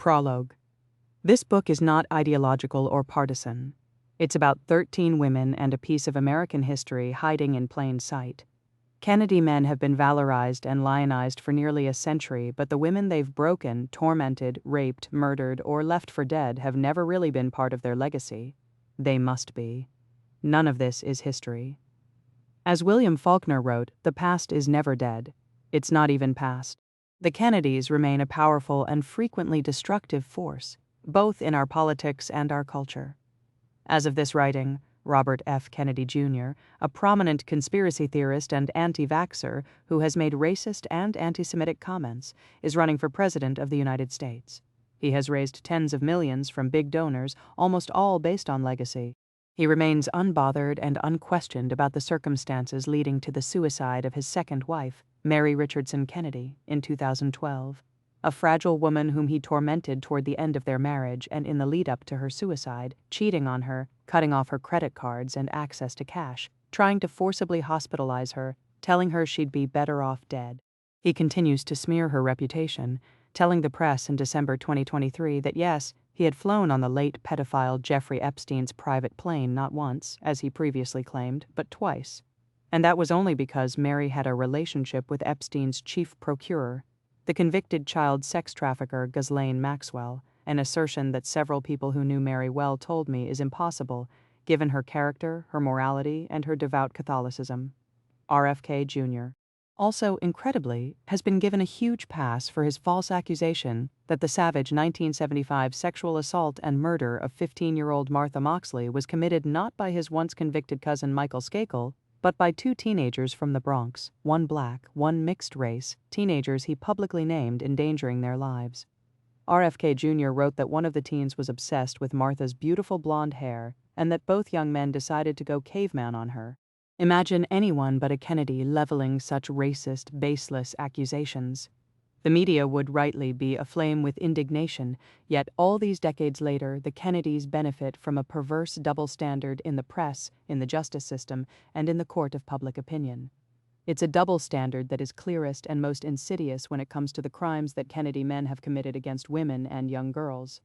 Prologue. This book is not ideological or partisan. It's about 13 women and a piece of American history hiding in plain sight. Kennedy men have been valorized and lionized for nearly a century, but the women they've broken, tormented, raped, murdered, or left for dead have never really been part of their legacy. They must be. None of this is history. As William Faulkner wrote, the past is never dead. It's not even past. The Kennedys remain a powerful and frequently destructive force, both in our politics and our culture. As of this writing, Robert F. Kennedy Jr., a prominent conspiracy theorist and anti-vaxxer who has made racist and anti-Semitic comments, is running for President of the United States. He has raised tens of millions from big donors, almost all based on legacy. He remains unbothered and unquestioned about the circumstances leading to the suicide of his second wife, Mary Richardson Kennedy, in 2012, a fragile woman whom he tormented toward the end of their marriage and in the lead-up to her suicide, cheating on her, cutting off her credit cards and access to cash, trying to forcibly hospitalize her, telling her she'd be better off dead. He continues to smear her reputation, telling the press in December 2023 that yes, he had flown on the late pedophile Jeffrey Epstein's private plane not once, as he previously claimed, but twice. And that was only because Mary had a relationship with Epstein's chief procurer, the convicted child sex trafficker Ghislaine Maxwell, an assertion that several people who knew Mary well told me is impossible, given her character, her morality, and her devout Catholicism. RFK Jr. also, incredibly, has been given a huge pass for his false accusation that the savage 1975 sexual assault and murder of 15-year-old Martha Moxley was committed not by his once-convicted cousin Michael Skakel, but by two teenagers from the Bronx, one black, one mixed race, teenagers he publicly named endangering their lives. RFK Jr. wrote that one of the teens was obsessed with Martha's beautiful blonde hair and that both young men decided to go caveman on her. Imagine anyone but a Kennedy leveling such racist, baseless accusations. The media would rightly be aflame with indignation, yet all these decades later, the Kennedys benefit from a perverse double standard in the press, in the justice system, and in the court of public opinion. It's a double standard that is clearest and most insidious when it comes to the crimes that Kennedy men have committed against women and young girls.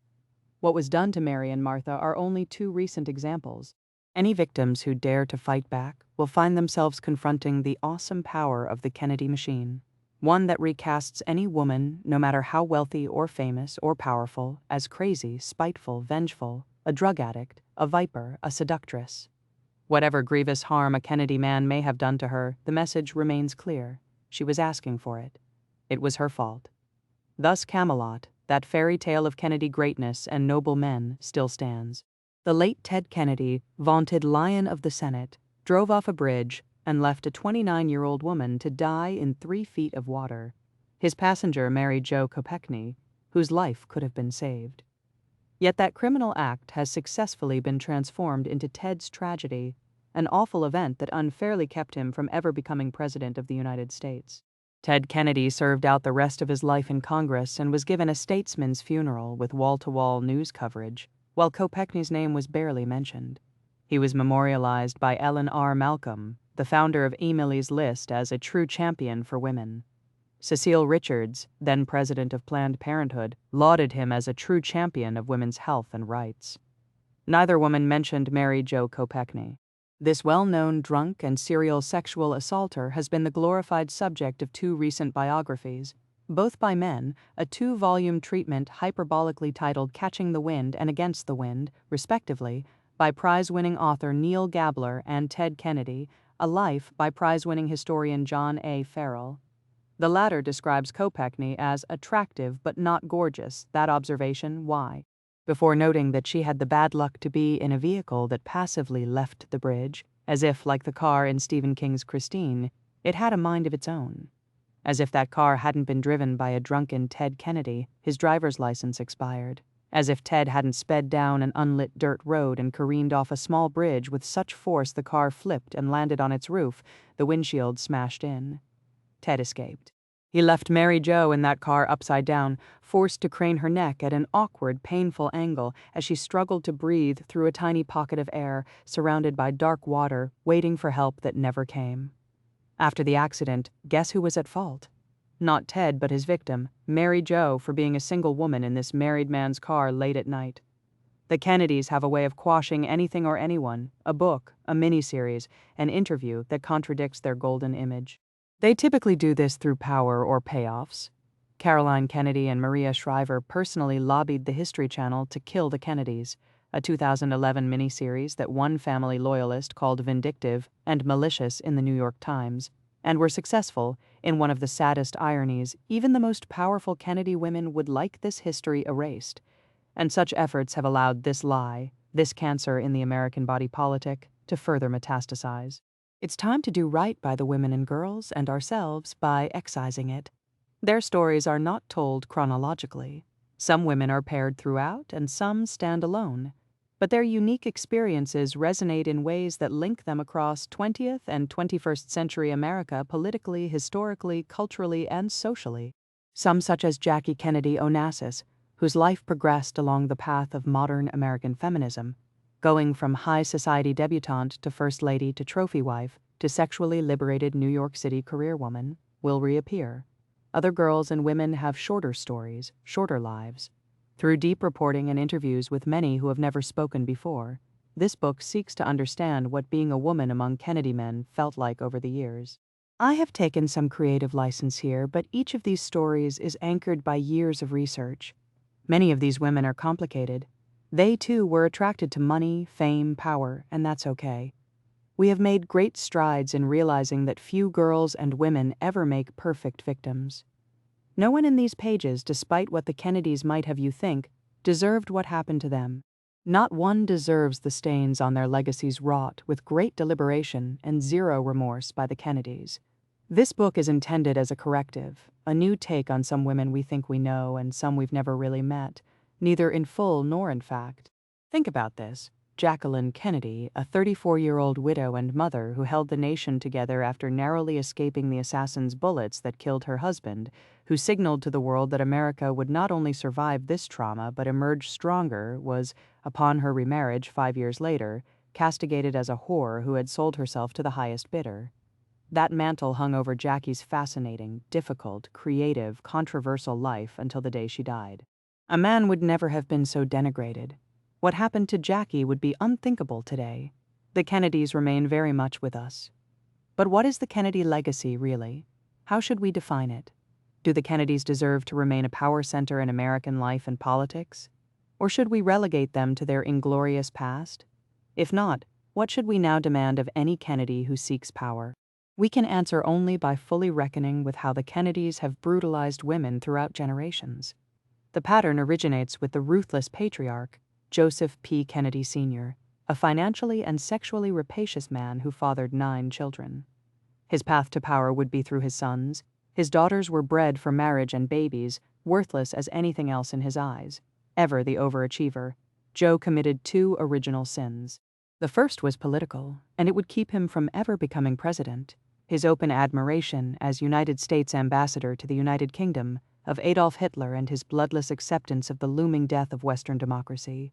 What was done to Mary and Martha are only two recent examples. Any victims who dare to fight back will find themselves confronting the awesome power of the Kennedy machine, one that recasts any woman, no matter how wealthy or famous or powerful, as crazy, spiteful, vengeful, a drug addict, a viper, a seductress. Whatever grievous harm a Kennedy man may have done to her, the message remains clear. She was asking for it. It was her fault. Thus Camelot, that fairy tale of Kennedy greatness and noble men, still stands. The late Ted Kennedy, vaunted Lion of the Senate, drove off a bridge and left a 29-year-old woman to die in 3 feet of water. His passenger married Jo Kopechne, whose life could have been saved. Yet that criminal act has successfully been transformed into Ted's tragedy, an awful event that unfairly kept him from ever becoming President of the United States. Ted Kennedy served out the rest of his life in Congress and was given a statesman's funeral with wall-to-wall news coverage, while Kopechne's name was barely mentioned. He was memorialized by Ellen R. Malcolm, the founder of Emily's List, as a true champion for women. Cecile Richards, then president of Planned Parenthood, lauded him as a true champion of women's health and rights. Neither woman mentioned Mary Jo Kopechne. This well-known drunk and serial sexual assaulter has been the glorified subject of 2 recent biographies, both by men, a 2-volume treatment hyperbolically titled Catching the Wind and Against the Wind, respectively, by prize-winning author Neil Gabler and Ted Kennedy, a life by prize-winning historian John A. Farrell. The latter describes Kopechne as attractive but not gorgeous, that observation why, before noting that she had the bad luck to be in a vehicle that passively left the bridge, as if, like the car in Stephen King's Christine, it had a mind of its own. As if that car hadn't been driven by a drunken Ted Kennedy, his driver's license expired. As if Ted hadn't sped down an unlit dirt road and careened off a small bridge with such force the car flipped and landed on its roof, the windshield smashed in. Ted escaped. He left Mary Jo in that car upside down, forced to crane her neck at an awkward, painful angle as she struggled to breathe through a tiny pocket of air, surrounded by dark water, waiting for help that never came. After the accident, guess who was at fault? not Ted but his victim, Mary Jo, for being a single woman in this married man's car late at night. The Kennedys have a way of quashing anything or anyone, a book, a miniseries, an interview that contradicts their golden image. They typically do this through power or payoffs. Caroline Kennedy and Maria Shriver personally lobbied the History Channel to kill the Kennedys, a 2011 miniseries that one family loyalist called vindictive and malicious in the New York Times, and were successful. In one of the saddest ironies, even the most powerful Kennedy women would like this history erased. And such efforts have allowed this lie, this cancer in the American body politic, to further metastasize. It's time to do right by the women and girls and ourselves by excising it. Their stories are not told chronologically. Some women are paired throughout and some stand alone. But their unique experiences resonate in ways that link them across 20th and 21st century America politically, historically, culturally, and socially. Some such as Jackie Kennedy Onassis, whose life progressed along the path of modern American feminism, going from high society debutante to first lady to trophy wife to sexually liberated New York City career woman, will reappear. Other girls and women have shorter stories, shorter lives. Through deep reporting and interviews with many who have never spoken before, this book seeks to understand what being a woman among Kennedy men felt like over the years. I have taken some creative license here, but each of these stories is anchored by years of research. Many of these women are complicated. They, too, were attracted to money, fame, power, and that's okay. We have made great strides in realizing that few girls and women ever make perfect victims. No one in these pages, despite what the Kennedys might have you think, deserved what happened to them. Not one deserves the stains on their legacies wrought with great deliberation and zero remorse by the Kennedys. This book is intended as a corrective, a new take on some women we think we know and some we've never really met, neither in full nor in fact. Think about this. Jacqueline Kennedy, a 34-year-old widow and mother who held the nation together after narrowly escaping the assassin's bullets that killed her husband, who signaled to the world that America would not only survive this trauma but emerge stronger, was, upon her remarriage 5 years later, castigated as a whore who had sold herself to the highest bidder. That mantle hung over Jackie's fascinating, difficult, creative, controversial life until the day she died. A man would never have been so denigrated. What happened to Jackie would be unthinkable today. The Kennedys remain very much with us. But what is the Kennedy legacy, really? How should we define it? Do the Kennedys deserve to remain a power center in American life and politics? Or should we relegate them to their inglorious past? If not, what should we now demand of any Kennedy who seeks power? We can answer only by fully reckoning with how the Kennedys have brutalized women throughout generations. The pattern originates with the ruthless patriarch, Joseph P. Kennedy Sr., a financially and sexually rapacious man who fathered 9 children. His path to power would be through his sons. His daughters were bred for marriage and babies, worthless as anything else in his eyes. Ever the overachiever, Joe committed 2 original sins. The first was political, and it would keep him from ever becoming president. His open admiration as United States ambassador to the United Kingdom of Adolf Hitler and his bloodless acceptance of the looming death of Western democracy.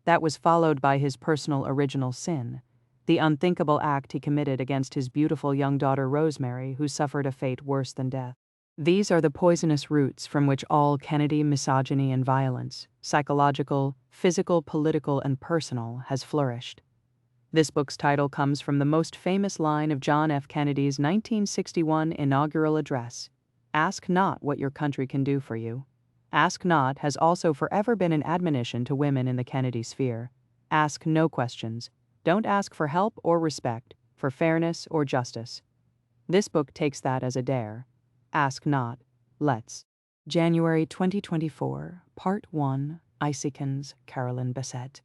That was followed by his personal original sin, the unthinkable act he committed against his beautiful young daughter Rosemary, who suffered a fate worse than death. These are the poisonous roots from which all Kennedy misogyny and violence, psychological, physical, political, and personal, has flourished. This book's title comes from the most famous line of John F. Kennedy's 1961 inaugural address, "Ask not what your country can do for you." Ask not has also forever been an admonition to women in the Kennedy sphere. Ask no questions. Don't ask for help or respect, for fairness or justice. This book takes that as a dare. Ask not. Let's. January 2024, Part 1, Icykins, Carolyn Bessette.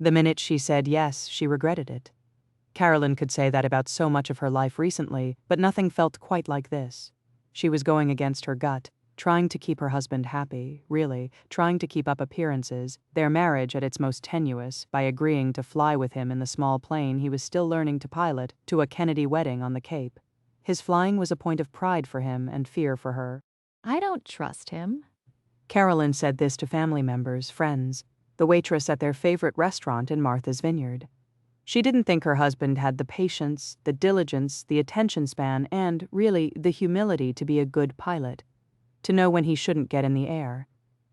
The minute she said yes, she regretted it. Carolyn could say that about so much of her life recently, but nothing felt quite like this. She was going against her gut, trying to keep her husband happy, really, trying to keep up appearances, their marriage at its most tenuous, by agreeing to fly with him in the small plane he was still learning to pilot to a Kennedy wedding on the Cape. His flying was a point of pride for him and fear for her. I don't trust him. Carolyn said this to family members, friends, the waitress at their favorite restaurant in Martha's Vineyard. She didn't think her husband had the patience, the diligence, the attention span, and, really, the humility to be a good pilot. to know when he shouldn't get in the air.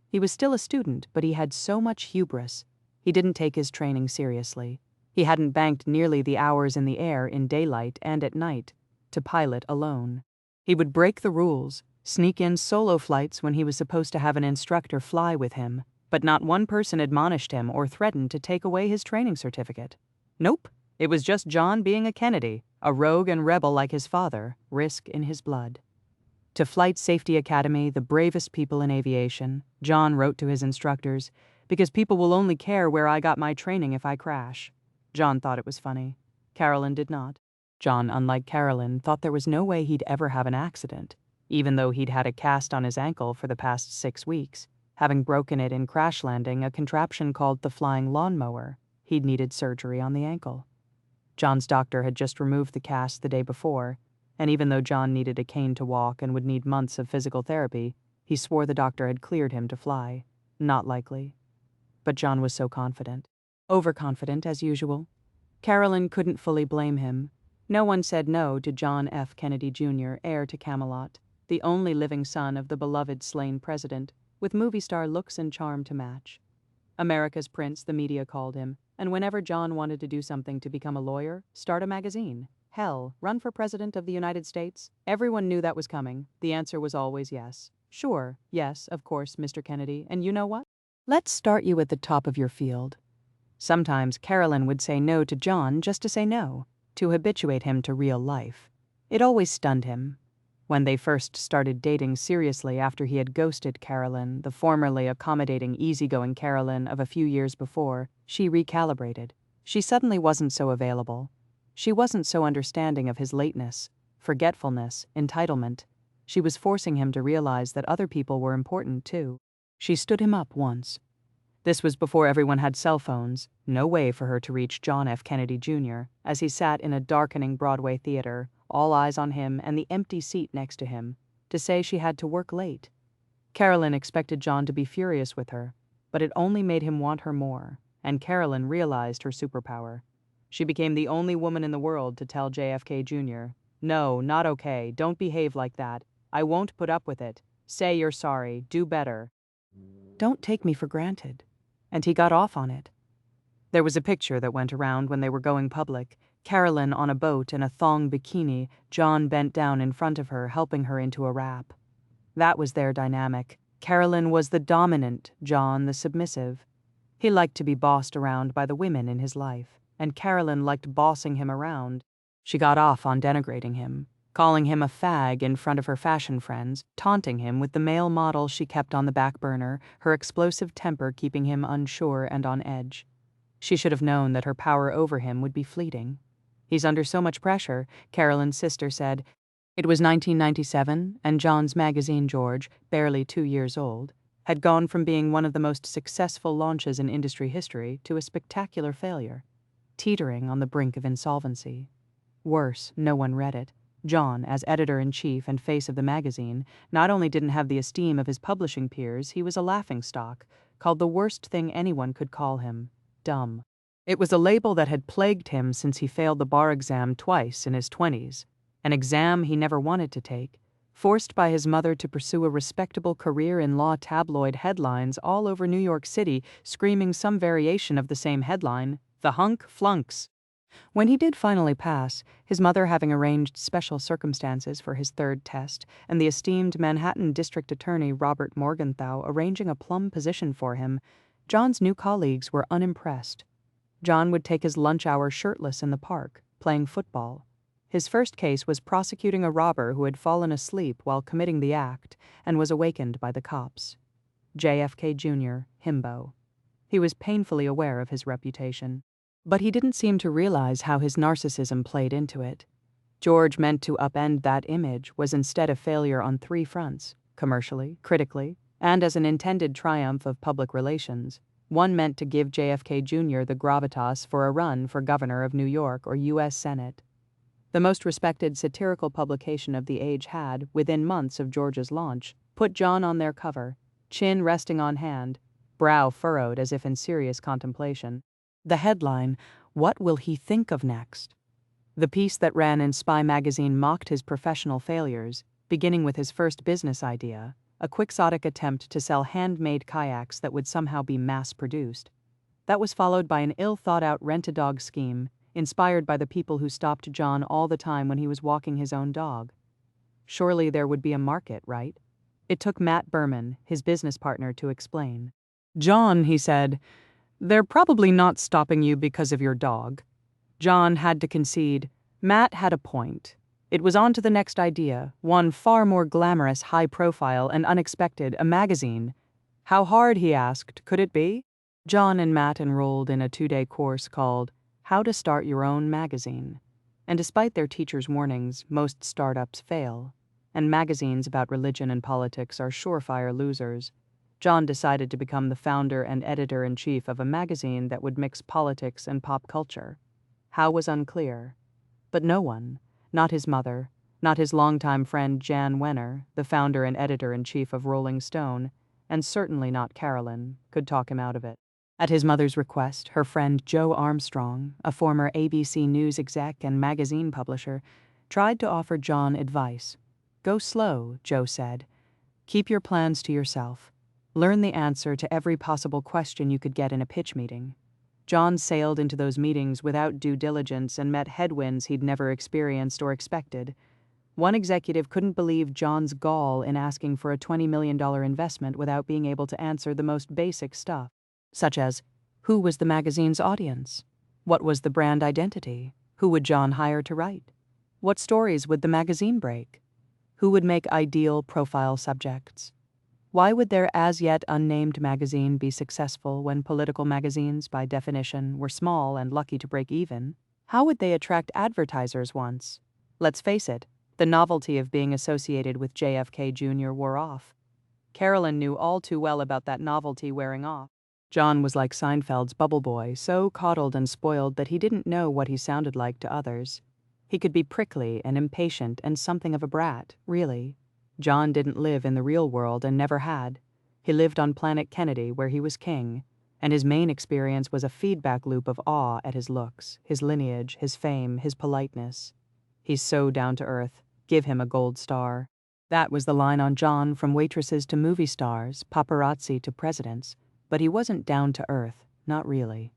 He was still a student, but he had so much hubris. He didn't take his training seriously. He hadn't banked nearly the hours in the air in daylight and at night to pilot alone. He would break the rules, sneak in solo flights when he was supposed to have an instructor fly with him, but not one person admonished him or threatened to take away his training certificate. Nope, it was just John being a Kennedy, a rogue and rebel like his father, risk in his blood. To Flight Safety Academy, the bravest people in aviation, John wrote to his instructors, "Because people will only care where I got my training if I crash." John thought it was funny. Carolyn did not. John, unlike Carolyn, thought there was no way he'd ever have an accident, even though he'd had a cast on his ankle for the past 6 weeks, having broken it in crash landing a contraption called the flying lawnmower. He'd needed surgery on the ankle. John's doctor had just removed the cast the day before, and even though John needed a cane to walk and would need months of physical therapy, he swore the doctor had cleared him to fly. Not likely. But John was so confident. Overconfident, as usual. Carolyn couldn't fully blame him. No one said no to John F. Kennedy, Jr., heir to Camelot, the only living son of the beloved slain president, with movie star looks and charm to match. America's prince, the media called him, and whenever John wanted to do something to become a lawyer, start a magazine, hell, run for president of the United States, everyone knew that was coming. The answer was always yes. Sure, yes, of course, Mr. Kennedy, and you know what? Let's start you at the top of your field. Sometimes Carolyn would say no to John just to say no, to habituate him to real life. It always stunned him. When they first started dating seriously after he had ghosted Carolyn, the formerly accommodating, easygoing Carolyn of a few years before, she recalibrated. She suddenly wasn't so available. She wasn't so understanding of his lateness, forgetfulness, entitlement. She was forcing him to realize that other people were important too. She stood him up once. This was before everyone had cell phones, no way for her to reach John F. Kennedy, Jr., as he sat in a darkening Broadway theater, all eyes on him and the empty seat next to him, to say she had to work late. Carolyn expected John to be furious with her, but it only made him want her more, and Carolyn realized her superpower. She became the only woman in the world to tell JFK Jr., "No, not okay, don't behave like that. I won't put up with it. Say you're sorry, do better. Don't take me for granted." And he got off on it. There was a picture that went around when they were going public, Carolyn on a boat in a thong bikini, John bent down in front of her, helping her into a wrap. That was their dynamic. Carolyn was the dominant, John the submissive. He liked to be bossed around by the women in his life, and Carolyn liked bossing him around. She got off on denigrating him, calling him a fag in front of her fashion friends, taunting him with the male model she kept on the back burner, her explosive temper keeping him unsure and on edge. She should have known that her power over him would be fleeting. "He's under so much pressure," Carolyn's sister said. It was 1997, and John's magazine, George, barely 2 years old, had gone from being one of the most successful launches in industry history to a spectacular failure, teetering on the brink of insolvency. Worse, no one read it. John, as editor-in-chief and face of the magazine, not only didn't have the esteem of his publishing peers, he was a laughingstock, called the worst thing anyone could call him: dumb. It was a label that had plagued him since he failed the bar exam twice in his 20s, an exam he never wanted to take, forced by his mother to pursue a respectable career in law tabloid headlines all over New York City, screaming some variation of the same headline, "The hunk flunks." When he did finally pass, his mother having arranged special circumstances for his third test, and the esteemed Manhattan District Attorney Robert Morgenthau arranging a plum position for him, John's new colleagues were unimpressed. John would take his lunch hour shirtless in the park, playing football. His first case was prosecuting a robber who had fallen asleep while committing the act and was awakened by the cops. JFK Jr., himbo. He was painfully aware of his reputation. But he didn't seem to realize how his narcissism played into it. George, meant to upend that image, was instead a failure on 3 fronts: commercially, critically, and as an intended triumph of public relations. One meant to give JFK Jr. the gravitas for a run for governor of New York or U.S. Senate. The most respected satirical publication of the age had, within months of George's launch, put John on their cover, chin resting on hand, brow furrowed as if in serious contemplation. The headline, "What Will He Think of Next?" The piece that ran in Spy magazine mocked his professional failures, beginning with his first business idea, a quixotic attempt to sell handmade kayaks that would somehow be mass-produced. That was followed by an ill-thought-out rent-a-dog scheme, inspired by the people who stopped John all the time when he was walking his own dog. Surely there would be a market, right? It took Matt Berman, his business partner, to explain. "John," he said, "they're probably not stopping you because of your dog." John had to concede. Matt had a point. It was on to the next idea, one far more glamorous, high-profile, and unexpected, a magazine. How hard, he asked, could it be? John and Matt enrolled in a 2-day course called How to Start Your Own Magazine. And despite their teacher's warnings, most startups fail. And magazines about religion and politics are surefire losers. John decided to become the founder and editor-in-chief of a magazine that would mix politics and pop culture. How was unclear. But no one, not his mother, not his longtime friend Jan Wenner, the founder and editor-in-chief of Rolling Stone, and certainly not Carolyn, could talk him out of it. At his mother's request, her friend Joe Armstrong, a former ABC News exec and magazine publisher, tried to offer John advice. "Go slow," Joe said. "Keep your plans to yourself. Learn the answer to every possible question you could get in a pitch meeting." John sailed into those meetings without due diligence and met headwinds he'd never experienced or expected. One executive couldn't believe John's gall in asking for a $20 million investment without being able to answer the most basic stuff, such as, who was the magazine's audience? What was the brand identity? Who would John hire to write? What stories would the magazine break? Who would make ideal profile subjects? Why would their as-yet unnamed magazine be successful when political magazines, by definition, were small and lucky to break even? How would they attract advertisers once? Let's face it, the novelty of being associated with JFK Jr. wore off. Carolyn knew all too well about that novelty wearing off. John was like Seinfeld's bubble boy, so coddled and spoiled that he didn't know what he sounded like to others. He could be prickly and impatient and something of a brat, really. John didn't live in the real world and never had. He lived on Planet Kennedy, where he was king, and his main experience was a feedback loop of awe at his looks, his lineage, his fame, his politeness. "He's so down to earth. Give him a gold star." That was the line on John, from waitresses to movie stars, paparazzi to presidents. But he wasn't down to earth, not really.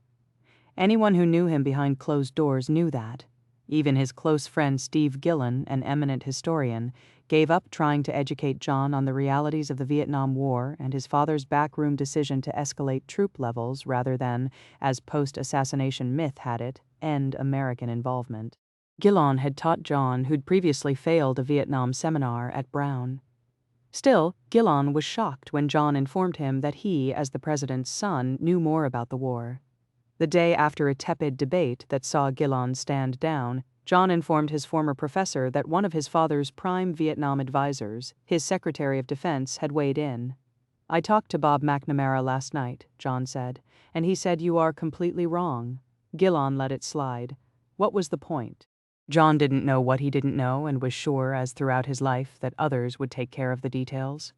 Anyone who knew him behind closed doors knew that. Even his close friend Steve Gillen, an eminent historian, gave up trying to educate John on the realities of the Vietnam War and his father's backroom decision to escalate troop levels rather than, as post-assassination myth had it, end American involvement. Gillen had taught John, who'd previously failed a Vietnam seminar at Brown. Still, Gillen was shocked when John informed him that he, as the president's son, knew more about the war. The day after a tepid debate that saw Gillen stand down, John informed his former professor that one of his father's prime Vietnam advisors, his Secretary of Defense, had weighed in. "I talked to Bob McNamara last night," John said, "and he said you are completely wrong." Gillen let it slide. What was the point? John didn't know what he didn't know and was sure, as throughout his life, that others would take care of the details.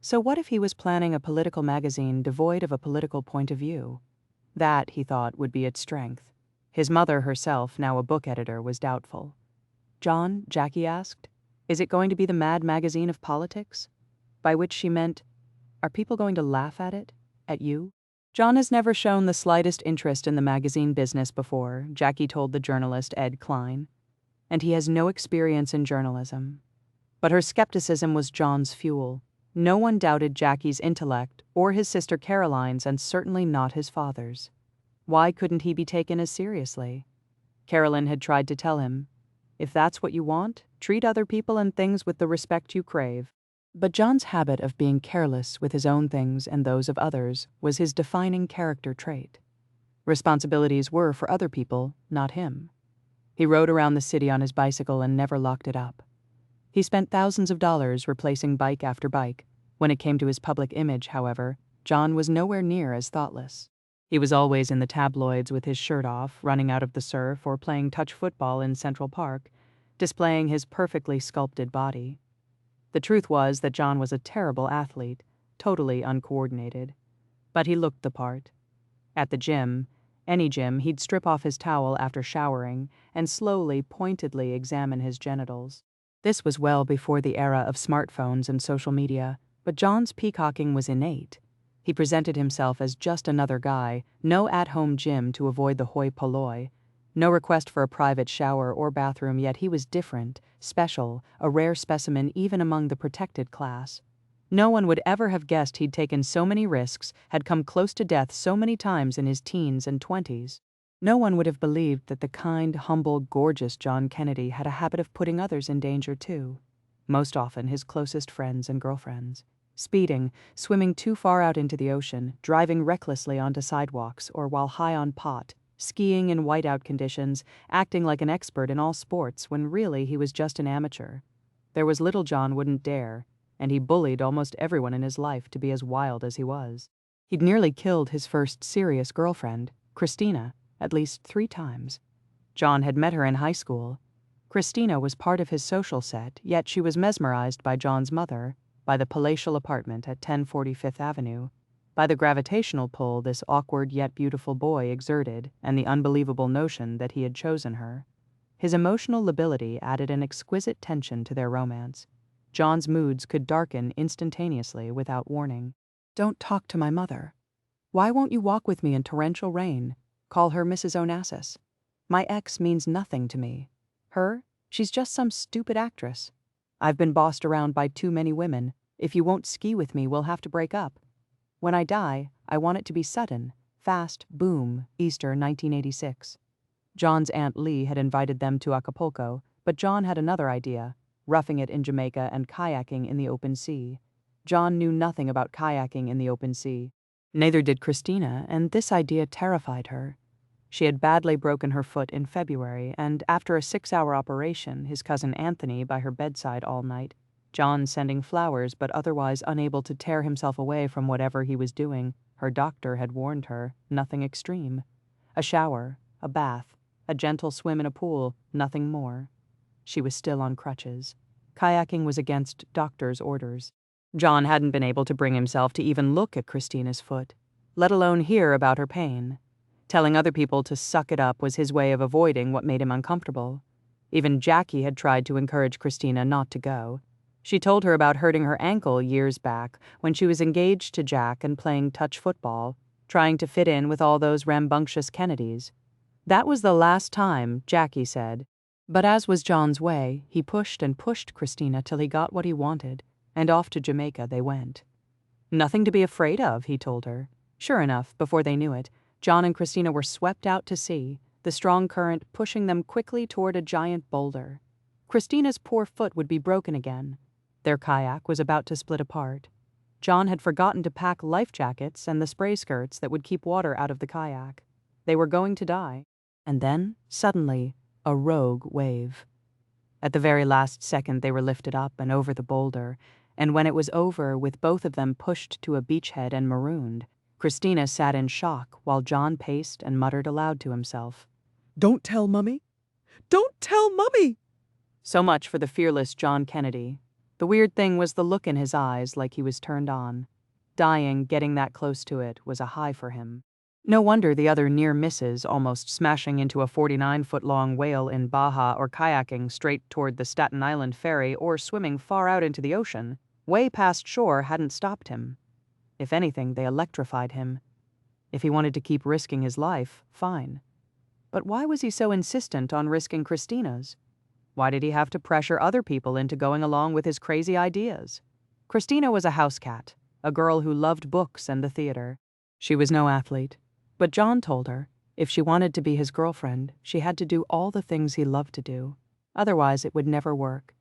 So what if he was planning a political magazine devoid of a political point of view? That, he thought, would be its strength. His mother herself, now a book editor, was doubtful. "John," Jackie asked, "is it going to be the Mad magazine of politics?" By which she meant, are people going to laugh at it? At you? John has never shown the slightest interest in the magazine business before, Jackie told the journalist Ed Klein. And he has no experience in journalism. But her skepticism was John's fuel. No one doubted Jackie's intellect, or his sister Caroline's, and certainly not his father's. Why couldn't he be taken as seriously? Carolyn had tried to tell him, if that's what you want, treat other people and things with the respect you crave. But John's habit of being careless with his own things and those of others was his defining character trait. Responsibilities were for other people, not him. He rode around the city on his bicycle and never locked it up. He spent thousands of dollars replacing bike after bike. When it came to his public image, however, John was nowhere near as thoughtless. He was always in the tabloids with his shirt off, running out of the surf, or playing touch football in Central Park, displaying his perfectly sculpted body. The truth was that John was a terrible athlete, totally uncoordinated. But he looked the part. At the gym, any gym, he'd strip off his towel after showering and slowly, pointedly examine his genitals. This was well before the era of smartphones and social media. But John's peacocking was innate. He presented himself as just another guy, no at-home gym to avoid the hoi polloi, no request for a private shower or bathroom, yet he was different, special, a rare specimen even among the protected class. No one would ever have guessed he'd taken so many risks, had come close to death so many times in his teens and 20s. No one would have believed that the kind, humble, gorgeous John Kennedy had a habit of putting others in danger too. Most often his closest friends and girlfriends. Speeding, swimming too far out into the ocean, driving recklessly onto sidewalks or while high on pot, skiing in whiteout conditions, acting like an expert in all sports when really he was just an amateur. There was little John wouldn't dare, and he bullied almost everyone in his life to be as wild as he was. He'd nearly killed his first serious girlfriend, Christina, at least 3 times. John had met her in high school. Christina was part of his social set, yet she was mesmerized by John's mother, by the palatial apartment at 1040 Fifth Avenue, by the gravitational pull this awkward yet beautiful boy exerted, and the unbelievable notion that he had chosen her. His emotional lability added an exquisite tension to their romance. John's moods could darken instantaneously without warning. "Don't talk to my mother. Why won't you walk with me in torrential rain? Call her Mrs. Onassis. My ex means nothing to me. Her? She's just some stupid actress. I've been bossed around by too many women. If you won't ski with me, we'll have to break up. When I die, I want it to be sudden, fast, boom, Easter 1986. John's Aunt Lee had invited them to Acapulco, but John had another idea, roughing it in Jamaica and kayaking in the open sea. John knew nothing about kayaking in the open sea. Neither did Christina, and this idea terrified her. She had badly broken her foot in February, and after a 6-hour operation, his cousin Anthony by her bedside all night, John sending flowers but otherwise unable to tear himself away from whatever he was doing, her doctor had warned her, nothing extreme. A shower, a bath, a gentle swim in a pool, nothing more. She was still on crutches. Kayaking was against doctor's orders. John hadn't been able to bring himself to even look at Christina's foot, let alone hear about her pain. Telling other people to suck it up was his way of avoiding what made him uncomfortable. Even Jackie had tried to encourage Christina not to go. She told her about hurting her ankle years back when she was engaged to Jack and playing touch football, trying to fit in with all those rambunctious Kennedys. That was the last time, Jackie said. But as was John's way, he pushed and pushed Christina till he got what he wanted, and off to Jamaica they went. Nothing to be afraid of, he told her. Sure enough, before they knew it, John and Christina were swept out to sea, the strong current pushing them quickly toward a giant boulder. Christina's poor foot would be broken again. Their kayak was about to split apart. John had forgotten to pack life jackets and the spray skirts that would keep water out of the kayak. They were going to die. And then, suddenly, a rogue wave. At the very last second they were lifted up and over the boulder, and when it was over, with both of them pushed to a beachhead and marooned, Christina sat in shock while John paced and muttered aloud to himself, "Don't tell Mummy! Don't tell Mummy!" So much for the fearless John Kennedy. The weird thing was the look in his eyes, like he was turned on. Dying, getting that close to it, was a high for him. No wonder the other near misses, almost smashing into a 49-foot-long whale in Baja or kayaking straight toward the Staten Island ferry or swimming far out into the ocean, way past shore, hadn't stopped him. If anything, they electrified him. If he wanted to keep risking his life, fine. But why was he so insistent on risking Christina's? Why did he have to pressure other people into going along with his crazy ideas? Christina was a house cat, a girl who loved books and the theater. She was no athlete. But John told her, if she wanted to be his girlfriend, she had to do all the things he loved to do. Otherwise, it would never work.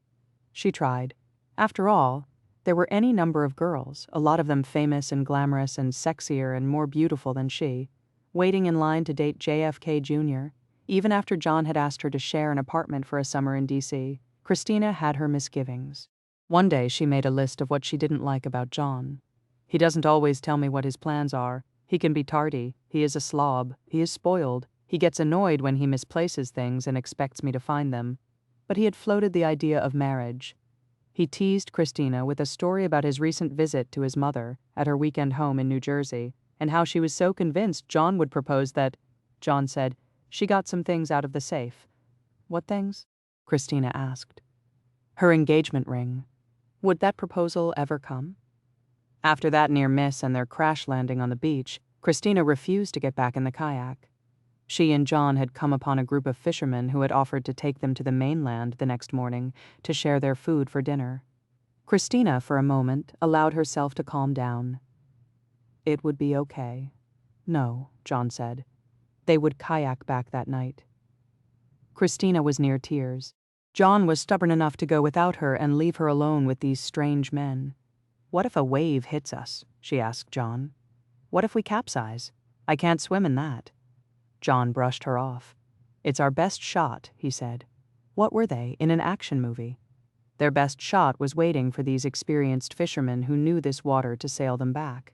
She tried. After all, there were any number of girls, a lot of them famous and glamorous and sexier and more beautiful than she, waiting in line to date JFK Jr. Even after John had asked her to share an apartment for a summer in D.C., Christina had her misgivings. One day she made a list of what she didn't like about John. He doesn't always tell me what his plans are. He can be tardy. He is a slob. He is spoiled. He gets annoyed when he misplaces things and expects me to find them. But he had floated the idea of marriage. He teased Christina with a story about his recent visit to his mother at her weekend home in New Jersey, and how she was so convinced John would propose that, John said, she got some things out of the safe. What things? Christina asked. Her engagement ring. Would that proposal ever come? After that near miss and their crash landing on the beach, Christina refused to get back in the kayak. She and John had come upon a group of fishermen who had offered to take them to the mainland the next morning to share their food for dinner. Christina, for a moment, allowed herself to calm down. It would be okay. No, John said. They would kayak back that night. Christina was near tears. John was stubborn enough to go without her and leave her alone with these strange men. What if a wave hits us? She asked John. What if we capsize? I can't swim in that. John brushed her off. It's our best shot, he said. What were they, in an action movie? Their best shot was waiting for these experienced fishermen who knew this water to sail them back.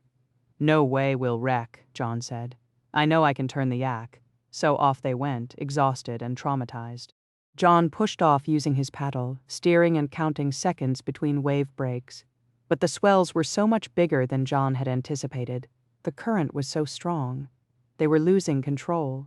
No way we'll wreck, John said. I know I can turn the yak. So off they went, exhausted and traumatized. John pushed off using his paddle, steering and counting seconds between wave breaks. But the swells were so much bigger than John had anticipated. The current was so strong. They were losing control.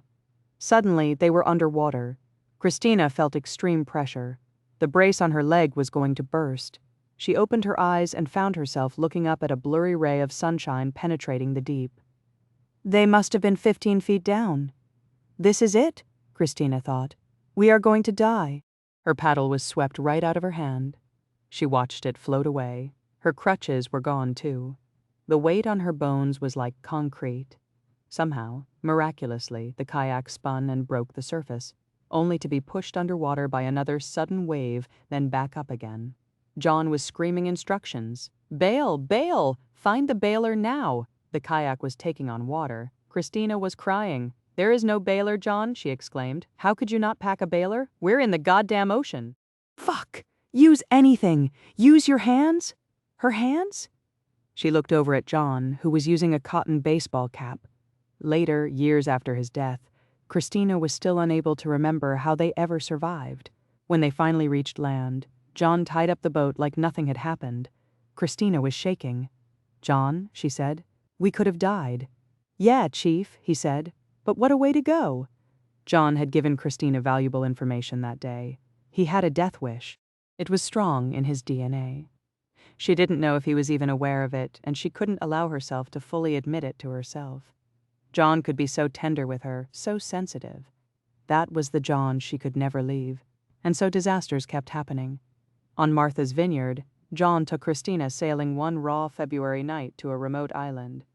Suddenly, they were underwater. Christina felt extreme pressure. The brace on her leg was going to burst. She opened her eyes and found herself looking up at a blurry ray of sunshine penetrating the deep. They must have been 15 feet down. This is it, Christina thought. We are going to die. Her paddle was swept right out of her hand. She watched it float away. Her crutches were gone, too. The weight on her bones was like concrete. Somehow, miraculously, the kayak spun and broke the surface, only to be pushed underwater by another sudden wave, then back up again. John was screaming instructions. Bail! Bail! Find the bailer now! The kayak was taking on water. Christina was crying. There is no bailer, John, she exclaimed. How could you not pack a bailer? We're in the goddamn ocean. Fuck! Use anything! Use your hands? Her hands? She looked over at John, who was using a cotton baseball cap. Later, years after his death, Christina was still unable to remember how they ever survived. When they finally reached land, John tied up the boat like nothing had happened. Christina was shaking. John, she said, we could have died. Yeah, Chief, he said, but what a way to go. John had given Christina valuable information that day. He had a death wish. It was strong in his DNA. She didn't know if he was even aware of it, and she couldn't allow herself to fully admit it to herself. John could be so tender with her, so sensitive. That was the John she could never leave. And so disasters kept happening. On Martha's Vineyard, John took Christina sailing one raw February night to a remote island.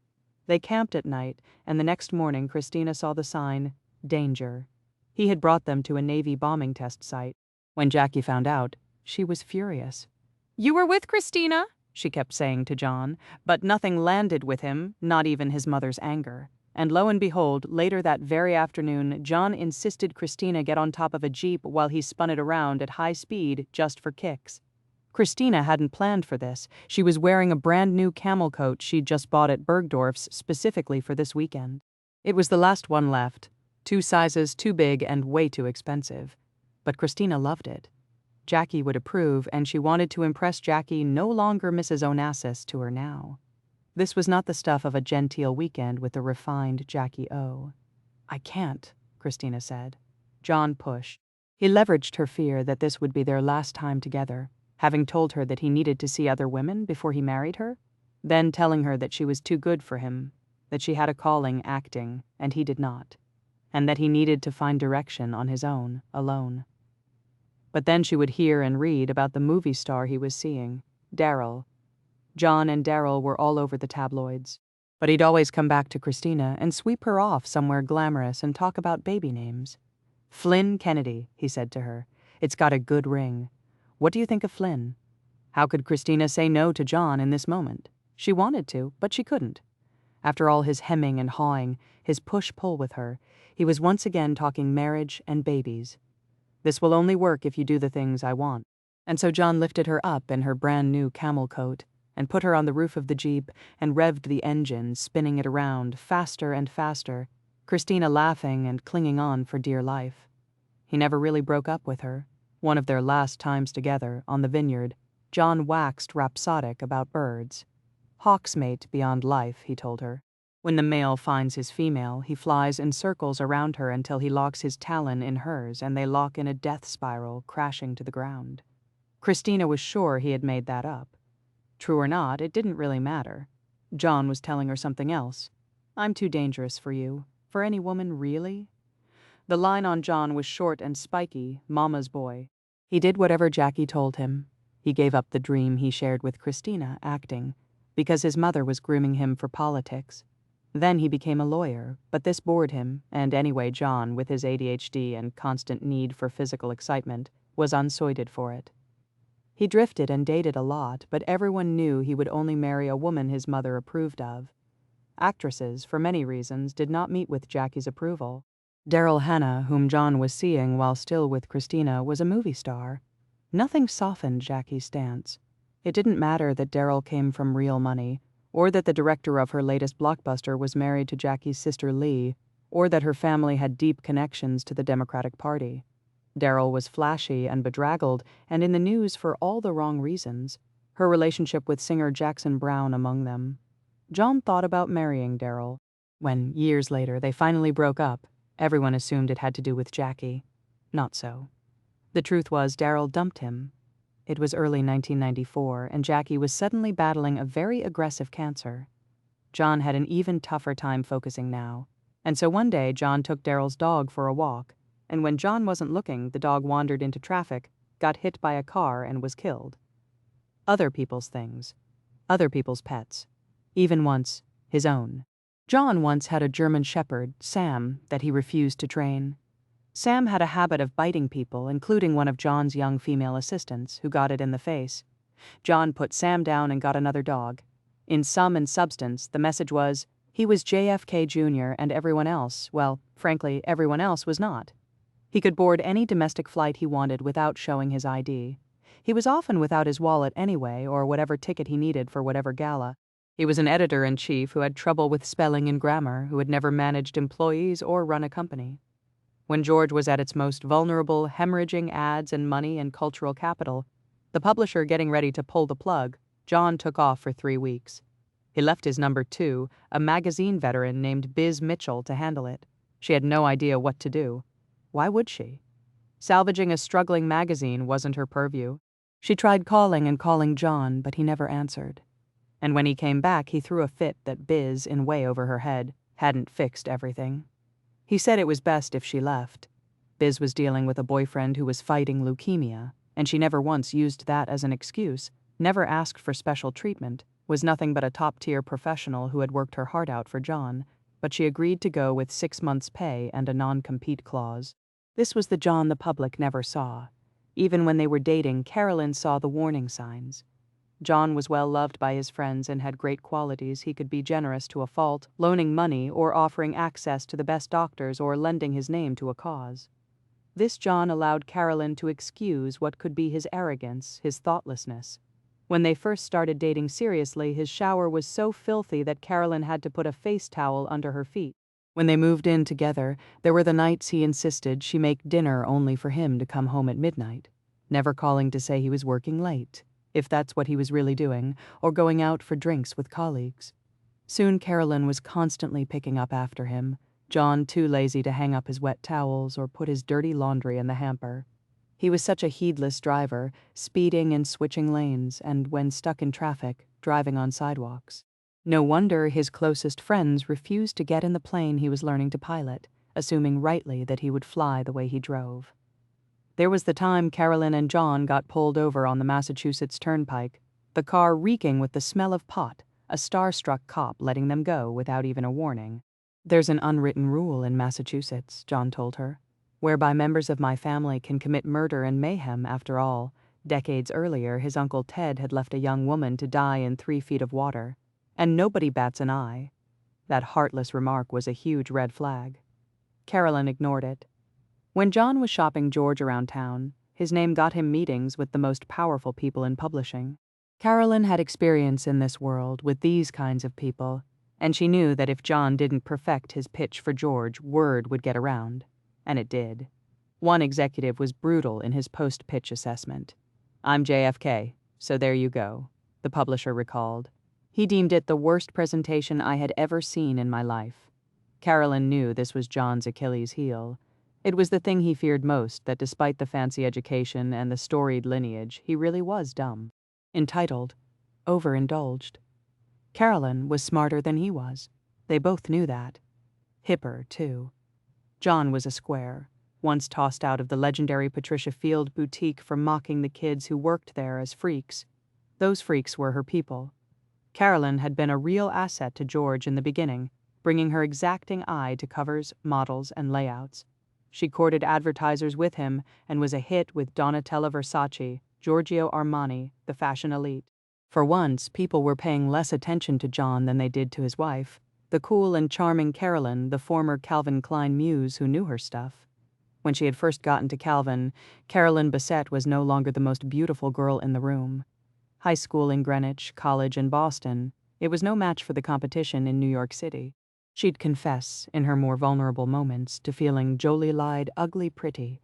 They camped at night, and the next morning Christina saw the sign, Danger. He had brought them to a Navy bombing test site. When Jackie found out, she was furious. You were with Christina, she kept saying to John, but nothing landed with him, not even his mother's anger. And lo and behold, later that very afternoon, John insisted Christina get on top of a jeep while he spun it around at high speed just for kicks. Christina hadn't planned for this. She was wearing a brand new camel coat she'd just bought at Bergdorf's specifically for this weekend. It was the last one left, 2 sizes too big and way too expensive. But Christina loved it. Jackie would approve, and she wanted to impress Jackie, no longer Mrs. Onassis, to her now. This was not the stuff of a genteel weekend with the refined Jackie O. I can't, Christina said. John pushed. He leveraged her fear that this would be their last time together, having told her that he needed to see other women before he married her, then telling her that she was too good for him, that she had a calling acting, and he did not, and that he needed to find direction on his own, alone. But then she would hear and read about the movie star he was seeing, Daryl. John and Daryl were all over the tabloids, but he'd always come back to Christina and sweep her off somewhere glamorous and talk about baby names. Flynn Kennedy, he said to her. It's got a good ring. What do you think of Flynn? How could Christina say no to John in this moment? She wanted to, but she couldn't. After all his hemming and hawing, his push-pull with her, he was once again talking marriage and babies. This will only work if you do the things I want. And so John lifted her up in her brand new camel coat and put her on the roof of the Jeep and revved the engine, spinning it around, faster and faster, Christina laughing and clinging on for dear life. He never really broke up with her. One of their last times together, on the vineyard, John waxed rhapsodic about birds. Hawks mate beyond life, he told her. When the male finds his female, he flies in circles around her until he locks his talon in hers and they lock in a death spiral, crashing to the ground. Christina was sure he had made that up. True or not, it didn't really matter. John was telling her something else. I'm too dangerous for you. For any woman, really? The line on John was short and spiky, Mama's boy. He did whatever Jackie told him. He gave up the dream he shared with Christina, acting, because his mother was grooming him for politics. Then he became a lawyer, but this bored him, and anyway John, with his ADHD and constant need for physical excitement, was unsuited for it. He drifted and dated a lot, but everyone knew he would only marry a woman his mother approved of. Actresses, for many reasons, did not meet with Jackie's approval. Daryl Hannah, whom John was seeing while still with Christina, was a movie star. Nothing softened Jackie's stance. It didn't matter that Daryl came from real money, or that the director of her latest blockbuster was married to Jackie's sister Lee, or that her family had deep connections to the Democratic Party. Daryl was flashy and bedraggled, and in the news for all the wrong reasons, her relationship with singer Jackson Browne among them. John thought about marrying Daryl. When, years later, they finally broke up, everyone assumed it had to do with Jackie. Not so. The truth was Daryl dumped him. It was early 1994, and Jackie was suddenly battling a very aggressive cancer. John had an even tougher time focusing now, and so one day John took Daryl's dog for a walk, and when John wasn't looking, the dog wandered into traffic, got hit by a car, and was killed. Other people's things. Other people's pets. Even once, his own. John once had a German shepherd, Sam, that he refused to train. Sam had a habit of biting people, including one of John's young female assistants, who got it in the face. John put Sam down and got another dog. In sum and substance, the message was, he was JFK Jr. and everyone else, well, frankly, everyone else was not. He could board any domestic flight he wanted without showing his ID. He was often without his wallet anyway, or whatever ticket he needed for whatever gala. He was an editor-in-chief who had trouble with spelling and grammar, who had never managed employees or run a company. When George was at its most vulnerable, hemorrhaging ads and money and cultural capital, the publisher getting ready to pull the plug, John took off for 3 weeks. He left his number 2, a magazine veteran named Biz Mitchell, to handle it. She had no idea what to do. Why would she? Salvaging a struggling magazine wasn't her purview. She tried calling and calling John, but he never answered. And when he came back, he threw a fit that Biz, in way over her head, hadn't fixed everything. He said it was best if she left. Biz was dealing with a boyfriend who was fighting leukemia, and she never once used that as an excuse, never asked for special treatment, was nothing but a top-tier professional who had worked her heart out for John, but she agreed to go with 6 months' pay and a non-compete clause. This was the John the public never saw. Even when they were dating, Carolyn saw the warning signs. John was well loved by his friends and had great qualities. He could be generous to a fault, loaning money or offering access to the best doctors or lending his name to a cause. This John allowed Carolyn to excuse what could be his arrogance, his thoughtlessness. When they first started dating seriously, his shower was so filthy that Carolyn had to put a face towel under her feet. When they moved in together, there were the nights he insisted she make dinner only for him to come home at midnight, never calling to say he was working late, if that's what he was really doing, or going out for drinks with colleagues. Soon Carolyn was constantly picking up after him, John too lazy to hang up his wet towels or put his dirty laundry in the hamper. He was such a heedless driver, speeding and switching lanes, and when stuck in traffic, driving on sidewalks. No wonder his closest friends refused to get in the plane he was learning to pilot, assuming rightly that he would fly the way he drove. There was the time Carolyn and John got pulled over on the Massachusetts Turnpike, the car reeking with the smell of pot, a starstruck cop letting them go without even a warning. There's an unwritten rule in Massachusetts, John told her, whereby members of my family can commit murder and mayhem. After all, decades earlier his Uncle Ted had left a young woman to die in 3 feet of water. And nobody bats an eye. That heartless remark was a huge red flag. Carolyn ignored it. When John was shopping George around town, his name got him meetings with the most powerful people in publishing. Carolyn had experience in this world with these kinds of people, and she knew that if John didn't perfect his pitch for George, word would get around. And it did. One executive was brutal in his post-pitch assessment. "I'm JFK, so there you go," the publisher recalled. He deemed it the worst presentation I had ever seen in my life. Carolyn knew this was John's Achilles heel. It was the thing he feared most, that despite the fancy education and the storied lineage, he really was dumb. Entitled, overindulged. Carolyn was smarter than he was. They both knew that. Hipper, too. John was a square, once tossed out of the legendary Patricia Field boutique for mocking the kids who worked there as freaks. Those freaks were her people. Carolyn had been a real asset to George in the beginning, bringing her exacting eye to covers, models, and layouts. She courted advertisers with him and was a hit with Donatella Versace, Giorgio Armani, the fashion elite. For once, people were paying less attention to John than they did to his wife, the cool and charming Carolyn, the former Calvin Klein muse who knew her stuff. When she had first gotten to Calvin, Carolyn Bessette was no longer the most beautiful girl in the room. High school in Greenwich, college in Boston, it was no match for the competition in New York City. She'd confess, in her more vulnerable moments, to feeling Jolie-eyed, ugly pretty.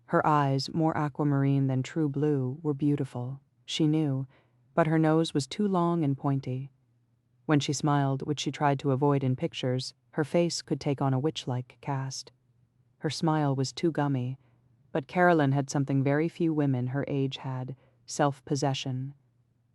Her eyes, more aquamarine than true blue, were beautiful, she knew, but her nose was too long and pointy. When she smiled, which she tried to avoid in pictures, her face could take on a witch-like cast. Her smile was too gummy, but Carolyn had something very few women her age had, self-possession.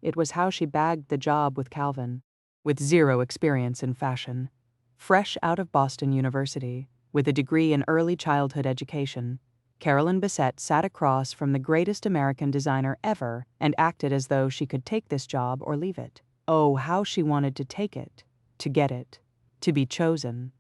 It was how she bagged the job with Calvin, with zero experience in fashion. Fresh out of Boston University, with a degree in early childhood education, Carolyn Bessette sat across from the greatest American designer ever and acted as though she could take this job or leave it. Oh, how she wanted to take it, to get it, to be chosen.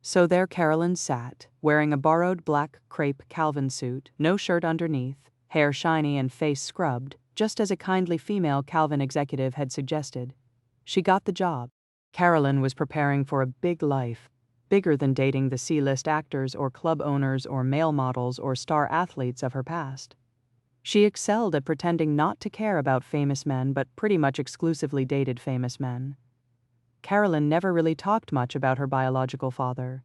So there Carolyn sat, wearing a borrowed black crepe Calvin suit, no shirt underneath, hair shiny and face scrubbed, just as a kindly female Calvin executive had suggested. She got the job. Carolyn was preparing for a big life, bigger than dating the C-list actors or club owners or male models or star athletes of her past. She excelled at pretending not to care about famous men but pretty much exclusively dated famous men. Carolyn never really talked much about her biological father.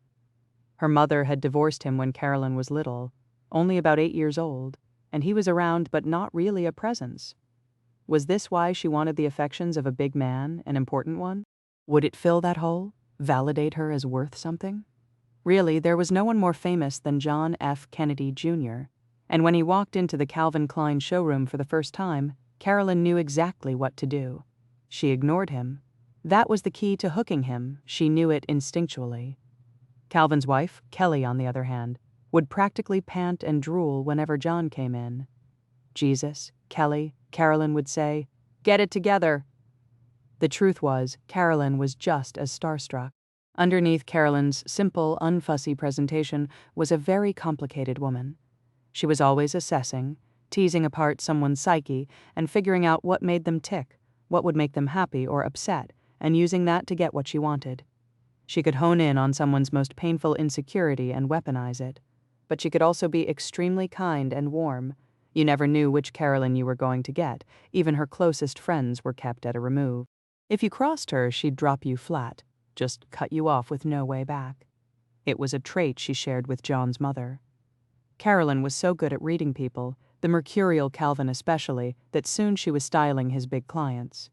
Her mother had divorced him when Carolyn was little, only about 8 years old, and he was around but not really a presence. Was this why she wanted the affections of a big man, an important one? Would it fill that hole, validate her as worth something? Really, there was no one more famous than John F. Kennedy, Jr., and when he walked into the Calvin Klein showroom for the first time, Carolyn knew exactly what to do. She ignored him. That was the key to hooking him, she knew it instinctually. Calvin's wife, Kelly, on the other hand, would practically pant and drool whenever John came in. Jesus, Kelly, Carolyn would say, "Get it together." The truth was, Carolyn was just as starstruck. Underneath Carolyn's simple, unfussy presentation was a very complicated woman. She was always assessing, teasing apart someone's psyche and figuring out what made them tick, what would make them happy or upset, and using that to get what she wanted. She could hone in on someone's most painful insecurity and weaponize it. But she could also be extremely kind and warm. You never knew which Carolyn you were going to get. Even her closest friends were kept at a remove. If you crossed her, she'd drop you flat, just cut you off with no way back. It was a trait she shared with John's mother. Carolyn was so good at reading people, the mercurial Calvin especially, that soon she was styling his big clients.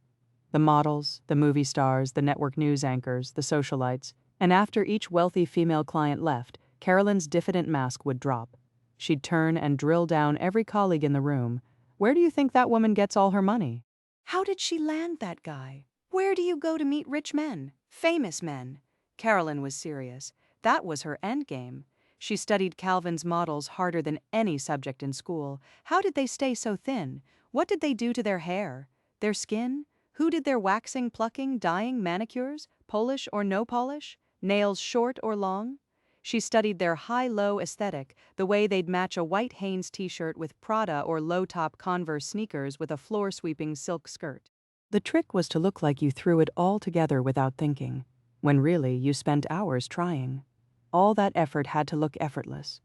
The models, the movie stars, the network news anchors, the socialites, and after each wealthy female client left, Carolyn's diffident mask would drop. She'd turn and drill down every colleague in the room. Where do you think that woman gets all her money? How did she land that guy? Where do you go to meet rich men, famous men? Carolyn was serious. That was her endgame. She studied Calvin's models harder than any subject in school. How did they stay so thin? What did they do to their hair? Their skin? Who did their waxing, plucking, dyeing, manicures? Polish or no polish? Nails short or long? She studied their high-low aesthetic, the way they'd match a white Hanes t-shirt with Prada or low-top Converse sneakers with a floor-sweeping silk skirt. The trick was to look like you threw it all together without thinking, when really you spent hours trying. All that effort had to look effortless.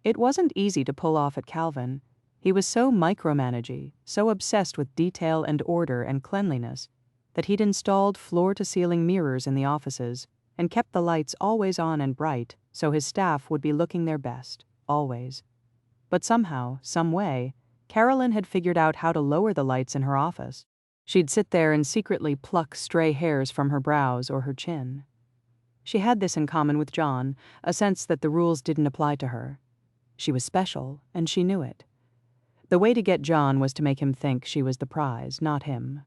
It wasn't easy to pull off at Calvin. He was so micromanagey, so obsessed with detail and order and cleanliness, that he'd installed floor-to-ceiling mirrors in the offices and kept the lights always on and bright so his staff would be looking their best, always. But somehow, some way, Carolyn had figured out how to lower the lights in her office. She'd sit there and secretly pluck stray hairs from her brows or her chin. She had this in common with John, a sense that the rules didn't apply to her. She was special, and she knew it. The way to get John was to make him think she was the prize, not him.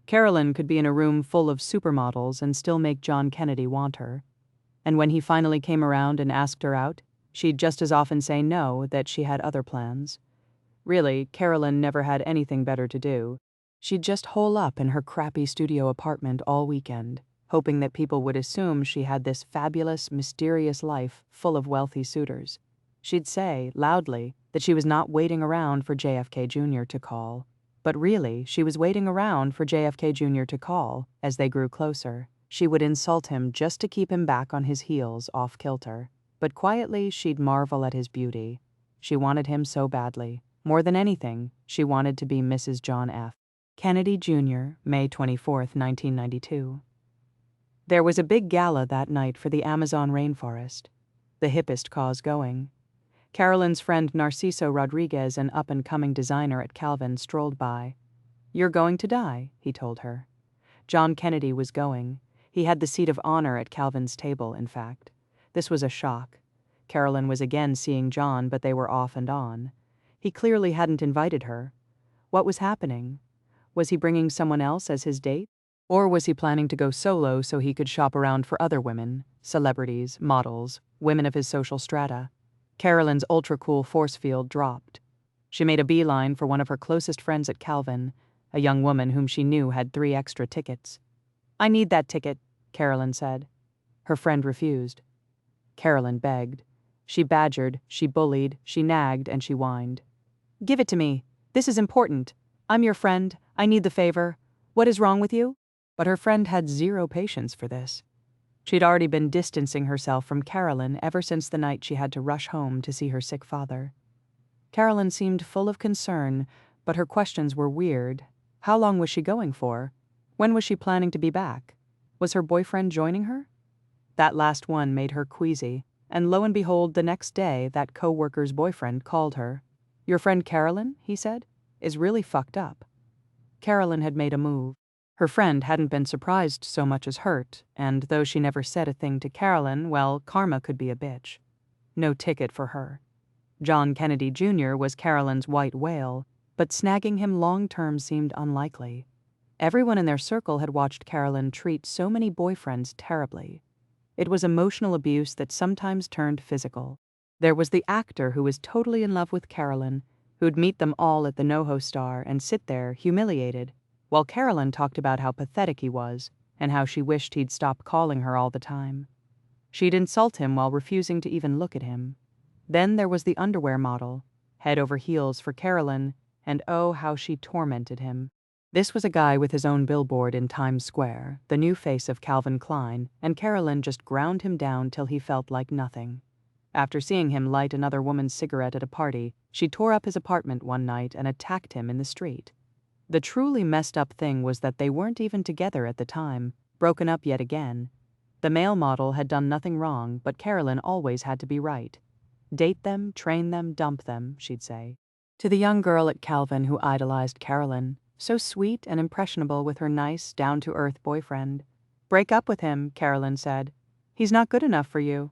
Carolyn could be in a room full of supermodels and still make John Kennedy want her. And when he finally came around and asked her out, she'd just as often say no, that she had other plans. Really, Carolyn never had anything better to do. She'd just hole up in her crappy studio apartment all weekend, hoping that people would assume she had this fabulous, mysterious life full of wealthy suitors. She'd say, loudly, that she was not waiting around for JFK Jr. to call. But really, she was waiting around for JFK Jr. to call. As they grew closer, she would insult him just to keep him back on his heels, off kilter. But quietly, she'd marvel at his beauty. She wanted him so badly. More than anything, she wanted to be Mrs. John F. Kennedy Jr., May 24, 1992. There was a big gala that night for the Amazon rainforest, the hippest cause going. Carolyn's friend Narciso Rodriguez, an up-and-coming designer at Calvin, strolled by. "You're going to die," he told her. John Kennedy was going. He had the seat of honor at Calvin's table, in fact. This was a shock. Carolyn was again seeing John, but they were off and on. He clearly hadn't invited her. What was happening? Was he bringing someone else as his date? Or was he planning to go solo so he could shop around for other women, celebrities, models, women of his social strata? Carolyn's ultra-cool force field dropped. She made a beeline for one of her closest friends at Calvin, a young woman whom she knew had 3 extra tickets. "I need that ticket," Carolyn said. Her friend refused. Carolyn begged. She badgered, she bullied, she nagged, and she whined. "Give it to me. This is important. I'm your friend. I need the favor. What is wrong with you?" But her friend had zero patience for this. She'd already been distancing herself from Carolyn ever since the night she had to rush home to see her sick father. Carolyn seemed full of concern, but her questions were weird. How long was she going for? When was she planning to be back? Was her boyfriend joining her? That last one made her queasy, and lo and behold, the next day, that co-worker's boyfriend called her. "Your friend Carolyn," he said, "is really fucked up." Carolyn had made a move. Her friend hadn't been surprised so much as hurt, and though she never said a thing to Carolyn, well, karma could be a bitch. No ticket for her. John Kennedy Jr. was Carolyn's white whale, but snagging him long-term seemed unlikely. Everyone in their circle had watched Carolyn treat so many boyfriends terribly. It was emotional abuse that sometimes turned physical. There was the actor who was totally in love with Carolyn, who'd meet them all at the NoHo Star and sit there, humiliated, while Carolyn talked about how pathetic he was and how she wished he'd stop calling her all the time. She'd insult him while refusing to even look at him. Then there was the underwear model, head over heels for Carolyn, and oh, how she tormented him. This was a guy with his own billboard in Times Square, the new face of Calvin Klein, and Carolyn just ground him down till he felt like nothing. After seeing him light another woman's cigarette at a party, she tore up his apartment one night and attacked him in the street. The truly messed up thing was that they weren't even together at the time, broken up yet again. The male model had done nothing wrong, but Carolyn always had to be right. Date them, train them, dump them, she'd say. To the young girl at Calvin who idolized Carolyn, so sweet and impressionable with her nice, down-to-earth boyfriend. "Break up with him," Carolyn said. "He's not good enough for you."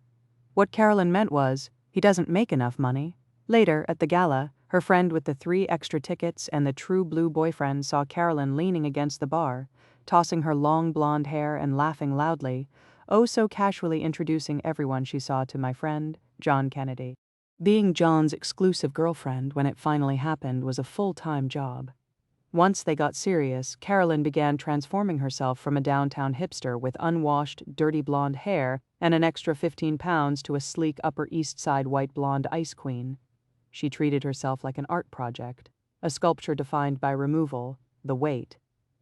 What Carolyn meant was, he doesn't make enough money. Later, at the gala, her friend with the 3 extra tickets and the true blue boyfriend saw Carolyn leaning against the bar, tossing her long blonde hair and laughing loudly, oh so casually introducing everyone she saw to "my friend, John Kennedy." Being John's exclusive girlfriend when it finally happened was a full-time job. Once they got serious, Carolyn began transforming herself from a downtown hipster with unwashed, dirty blonde hair and an extra 15 pounds to a sleek Upper East Side white blonde ice queen. She treated herself like an art project, a sculpture defined by removal, the weight,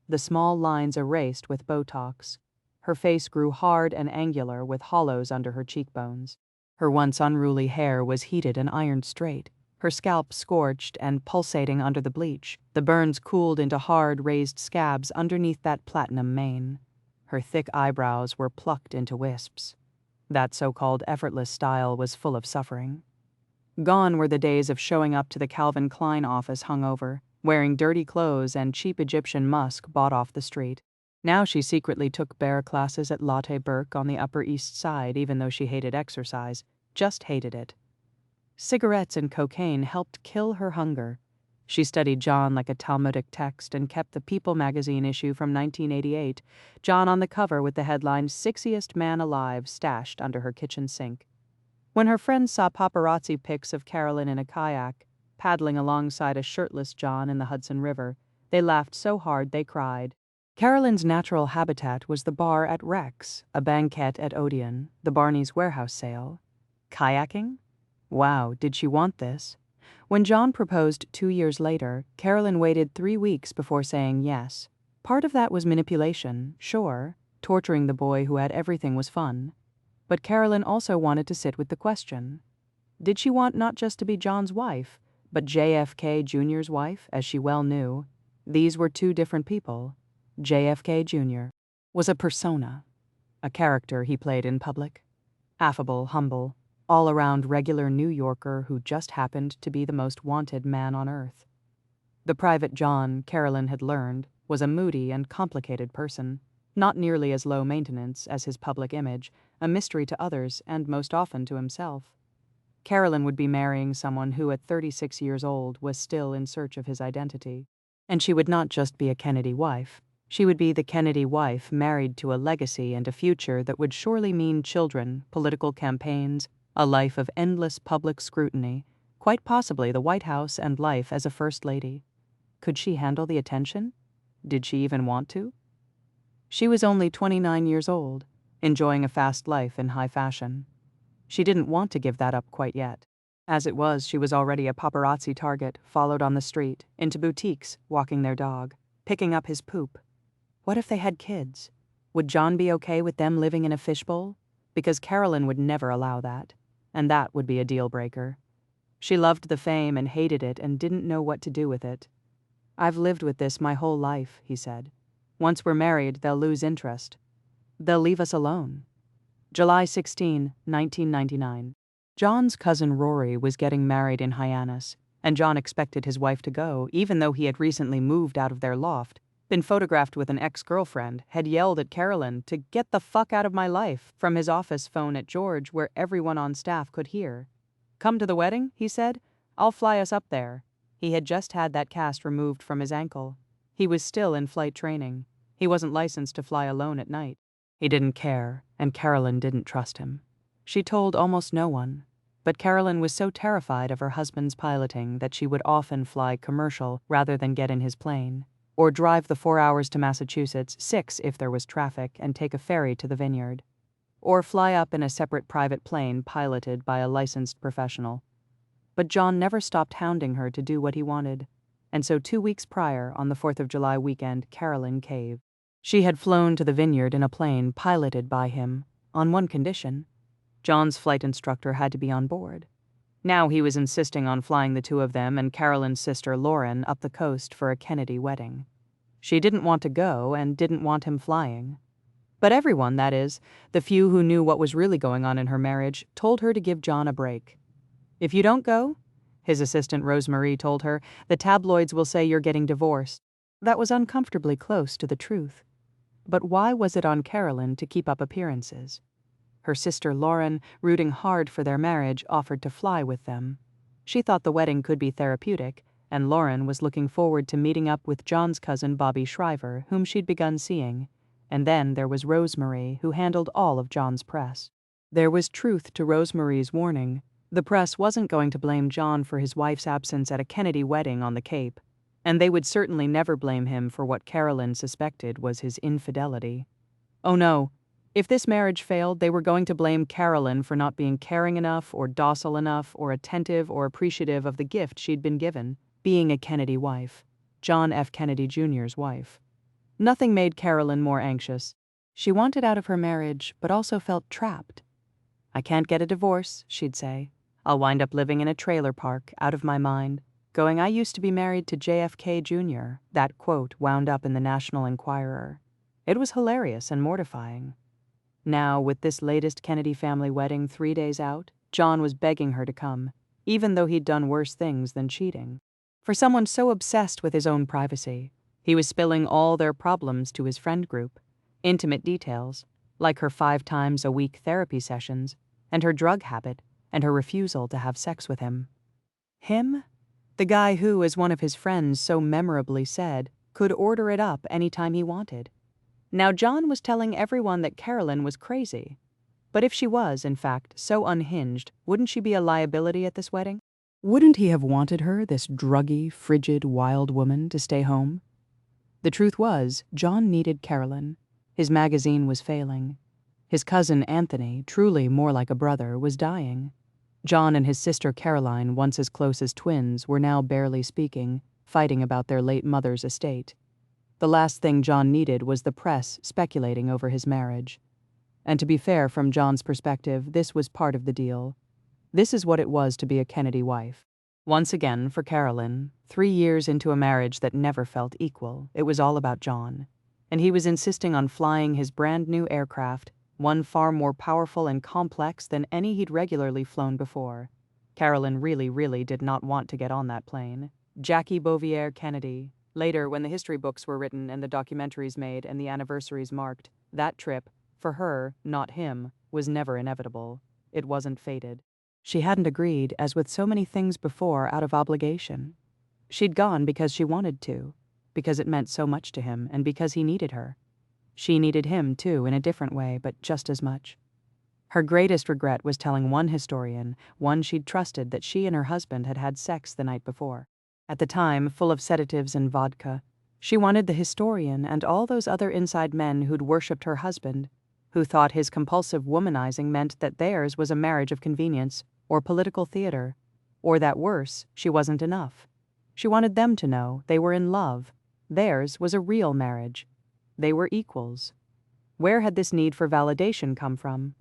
the small lines erased with Botox. Her face grew hard and angular with hollows under her cheekbones. Her once unruly hair was heated and ironed straight, her scalp scorched and pulsating under the bleach. The burns cooled into hard, raised scabs underneath that platinum mane. Her thick eyebrows were plucked into wisps. That so-called effortless style was full of suffering. Gone were the days of showing up to the Calvin Klein office hungover, wearing dirty clothes and cheap Egyptian musk bought off the street. Now she secretly took bear classes at Lotte Berk on the Upper East Side even though she hated exercise, just hated it. Cigarettes and cocaine helped kill her hunger. She studied John like a Talmudic text and kept the People magazine issue from 1988, John on the cover with the headline "Sexiest Man Alive" stashed under her kitchen sink. When her friends saw paparazzi pics of Carolyn in a kayak, paddling alongside a shirtless John in the Hudson River, they laughed so hard they cried. Carolyn's natural habitat was the bar at Rex, a banquette at Odeon, the Barney's warehouse sale. Kayaking? Wow, did she want this? When John proposed 2 years later, Carolyn waited 3 weeks before saying yes. Part of that was manipulation, sure, torturing the boy who had everything was fun. But Carolyn also wanted to sit with the question. Did she want not just to be John's wife, but JFK Jr.'s wife, as she well knew? These were two different people. JFK Jr. was a persona, a character he played in public. Affable, humble, all-around regular New Yorker who just happened to be the most wanted man on earth. The private John, Carolyn had learned, was a moody and complicated person, not nearly as low maintenance as his public image, a mystery to others and most often to himself. Carolyn would be marrying someone who, at 36 years old, was still in search of his identity. And she would not just be a Kennedy wife. She would be the Kennedy wife married to a legacy and a future that would surely mean children, political campaigns, a life of endless public scrutiny, quite possibly the White House and life as a First Lady. Could she handle the attention? Did she even want to? She was only 29 years old, enjoying a fast life in high fashion. She didn't want to give that up quite yet. As it was, she was already a paparazzi target, followed on the street, into boutiques, walking their dog, picking up his poop. What if they had kids? Would John be okay with them living in a fishbowl? Because Carolyn would never allow that, and that would be a deal breaker. She loved the fame and hated it and didn't know what to do with it. "I've lived with this my whole life," he said. "Once we're married, they'll lose interest. They'll leave us alone." July 16, 1999. John's cousin Rory was getting married in Hyannis, and John expected his wife to go, even though he had recently moved out of their loft, been photographed with an ex-girlfriend, had yelled at Carolyn to "get the fuck out of my life" from his office phone at George where everyone on staff could hear. "Come to the wedding," he said. "I'll fly us up there." He had just had that cast removed from his ankle. He was still in flight training. He wasn't licensed to fly alone at night. He didn't care, and Carolyn didn't trust him. She told almost no one, but Carolyn was so terrified of her husband's piloting that she would often fly commercial rather than get in his plane, or drive the 4 hours to Massachusetts, 6 if there was traffic, and take a ferry to the vineyard, or fly up in a separate private plane piloted by a licensed professional. But John never stopped hounding her to do what he wanted, and so 2 weeks prior, on the 4th of July weekend, Carolyn caved. She had flown to the vineyard in a plane piloted by him, on one condition. John's flight instructor had to be on board. Now he was insisting on flying the two of them and Carolyn's sister Lauren up the coast for a Kennedy wedding. She didn't want to go and didn't want him flying. But everyone, that is, the few who knew what was really going on in her marriage, told her to give John a break. "If you don't go," his assistant Rosemarie told her, "the tabloids will say you're getting divorced." That was uncomfortably close to the truth. But why was it on Carolyn to keep up appearances? Her sister Lauren, rooting hard for their marriage, offered to fly with them. She thought the wedding could be therapeutic, and Lauren was looking forward to meeting up with John's cousin Bobby Shriver, whom she'd begun seeing. And then there was Rosemarie, who handled all of John's press. There was truth to Rosemarie's warning. The press wasn't going to blame John for his wife's absence at a Kennedy wedding on the Cape, and they would certainly never blame him for what Carolyn suspected was his infidelity. Oh no, if this marriage failed, they were going to blame Carolyn for not being caring enough or docile enough or attentive or appreciative of the gift she'd been given, being a Kennedy wife, John F. Kennedy Jr.'s wife. Nothing made Carolyn more anxious. She wanted out of her marriage, but also felt trapped. "I can't get a divorce," she'd say. "I'll wind up living in a trailer park, out of my mind, going, 'I used to be married to JFK Jr.'" That quote wound up in the National Enquirer. It was hilarious and mortifying. Now, with this latest Kennedy family wedding 3 days out, John was begging her to come, even though he'd done worse things than cheating. For someone so obsessed with his own privacy, he was spilling all their problems to his friend group, intimate details, like her 5 times a week therapy sessions, and her drug habit, and her refusal to have sex with him. Him? The guy who, as one of his friends so memorably said, could order it up any time he wanted. Now John was telling everyone that Carolyn was crazy. But if she was, in fact, so unhinged, wouldn't she be a liability at this wedding? Wouldn't he have wanted her, this druggy, frigid, wild woman, to stay home? The truth was, John needed Carolyn. His magazine was failing. His cousin Anthony, truly more like a brother, was dying. John and his sister Caroline, once as close as twins, were now barely speaking, fighting about their late mother's estate. The last thing John needed was the press speculating over his marriage. And to be fair, from John's perspective, this was part of the deal. This is what it was to be a Kennedy wife. Once again, for Carolyn, 3 years into a marriage that never felt equal, it was all about John. And he was insisting on flying his brand new aircraft, one far more powerful and complex than any he'd regularly flown before. Carolyn really did not want to get on that plane. Jackie Bouvier Kennedy. Later, when the history books were written and the documentaries made and the anniversaries marked, that trip, for her, not him, was never inevitable. It wasn't fated. She hadn't agreed, as with so many things before, out of obligation. She'd gone because she wanted to, because it meant so much to him, and because he needed her. She needed him, too, in a different way, but just as much. Her greatest regret was telling one historian, one she'd trusted, that she and her husband had had sex the night before. At the time, full of sedatives and vodka, she wanted the historian and all those other inside men who'd worshipped her husband, who thought his compulsive womanizing meant that theirs was a marriage of convenience or political theater, or that worse, she wasn't enough. She wanted them to know they were in love. Theirs was a real marriage. They were equals. Where had this need for validation come from?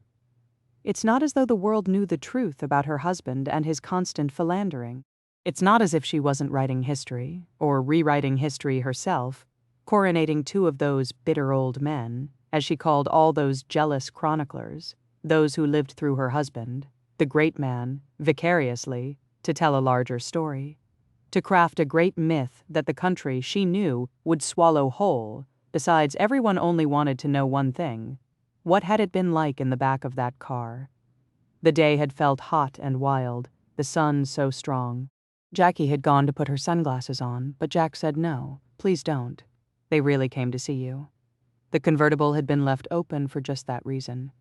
It's not as though the world knew the truth about her husband and his constant philandering. It's not as if she wasn't writing history, or rewriting history herself, coronating 2 of those bitter old men, as she called all those jealous chroniclers, those who lived through her husband, the great man, vicariously, to tell a larger story, to craft a great myth that the country she knew would swallow whole. Besides, everyone only wanted to know one thing. What had it been like in the back of that car? The day had felt hot and wild, the sun so strong. Jackie had gone to put her sunglasses on, but Jack said no, please don't. They really came to see you. The convertible had been left open for just that reason.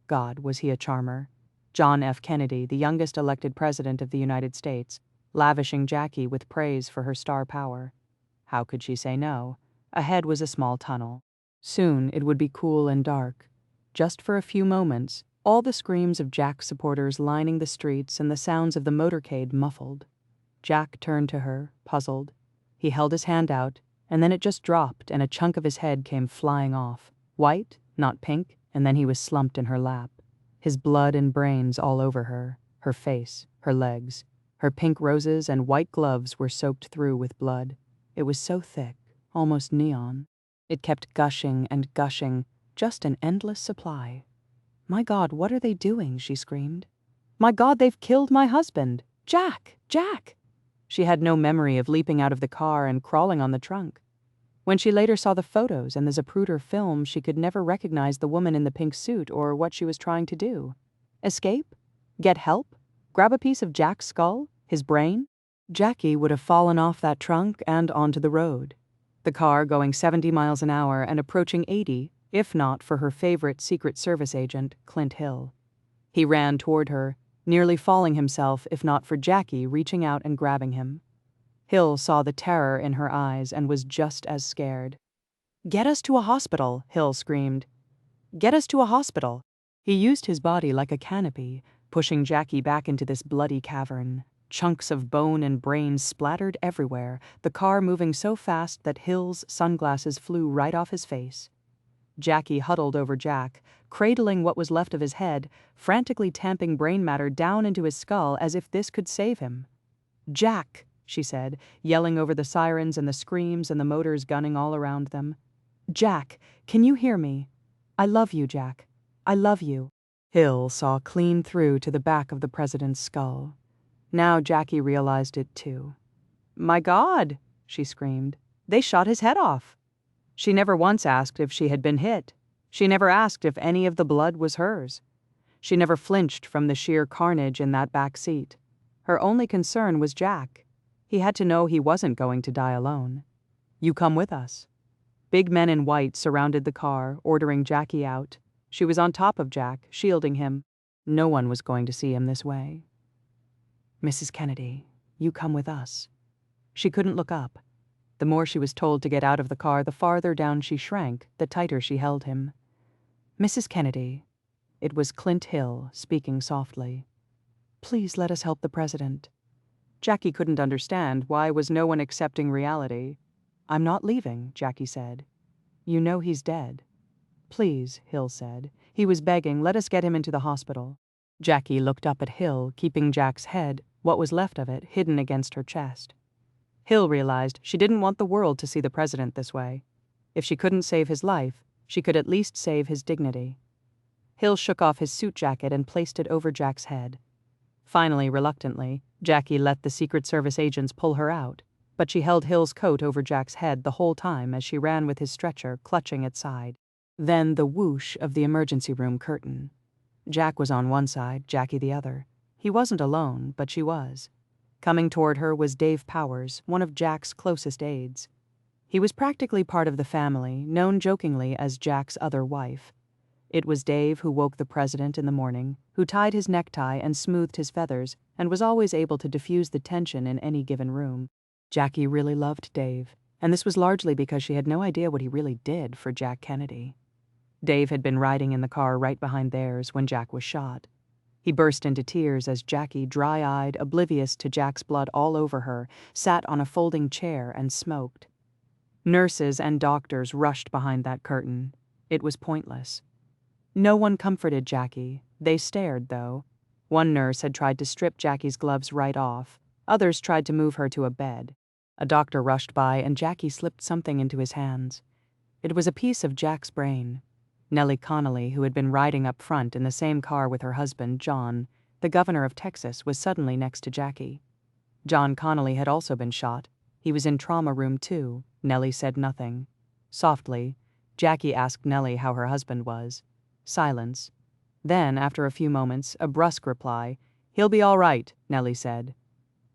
God, was he a charmer? John F. Kennedy, the youngest elected president of the United States, lavishing Jackie with praise for her star power. How could she say no? Ahead was a small tunnel. Soon it would be cool and dark. Just for a few moments, all the screams of Jack's supporters lining the streets and the sounds of the motorcade muffled. Jack turned to her, puzzled. He held his hand out, and then it just dropped and a chunk of his head came flying off. White, not pink, and then he was slumped in her lap. His blood and brains all over her face, her legs. Her pink roses and white gloves were soaked through with blood. It was so thick, almost neon. It kept gushing and gushing, just an endless supply. My God, what are they doing? She screamed. My God, they've killed my husband. Jack! Jack! She had no memory of leaping out of the car and crawling on the trunk. When she later saw the photos and the Zapruder film, she could never recognize the woman in the pink suit or what she was trying to do. Escape? Get help? Grab a piece of Jack's skull? His brain? Jackie would have fallen off that trunk and onto the road. The car going 70 miles an hour and approaching 80, if not for her favorite Secret Service agent, Clint Hill. He ran toward her, nearly falling himself if not for Jackie reaching out and grabbing him. Hill saw the terror in her eyes and was just as scared. Get us to a hospital, Hill screamed. Get us to a hospital. He used his body like a canopy, pushing Jackie back into this bloody cavern. Chunks of bone and brain splattered everywhere, the car moving so fast that Hill's sunglasses flew right off his face. Jackie huddled over Jack, cradling what was left of his head, frantically tamping brain matter down into his skull as if this could save him. Jack, she said, yelling over the sirens and the screams and the motors gunning all around them. Jack, can you hear me? I love you, Jack. I love you. Hill saw clean through to the back of the president's skull. Now Jackie realized it too. My God, she screamed. They shot his head off. She never once asked if she had been hit. She never asked if any of the blood was hers. She never flinched from the sheer carnage in that back seat. Her only concern was Jack. He had to know he wasn't going to die alone. "You come with us." Big men in white surrounded the car, ordering Jackie out. She was on top of Jack, shielding him. No one was going to see him this way. "Mrs. Kennedy, you come with us." She couldn't look up. The more she was told to get out of the car, the farther down she shrank, the tighter she held him. "Mrs. Kennedy." It was Clint Hill, speaking softly. "Please let us help the president." Jackie couldn't understand why was no one accepting reality. "I'm not leaving," Jackie said. "You know he's dead." "Please," Hill said. He was begging, "let us get him into the hospital." Jackie looked up at Hill, keeping Jack's head, what was left of it, hidden against her chest. Hill realized she didn't want the world to see the president this way. If she couldn't save his life, she could at least save his dignity. Hill shook off his suit jacket and placed it over Jack's head. Finally, reluctantly, Jackie let the Secret Service agents pull her out, but she held Hill's coat over Jack's head the whole time as she ran with his stretcher, clutching its side. Then the whoosh of the emergency room curtain. Jack was on one side, Jackie the other. He wasn't alone, but she was. Coming toward her was Dave Powers, one of Jack's closest aides. He was practically part of the family, known jokingly as Jack's other wife. It was Dave who woke the president in the morning, who tied his necktie and smoothed his feathers, and was always able to diffuse the tension in any given room. Jackie really loved Dave, and this was largely because she had no idea what he really did for Jack Kennedy. Dave had been riding in the car right behind theirs when Jack was shot. He burst into tears as Jackie, dry-eyed, oblivious to Jack's blood all over her, sat on a folding chair and smoked. Nurses and doctors rushed behind that curtain. It was pointless. No one comforted Jackie. They stared, though. One nurse had tried to strip Jackie's gloves right off. Others tried to move her to a bed. A doctor rushed by, and Jackie slipped something into his hands. It was a piece of Jack's brain. Nellie Connolly, who had been riding up front in the same car with her husband, John, the governor of Texas, was suddenly next to Jackie. John Connolly had also been shot. He was in trauma room, too. Nellie said nothing. Softly, Jackie asked Nellie how her husband was. Silence. Then, after a few moments, a brusque reply. "He'll be all right," Nellie said.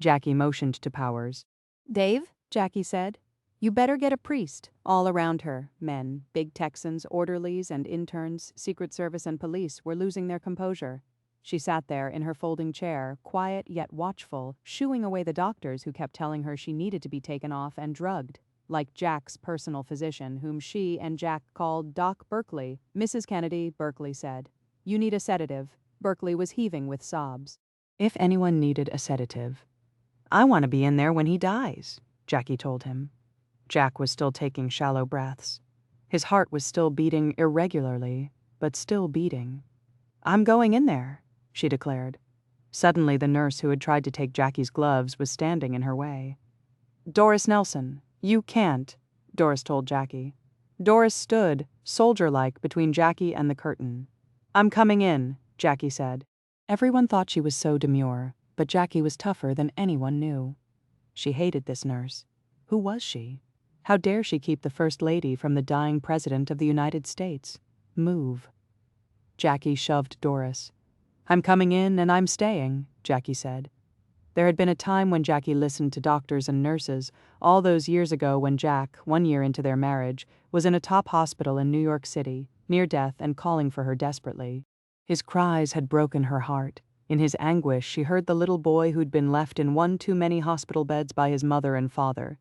Jackie motioned to Powers. Dave? Jackie said. "You better get a priest." All around her, men, big Texans, orderlies and interns, Secret Service and police, were losing their composure. She sat there in her folding chair, quiet yet watchful, shooing away the doctors who kept telling her she needed to be taken off and drugged, like Jack's personal physician, whom she and Jack called Doc Berkeley. "Mrs. Kennedy," Berkeley said, "you need a sedative." Berkeley was heaving with sobs. If anyone needed a sedative. "I want to be in there when he dies," Jackie told him. Jack was still taking shallow breaths. His heart was still beating irregularly, but still beating. "I'm going in there," she declared. Suddenly, the nurse who had tried to take Jackie's gloves was standing in her way. "Doris Nelson, you can't," Doris told Jackie. Doris stood, soldier-like, between Jackie and the curtain. "I'm coming in," Jackie said. Everyone thought she was so demure, but Jackie was tougher than anyone knew. She hated this nurse. Who was she? How dare she keep the First Lady from the dying President of the United States? Move. Jackie shoved Doris. "I'm coming in and I'm staying," Jackie said. There had been a time when Jackie listened to doctors and nurses, all those years ago when Jack, 1 year into their marriage, was in a top hospital in New York City, near death and calling for her desperately. His cries had broken her heart. In his anguish, she heard the little boy who'd been left in one too many hospital beds by his mother and father.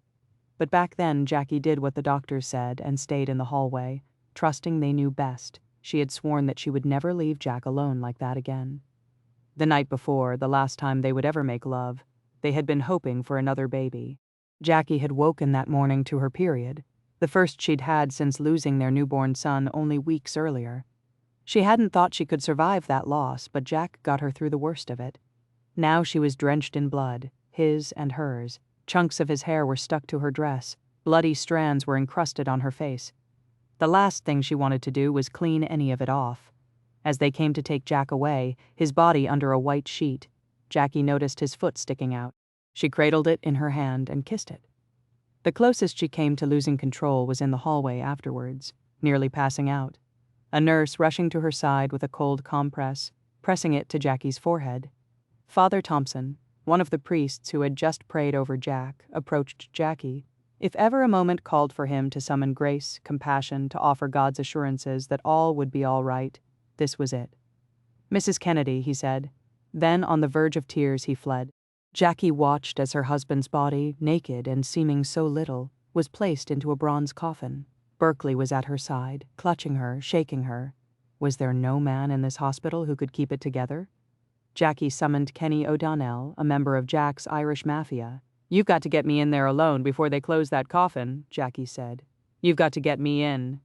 But back then, Jackie did what the doctors said and stayed in the hallway, trusting they knew best. She had sworn that she would never leave Jack alone like that again. The night before, the last time they would ever make love, they had been hoping for another baby. Jackie had woken that morning to her period, the first she'd had since losing their newborn son only weeks earlier. She hadn't thought she could survive that loss, but Jack got her through the worst of it. Now she was drenched in blood, his and hers. Chunks of his hair were stuck to her dress. Bloody strands were encrusted on her face. The last thing she wanted to do was clean any of it off. As they came to take Jack away, his body under a white sheet, Jackie noticed his foot sticking out. She cradled it in her hand and kissed it. The closest she came to losing control was in the hallway afterwards, nearly passing out. A nurse rushing to her side with a cold compress, pressing it to Jackie's forehead. "Father Thompson, One of the priests who had just prayed over Jack approached Jackie. If ever a moment called for him to summon grace, compassion, to offer God's assurances that all would be all right, this was it. "Mrs. Kennedy," he said. Then, on the verge of tears, he fled. Jackie watched as her husband's body, naked and seeming so little, was placed into a bronze coffin. Berkeley was at her side, clutching her, shaking her. Was there no man in this hospital who could keep it together? Jackie summoned Kenny O'Donnell, a member of Jack's Irish mafia. "You've got to get me in there alone before they close that coffin," Jackie said. "You've got to get me in."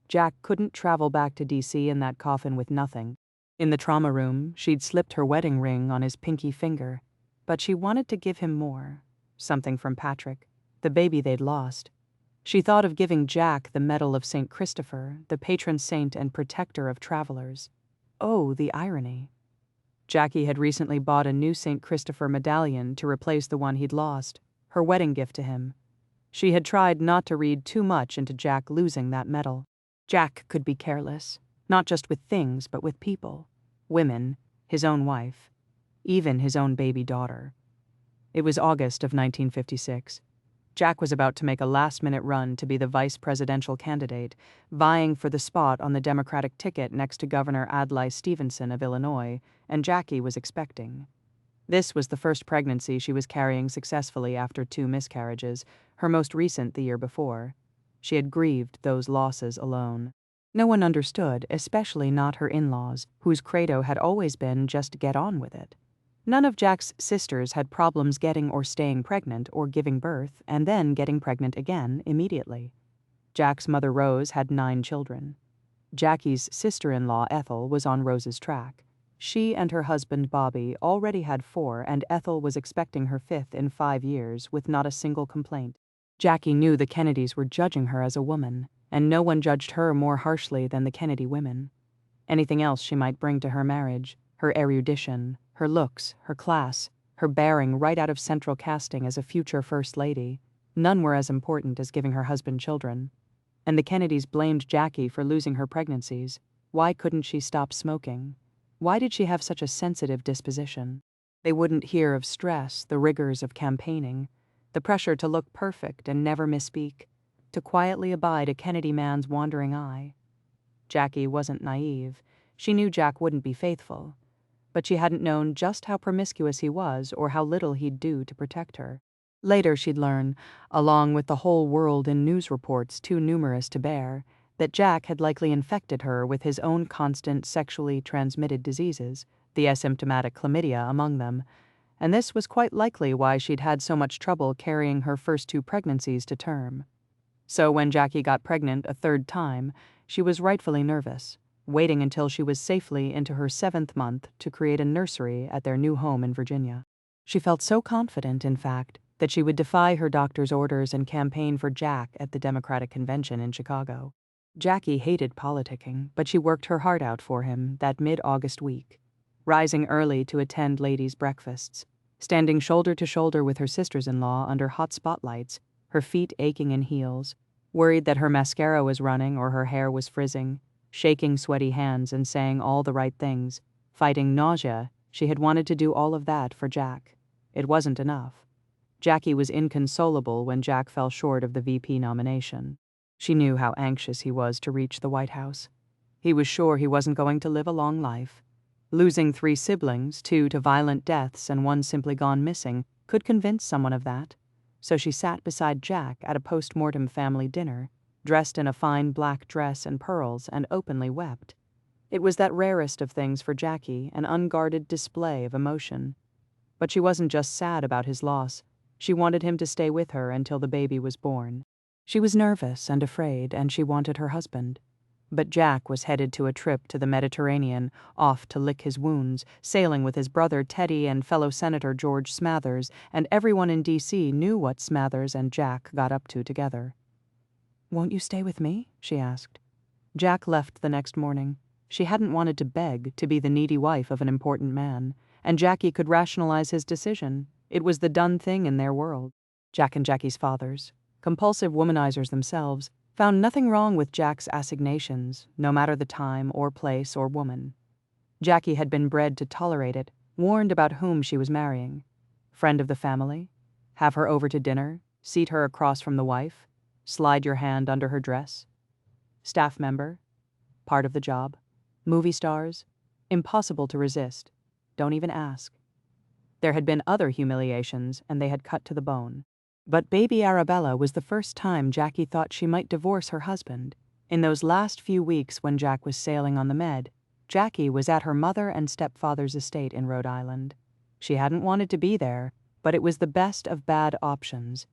Jack couldn't travel back to D.C. in that coffin with nothing. In the trauma room, she'd slipped her wedding ring on his pinky finger, but she wanted to give him more. Something from Patrick, the baby they'd lost. She thought of giving Jack the Medal of St. Christopher, the patron saint and protector of travelers. Oh, the irony. Jackie had recently bought a new St. Christopher medallion to replace the one he'd lost, her wedding gift to him. She had tried not to read too much into Jack losing that medal. Jack could be careless, not just with things, but with people. Women, his own wife, even his own baby daughter. It was August of 1956. Jack was about to make a last-minute run to be the vice presidential candidate, vying for the spot on the Democratic ticket next to Governor Adlai Stevenson of Illinois, and Jackie was expecting. This was the first pregnancy she was carrying successfully after 2 miscarriages, her most recent the year before. She had grieved those losses alone. No one understood, especially not her in-laws, whose credo had always been just get on with it. None of Jack's sisters had problems getting or staying pregnant or giving birth and then getting pregnant again immediately. Jack's mother Rose had 9 children. Jackie's sister-in-law Ethel was on Rose's track. She and her husband Bobby already had 4, and Ethel was expecting her 5th in 5 years with not a single complaint. Jackie knew the Kennedys were judging her as a woman, and no one judged her more harshly than the Kennedy women. Anything else she might bring to her marriage, her erudition, her looks, her class, her bearing right out of central casting as a future First Lady, none were as important as giving her husband children. And the Kennedys blamed Jackie for losing her pregnancies. Why couldn't she stop smoking? Why did she have such a sensitive disposition? They wouldn't hear of stress, the rigors of campaigning, the pressure to look perfect and never misspeak, to quietly abide a Kennedy man's wandering eye. Jackie wasn't naive. She knew Jack wouldn't be faithful, but she hadn't known just how promiscuous he was or how little he'd do to protect her. Later she'd learn, along with the whole world in news reports too numerous to bear, that Jack had likely infected her with his own constant sexually transmitted diseases, the asymptomatic chlamydia among them, and this was quite likely why she'd had so much trouble carrying her first 2 pregnancies to term. So when Jackie got pregnant a 3rd time, she was rightfully nervous, waiting until she was safely into her 7th month to create a nursery at their new home in Virginia. She felt so confident, in fact, that she would defy her doctor's orders and campaign for Jack at the Democratic Convention in Chicago. Jackie hated politicking, but she worked her heart out for him that mid-August week, rising early to attend ladies' breakfasts, standing shoulder to shoulder with her sisters-in-law under hot spotlights, her feet aching in heels, worried that her mascara was running or her hair was frizzing, shaking sweaty hands and saying all the right things, fighting nausea. She had wanted to do all of that for Jack. It wasn't enough. Jackie was inconsolable when Jack fell short of the VP nomination. She knew how anxious he was to reach the White House. He was sure he wasn't going to live a long life. Losing 3 siblings, 2 to violent deaths and 1 simply gone missing, could convince someone of that. So she sat beside Jack at a post-mortem family dinner, dressed in a fine black dress and pearls, and openly wept. It was that rarest of things for Jackie, an unguarded display of emotion. But she wasn't just sad about his loss. She wanted him to stay with her until the baby was born. She was nervous and afraid, and she wanted her husband. But Jack was headed to a trip to the Mediterranean, off to lick his wounds, sailing with his brother Teddy and fellow Senator George Smathers, and everyone in D.C. knew what Smathers and Jack got up to together. "Won't you stay with me?" she asked. Jack left the next morning. She hadn't wanted to beg to be the needy wife of an important man, and Jackie could rationalize his decision. It was the done thing in their world. Jack and Jackie's fathers, compulsive womanizers themselves, found nothing wrong with Jack's assignations, no matter the time or place or woman. Jackie had been bred to tolerate it, warned about whom she was marrying. Friend of the family? Have her over to dinner? Seat her across from the wife? Slide your hand under her dress? Staff member? Part of the job? Movie stars? Impossible to resist. Don't even ask. There had been other humiliations, and they had cut to the bone. But baby Arabella was the first time Jackie thought she might divorce her husband. In those last few weeks when Jack was sailing on the Med, Jackie was at her mother and stepfather's estate in Rhode Island. She hadn't wanted to be there, but it was the best of bad options.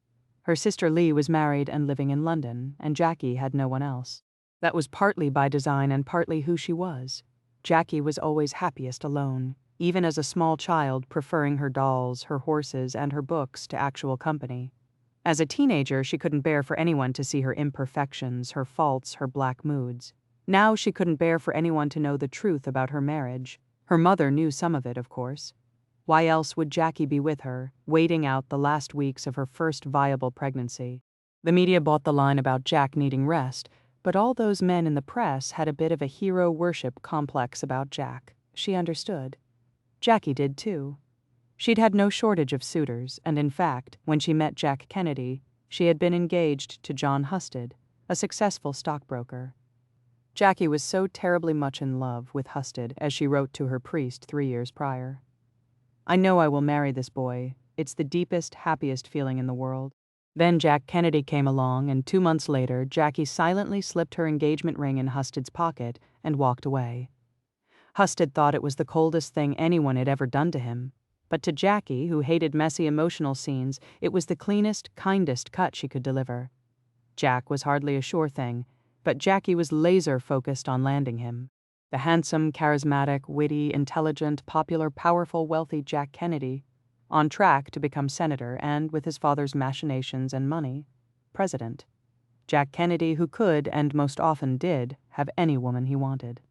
Her sister Lee was married and living in London, and Jackie had no one else. That was partly by design and partly who she was. Jackie was always happiest alone, even as a small child, preferring her dolls, her horses, and her books to actual company. As a teenager, she couldn't bear for anyone to see her imperfections, her faults, her black moods. Now she couldn't bear for anyone to know the truth about her marriage. Her mother knew some of it, of course. Why else would Jackie be with her, waiting out the last weeks of her first viable pregnancy? The media bought the line about Jack needing rest, but all those men in the press had a bit of a hero worship complex about Jack. She understood. Jackie did too. She'd had no shortage of suitors, and in fact, when she met Jack Kennedy, she had been engaged to John Husted, a successful stockbroker. Jackie was so terribly much in love with Husted, as she wrote to her priest 3 years prior. I know I will marry this boy. It's the deepest, happiest feeling in the world. Then Jack Kennedy came along, and 2 months later, Jackie silently slipped her engagement ring in Husted's pocket and walked away. Husted thought it was the coldest thing anyone had ever done to him. But to Jackie, who hated messy emotional scenes, it was the cleanest, kindest cut she could deliver. Jack was hardly a sure thing, but Jackie was laser-focused on landing him. The handsome, charismatic, witty, intelligent, popular, powerful, wealthy Jack Kennedy, on track to become senator and, with his father's machinations and money, president. Jack Kennedy who could, and most often did, have any woman he wanted.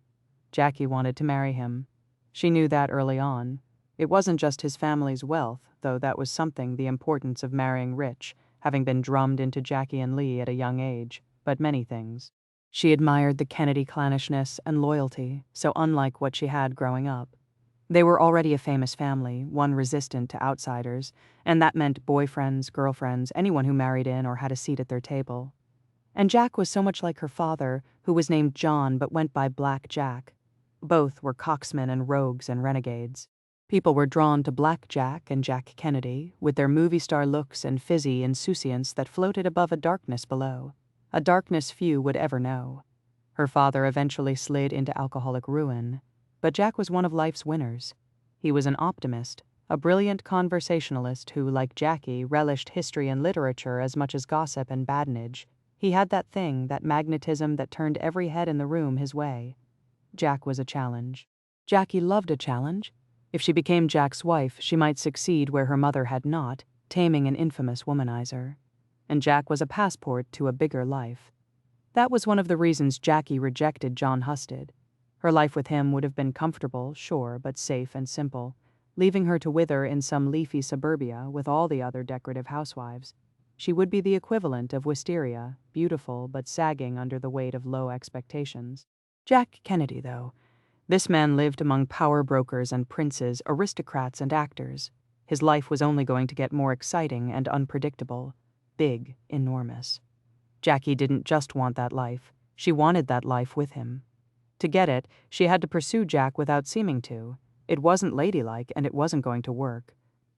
Jackie wanted to marry him. She knew that early on. It wasn't just his family's wealth, though that was something, the importance of marrying rich, having been drummed into Jackie and Lee at a young age, but many things. She admired the Kennedy clannishness and loyalty, so unlike what she had growing up. They were already a famous family, one resistant to outsiders, and that meant boyfriends, girlfriends, anyone who married in or had a seat at their table. And Jack was so much like her father, who was named John but went by Black Jack. Both were cocksmen and rogues and renegades. People were drawn to Black Jack and Jack Kennedy, with their movie star looks and fizzy insouciance that floated above a darkness below, a darkness few would ever know. Her father eventually slid into alcoholic ruin, but Jack was one of life's winners. He was an optimist, a brilliant conversationalist who, like Jackie, relished history and literature as much as gossip and badinage. He had that thing, that magnetism that turned every head in the room his way. Jack was a challenge. Jackie loved a challenge. If she became Jack's wife, she might succeed where her mother had not, taming an infamous womanizer. And Jack was a passport to a bigger life. That was one of the reasons Jackie rejected John Husted. Her life with him would have been comfortable, sure, but safe and simple, leaving her to wither in some leafy suburbia with all the other decorative housewives. She would be the equivalent of Wisteria, beautiful but sagging under the weight of low expectations. Jack Kennedy, though. This man lived among power brokers and princes, aristocrats and actors. His life was only going to get more exciting and unpredictable. Big, enormous. Jackie didn't just want that life. She wanted that life with him. To get it, she had to pursue Jack without seeming to. It wasn't ladylike, and it wasn't going to work.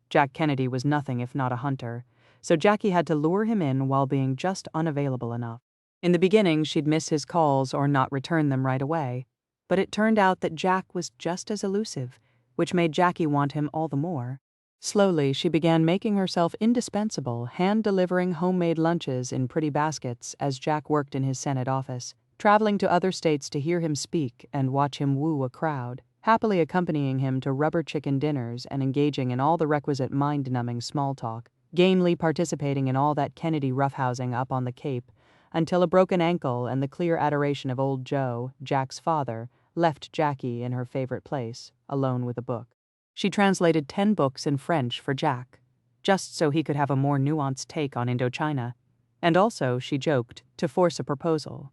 Jack Kennedy was nothing if not a hunter, so Jackie had to lure him in while being just unavailable enough. In the beginning, she'd miss his calls or not return them right away, but it turned out that Jack was just as elusive, which made Jackie want him all the more. Slowly, she began making herself indispensable, hand-delivering homemade lunches in pretty baskets as Jack worked in his Senate office, traveling to other states to hear him speak and watch him woo a crowd, happily accompanying him to rubber chicken dinners and engaging in all the requisite mind-numbing small talk, gamely participating in all that Kennedy roughhousing up on the Cape, until a broken ankle and the clear adoration of old Joe, Jack's father, left Jackie in her favorite place, alone with a book. She translated 10 books in French for Jack, just so he could have a more nuanced take on Indochina, and also, she joked, to force a proposal.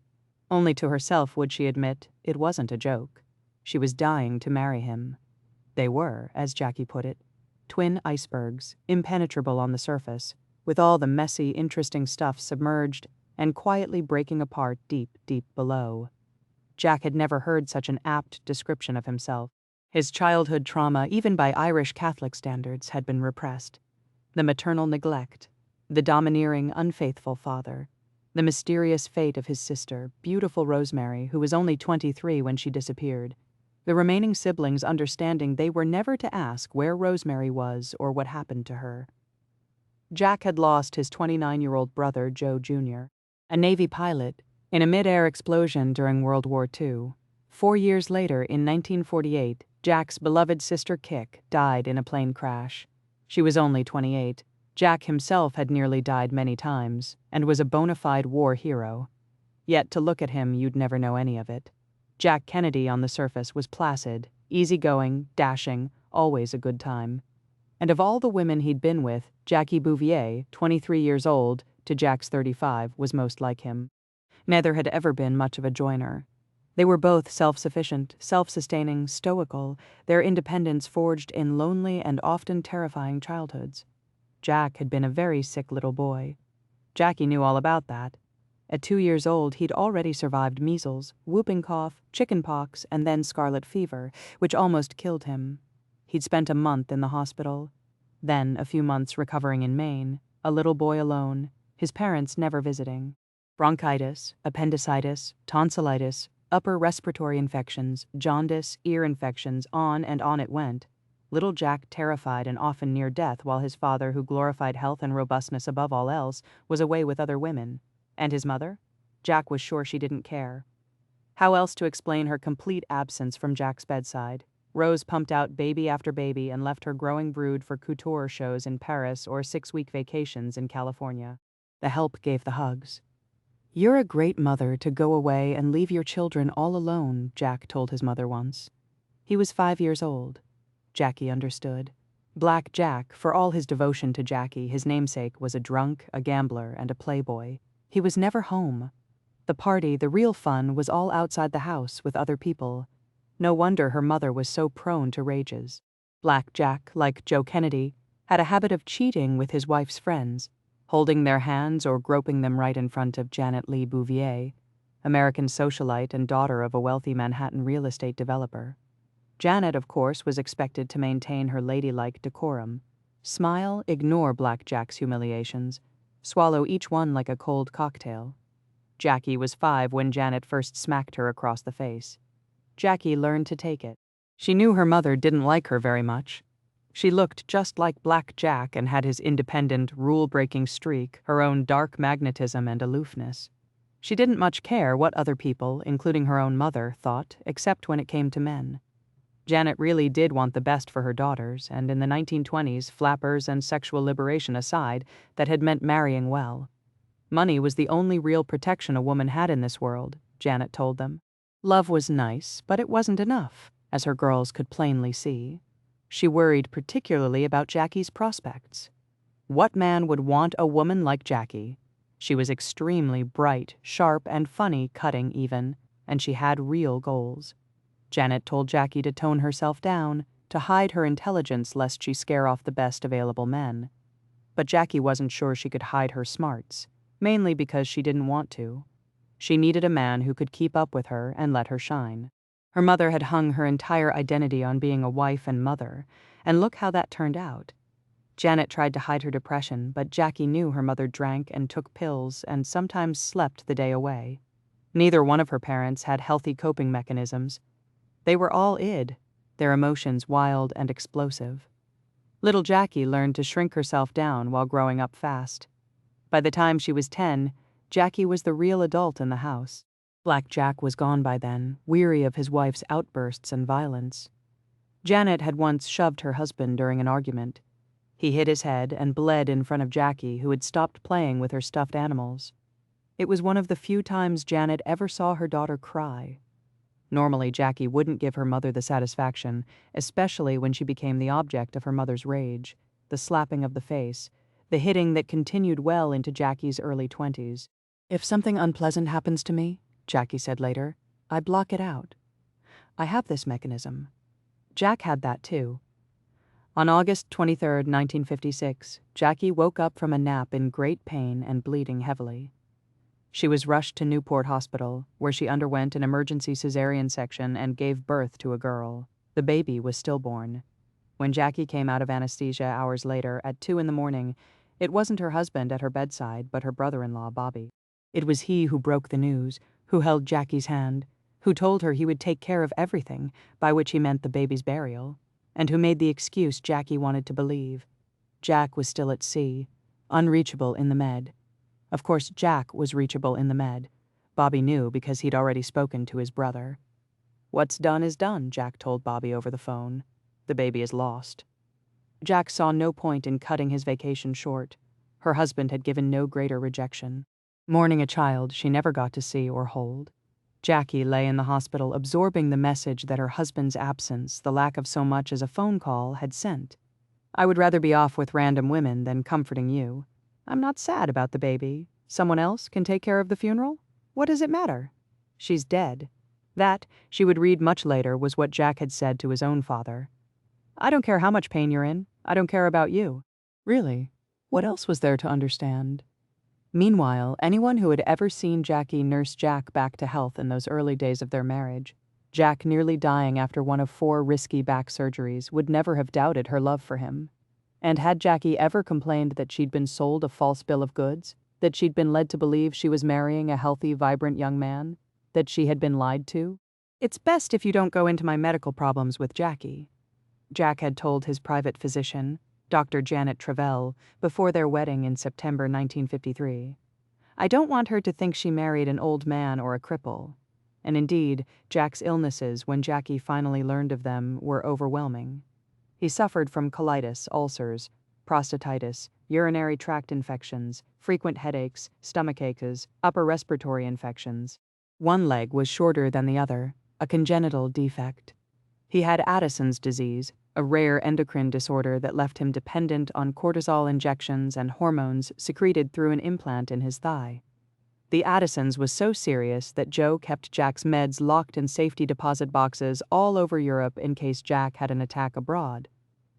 Only to herself would she admit it wasn't a joke. She was dying to marry him. They were, as Jackie put it, twin icebergs, impenetrable on the surface, with all the messy, interesting stuff submerged and quietly breaking apart deep, deep below. Jack had never heard such an apt description of himself. His childhood trauma, even by Irish Catholic standards, had been repressed. The maternal neglect, the domineering, unfaithful father, the mysterious fate of his sister, beautiful Rosemary, who was only 23 when she disappeared, the remaining siblings understanding they were never to ask where Rosemary was or what happened to her. Jack had lost his 29-year-old brother, Joe Jr., a Navy pilot, in a mid-air explosion during World War II. 4 years later, in 1948, Jack's beloved sister Kik died in a plane crash. She was only 28. Jack himself had nearly died many times, and was a bona fide war hero. Yet to look at him, you'd never know any of it. Jack Kennedy on the surface was placid, easygoing, dashing, always a good time. And of all the women he'd been with, Jackie Bouvier, 23 years old, to Jack's 35, was most like him. Neither had ever been much of a joiner. They were both self-sufficient, self-sustaining, stoical, their independence forged in lonely and often terrifying childhoods. Jack had been a very sick little boy. Jackie knew all about that. At 2 years old, he'd already survived measles, whooping cough, chicken pox, and then scarlet fever, which almost killed him. He'd spent a month in the hospital, then a few months recovering in Maine, a little boy alone, his parents never visiting. Bronchitis, appendicitis, tonsillitis, upper respiratory infections, jaundice, ear infections, on and on it went. Little Jack terrified and often near death while his father, who glorified health and robustness above all else, was away with other women. And his mother? Jack was sure she didn't care. How else to explain her complete absence from Jack's bedside? Rose pumped out baby after baby and left her growing brood for couture shows in Paris or 6-week vacations in California. The help gave the hugs. "You're a great mother to go away and leave your children all alone," Jack told his mother once. He was 5 years old. Jackie understood. Black Jack, for all his devotion to Jackie, his namesake, was a drunk, a gambler, and a playboy. He was never home. The party, the real fun, was all outside the house with other people. No wonder her mother was so prone to rages. Black Jack, like Joe Kennedy, had a habit of cheating with his wife's friends, holding their hands or groping them right in front of Janet Lee Bouvier, American socialite and daughter of a wealthy Manhattan real estate developer. Janet, of course, was expected to maintain her ladylike decorum. Smile, ignore Black Jack's humiliations, swallow each one like a cold cocktail. Jackie was 5 when Janet first smacked her across the face. Jackie learned to take it. She knew her mother didn't like her very much. She looked just like Black Jack and had his independent, rule-breaking streak, her own dark magnetism and aloofness. She didn't much care what other people, including her own mother, thought, except when it came to men. Janet really did want the best for her daughters, and in the 1920s, flappers and sexual liberation aside, that had meant marrying well. Money was the only real protection a woman had in this world, Janet told them. Love was nice, but it wasn't enough, as her girls could plainly see. She worried particularly about Jackie's prospects. What man would want a woman like Jackie? She was extremely bright, sharp, and funny, cutting even, and she had real goals. Janet told Jackie to tone herself down, to hide her intelligence lest she scare off the best available men. But Jackie wasn't sure she could hide her smarts, mainly because she didn't want to. She needed a man who could keep up with her and let her shine. Her mother had hung her entire identity on being a wife and mother, and look how that turned out. Janet tried to hide her depression, but Jackie knew her mother drank and took pills and sometimes slept the day away. Neither one of her parents had healthy coping mechanisms. They were all id, their emotions wild and explosive. Little Jackie learned to shrink herself down while growing up fast. By the time she was 10, Jackie was the real adult in the house. Black Jack was gone by then, weary of his wife's outbursts and violence. Janet had once shoved her husband during an argument. He hit his head and bled in front of Jackie, who had stopped playing with her stuffed animals. It was one of the few times Janet ever saw her daughter cry. Normally, Jackie wouldn't give her mother the satisfaction, especially when she became the object of her mother's rage, the slapping of the face, the hitting that continued well into Jackie's early 20s. "If something unpleasant happens to me," Jackie said later, "I block it out. I have this mechanism." Jack had that too. On August 23, 1956, Jackie woke up from a nap in great pain and bleeding heavily. She was rushed to Newport Hospital, where she underwent an emergency cesarean section and gave birth to a girl. The baby was stillborn. When Jackie came out of anesthesia hours later, at 2 a.m, it wasn't her husband at her bedside, but her brother-in-law, Bobby. It was he who broke the news, who held Jackie's hand, who told her he would take care of everything, by which he meant the baby's burial, and who made the excuse Jackie wanted to believe. Jack was still at sea, unreachable in the Med. Of course, Jack was reachable in the Med. Bobby knew because he'd already spoken to his brother. "What's done is done," Jack told Bobby over the phone. "The baby is lost." Jack saw no point in cutting his vacation short. Her husband had given no greater rejection. Mourning a child she never got to see or hold. Jackie lay in the hospital absorbing the message that her husband's absence, the lack of so much as a phone call, had sent. "I would rather be off with random women than comforting you. I'm not sad about the baby. Someone else can take care of the funeral? What does it matter? She's dead." That, she would read much later, was what Jack had said to his own father. "I don't care how much pain you're in. I don't care about you." Really? What else was there to understand? Meanwhile, anyone who had ever seen Jackie nurse Jack back to health in those early days of their marriage, Jack nearly dying after one of 4 risky back surgeries, would never have doubted her love for him. And had Jackie ever complained that she'd been sold a false bill of goods, that she'd been led to believe she was marrying a healthy, vibrant young man, that she had been lied to? "It's best if you don't go into my medical problems with Jackie," Jack had told his private physician, Dr. Janet Travell, before their wedding in September 1953. "I don't want her to think she married an old man or a cripple." And indeed, Jack's illnesses, when Jackie finally learned of them, were overwhelming. He suffered from colitis, ulcers, prostatitis, urinary tract infections, frequent headaches, stomach aches, upper respiratory infections. One leg was shorter than the other, a congenital defect. He had Addison's disease, a rare endocrine disorder that left him dependent on cortisol injections and hormones secreted through an implant in his thigh. The Addison's was so serious that Joe kept Jack's meds locked in safety deposit boxes all over Europe in case Jack had an attack abroad.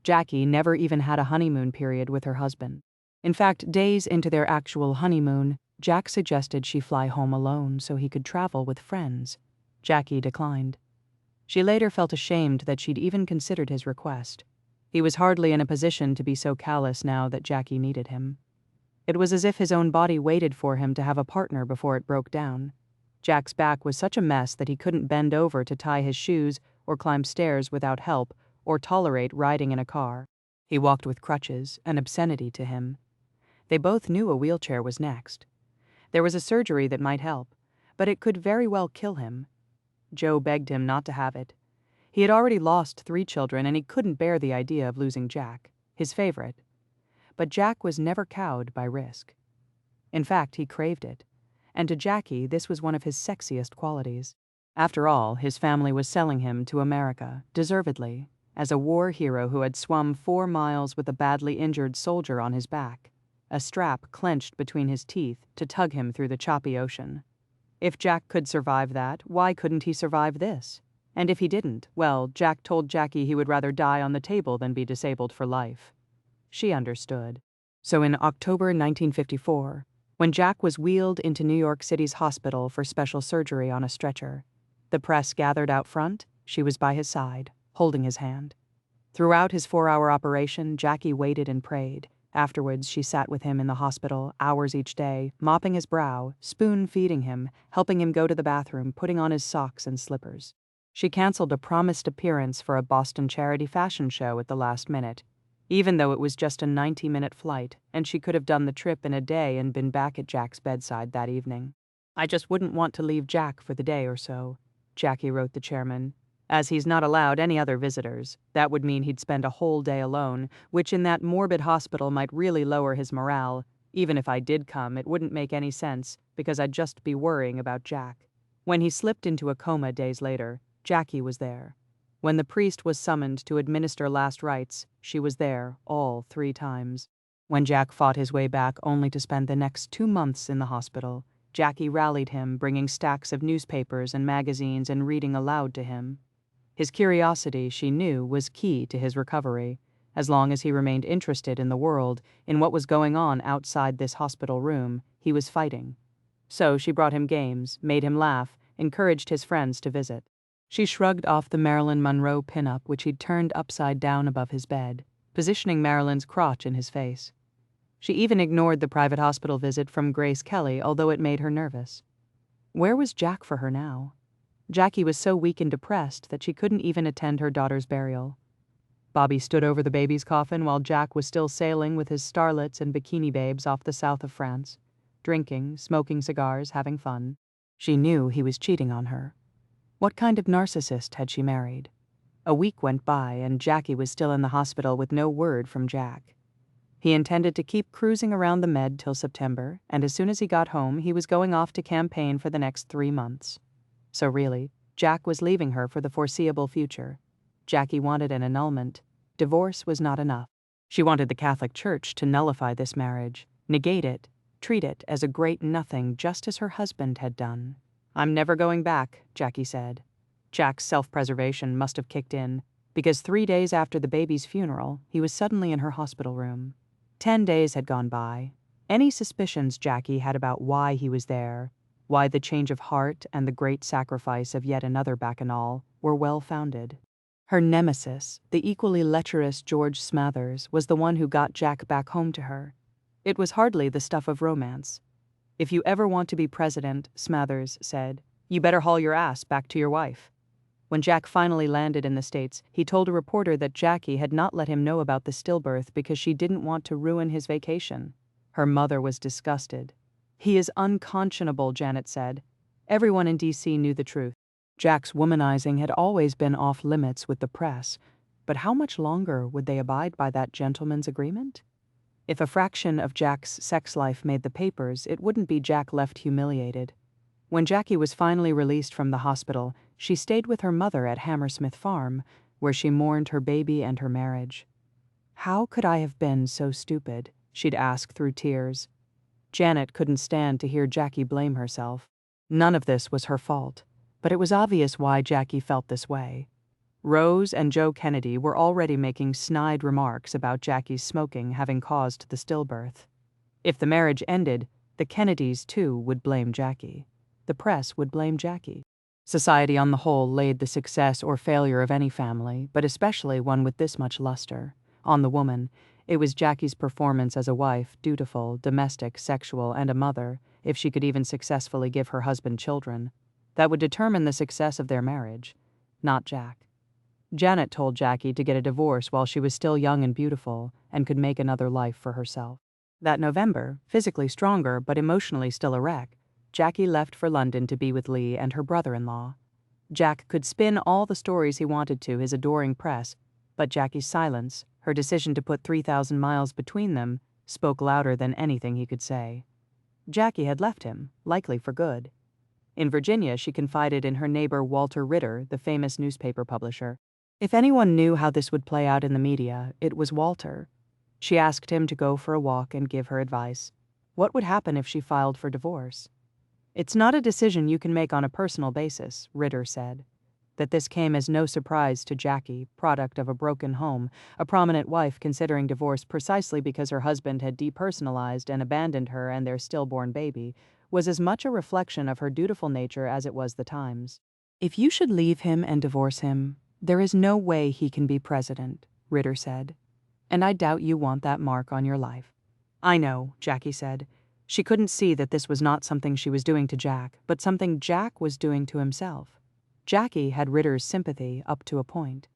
Jackie never even had a honeymoon period with her husband. In fact, days into their actual honeymoon, Jack suggested she fly home alone so he could travel with friends. Jackie declined. She later felt ashamed that she'd even considered his request. He was hardly in a position to be so callous now that Jackie needed him. It was as if his own body waited for him to have a partner before it broke down. Jack's back was such a mess that he couldn't bend over to tie his shoes or climb stairs without help or tolerate riding in a car. He walked with crutches, an obscenity to him. They both knew a wheelchair was next. There was a surgery that might help, but it could very well kill him. Joe begged him not to have it. He had already lost 3 children, and he couldn't bear the idea of losing Jack, his favorite. But Jack was never cowed by risk. In fact, he craved it. And to Jackie, this was one of his sexiest qualities. After all, his family was selling him to America, deservedly, as a war hero who had swum 4 miles with a badly injured soldier on his back, a strap clenched between his teeth to tug him through the choppy ocean. If Jack could survive that, why couldn't he survive this? And if he didn't, well, Jack told Jackie he would rather die on the table than be disabled for life. She understood. So in October 1954, when Jack was wheeled into New York City's hospital for special surgery on a stretcher, the press gathered out front. She was by his side, holding his hand. Throughout his 4-hour operation, Jackie waited and prayed. Afterwards, she sat with him in the hospital, hours each day, mopping his brow, spoon-feeding him, helping him go to the bathroom, putting on his socks and slippers. She canceled a promised appearance for a Boston charity fashion show at the last minute, even though it was just a 90-minute flight, and she could have done the trip in a day and been back at Jack's bedside that evening. "I just wouldn't want to leave Jack for the day or so," Jackie wrote the chairman. "As he's not allowed any other visitors, that would mean he'd spend a whole day alone, which in that morbid hospital might really lower his morale. Even if I did come, it wouldn't make any sense, because I'd just be worrying about Jack." When he slipped into a coma days later, Jackie was there. When the priest was summoned to administer last rites, she was there all 3 times. When Jack fought his way back only to spend the next 2 months in the hospital, Jackie rallied him, bringing stacks of newspapers and magazines and reading aloud to him. His curiosity, she knew, was key to his recovery. As long as he remained interested in the world, in what was going on outside this hospital room, he was fighting. So she brought him games, made him laugh, encouraged his friends to visit. She shrugged off the Marilyn Monroe pinup which he'd turned upside down above his bed, positioning Marilyn's crotch in his face. She even ignored the private hospital visit from Grace Kelly, although it made her nervous. Where was Jack for her now? Jackie was so weak and depressed that she couldn't even attend her daughter's burial. Bobby stood over the baby's coffin while Jack was still sailing with his starlets and bikini babes off the south of France, drinking, smoking cigars, having fun. She knew he was cheating on her. What kind of narcissist had she married? A week went by and Jackie was still in the hospital with no word from Jack. He intended to keep cruising around the Med till September, and as soon as he got home, he was going off to campaign for the next 3 months. So really, Jack was leaving her for the foreseeable future. Jackie wanted an annulment. Divorce was not enough. She wanted the Catholic Church to nullify this marriage, negate it, treat it as a great nothing just as her husband had done. "I'm never going back," Jackie said. Jack's self-preservation must have kicked in, because 3 days after the baby's funeral, he was suddenly in her hospital room. 10 days had gone by. Any suspicions Jackie had about why he was there, why the change of heart and the great sacrifice of yet another bacchanal, were well-founded. Her nemesis, the equally lecherous George Smathers, was the one who got Jack back home to her. It was hardly the stuff of romance. "If you ever want to be president," Smathers said, "you better haul your ass back to your wife." When Jack finally landed in the States, he told a reporter that Jackie had not let him know about the stillbirth because she didn't want to ruin his vacation. Her mother was disgusted. "He is unconscionable," Janet said. Everyone in D.C. knew the truth. Jack's womanizing had always been off limits with the press, but how much longer would they abide by that gentleman's agreement? If a fraction of Jack's sex life made the papers, it wouldn't be Jack left humiliated. When Jackie was finally released from the hospital, she stayed with her mother at Hammersmith Farm, where she mourned her baby and her marriage. "How could I have been so stupid?" she'd ask through tears. Janet couldn't stand to hear Jackie blame herself. None of this was her fault, but it was obvious why Jackie felt this way. Rose and Joe Kennedy were already making snide remarks about Jackie's smoking having caused the stillbirth. If the marriage ended, the Kennedys, too, would blame Jackie. The press would blame Jackie. Society on the whole laid the success or failure of any family, but especially one with this much luster, on the woman. It was Jackie's performance as a wife, dutiful, domestic, sexual, and a mother, if she could even successfully give her husband children, that would determine the success of their marriage, not Jack. Janet told Jackie to get a divorce while she was still young and beautiful and could make another life for herself. That November, physically stronger but emotionally still a wreck, Jackie left for London to be with Lee and her brother-in-law. Jack could spin all the stories he wanted to his adoring press, but Jackie's silence, her decision to put 3,000 miles between them, spoke louder than anything he could say. Jackie had left him, likely for good. In Virginia, she confided in her neighbor Walter Ritter, the famous newspaper publisher. If anyone knew how this would play out in the media, it was Walter. She asked him to go for a walk and give her advice. What would happen if she filed for divorce? "It's not a decision you can make on a personal basis," Ritter said. That this came as no surprise to Jackie, product of a broken home, a prominent wife considering divorce precisely because her husband had depersonalized and abandoned her and their stillborn baby, was as much a reflection of her dutiful nature as it was the times. "If you should leave him and divorce him, there is no way he can be president," Ritter said. "And I doubt you want that mark on your life." "I know," Jackie said. She couldn't see that this was not something she was doing to Jack, but something Jack was doing to himself. Jackie had Ritter's sympathy up to a point.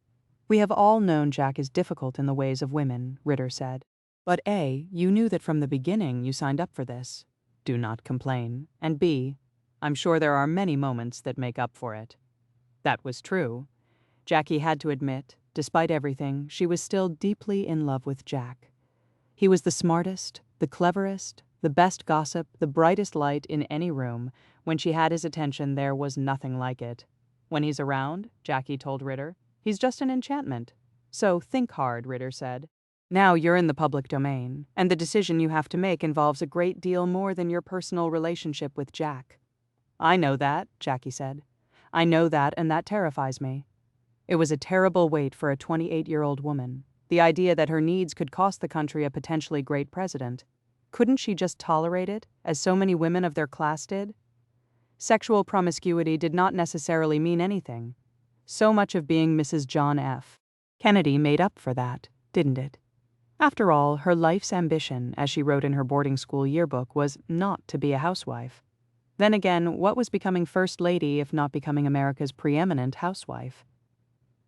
"We have all known Jack is difficult in the ways of women," Ritter said. "But A, you knew that from the beginning you signed up for this. Do not complain. And B, I'm sure there are many moments that make up for it." That was true. Jackie had to admit, despite everything, she was still deeply in love with Jack. He was the smartest, the cleverest, the best gossip, the brightest light in any room. When she had his attention, there was nothing like it. "When he's around," Jackie told Ritter, "he's just an enchantment. So think hard," Ritter said. "Now you're in the public domain, and the decision you have to make involves a great deal more than your personal relationship with Jack." "I know that," Jackie said. "I know that, and that terrifies me." It was a terrible weight for a 28-year-old woman. The idea that her needs could cost the country a potentially great president. Couldn't she just tolerate it, as so many women of their class did? Sexual promiscuity did not necessarily mean anything. So much of being Mrs. John F. Kennedy made up for that, didn't it? After all, her life's ambition, as she wrote in her boarding school yearbook, was not to be a housewife. Then again, what was becoming First Lady if not becoming America's preeminent housewife?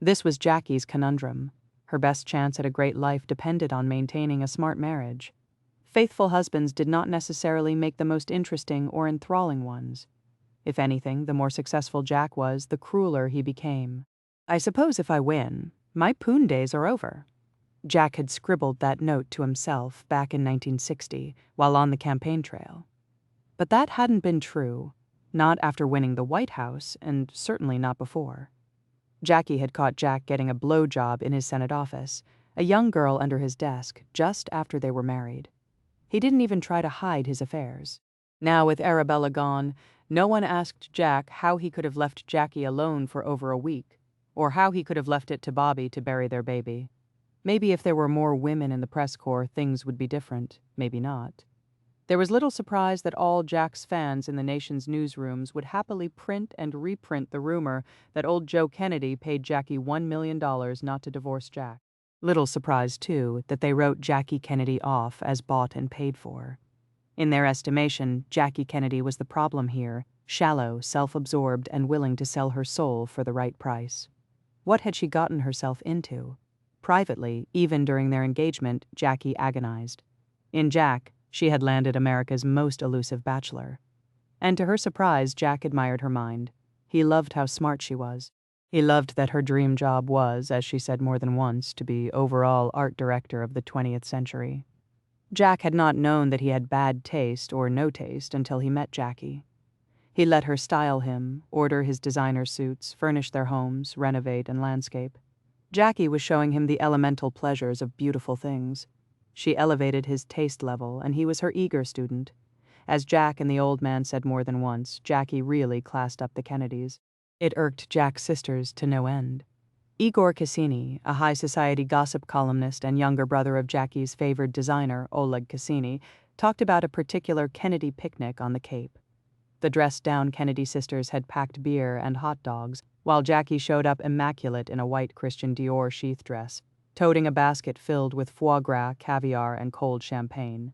This was Jackie's conundrum. Her best chance at a great life depended on maintaining a smart marriage. Faithful husbands did not necessarily make the most interesting or enthralling ones. If anything, the more successful Jack was, the crueler he became. "I suppose if I win, my poon days are over." Jack had scribbled that note to himself back in 1960 while on the campaign trail. But that hadn't been true, not after winning the White House, and certainly not before. Jackie had caught Jack getting a blowjob in his Senate office, a young girl under his desk, just after they were married. He didn't even try to hide his affairs. Now, with Arabella gone, no one asked Jack how he could have left Jackie alone for over a week, or how he could have left it to Bobby to bury their baby. Maybe if there were more women in the press corps, things would be different. Maybe not. There was little surprise that all Jack's fans in the nation's newsrooms would happily print and reprint the rumor that old Joe Kennedy paid Jackie $1 million not to divorce Jack. Little surprise, too, that they wrote Jackie Kennedy off as bought and paid for. In their estimation, Jackie Kennedy was the problem here, shallow, self-absorbed, and willing to sell her soul for the right price. What had she gotten herself into? Privately, even during their engagement, Jackie agonized. In Jack, she had landed America's most elusive bachelor. And to her surprise, Jack admired her mind. He loved how smart she was. He loved that her dream job was, as she said more than once, to be overall art director of the 20th century. Jack had not known that he had bad taste or no taste until he met Jackie. He let her style him, order his designer suits, furnish their homes, renovate and landscape. Jackie was showing him the elemental pleasures of beautiful things. She elevated his taste level, and he was her eager student. As Jack and the old man said more than once, Jackie really classed up the Kennedys. It irked Jack's sisters to no end. Igor Cassini, a high society gossip columnist and younger brother of Jackie's favored designer, Oleg Cassini, talked about a particular Kennedy picnic on the Cape. The dressed-down Kennedy sisters had packed beer and hot dogs, while Jackie showed up immaculate in a white Christian Dior sheath dress, toting a basket filled with foie gras, caviar, and cold champagne.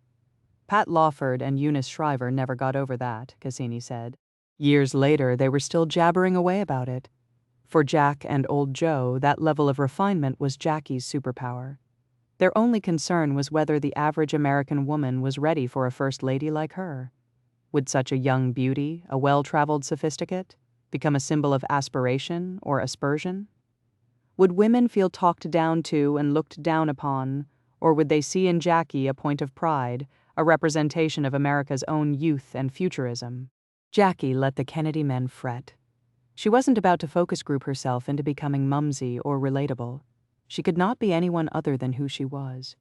Pat Lawford and Eunice Shriver never got over that, Cassini said. Years later, they were still jabbering away about it. For Jack and old Joe, that level of refinement was Jackie's superpower. Their only concern was whether the average American woman was ready for a first lady like her. Would such a young beauty, a well-traveled sophisticate, become a symbol of aspiration or aspersion? Would women feel talked down to and looked down upon, or would they see in Jackie a point of pride, a representation of America's own youth and futurism? Jackie let the Kennedy men fret. She wasn't about to focus group herself into becoming mumsy or relatable. She could not be anyone other than who she was.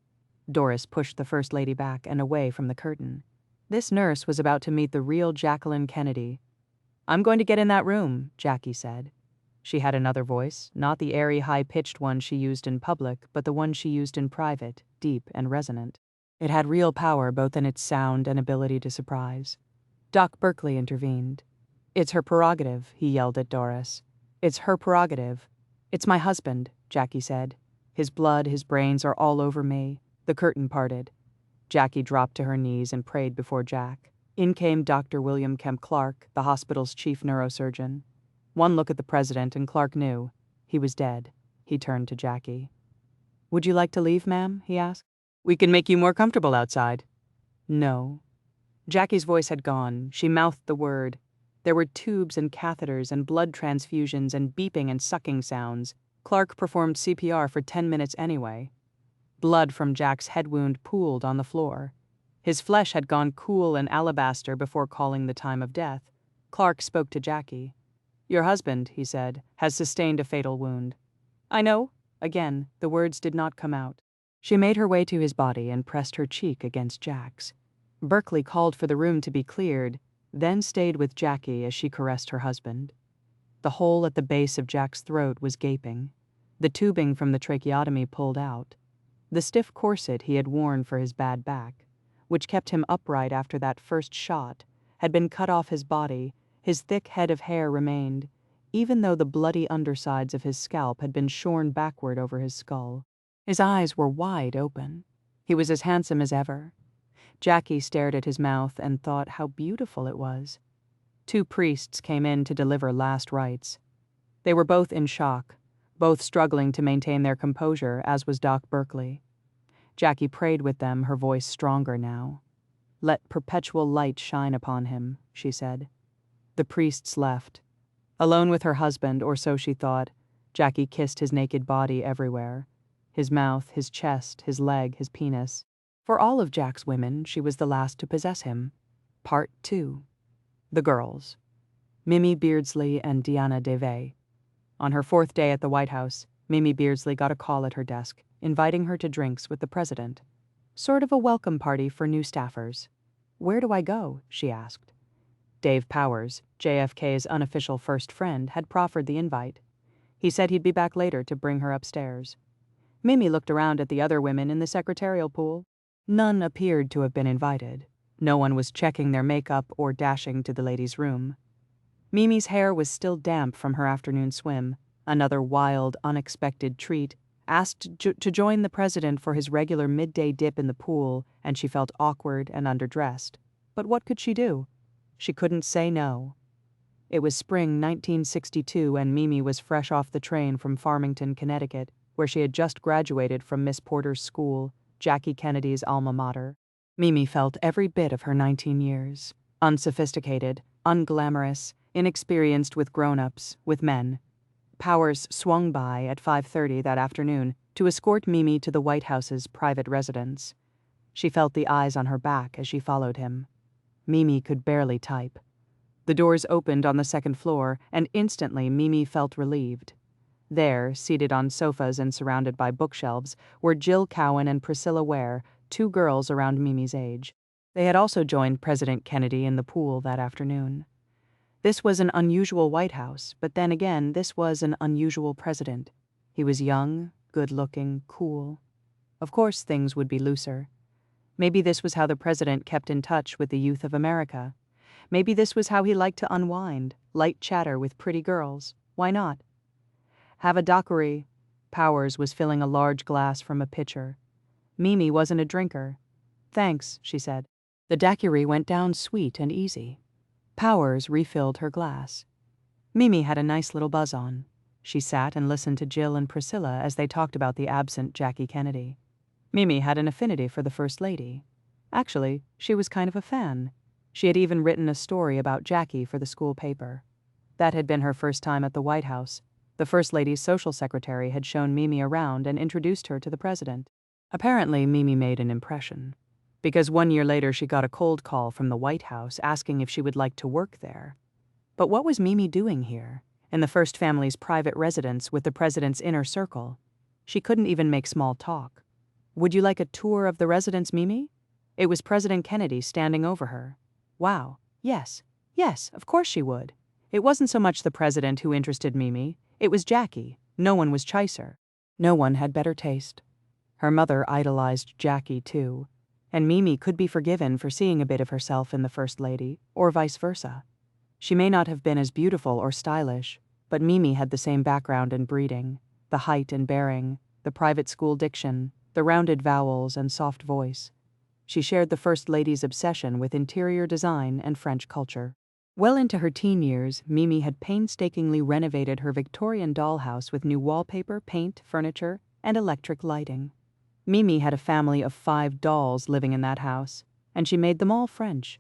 Doris pushed the First Lady back and away from the curtain. This nurse was about to meet the real Jacqueline Kennedy. "I'm going to get in that room," Jackie said. She had another voice, not the airy, high-pitched one she used in public, but the one she used in private, deep and resonant. It had real power both in its sound and ability to surprise. Doc Berkeley intervened. "It's her prerogative," he yelled at Doris. "It's her prerogative." "It's my husband," Jackie said. "His blood, his brains are all over me." The curtain parted. Jackie dropped to her knees and prayed before Jack. In came Dr. William Kemp Clark, the hospital's chief neurosurgeon. One look at the president and Clark knew. He was dead. He turned to Jackie. "Would you like to leave, ma'am?" he asked. "We can make you more comfortable outside." "No." Jackie's voice had gone. She mouthed the word. There were tubes and catheters and blood transfusions and beeping and sucking sounds. Clark performed CPR for 10 minutes anyway. Blood from Jack's head wound pooled on the floor. His flesh had gone cool and alabaster before calling the time of death. Clark spoke to Jackie. "Your husband," he said, "has sustained a fatal wound." "I know." Again, the words did not come out. She made her way to his body and pressed her cheek against Jack's. Berkeley called for the room to be cleared, then stayed with Jackie as she caressed her husband. The hole at the base of Jack's throat was gaping. The tubing from the tracheotomy pulled out. The stiff corset he had worn for his bad back, which kept him upright after that first shot, had been cut off his body. His thick head of hair remained, even though the bloody undersides of his scalp had been shorn backward over his skull. His eyes were wide open. He was as handsome as ever. Jackie stared at his mouth and thought how beautiful it was. 2 priests came in to deliver last rites. They were both in shock, both struggling to maintain their composure, as was Doc Berkeley. Jackie prayed with them, her voice stronger now. "Let perpetual light shine upon him," she said. The priests left. Alone with her husband, or so she thought, Jackie kissed his naked body everywhere. His mouth, his chest, his leg, his penis. For all of Jack's women, she was the last to possess him. Part 2. The girls. Mimi Beardsley and Deanna DeVay. On her 4th day at the White House, Mimi Beardsley got a call at her desk, inviting her to drinks with the president. Sort of a welcome party for new staffers. "Where do I go?" she asked. Dave Powers, JFK's unofficial first friend, had proffered the invite. He said he'd be back later to bring her upstairs. Mimi looked around at the other women in the secretarial pool. None appeared to have been invited. No one was checking their makeup or dashing to the ladies' room. Mimi's hair was still damp from her afternoon swim, another wild, unexpected treat, asked to join the president for his regular midday dip in the pool, and she felt awkward and underdressed. But what could she do? She couldn't say no. It was spring 1962, and Mimi was fresh off the train from Farmington, Connecticut, where she had just graduated from Miss Porter's school, Jackie Kennedy's alma mater. Mimi felt every bit of her 19 years. Unsophisticated, unglamorous, inexperienced with grown-ups, with men. Powers swung by at 5:30 that afternoon to escort Mimi to the White House's private residence. She felt the eyes on her back as she followed him. Mimi could barely type. The doors opened on the 2nd floor, and instantly Mimi felt relieved. There, seated on sofas and surrounded by bookshelves, were Jill Cowan and Priscilla Ware, 2 girls around Mimi's age. They had also joined President Kennedy in the pool that afternoon. This was an unusual White House, but then again, this was an unusual president. He was young, good-looking, cool. Of course, things would be looser. Maybe this was how the president kept in touch with the youth of America. Maybe this was how he liked to unwind, light chatter with pretty girls. Why not? "Have a daiquiri." Powers was filling a large glass from a pitcher. Mimi wasn't a drinker. "Thanks," she said. The daiquiri went down sweet and easy. Powers refilled her glass. Mimi had a nice little buzz on. She sat and listened to Jill and Priscilla as they talked about the absent Jackie Kennedy. Mimi had an affinity for the First Lady. Actually, she was kind of a fan. She had even written a story about Jackie for the school paper. That had been her first time at the White House. The First Lady's social secretary had shown Mimi around and introduced her to the president. Apparently, Mimi made an impression, because 1 year later she got a cold call from the White House asking if she would like to work there. But what was Mimi doing here, in the First Family's private residence with the president's inner circle? She couldn't even make small talk. "Would you like a tour of the residence, Mimi?" It was President Kennedy standing over her. Wow, yes, of course she would. It wasn't so much the president who interested Mimi, it was Jackie. No one was chicer. No one had better taste. Her mother idolized Jackie, too, and Mimi could be forgiven for seeing a bit of herself in the First Lady, or vice versa. She may not have been as beautiful or stylish, but Mimi had the same background and breeding, the height and bearing, the private school diction, the rounded vowels and soft voice. She shared the First Lady's obsession with interior design and French culture. Well into her teen years, Mimi had painstakingly renovated her Victorian dollhouse with new wallpaper, paint, furniture, and electric lighting. Mimi had a family of 5 dolls living in that house, and she made them all French.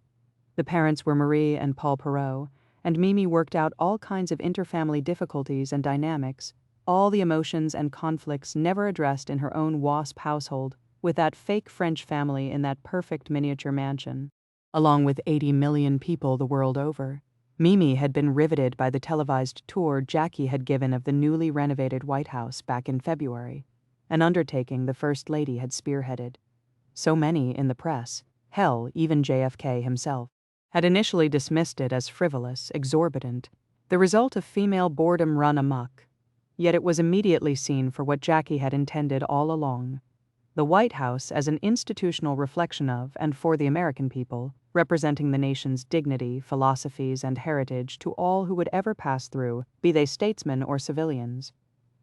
The parents were Marie and Paul Perrault, and Mimi worked out all kinds of interfamily difficulties and dynamics, all the emotions and conflicts never addressed in her own WASP household, with that fake French family in that perfect miniature mansion. Along with 80 million people the world over, Mimi had been riveted by the televised tour Jackie had given of the newly renovated White House back in February, an undertaking the First Lady had spearheaded. So many in the press, hell, even JFK himself, had initially dismissed it as frivolous, exorbitant, the result of female boredom run amok. Yet it was immediately seen for what Jackie had intended all along. The White House as an institutional reflection of and for the American people, representing the nation's dignity, philosophies, and heritage to all who would ever pass through, be they statesmen or civilians.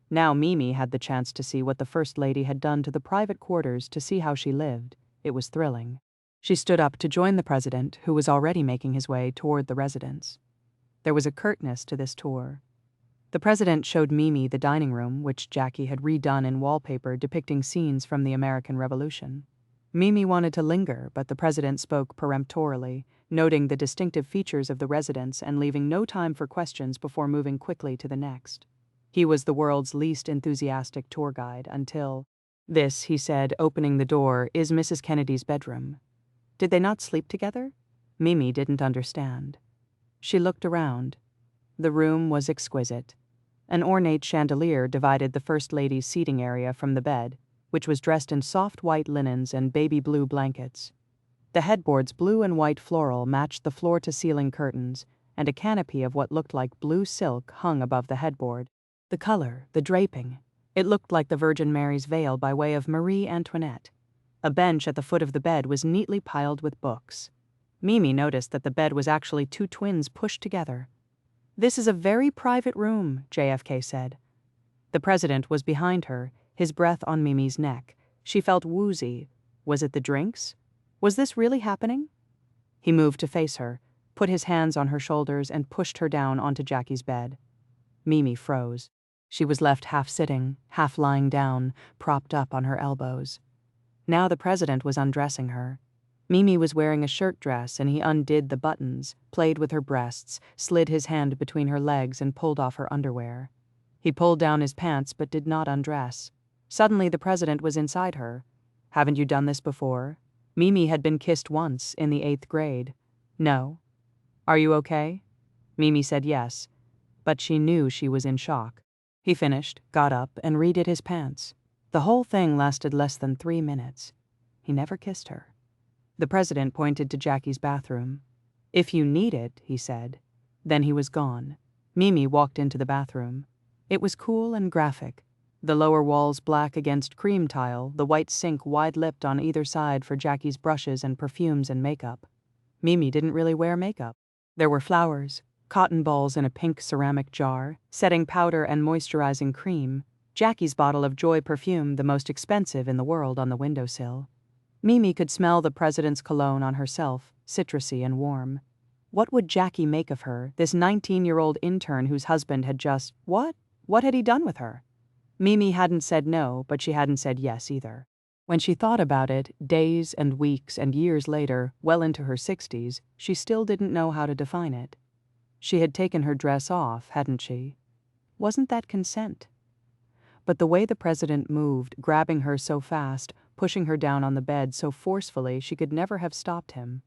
Now Mimi had the chance to see what the First Lady had done to the private quarters to see how she lived. It was thrilling. She stood up to join the president, who was already making his way toward the residence. There was a curtness to this tour. The president showed Mimi the dining room, which Jackie had redone in wallpaper depicting scenes from the American Revolution. Mimi wanted to linger, but the president spoke peremptorily, noting the distinctive features of the residence and leaving no time for questions before moving quickly to the next. He was the world's least enthusiastic tour guide until, "This," he said, opening the door, "is Mrs. Kennedy's bedroom." Did they not sleep together? Mimi didn't understand. She looked around. The room was exquisite. An ornate chandelier divided the First Lady's seating area from the bed, which was dressed in soft white linens and baby blue blankets. The headboard's blue and white floral matched the floor-to-ceiling curtains, and a canopy of what looked like blue silk hung above the headboard. The color, the draping, it looked like the Virgin Mary's veil by way of Marie Antoinette. A bench at the foot of the bed was neatly piled with books. Mimi noticed that the bed was actually two twins pushed together. "This is a very private room," JFK said. The president was behind her, his breath on Mimi's neck. She felt woozy. Was it the drinks? Was this really happening? He moved to face her, put his hands on her shoulders, and pushed her down onto Jackie's bed. Mimi froze. She was left half sitting, half lying down, propped up on her elbows. Now the president was undressing her. Mimi was wearing a shirt dress, and he undid the buttons, played with her breasts, slid his hand between her legs, and pulled off her underwear. He pulled down his pants but did not undress. Suddenly the president was inside her. "Haven't you done this before?" Mimi had been kissed once, in the 8th grade. "No." "Are you okay?" Mimi said yes, but she knew she was in shock. He finished, got up, and redid his pants. The whole thing lasted less than 3 minutes. He never kissed her. The president pointed to Jackie's bathroom. "If you need it," he said. Then he was gone. Mimi walked into the bathroom. It was cool and graphic. The lower walls black against cream tile, the white sink wide-lipped on either side for Jackie's brushes and perfumes and makeup. Mimi didn't really wear makeup. There were flowers, cotton balls in a pink ceramic jar, setting powder and moisturizing cream, Jackie's bottle of Joy perfume, the most expensive in the world, on the windowsill. Mimi could smell the president's cologne on herself, citrusy and warm. What would Jackie make of her, this 19-year-old intern whose husband had just— What? What had he done with her? Mimi hadn't said no, but she hadn't said yes either. When she thought about it, days and weeks and years later, well into her 60s, she still didn't know how to define it. She had taken her dress off, hadn't she? Wasn't that consent? But the way the president moved, grabbing her so fast, pushing her down on the bed so forcefully, she could never have stopped him.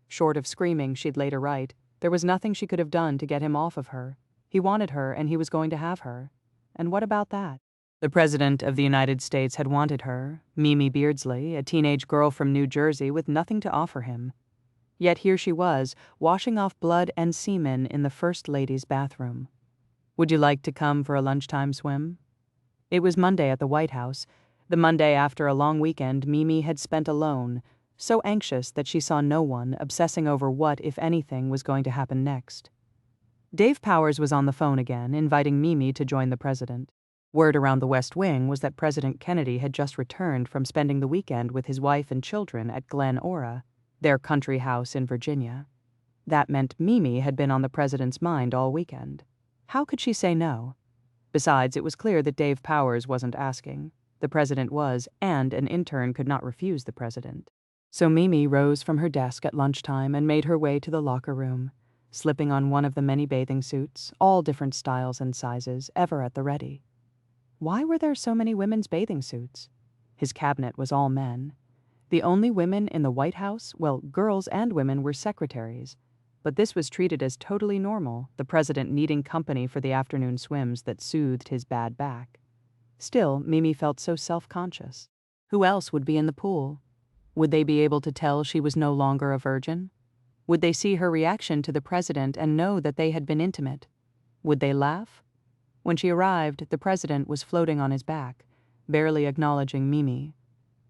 Short of screaming, she'd later write, there was nothing she could have done to get him off of her. He wanted her, and he was going to have her. And what about that? The President of the United States had wanted her, Mimi Beardsley, a teenage girl from New Jersey with nothing to offer him. Yet here she was, washing off blood and semen in the First Lady's bathroom. "Would you like to come for a lunchtime swim?" It was Monday at the White House, the Monday after a long weekend Mimi had spent alone, so anxious that she saw no one, obsessing over what, if anything, was going to happen next. Dave Powers was on the phone again, inviting Mimi to join the president. Word around the West Wing was that President Kennedy had just returned from spending the weekend with his wife and children at Glen Ora, their country house in Virginia. That meant Mimi had been on the president's mind all weekend. How could she say no? Besides, it was clear that Dave Powers wasn't asking. The president was, and an intern could not refuse the president. So Mimi rose from her desk at lunchtime and made her way to the locker room, slipping on one of the many bathing suits, all different styles and sizes, ever at the ready. Why were there so many women's bathing suits? His cabinet was all men. The only women in the White House, well, girls and women, were secretaries. But this was treated as totally normal, the president needing company for the afternoon swims that soothed his bad back. Still, Mimi felt so self-conscious. Who else would be in the pool? Would they be able to tell she was no longer a virgin? Would they see her reaction to the president and know that they had been intimate? Would they laugh? When she arrived, the president was floating on his back, barely acknowledging Mimi.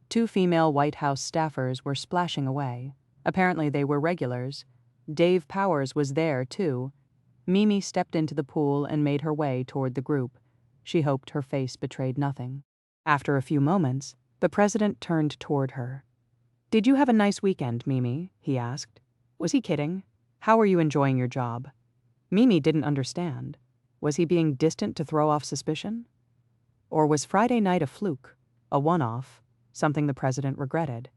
Two female White House staffers were splashing away. Apparently they were regulars. Dave Powers was there, too. Mimi stepped into the pool and made her way toward the group. She hoped her face betrayed nothing. After a few moments, the president turned toward her. "Did you have a nice weekend, Mimi?" he asked. Was he kidding? How are you enjoying your job? Mimi didn't understand. Was he being distant to throw off suspicion? Or was Friday night a fluke, a one-off, something the president regretted?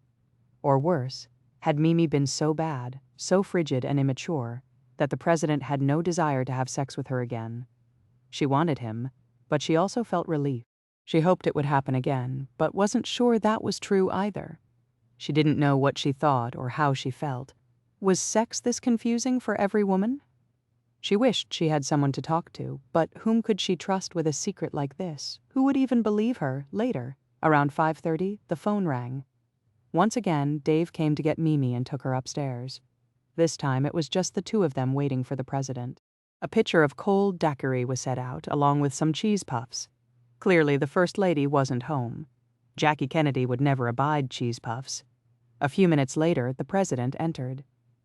Or worse, had Mimi been so bad, so frigid and immature, that the president had no desire to have sex with her again? She wanted him, but she also felt relief. She hoped it would happen again, but wasn't sure that was true either. She didn't know what she thought or how she felt. Was sex this confusing for every woman? She wished she had someone to talk to, but whom could she trust with a secret like this? Who would even believe her later? Around 5:30, the phone rang. Once again, Dave came to get Mimi and took her upstairs. This time it was just the two of them waiting for the president. A pitcher of cold daiquiri was set out, along with some cheese puffs. Clearly, the First Lady wasn't home. Jackie Kennedy would never abide cheese puffs. A few minutes later, the president entered.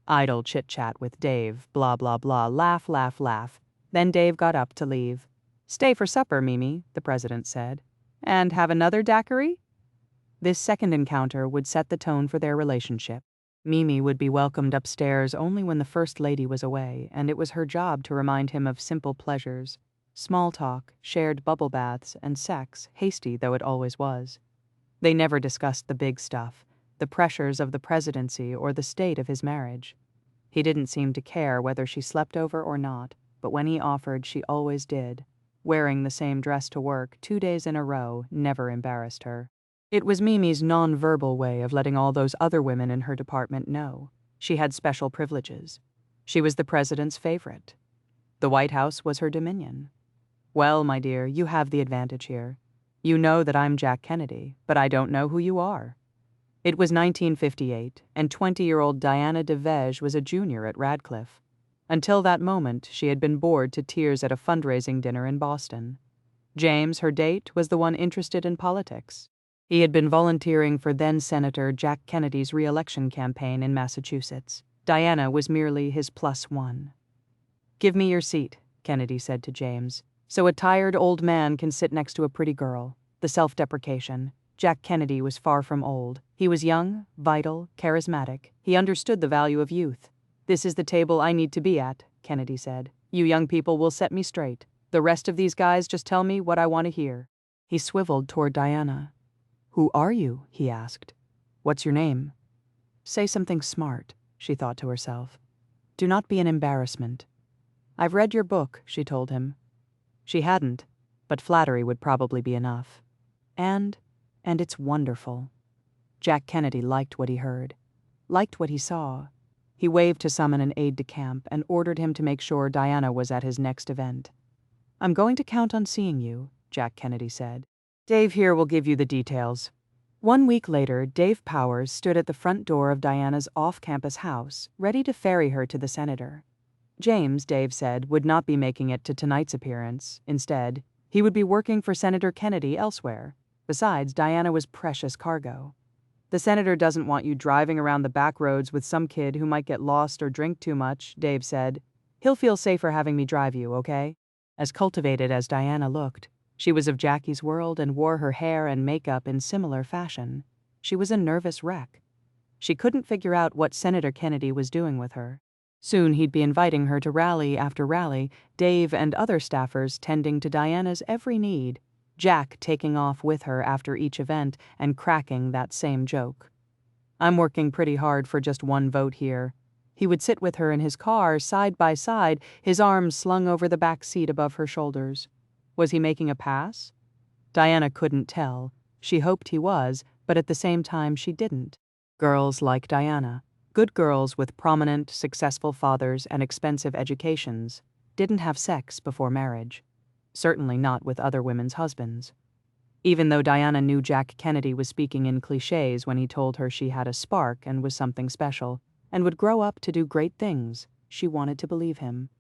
Idle chit-chat with Dave, blah, blah, blah, laugh, laugh, laugh. Then Dave got up to leave. "Stay for supper, Mimi," the president said. "And have another daiquiri?" This second encounter would set the tone for their relationship. Mimi would be welcomed upstairs only when the First Lady was away, and it was her job to remind him of simple pleasures. Small talk, shared bubble baths, and sex, hasty though it always was. They never discussed the big stuff, the pressures of the presidency or the state of his marriage. He didn't seem to care whether she slept over or not, but when he offered, she always did. Wearing the same dress to work 2 days in a row never embarrassed her. It was Mimi's non-verbal way of letting all those other women in her department know. She had special privileges. She was the president's favorite. The White House was her dominion. "Well, my dear, you have the advantage here. You know that I'm Jack Kennedy, but I don't know who you are." It was 1958, and 20-year-old Diana de Vege was a junior at Radcliffe. Until that moment, she had been bored to tears at a fundraising dinner in Boston. James, her date, was the one interested in politics. He had been volunteering for then-Senator Jack Kennedy's re-election campaign in Massachusetts. Diana was merely his plus one. "Give me your seat," Kennedy said to James, "so a tired old man can sit next to a pretty girl." The self-deprecation. Jack Kennedy was far from old. He was young, vital, charismatic. He understood the value of youth. "This is the table I need to be at," Kennedy said. "You young people will set me straight. The rest of these guys just tell me what I want to hear." He swiveled toward Diana. "Who are you?" he asked. "What's your name?" "Say something smart," she thought to herself. "Do not be an embarrassment." "I've read your book," she told him. She hadn't, but flattery would probably be enough. And it's wonderful." Jack Kennedy liked what he heard, liked what he saw. He waved to summon an aide-de-camp and ordered him to make sure Diana was at his next event. "I'm going to count on seeing you," Jack Kennedy said. "Dave here will give you the details." 1 week later, Dave Powers stood at the front door of Diana's off-campus house, ready to ferry her to the senator. James, Dave said, would not be making it to tonight's appearance. Instead, he would be working for Senator Kennedy elsewhere. Besides, Diana was precious cargo. "The senator doesn't want you driving around the back roads with some kid who might get lost or drink too much," Dave said. "He'll feel safer having me drive you, okay?" As cultivated as Diana looked, she was of Jackie's world and wore her hair and makeup in similar fashion. She was a nervous wreck. She couldn't figure out what Senator Kennedy was doing with her. Soon he'd be inviting her to rally after rally, Dave and other staffers tending to Diana's every need, Jack taking off with her after each event and cracking that same joke. "I'm working pretty hard for just one vote here." He would sit with her in his car, side by side, his arms slung over the back seat above her shoulders. Was he making a pass? Diana couldn't tell. She hoped he was, but at the same time she didn't. Girls like Diana, good girls with prominent, successful fathers and expensive educations, didn't have sex before marriage. Certainly not with other women's husbands. Even though Diana knew Jack Kennedy was speaking in cliches when he told her she had a spark and was something special, and would grow up to do great things, she wanted to believe him.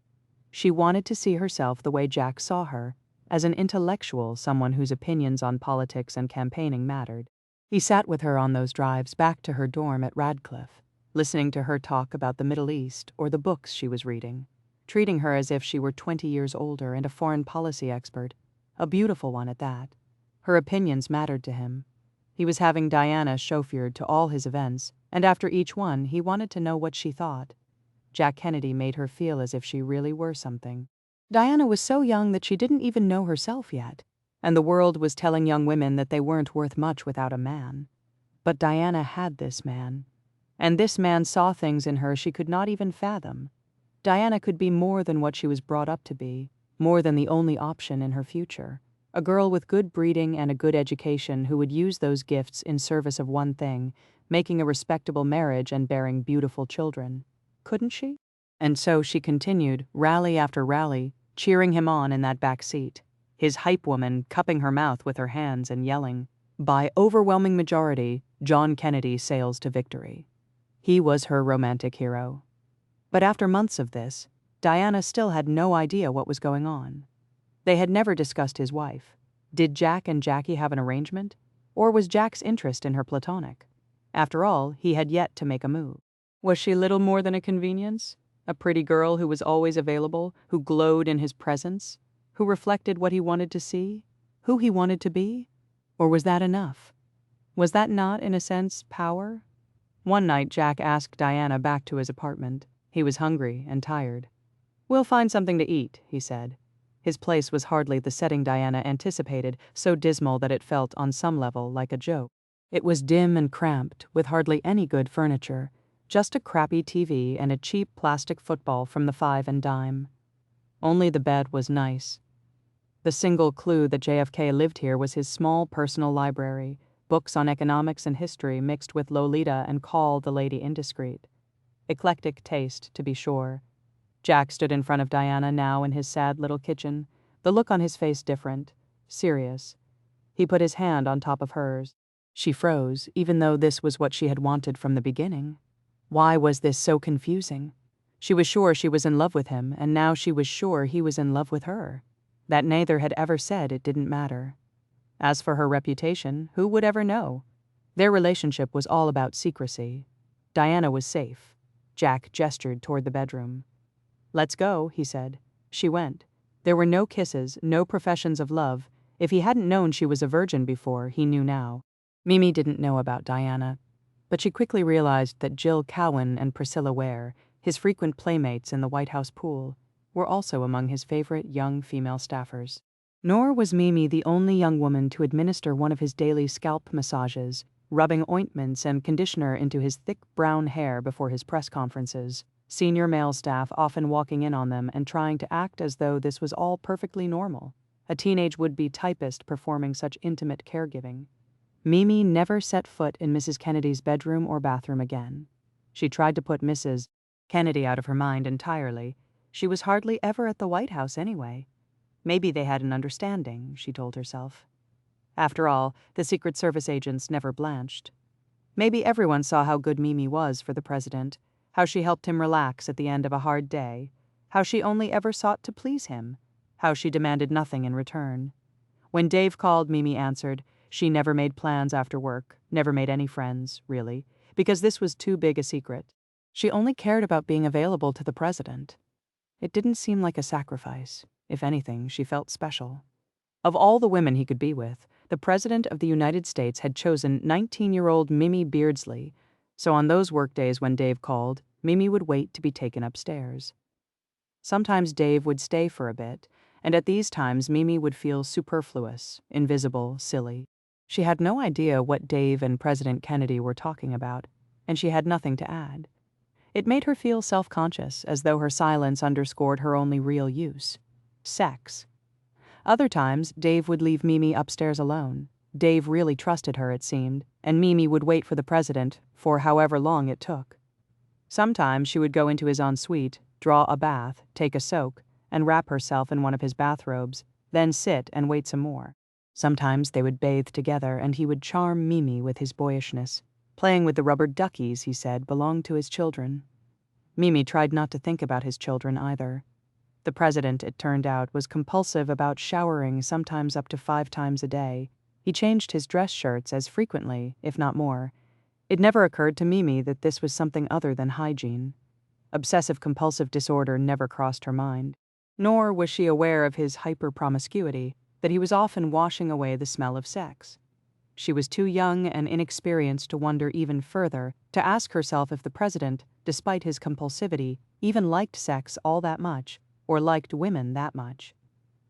She wanted to see herself the way Jack saw her, as an intellectual, someone whose opinions on politics and campaigning mattered. He sat with her on those drives back to her dorm at Radcliffe, listening to her talk about the Middle East or the books she was reading, treating her as if she were 20 years older and a foreign policy expert, a beautiful one at that. Her opinions mattered to him. He was having Diana chauffeured to all his events, and after each one he wanted to know what she thought. Jack Kennedy made her feel as if she really were something. Diana was so young that she didn't even know herself yet, and the world was telling young women that they weren't worth much without a man. But Diana had this man, and this man saw things in her she could not even fathom. Diana could be more than what she was brought up to be, more than the only option in her future. A girl with good breeding and a good education who would use those gifts in service of one thing, making a respectable marriage and bearing beautiful children. Couldn't she? And so she continued, rally after rally, cheering him on in that back seat, his hype woman cupping her mouth with her hands and yelling, "By overwhelming majority, John Kennedy sails to victory." He was her romantic hero. But after months of this, Diana still had no idea what was going on. They had never discussed his wife. Did Jack and Jackie have an arrangement? Or was Jack's interest in her platonic? After all, he had yet to make a move. Was she little more than a convenience? A pretty girl who was always available, who glowed in his presence, who reflected what he wanted to see, who he wanted to be? Or was that enough? Was that not, in a sense, power? One night Jack asked Diana back to his apartment. He was hungry and tired. "We'll find something to eat," he said. His place was hardly the setting Diana anticipated, so dismal that it felt, on some level, like a joke. It was dim and cramped, with hardly any good furniture, just a crappy TV and a cheap plastic football from the Five and Dime. Only the bed was nice. The single clue that JFK lived here was his small personal library, books on economics and history mixed with Lolita and Call the Lady Indiscreet. Eclectic taste, to be sure. Jack stood in front of Diana now in his sad little kitchen, the look on his face different, serious. He put his hand on top of hers. She froze, even though this was what she had wanted from the beginning. Why was this so confusing? She was sure she was in love with him, and now she was sure he was in love with her. That neither had ever said it didn't matter. As for her reputation, who would ever know? Their relationship was all about secrecy. Diana was safe. Jack gestured toward the bedroom. "Let's go," he said. She went. There were no kisses, no professions of love. If he hadn't known she was a virgin before, he knew now. Mimi didn't know about Diana, but she quickly realized that Jill Cowan and Priscilla Ware, his frequent playmates in the White House pool, were also among his favorite young female staffers. Nor was Mimi the only young woman to administer one of his daily scalp massages, rubbing ointments and conditioner into his thick brown hair before his press conferences, senior male staff often walking in on them and trying to act as though this was all perfectly normal, a teenage would-be typist performing such intimate caregiving. Mimi never set foot in Mrs. Kennedy's bedroom or bathroom again. She tried to put Mrs. Kennedy out of her mind entirely. She was hardly ever at the White House anyway. Maybe they had an understanding, she told herself. After all, the Secret Service agents never blanched. Maybe everyone saw how good Mimi was for the president, how she helped him relax at the end of a hard day, how she only ever sought to please him, how she demanded nothing in return. When Dave called, Mimi answered. She never made plans after work, never made any friends, really, because this was too big a secret. She only cared about being available to the president. It didn't seem like a sacrifice. If anything, she felt special. Of all the women he could be with, the President of the United States had chosen 19-year-old Mimi Beardsley, so on those workdays when Dave called, Mimi would wait to be taken upstairs. Sometimes Dave would stay for a bit, and at these times Mimi would feel superfluous, invisible, silly. She had no idea what Dave and President Kennedy were talking about, and she had nothing to add. It made her feel self-conscious, as though her silence underscored her only real use: sex. Other times, Dave would leave Mimi upstairs alone. Dave really trusted her, it seemed, and Mimi would wait for the president for however long it took. Sometimes she would go into his ensuite, draw a bath, take a soak, and wrap herself in one of his bathrobes, then sit and wait some more. Sometimes they would bathe together, and he would charm Mimi with his boyishness. Playing with the rubber duckies, he said, belonged to his children. Mimi tried not to think about his children either. The president, it turned out, was compulsive about showering sometimes up to 5 times a day, He changed his dress shirts as frequently, if not more. It never occurred to Mimi that this was something other than hygiene. Obsessive-compulsive disorder never crossed her mind. Nor was she aware of his hyper-promiscuity, that he was often washing away the smell of sex. She was too young and inexperienced to wonder even further, to ask herself if the president, despite his compulsivity, even liked sex all that much, or liked women that much.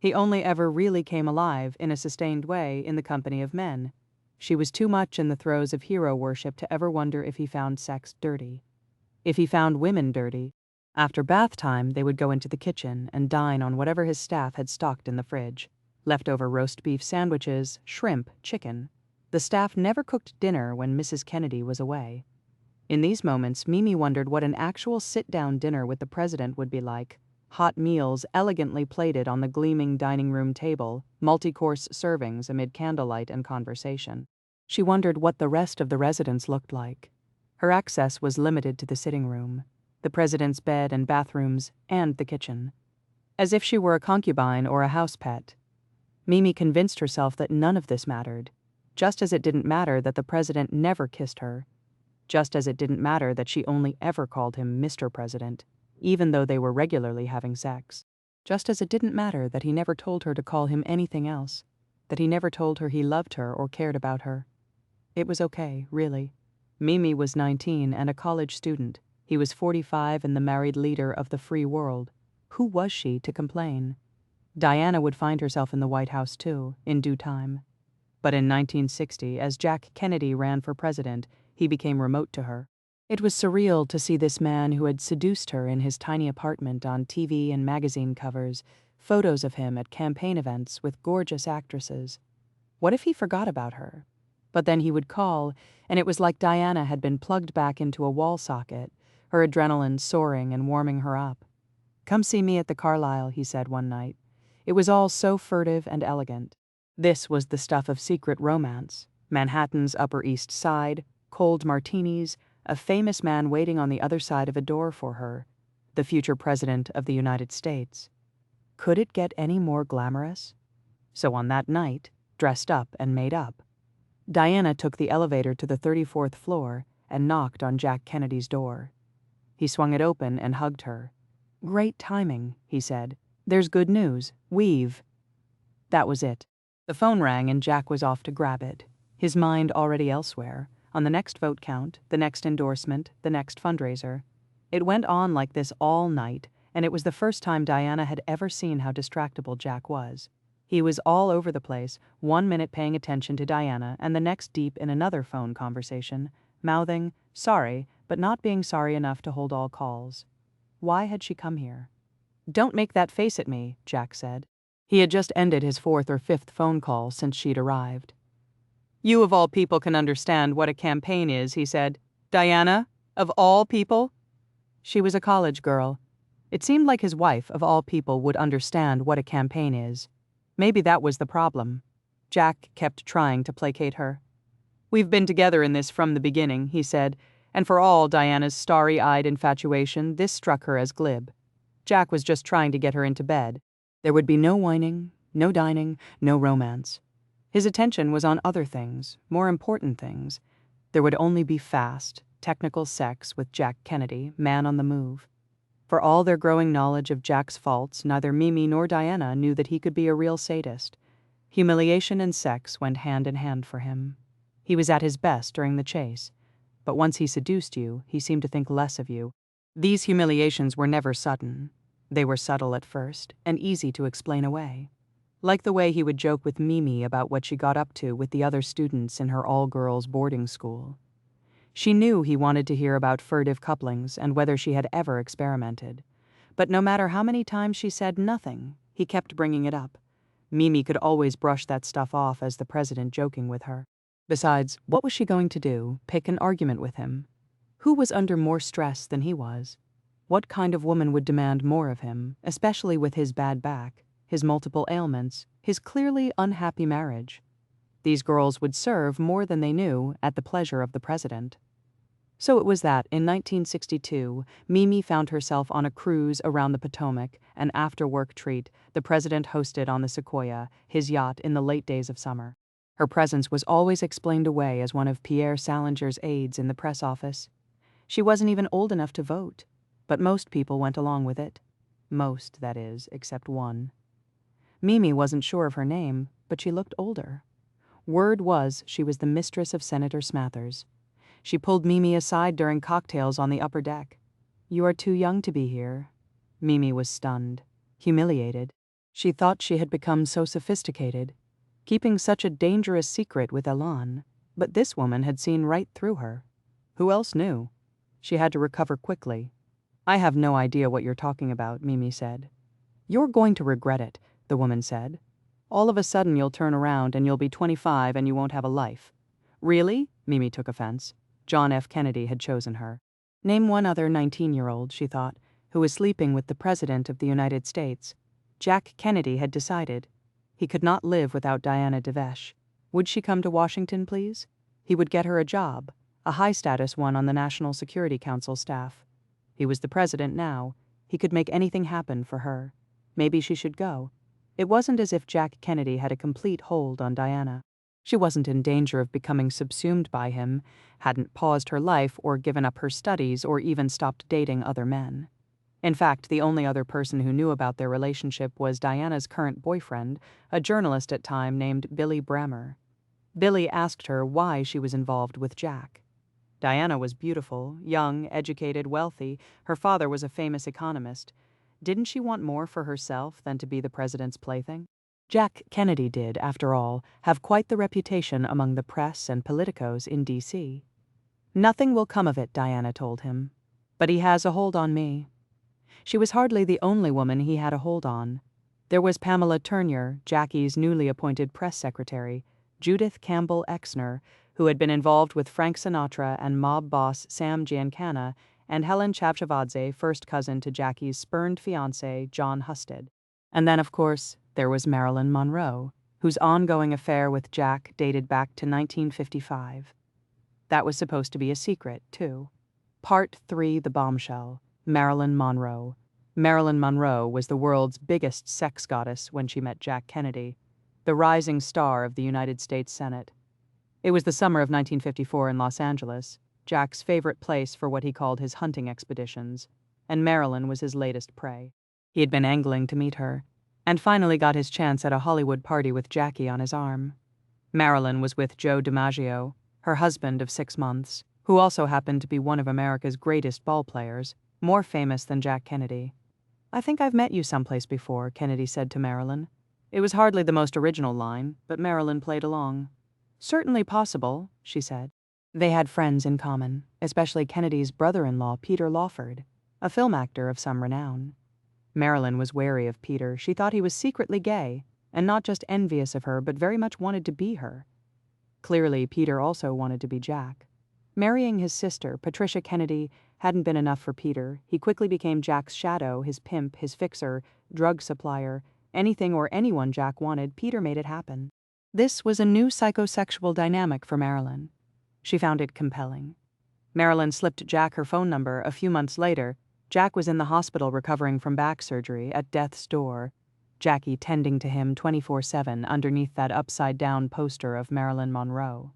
He only ever really came alive, in a sustained way, in the company of men. She was too much in the throes of hero worship to ever wonder if he found sex dirty. If he found women dirty. After bath time, they would go into the kitchen and dine on whatever his staff had stocked in the fridge. Leftover roast beef sandwiches, shrimp, chicken. The staff never cooked dinner when Mrs. Kennedy was away. In these moments, Mimi wondered what an actual sit-down dinner with the president would be like. Hot meals elegantly plated on the gleaming dining room table, multi-course servings amid candlelight and conversation. She wondered what the rest of the residence looked like. Her access was limited to the sitting room, the president's bed and bathrooms, and the kitchen. As if she were a concubine or a house pet. Mimi convinced herself that none of this mattered, just as it didn't matter that the president never kissed her, just as it didn't matter that she only ever called him Mr. President, even though they were regularly having sex, just as it didn't matter that he never told her to call him anything else, that he never told her he loved her or cared about her. It was okay, really. Mimi was 19 and a college student. He was 45 and the married leader of the free world. Who was she to complain? Diana would find herself in the White House too, in due time. But in 1960, as Jack Kennedy ran for president, he became remote to her. It was surreal to see this man who had seduced her in his tiny apartment on TV and magazine covers, photos of him at campaign events with gorgeous actresses. What if he forgot about her? But then he would call, and it was like Diana had been plugged back into a wall socket, her adrenaline soaring and warming her up. "Come see me at the Carlisle," he said one night. It was all so furtive and elegant. This was the stuff of secret romance. Manhattan's Upper East Side, cold martinis, a famous man waiting on the other side of a door for her, the future president of the United States. Could it get any more glamorous? So on that night, dressed up and made up, Diana took the elevator to the 34th floor and knocked on Jack Kennedy's door. He swung it open and hugged her. "Great timing," he said. "There's good news. We've—" That was it. The phone rang and Jack was off to grab it, his mind already elsewhere, on the next vote count, the next endorsement, the next fundraiser. It went on like this all night, and it was the first time Diana had ever seen how distractible Jack was. He was all over the place, 1 minute paying attention to Diana and the next deep in another phone conversation, mouthing, sorry, but not being sorry enough to hold all calls. Why had she come here? "Don't make that face at me," Jack said. He had just ended his 4th or 5th phone call since she'd arrived. "You of all people can understand what a campaign is," he said. "Diana, of all people?" She was a college girl. It seemed like his wife, of all people, would understand what a campaign is. Maybe that was the problem. Jack kept trying to placate her. "We've been together in this from the beginning," he said, and for all Diana's starry-eyed infatuation, this struck her as glib. Jack was just trying to get her into bed. There would be no whining, no dining, no romance. His attention was on other things, more important things. There would only be fast, technical sex with Jack Kennedy, man on the move. For all their growing knowledge of Jack's faults, neither Mimi nor Diana knew that he could be a real sadist. Humiliation and sex went hand in hand for him. He was at his best during the chase, but once he seduced you, he seemed to think less of you. These humiliations were never sudden. They were subtle at first, and easy to explain away. Like the way he would joke with Mimi about what she got up to with the other students in her all-girls boarding school. She knew he wanted to hear about furtive couplings and whether she had ever experimented. But no matter how many times she said nothing, he kept bringing it up. Mimi could always brush that stuff off as the president joking with her. Besides, what was she going to do? Pick an argument with him? Who was under more stress than he was? What kind of woman would demand more of him, especially with his bad back, his multiple ailments, his clearly unhappy marriage? These girls would serve more than they knew at the pleasure of the president. So it was that, in 1962, Mimi found herself on a cruise around the Potomac, an after-work treat the president hosted on the Sequoia, his yacht in the late days of summer. Her presence was always explained away as one of Pierre Salinger's aides in the press office. She wasn't even old enough to vote, but most people went along with it. Most, that is, except one. Mimi wasn't sure of her name, but she looked older. Word was she was the mistress of Senator Smathers. She pulled Mimi aside during cocktails on the upper deck. "You are too young to be here." Mimi was stunned, humiliated. She thought she had become so sophisticated, keeping such a dangerous secret with Elan, but this woman had seen right through her. Who else knew? She had to recover quickly. "I have no idea what you're talking about," Mimi said. "You're going to regret it," the woman said. "All of a sudden you'll turn around and you'll be 25 and you won't have a life." "Really?" Mimi took offense. John F. Kennedy had chosen her. Name one other 19-year-old, she thought, who was sleeping with the President of the United States. Jack Kennedy had decided. He could not live without Diana DeVesh. Would she come to Washington, please? He would get her a job, a high-status one on the National Security Council staff. He was the president now. He could make anything happen for her. Maybe she should go. It wasn't as if Jack Kennedy had a complete hold on Diana. She wasn't in danger of becoming subsumed by him, hadn't paused her life or given up her studies or even stopped dating other men. In fact, the only other person who knew about their relationship was Diana's current boyfriend, a journalist at time named Billy Brammer. Billy asked her why she was involved with Jack. Diana was beautiful, young, educated, wealthy. Her father was a famous economist. Didn't she want more for herself than to be the president's plaything? Jack Kennedy did, after all, have quite the reputation among the press and politicos in D.C. "Nothing will come of it," Diana told him. "But he has a hold on me." She was hardly the only woman he had a hold on. There was Pamela Turnier, Jackie's newly appointed press secretary, Judith Campbell Exner, who had been involved with Frank Sinatra and mob boss Sam Giancana, and Helen Chavchavadze, first cousin to Jackie's spurned fiancé, John Husted. And then, of course, there was Marilyn Monroe, whose ongoing affair with Jack dated back to 1955. That was supposed to be a secret, too. Part 3, The Bombshell. Marilyn Monroe. Marilyn Monroe was the world's biggest sex goddess when she met Jack Kennedy, the rising star of the United States Senate. It was the summer of 1954 in Los Angeles, Jack's favorite place for what he called his hunting expeditions, and Marilyn was his latest prey. He had been angling to meet her, and finally got his chance at a Hollywood party with Jackie on his arm. Marilyn was with Joe DiMaggio, her husband of 6 months, who also happened to be one of America's greatest ball players, more famous than Jack Kennedy. "I think I've met you someplace before," Kennedy said to Marilyn. It was hardly the most original line, but Marilyn played along. "Certainly possible," she said. They had friends in common, especially Kennedy's brother-in-law, Peter Lawford, a film actor of some renown. Marilyn was wary of Peter. She thought he was secretly gay, and not just envious of her, but very much wanted to be her. Clearly, Peter also wanted to be Jack. Marrying his sister, Patricia Kennedy, hadn't been enough for Peter. He quickly became Jack's shadow, his pimp, his fixer, drug supplier. Anything or anyone Jack wanted, Peter made it happen. This was a new psychosexual dynamic for Marilyn. She found it compelling. Marilyn slipped Jack her phone number. A few months later, Jack was in the hospital recovering from back surgery at death's door, Jackie tending to him 24/7 underneath that upside-down poster of Marilyn Monroe.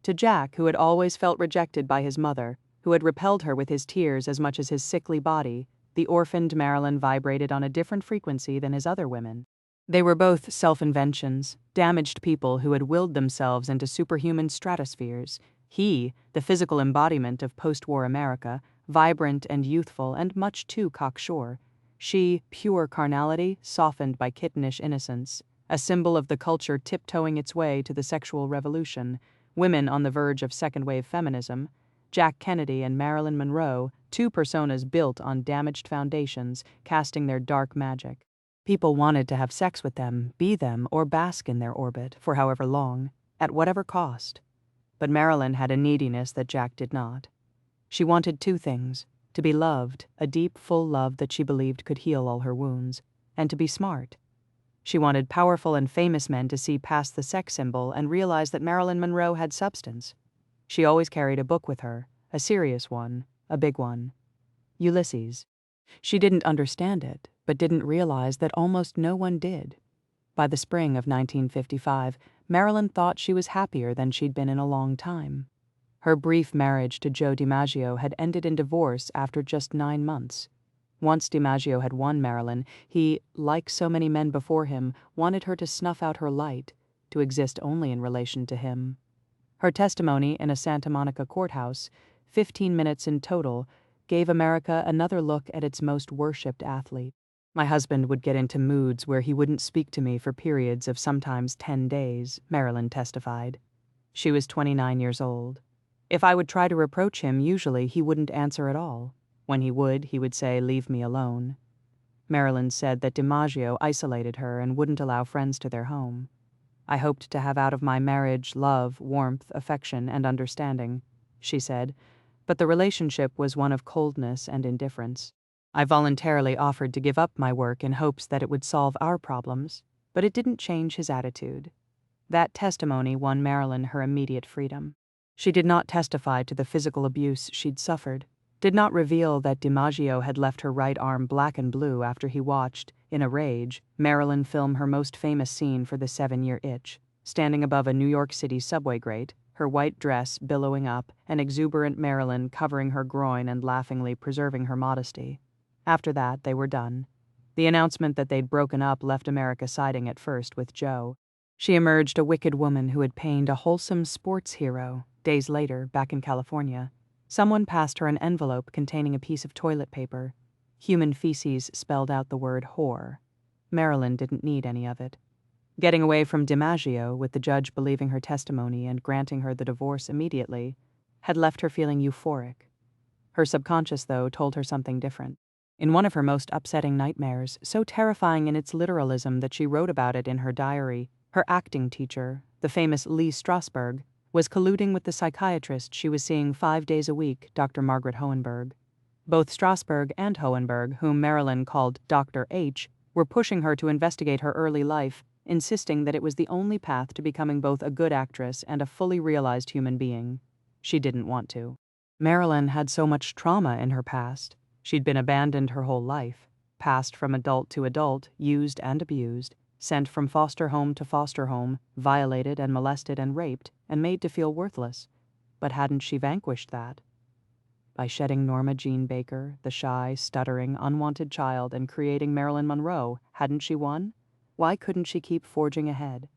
To Jack, who had always felt rejected by his mother, who had repelled her with his tears as much as his sickly body, the orphaned Marilyn vibrated on a different frequency than his other women. They were both self-inventions, damaged people who had willed themselves into superhuman stratospheres. He, the physical embodiment of post-war America, vibrant and youthful and much too cocksure. She, pure carnality, softened by kittenish innocence, a symbol of the culture tiptoeing its way to the sexual revolution, women on the verge of second-wave feminism, Jack Kennedy and Marilyn Monroe, two personas built on damaged foundations, casting their dark magic. People wanted to have sex with them, be them, or bask in their orbit for however long, at whatever cost. But Marilyn had a neediness that Jack did not. She wanted two things: to be loved, a deep, full love that she believed could heal all her wounds, and to be smart. She wanted powerful and famous men to see past the sex symbol and realize that Marilyn Monroe had substance. She always carried a book with her, a serious one, a big one. Ulysses. She didn't understand it, but didn't realize that almost no one did. By the spring of 1955, Marilyn thought she was happier than she'd been in a long time. Her brief marriage to Joe DiMaggio had ended in divorce after just 9 months. Once DiMaggio had won Marilyn, he, like so many men before him, wanted her to snuff out her light, to exist only in relation to him. Her testimony in a Santa Monica courthouse, 15 minutes in total, gave America another look at its most worshipped athlete. My husband would get into moods where he wouldn't speak to me for periods of sometimes 10 days, Marilyn testified. She was 29 years old. If I would try to reproach him, usually he wouldn't answer at all. When he would say, "Leave me alone." Marilyn said that DiMaggio isolated her and wouldn't allow friends to their home. "I hoped to have out of my marriage love, warmth, affection, and understanding," she said, but the relationship was one of coldness and indifference. "I voluntarily offered to give up my work in hopes that it would solve our problems, but it didn't change his attitude." That testimony won Marilyn her immediate freedom. She did not testify to the physical abuse she'd suffered, did not reveal that DiMaggio had left her right arm black and blue after he watched, in a rage, Marilyn film her most famous scene for the 7-year itch, standing above a New York City subway grate, her white dress billowing up, and exuberant Marilyn covering her groin and laughingly preserving her modesty. After that, they were done. The announcement that they'd broken up left America siding at first with Joe. She emerged a wicked woman who had pained a wholesome sports hero. Days later, back in California, someone passed her an envelope containing a piece of toilet paper. Human feces spelled out the word whore. Marilyn didn't need any of it. Getting away from DiMaggio, with the judge believing her testimony and granting her the divorce immediately, had left her feeling euphoric. Her subconscious, though, told her something different. In one of her most upsetting nightmares, so terrifying in its literalism that she wrote about it in her diary, her acting teacher, the famous Lee Strasberg, was colluding with the psychiatrist she was seeing 5 days a week, Dr. Margaret Hohenberg. Both Strasberg and Hohenberg, whom Marilyn called Dr. H, were pushing her to investigate her early life, insisting that it was the only path to becoming both a good actress and a fully realized human being. She didn't want to. Marilyn had so much trauma in her past. She'd been abandoned her whole life, passed from adult to adult, used and abused, sent from foster home to foster home, violated and molested and raped, and made to feel worthless. But hadn't she vanquished that? By shedding Norma Jean Baker, the shy, stuttering, unwanted child, and creating Marilyn Monroe, hadn't she won? Why couldn't she keep forging ahead?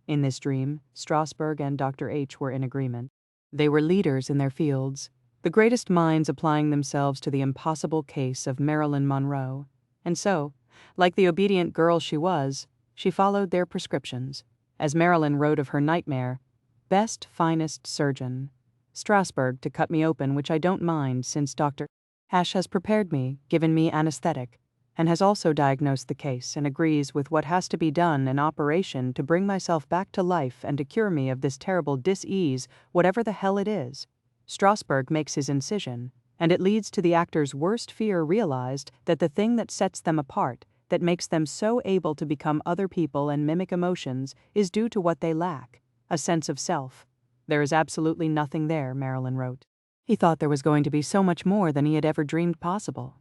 In this dream, Strasberg and Dr. H were in agreement. They were leaders in their fields, the greatest minds applying themselves to the impossible case of Marilyn Monroe. And so, like the obedient girl she was, she followed their prescriptions. As Marilyn wrote of her nightmare, "Best, finest surgeon. Strasberg to cut me open, which I don't mind since Dr. H has prepared me, given me anesthetic, and has also diagnosed the case and agrees with what has to be done, an operation to bring myself back to life and to cure me of this terrible dis-ease, whatever the hell it is." Strasberg makes his incision, and it leads to the actor's worst fear realized, that the thing that sets them apart, that makes them so able to become other people and mimic emotions, is due to what they lack, a sense of self. "There is absolutely nothing there," Marilyn wrote. He thought there was going to be so much more than he had ever dreamed possible.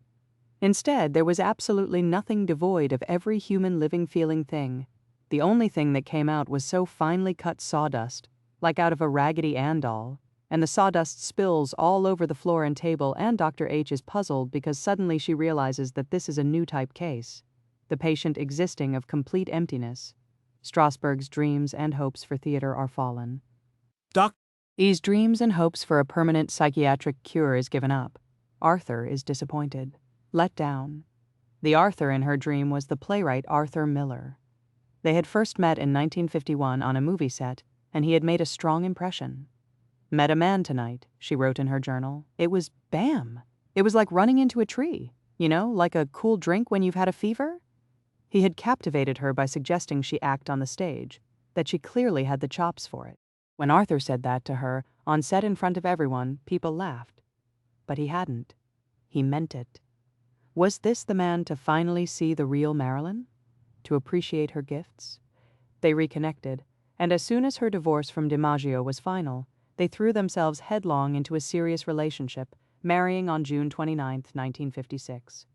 Instead, there was absolutely nothing devoid of every human living feeling thing. The only thing that came out was so finely cut sawdust, like out of a Raggedy Ann doll, and the sawdust spills all over the floor and table, and Dr. H is puzzled because suddenly she realizes that this is a new type case, the patient existing of complete emptiness. Strasberg's dreams and hopes for theater are fallen. E's dreams and hopes for a permanent psychiatric cure is given up. Arthur is disappointed, let down. The Arthur in her dream was the playwright Arthur Miller. They had first met in 1951 on a movie set, and he had made a strong impression. "Met a man tonight," she wrote in her journal. "It was bam! It was like running into a tree. You know, like a cool drink when you've had a fever?" He had captivated her by suggesting she act on the stage, that she clearly had the chops for it. When Arthur said that to her, on set in front of everyone, people laughed. But he hadn't. He meant it. Was this the man to finally see the real Marilyn? To appreciate her gifts? They reconnected, and as soon as her divorce from DiMaggio was final, they threw themselves headlong into a serious relationship, marrying on June 29, 1956.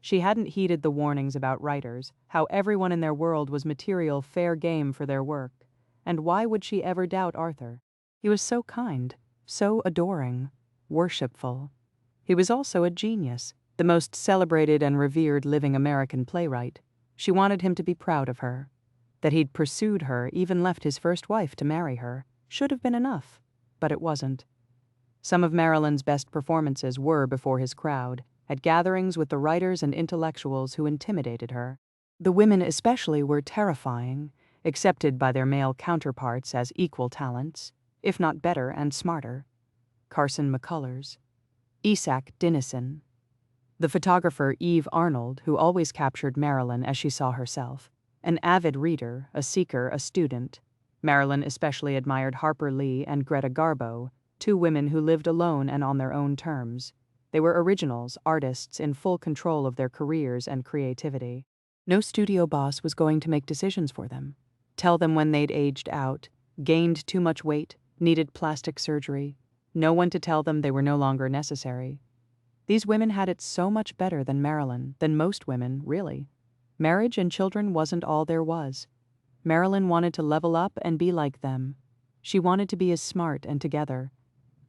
She hadn't heeded the warnings about writers, how everyone in their world was material fair game for their work. And why would she ever doubt Arthur? He was so kind, so adoring, worshipful. He was also a genius, the most celebrated and revered living American playwright. She wanted him to be proud of her. That he'd pursued her, even left his first wife to marry her, should have been enough, but it wasn't. Some of Marilyn's best performances were before his crowd, at gatherings with the writers and intellectuals who intimidated her. The women especially were terrifying, accepted by their male counterparts as equal talents, if not better and smarter. Carson McCullers, Isak Dinesen, the photographer Eve Arnold, who always captured Marilyn as she saw herself, an avid reader, a seeker, a student. Marilyn especially admired Harper Lee and Greta Garbo, two women who lived alone and on their own terms. They were originals, artists in full control of their careers and creativity. No studio boss was going to make decisions for them, tell them when they'd aged out, gained too much weight, needed plastic surgery. No one to tell them they were no longer necessary. These women had it so much better than Marilyn, than most women, really. Marriage and children wasn't all there was. Marilyn wanted to level up and be like them. She wanted to be as smart and together.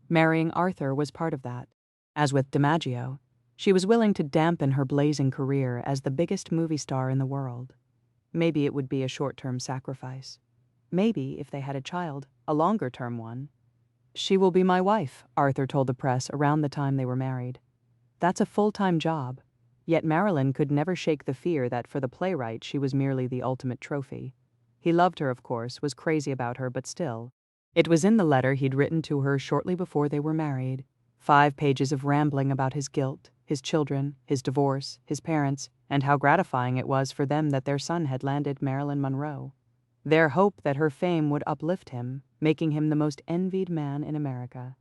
Marrying Arthur was part of that. As with DiMaggio, she was willing to dampen her blazing career as the biggest movie star in the world. Maybe it would be a short-term sacrifice. Maybe, if they had a child, a longer-term one. "She will be my wife," Arthur told the press around the time they were married. That's a full-time job. Yet Marilyn could never shake the fear that for the playwright she was merely the ultimate trophy. He loved her, of course, was crazy about her, but still. It was in the letter he'd written to her shortly before they were married. 5 pages of rambling about his guilt, his children, his divorce, his parents, and how gratifying it was for them that their son had landed Marilyn Monroe. Their hope that her fame would uplift him, making him the most envied man in America.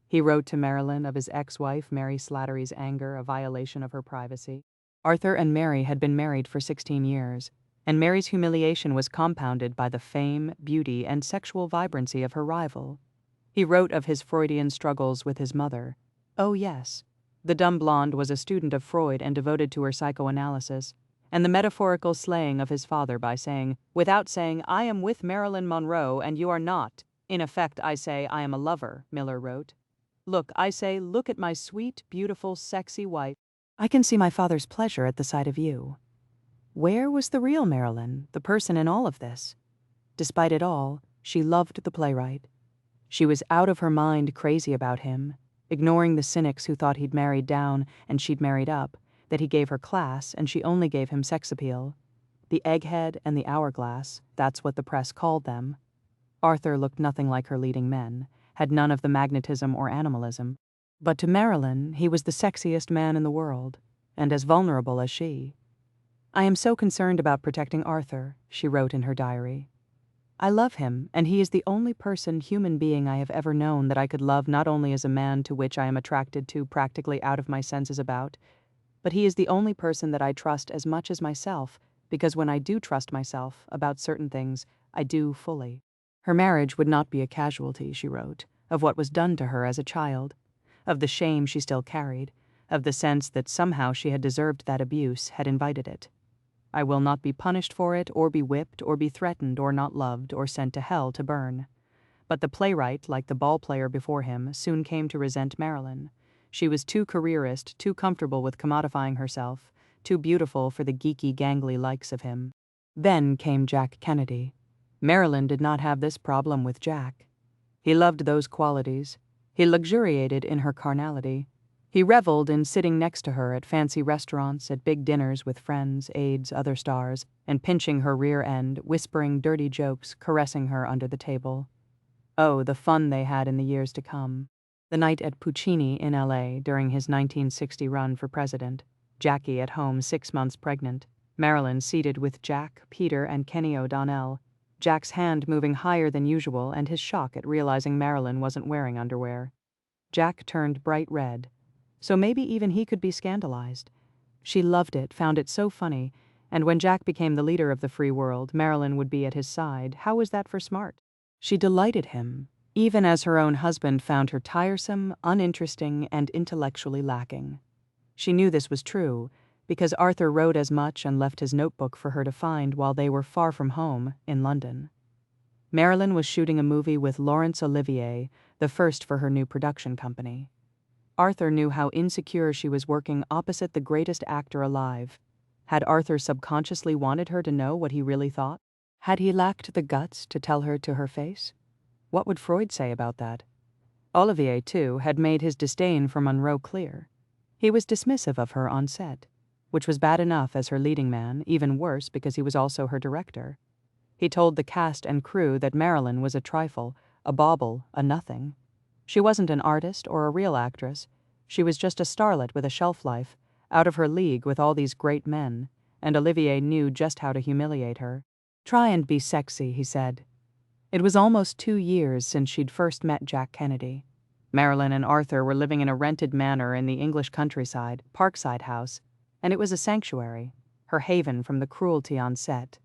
He wrote to Marilyn of his ex-wife Mary Slattery's anger, a violation of her privacy. Arthur and Mary had been married for 16 years, and Mary's humiliation was compounded by the fame, beauty, and sexual vibrancy of her rival. He wrote of his Freudian struggles with his mother. Oh yes, the dumb blonde was a student of Freud and devoted to her psychoanalysis, and the metaphorical slaying of his father by saying, without saying, "I am with Marilyn Monroe and you are not. In effect, I say, I am a lover," Miller wrote. "Look, I say, look at my sweet, beautiful, sexy wife. I can see my father's pleasure at the sight of you." Where was the real Marilyn, the person in all of this? Despite it all, she loved the playwright. She was out of her mind crazy about him, ignoring the cynics who thought he'd married down and she'd married up, that he gave her class and she only gave him sex appeal. The egghead and the hourglass, that's what the press called them. Arthur looked nothing like her leading men, had none of the magnetism or animalism. But to Marilyn, he was the sexiest man in the world, and as vulnerable as she. "I am so concerned about protecting Arthur," she wrote in her diary. "I love him, and he is the only human being I have ever known that I could love not only as a man to which I am attracted to practically out of my senses about, but he is the only person that I trust as much as myself, because when I do trust myself about certain things, I do fully." Her marriage would not be a casualty, she wrote, of what was done to her as a child, of the shame she still carried, of the sense that somehow she had deserved that abuse, had invited it. "I will not be punished for it, or be whipped, or be threatened, or not loved, or sent to hell to burn." But the playwright, like the ball player before him, soon came to resent Marilyn. She was too careerist, too comfortable with commodifying herself, too beautiful for the geeky, gangly likes of him. Then came Jack Kennedy. Marilyn did not have this problem with Jack. He loved those qualities. He luxuriated in her carnality. He reveled in sitting next to her at fancy restaurants, at big dinners with friends, aides, other stars, and pinching her rear end, whispering dirty jokes, caressing her under the table. Oh, the fun they had in the years to come. The night at Puccini in L.A. during his 1960 run for president, Jackie at home 6 months pregnant, Marilyn seated with Jack, Peter, and Kenny O'Donnell, Jack's hand moving higher than usual and his shock at realizing Marilyn wasn't wearing underwear. Jack turned bright red. So maybe even he could be scandalized. She loved it, found it so funny, and when Jack became the leader of the free world, Marilyn would be at his side. How was that for smart? She delighted him, even as her own husband found her tiresome, uninteresting, and intellectually lacking. She knew this was true, because Arthur wrote as much and left his notebook for her to find while they were far from home in London. Marilyn was shooting a movie with Laurence Olivier, the first for her new production company. Arthur knew how insecure she was working opposite the greatest actor alive. Had Arthur subconsciously wanted her to know what he really thought? Had he lacked the guts to tell her to her face? What would Freud say about that? Olivier, too, had made his disdain for Monroe clear. He was dismissive of her on set, which was bad enough as her leading man, even worse because he was also her director. He told the cast and crew that Marilyn was a trifle, a bauble, a nothing. She wasn't an artist or a real actress. She was just a starlet with a shelf life, out of her league with all these great men, and Olivier knew just how to humiliate her. "Try and be sexy," he said. It was almost 2 years since she'd first met Jack Kennedy. Marilyn and Arthur were living in a rented manor in the English countryside, Parkside House, and it was a sanctuary, her haven from the cruelty on set.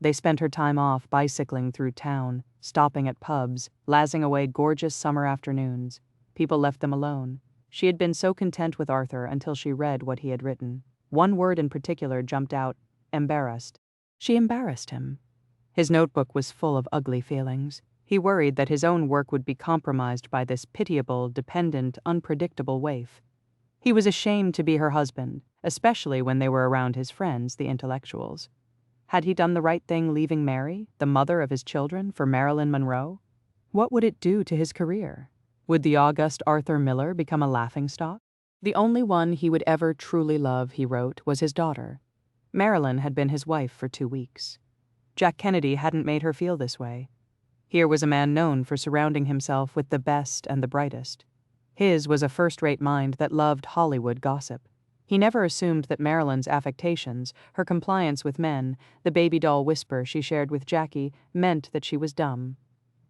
They spent her time off bicycling through town, stopping at pubs, lazzing away gorgeous summer afternoons. People left them alone. She had been so content with Arthur until she read what he had written. One word in particular jumped out: embarrassed. She embarrassed him. His notebook was full of ugly feelings. He worried that his own work would be compromised by this pitiable, dependent, unpredictable waif. He was ashamed to be her husband, especially when they were around his friends, the intellectuals. Had he done the right thing leaving Mary, the mother of his children, for Marilyn Monroe? What would it do to his career? Would the august Arthur Miller become a laughingstock? The only one he would ever truly love, he wrote, was his daughter. Marilyn had been his wife for 2 weeks. Jack Kennedy hadn't made her feel this way. Here was a man known for surrounding himself with the best and the brightest. His was a first-rate mind that loved Hollywood gossip. He never assumed that Marilyn's affectations, her compliance with men, the baby doll whisper she shared with Jackie, meant that she was dumb.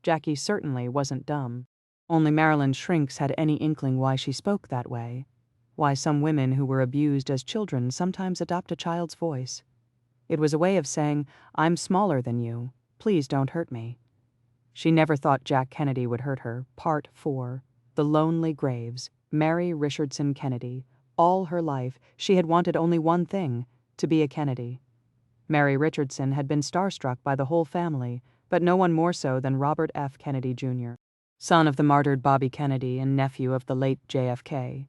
Jackie certainly wasn't dumb. Only Marilyn's shrinks had any inkling why she spoke that way, why some women who were abused as children sometimes adopt a child's voice. It was a way of saying, "I'm smaller than you. Please don't hurt me." She never thought Jack Kennedy would hurt her. Part 4. The Lonely Graves. Mary Richardson Kennedy. All her life, she had wanted only one thing: to be a Kennedy. Mary Richardson had been starstruck by the whole family, but no one more so than Robert F. Kennedy, Jr., son of the martyred Bobby Kennedy and nephew of the late JFK.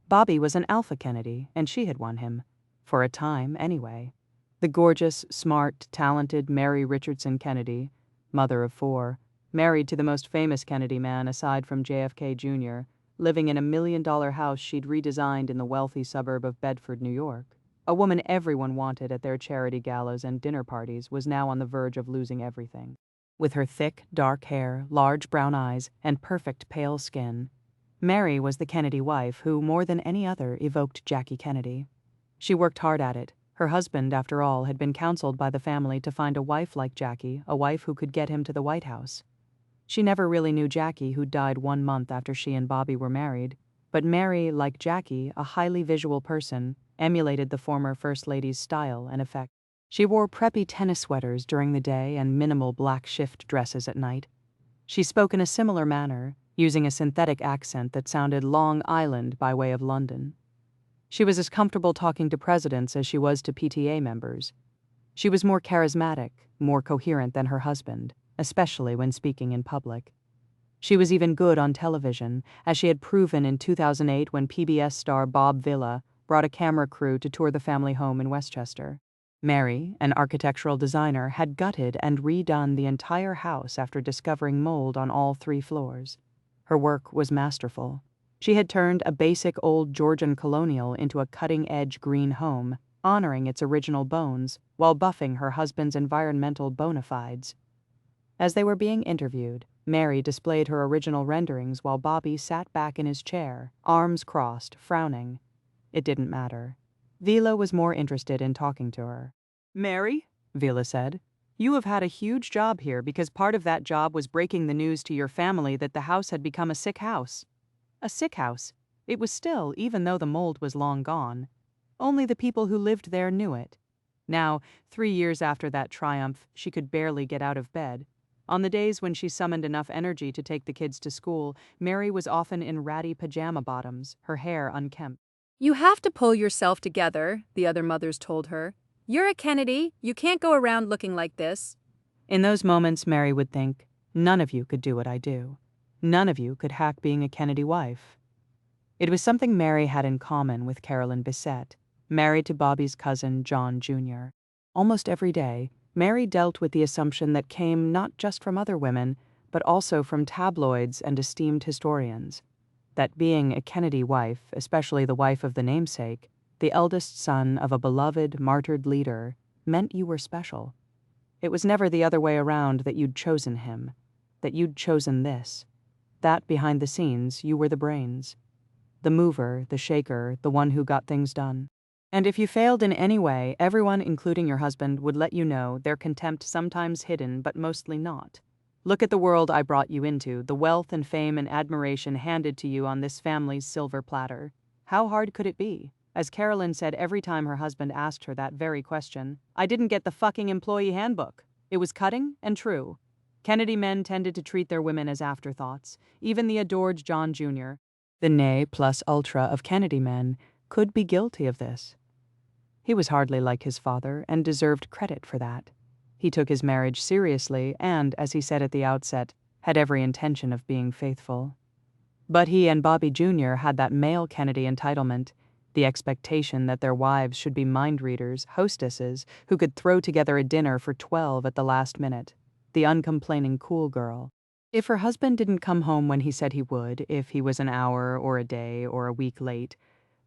Bobby was an alpha Kennedy, and she had won him. For a time, anyway. The gorgeous, smart, talented Mary Richardson Kennedy, mother of 4, married to the most famous Kennedy man aside from JFK Jr., living in a $1 million house she'd redesigned in the wealthy suburb of Bedford, New York. A woman everyone wanted at their charity galas and dinner parties was now on the verge of losing everything. With her thick, dark hair, large brown eyes, and perfect pale skin, Mary was the Kennedy wife who, more than any other, evoked Jackie Kennedy. She worked hard at it. Her husband, after all, had been counseled by the family to find a wife like Jackie, a wife who could get him to the White House. She never really knew Jackie, who died 1 month after she and Bobby were married, but Mary, like Jackie, a highly visual person, emulated the former First Lady's style and effect. She wore preppy tennis sweaters during the day and minimal black shift dresses at night. She spoke in a similar manner, using a synthetic accent that sounded Long Island by way of London. She was as comfortable talking to presidents as she was to PTA members. She was more charismatic, more coherent than her husband, especially when speaking in public. She was even good on television, as she had proven in 2008 when PBS star Bob Vila brought a camera crew to tour the family home in Westchester. Mary, an architectural designer, had gutted and redone the entire house after discovering mold on all 3 floors. Her work was masterful. She had turned a basic old Georgian colonial into a cutting-edge green home, honoring its original bones while buffing her husband's environmental bona fides. As they were being interviewed, Mary displayed her original renderings while Bobby sat back in his chair, arms crossed, frowning. It didn't matter. Vila was more interested in talking to her. "Mary," Vila said, "you have had a huge job here because part of that job was breaking the news to your family that the house had become a sick house." A sick house. It was still, even though the mold was long gone. Only the people who lived there knew it. Now, 3 years after that triumph, she could barely get out of bed. On the days when she summoned enough energy to take the kids to school, Mary was often in ratty pajama bottoms, her hair unkempt. You have to pull yourself together, the other mothers told her. You're a Kennedy, you can't go around looking like this. In those moments, Mary would think, none of you could do what I do. None of you could hack being a Kennedy wife. It was something Mary had in common with Carolyn Bissett, married to Bobby's cousin, John Jr. Almost every day, Mary dealt with the assumption that came not just from other women, but also from tabloids and esteemed historians, that being a Kennedy wife, especially the wife of the namesake, the eldest son of a beloved, martyred leader, meant you were special. It was never the other way around, that you'd chosen him, that you'd chosen this, that behind the scenes you were the brains, the mover, the shaker, the one who got things done. And if you failed in any way, everyone, including your husband, would let you know, their contempt sometimes hidden but mostly not. Look at the world I brought you into, the wealth and fame and admiration handed to you on this family's silver platter. How hard could it be? As Carolyn said every time her husband asked her that very question, I didn't get the fucking employee handbook. It was cutting and true. Kennedy men tended to treat their women as afterthoughts. Even the adored John Jr., the ne plus ultra of Kennedy men, could be guilty of this. He was hardly like his father and deserved credit for that. He took his marriage seriously and, as he said at the outset, had every intention of being faithful. But he and Bobby Jr. had that male Kennedy entitlement, the expectation that their wives should be mind readers, hostesses, who could throw together a dinner for 12 at the last minute, the uncomplaining cool girl. If her husband didn't come home when he said he would, if he was an hour or a day or a week late,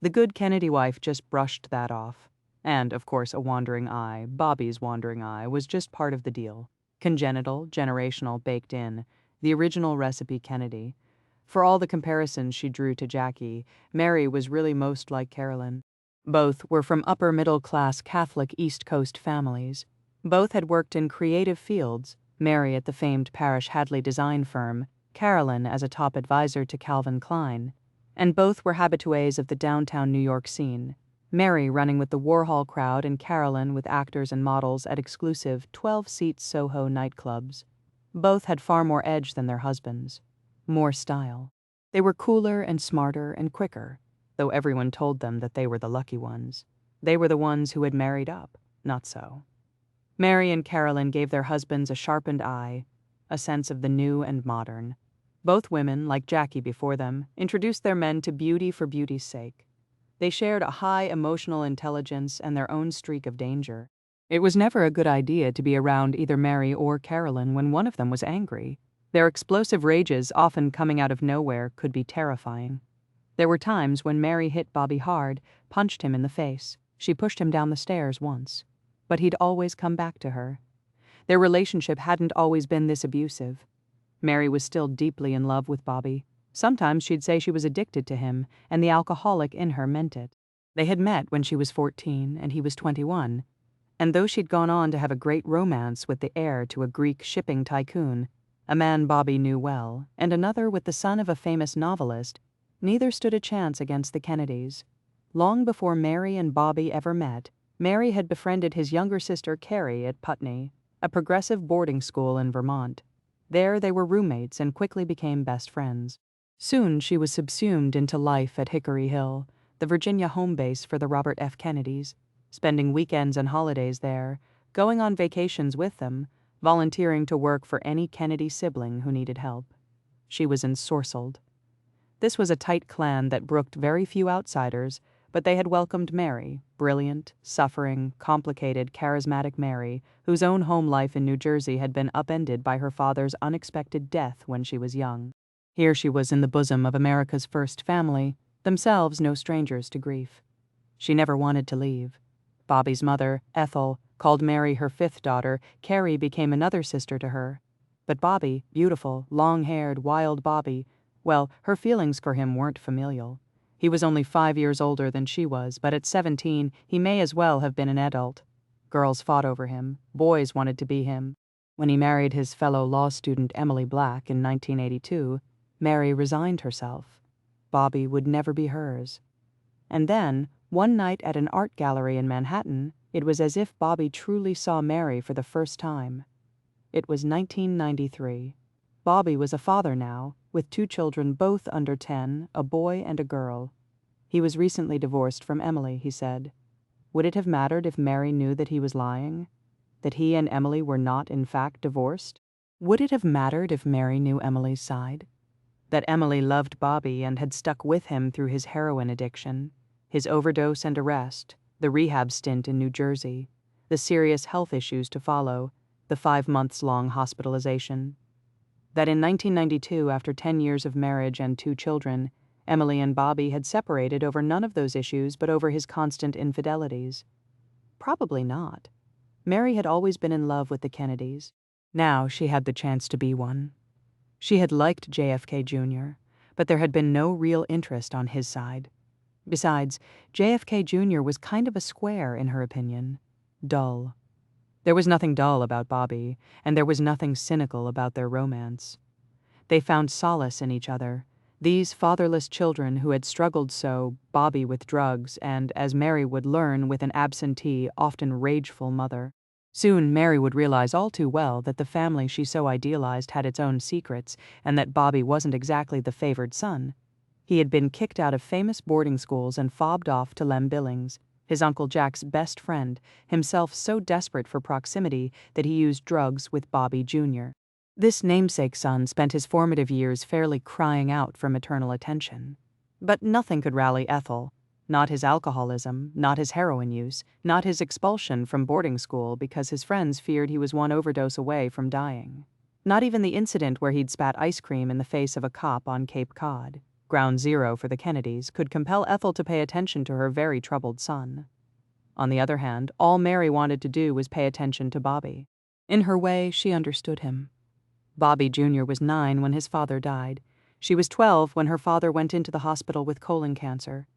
the good Kennedy wife just brushed that off. And, of course, a wandering eye, Bobby's wandering eye, was just part of the deal. Congenital, generational, baked in, the original recipe Kennedy. For all the comparisons she drew to Jackie, Mary was really most like Carolyn. Both were from upper-middle-class Catholic East Coast families. Both had worked in creative fields, Mary at the famed Parrish Hadley design firm, Carolyn as a top advisor to Calvin Klein. And both were habitués of the downtown New York scene, Mary running with the Warhol crowd and Carolyn with actors and models at exclusive 12-seat Soho nightclubs. Both had far more edge than their husbands, more style. They were cooler and smarter and quicker, though everyone told them that they were the lucky ones. They were the ones who had married up, not so. Mary and Carolyn gave their husbands a sharpened eye, a sense of the new and modern. Both women, like Jackie before them, introduced their men to beauty for beauty's sake. They shared a high emotional intelligence and their own streak of danger. It was never a good idea to be around either Mary or Carolyn when one of them was angry. Their explosive rages, often coming out of nowhere, could be terrifying. There were times when Mary hit Bobby hard, punched him in the face. She pushed him down the stairs once. But he'd always come back to her. Their relationship hadn't always been this abusive. Mary was still deeply in love with Bobby. Sometimes she'd say she was addicted to him, and the alcoholic in her meant it. They had met when she was 14 and he was 21, and though she'd gone on to have a great romance with the heir to a Greek shipping tycoon, a man Bobby knew well, and another with the son of a famous novelist, neither stood a chance against the Kennedys. Long before Mary and Bobby ever met, Mary had befriended his younger sister Carrie at Putney, a progressive boarding school in Vermont. There they were roommates and quickly became best friends. Soon she was subsumed into life at Hickory Hill, the Virginia home base for the Robert F. Kennedys, spending weekends and holidays there, going on vacations with them, volunteering to work for any Kennedy sibling who needed help. She was ensorcelled. This was a tight clan that brooked very few outsiders, but they had welcomed Mary, brilliant, suffering, complicated, charismatic Mary, whose own home life in New Jersey had been upended by her father's unexpected death when she was young. Here she was in the bosom of America's first family, themselves no strangers to grief. She never wanted to leave. Bobby's mother, Ethel, called Mary her fifth daughter. Carrie became another sister to her. But Bobby, beautiful, long-haired, wild Bobby, well, her feelings for him weren't familial. He was only 5 years older than she was, but at 17, he may as well have been an adult. Girls fought over him. Boys wanted to be him. When he married his fellow law student Emily Black in 1982, Mary resigned herself. Bobby would never be hers. And then, one night at an art gallery in Manhattan, it was as if Bobby truly saw Mary for the first time. It was 1993. Bobby was a father now, with 2 children both under 10, a boy and a girl. He was recently divorced from Emily, he said. Would it have mattered if Mary knew that he was lying? That he and Emily were not, in fact, divorced? Would it have mattered if Mary knew Emily's side? That Emily loved Bobby and had stuck with him through his heroin addiction, his overdose and arrest, the rehab stint in New Jersey, the serious health issues to follow, the 5-month-long hospitalization. That in 1992, after 10 years of marriage and 2 children, Emily and Bobby had separated over none of those issues but over his constant infidelities. Probably not. Mary had always been in love with the Kennedys. Now she had the chance to be one. She had liked JFK Jr., but there had been no real interest on his side. Besides, JFK Jr. was kind of a square in her opinion. Dull. There was nothing dull about Bobby, and there was nothing cynical about their romance. They found solace in each other. These fatherless children who had struggled so, Bobby with drugs, and, as Mary would learn, with an absentee, often rageful mother. Soon Mary would realize all too well that the family she so idealized had its own secrets, and that Bobby wasn't exactly the favored son. He had been kicked out of famous boarding schools and fobbed off to Lem Billings, his Uncle Jack's best friend, himself so desperate for proximity that he used drugs with Bobby Jr. This namesake son spent his formative years fairly crying out for maternal attention. But nothing could rally Ethel. Not his alcoholism, not his heroin use, not his expulsion from boarding school because his friends feared he was one overdose away from dying. Not even the incident where he'd spat ice cream in the face of a cop on Cape Cod, ground zero for the Kennedys, could compel Ethel to pay attention to her very troubled son. On the other hand, all Mary wanted to do was pay attention to Bobby. In her way, she understood him. Bobby Jr. was 9 when his father died. She was 12 when her father went into the hospital with colon cancer.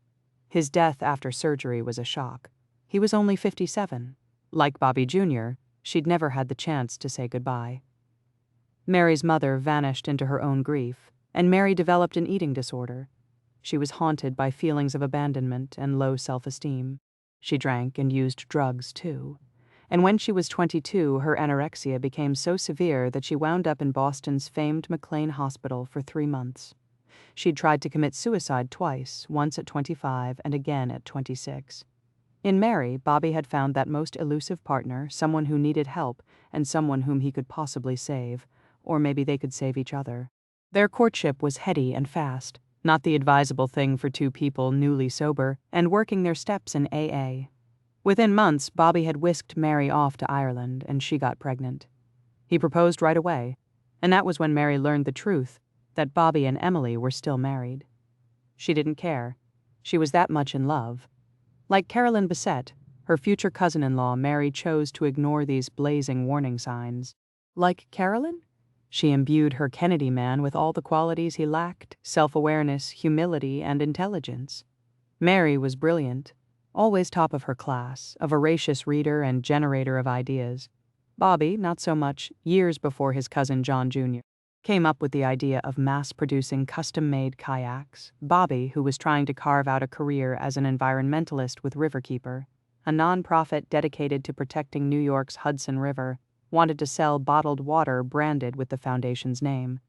His death after surgery was a shock. He was only 57. Like Bobby Jr., she'd never had the chance to say goodbye. Mary's mother vanished into her own grief, and Mary developed an eating disorder. She was haunted by feelings of abandonment and low self-esteem. She drank and used drugs, too. And when she was 22, her anorexia became so severe that she wound up in Boston's famed McLean Hospital for 3 months. She'd tried to commit suicide twice, once at 25 and again at 26. In Mary, Bobby had found that most elusive partner, someone who needed help and someone whom he could possibly save, or maybe they could save each other. Their courtship was heady and fast, not the advisable thing for 2 people newly sober and working their steps in AA. Within months, Bobby had whisked Mary off to Ireland, and she got pregnant. He proposed right away, and that was when Mary learned the truth, that Bobby and Emily were still married. She didn't care. She was that much in love. Like Carolyn Bessette, her future cousin-in-law, Mary chose to ignore these blazing warning signs. Like Carolyn? She imbued her Kennedy man with all the qualities he lacked: self-awareness, humility, and intelligence. Mary was brilliant, always top of her class, a voracious reader and generator of ideas. Bobby, not so much, years before his cousin John Jr. came up with the idea of mass-producing custom-made kayaks. Bobby, who was trying to carve out a career as an environmentalist with Riverkeeper, a nonprofit dedicated to protecting New York's Hudson River, wanted to sell bottled water branded with the foundation's name.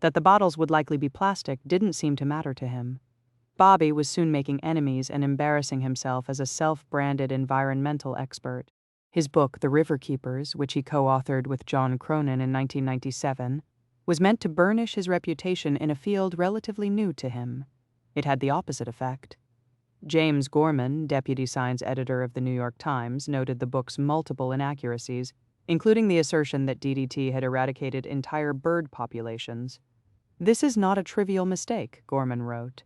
That the bottles would likely be plastic didn't seem to matter to him. Bobby was soon making enemies and embarrassing himself as a self-branded environmental expert. His book, The Riverkeepers, which he co-authored with John Cronin in 1997, was meant to burnish his reputation in a field relatively new to him. It had the opposite effect. James Gorman, deputy science editor of the New York Times, noted the book's multiple inaccuracies, including the assertion that DDT had eradicated entire bird populations. "This is not a trivial mistake," Gorman wrote.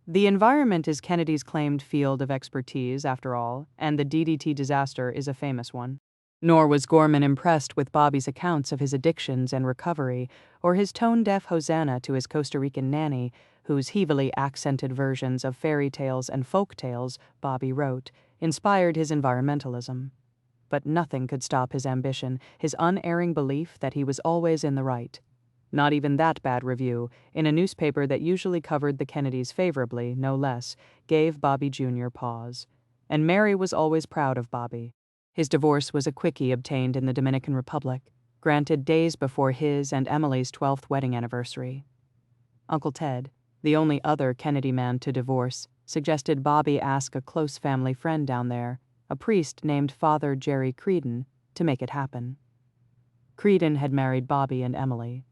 The environment is Kennedy's claimed field of expertise, after all, and the DDT disaster is a famous one. Nor was Gorman impressed with Bobby's accounts of his addictions and recovery, or his tone-deaf hosanna to his Costa Rican nanny, whose heavily accented versions of fairy tales and folk tales, Bobby wrote, inspired his environmentalism. But nothing could stop his ambition, his unerring belief that he was always in the right. Not even that bad review, in a newspaper that usually covered the Kennedys favorably, no less, gave Bobby Jr. pause. And Mary was always proud of Bobby. His divorce was a quickie obtained in the Dominican Republic, granted days before his and Emily's 12th wedding anniversary. Uncle Ted, the only other Kennedy man to divorce, suggested Bobby ask a close family friend down there, a priest named Father Jerry Creedon, to make it happen. Creedon had married Bobby and Emily.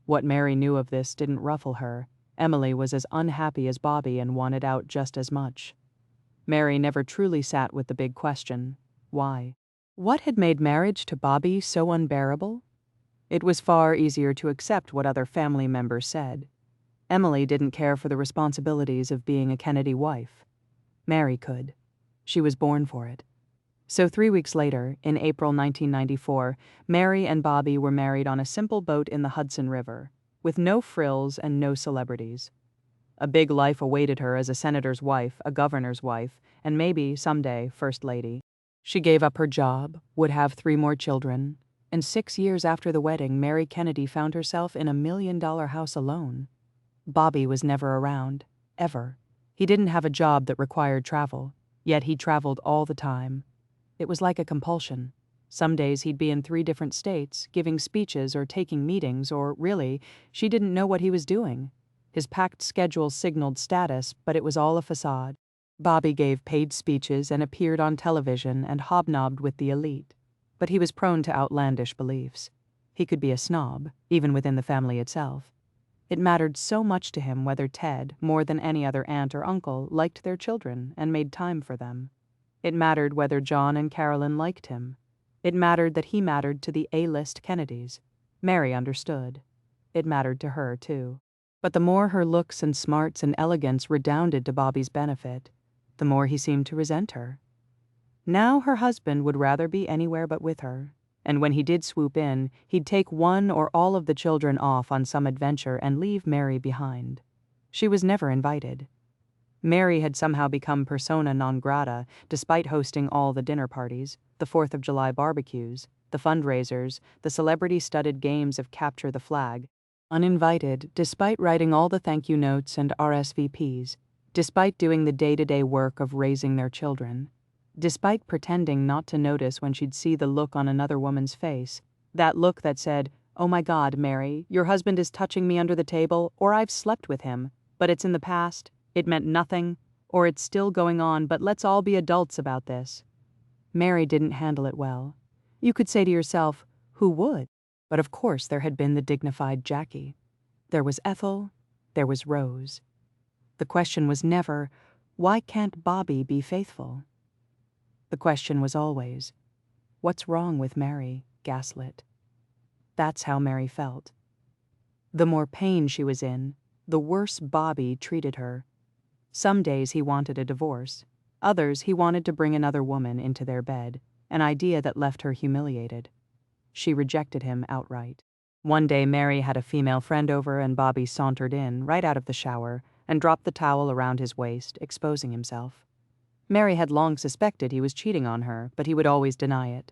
What Mary knew of this didn't ruffle her. Emily was as unhappy as Bobby and wanted out just as much. Mary never truly sat with the big question, why? What had made marriage to Bobby so unbearable? It was far easier to accept what other family members said. Emily didn't care for the responsibilities of being a Kennedy wife. Mary could. She was born for it. So 3 weeks later, in April 1994, Mary and Bobby were married on a simple boat in the Hudson River, with no frills and no celebrities. A big life awaited her as a senator's wife, a governor's wife, and maybe, someday, First Lady. She gave up her job, would have 3 more children, and 6 years after the wedding, Mary Kennedy found herself in a $1 million house alone. Bobby was never around, ever. He didn't have a job that required travel, yet he traveled all the time. It was like a compulsion. Some days he'd be in 3 different states, giving speeches or taking meetings, or really, she didn't know what he was doing. His packed schedule signaled status, but it was all a facade. Bobby gave paid speeches and appeared on television and hobnobbed with the elite. But he was prone to outlandish beliefs. He could be a snob, even within the family itself. It mattered so much to him whether Ted, more than any other aunt or uncle, liked their children and made time for them. It mattered whether John and Carolyn liked him. It mattered that he mattered to the A-list Kennedys. Mary understood. It mattered to her, too. But the more her looks and smarts and elegance redounded to Bobby's benefit, the more he seemed to resent her. Now her husband would rather be anywhere but with her, and when he did swoop in, he'd take one or all of the children off on some adventure and leave Mary behind. She was never invited. Mary had somehow become persona non grata, despite hosting all the dinner parties, the 4th of July barbecues, the fundraisers, the celebrity-studded games of Capture the Flag. Uninvited, despite writing all the thank you notes and RSVPs, despite doing the day-to-day work of raising their children, despite pretending not to notice when she'd see the look on another woman's face, that look that said, "Oh my God, Mary, your husband is touching me under the table, or I've slept with him, but it's in the past, it meant nothing, or it's still going on, but let's all be adults about this." Mary didn't handle it well. You could say to yourself, who would? But of course there had been the dignified Jackie. There was Ethel, there was Rose. The question was never, why can't Bobby be faithful? The question was always, what's wrong with Mary, gaslit? That's how Mary felt. The more pain she was in, the worse Bobby treated her. Some days he wanted a divorce. Others he wanted to bring another woman into their bed, an idea that left her humiliated. She rejected him outright. One day Mary had a female friend over and Bobby sauntered in, right out of the shower, and dropped the towel around his waist, exposing himself. Mary had long suspected he was cheating on her, but he would always deny it.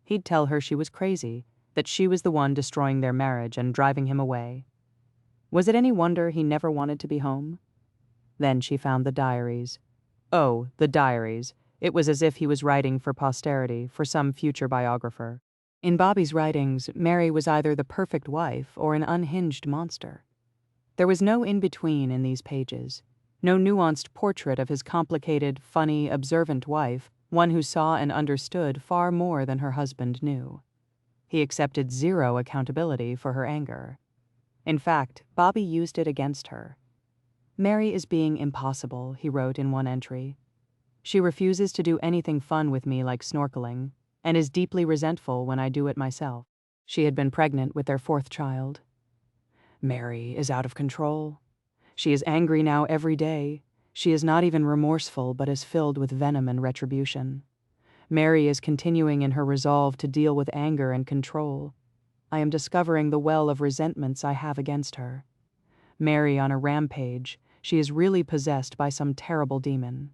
He'd tell her she was crazy, that she was the one destroying their marriage and driving him away. Was it any wonder he never wanted to be home? Then she found the diaries. Oh, the diaries. It was as if he was writing for posterity, for some future biographer. In Bobby's writings, Mary was either the perfect wife or an unhinged monster. There was no in-between in these pages, no nuanced portrait of his complicated, funny, observant wife, one who saw and understood far more than her husband knew. He accepted zero accountability for her anger. In fact, Bobby used it against her. "Mary is being impossible," he wrote in one entry. "She refuses to do anything fun with me like snorkeling, and is deeply resentful when I do it myself." She had been pregnant with their 4th child. "Mary is out of control. She is angry now every day. She is not even remorseful, but is filled with venom and retribution. Mary is continuing in her resolve to deal with anger and control. I am discovering the well of resentments I have against her. Mary on a rampage, she is really possessed by some terrible demon."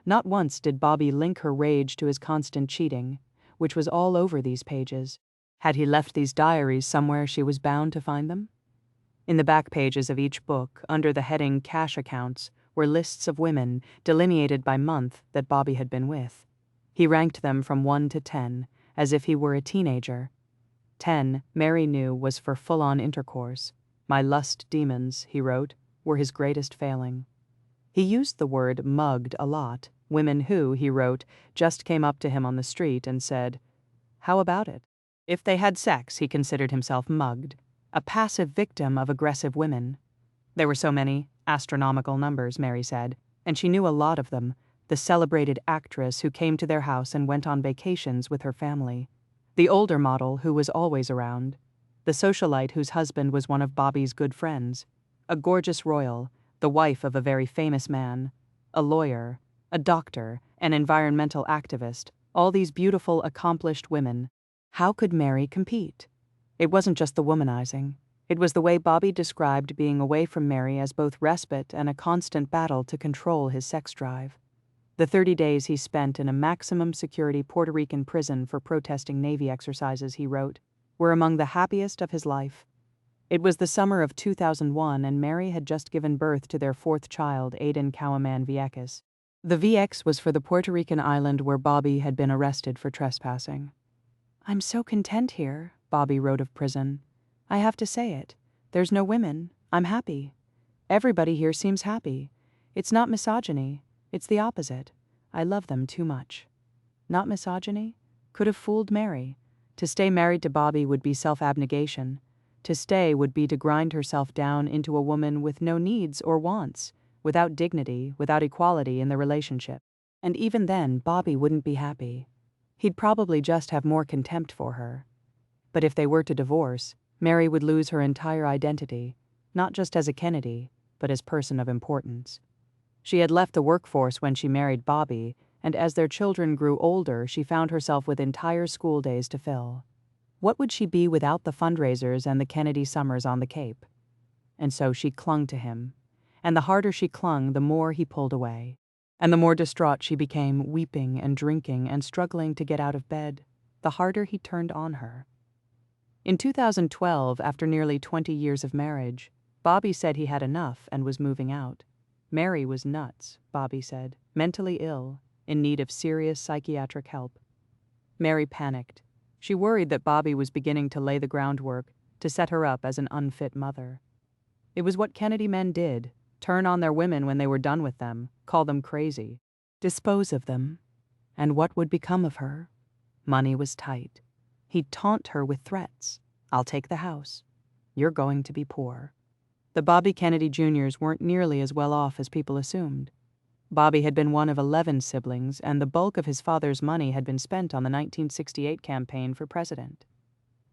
Not once did Bobby link her rage to his constant cheating, which was all over these pages. Had he left these diaries somewhere she was bound to find them? In the back pages of each book, under the heading Cash Accounts, were lists of women, delineated by month, that Bobby had been with. He ranked them from 1 to 10, as if he were a teenager. 10, Mary knew, was for full-on intercourse. "My lust demons," he wrote, were his greatest failing. He used the word mugged a lot. Women who, he wrote, just came up to him on the street and said, "How about it?" If they had sex, he considered himself mugged, a passive victim of aggressive women. There were so many, astronomical numbers, Mary said, and she knew a lot of them, the celebrated actress who came to their house and went on vacations with her family, the older model who was always around, the socialite whose husband was one of Bobby's good friends, a gorgeous royal, the wife of a very famous man, a lawyer, a doctor, an environmental activist, all these beautiful, accomplished women. How could Mary compete? It wasn't just the womanizing. It was the way Bobby described being away from Mary as both respite and a constant battle to control his sex drive. The 30 days he spent in a maximum security Puerto Rican prison for protesting Navy exercises, he wrote, were among the happiest of his life. It was the summer of 2001, and Mary had just given birth to their fourth child, Aiden Cowaman Vieques. The VX was for the Puerto Rican island where Bobby had been arrested for trespassing. "I'm so content here," Bobby wrote of prison. "I have to say it. There's no women. I'm happy. Everybody here seems happy. It's not misogyny. It's the opposite. I love them too much." Not misogyny? Could have fooled Mary. To stay married to Bobby would be self-abnegation. To stay would be to grind herself down into a woman with no needs or wants, without dignity, without equality in the relationship. And even then, Bobby wouldn't be happy. He'd probably just have more contempt for her. But if they were to divorce, Mary would lose her entire identity, not just as a Kennedy, but as person of importance. She had left the workforce when she married Bobby, and as their children grew older, she found herself with entire school days to fill. What would she be without the fundraisers and the Kennedy summers on the Cape? And so she clung to him, and the harder she clung, the more he pulled away. And the more distraught she became, weeping and drinking and struggling to get out of bed, the harder he turned on her. In 2012, after nearly 20 years of marriage, Bobby said he had enough and was moving out. Mary was nuts, Bobby said, mentally ill, in need of serious psychiatric help. Mary panicked. She worried that Bobby was beginning to lay the groundwork to set her up as an unfit mother. It was what Kennedy men did, turn on their women when they were done with them, call them crazy, dispose of them. And what would become of her? Money was tight. He'd taunt her with threats. "I'll take the house. You're going to be poor." The Bobby Kennedy Jr.'s weren't nearly as well off as people assumed. Bobby had been one of 11 siblings, and the bulk of his father's money had been spent on the 1968 campaign for president.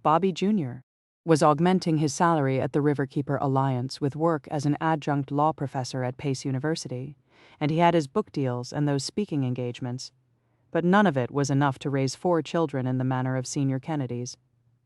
Bobby Jr. was augmenting his salary at the Riverkeeper Alliance with work as an adjunct law professor at Pace University, and he had his book deals and those speaking engagements. But none of it was enough to raise 4 children in the manner of senior Kennedys,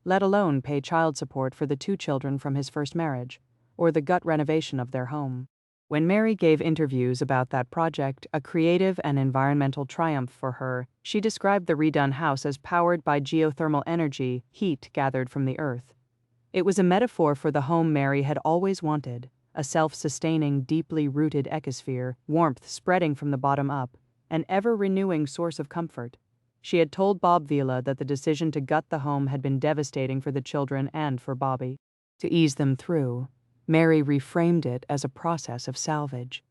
let alone pay child support for the 2 children from his first marriage, or the gut renovation of their home. When Mary gave interviews about that project, a creative and environmental triumph for her, she described the redone house as powered by geothermal energy, heat gathered from the earth. It was a metaphor for the home Mary had always wanted, a self-sustaining, deeply rooted ecosphere, warmth spreading from the bottom up, an ever-renewing source of comfort. She had told Bob Vila that the decision to gut the home had been devastating for the children and for Bobby. To ease them through, Mary reframed it as a process of salvage.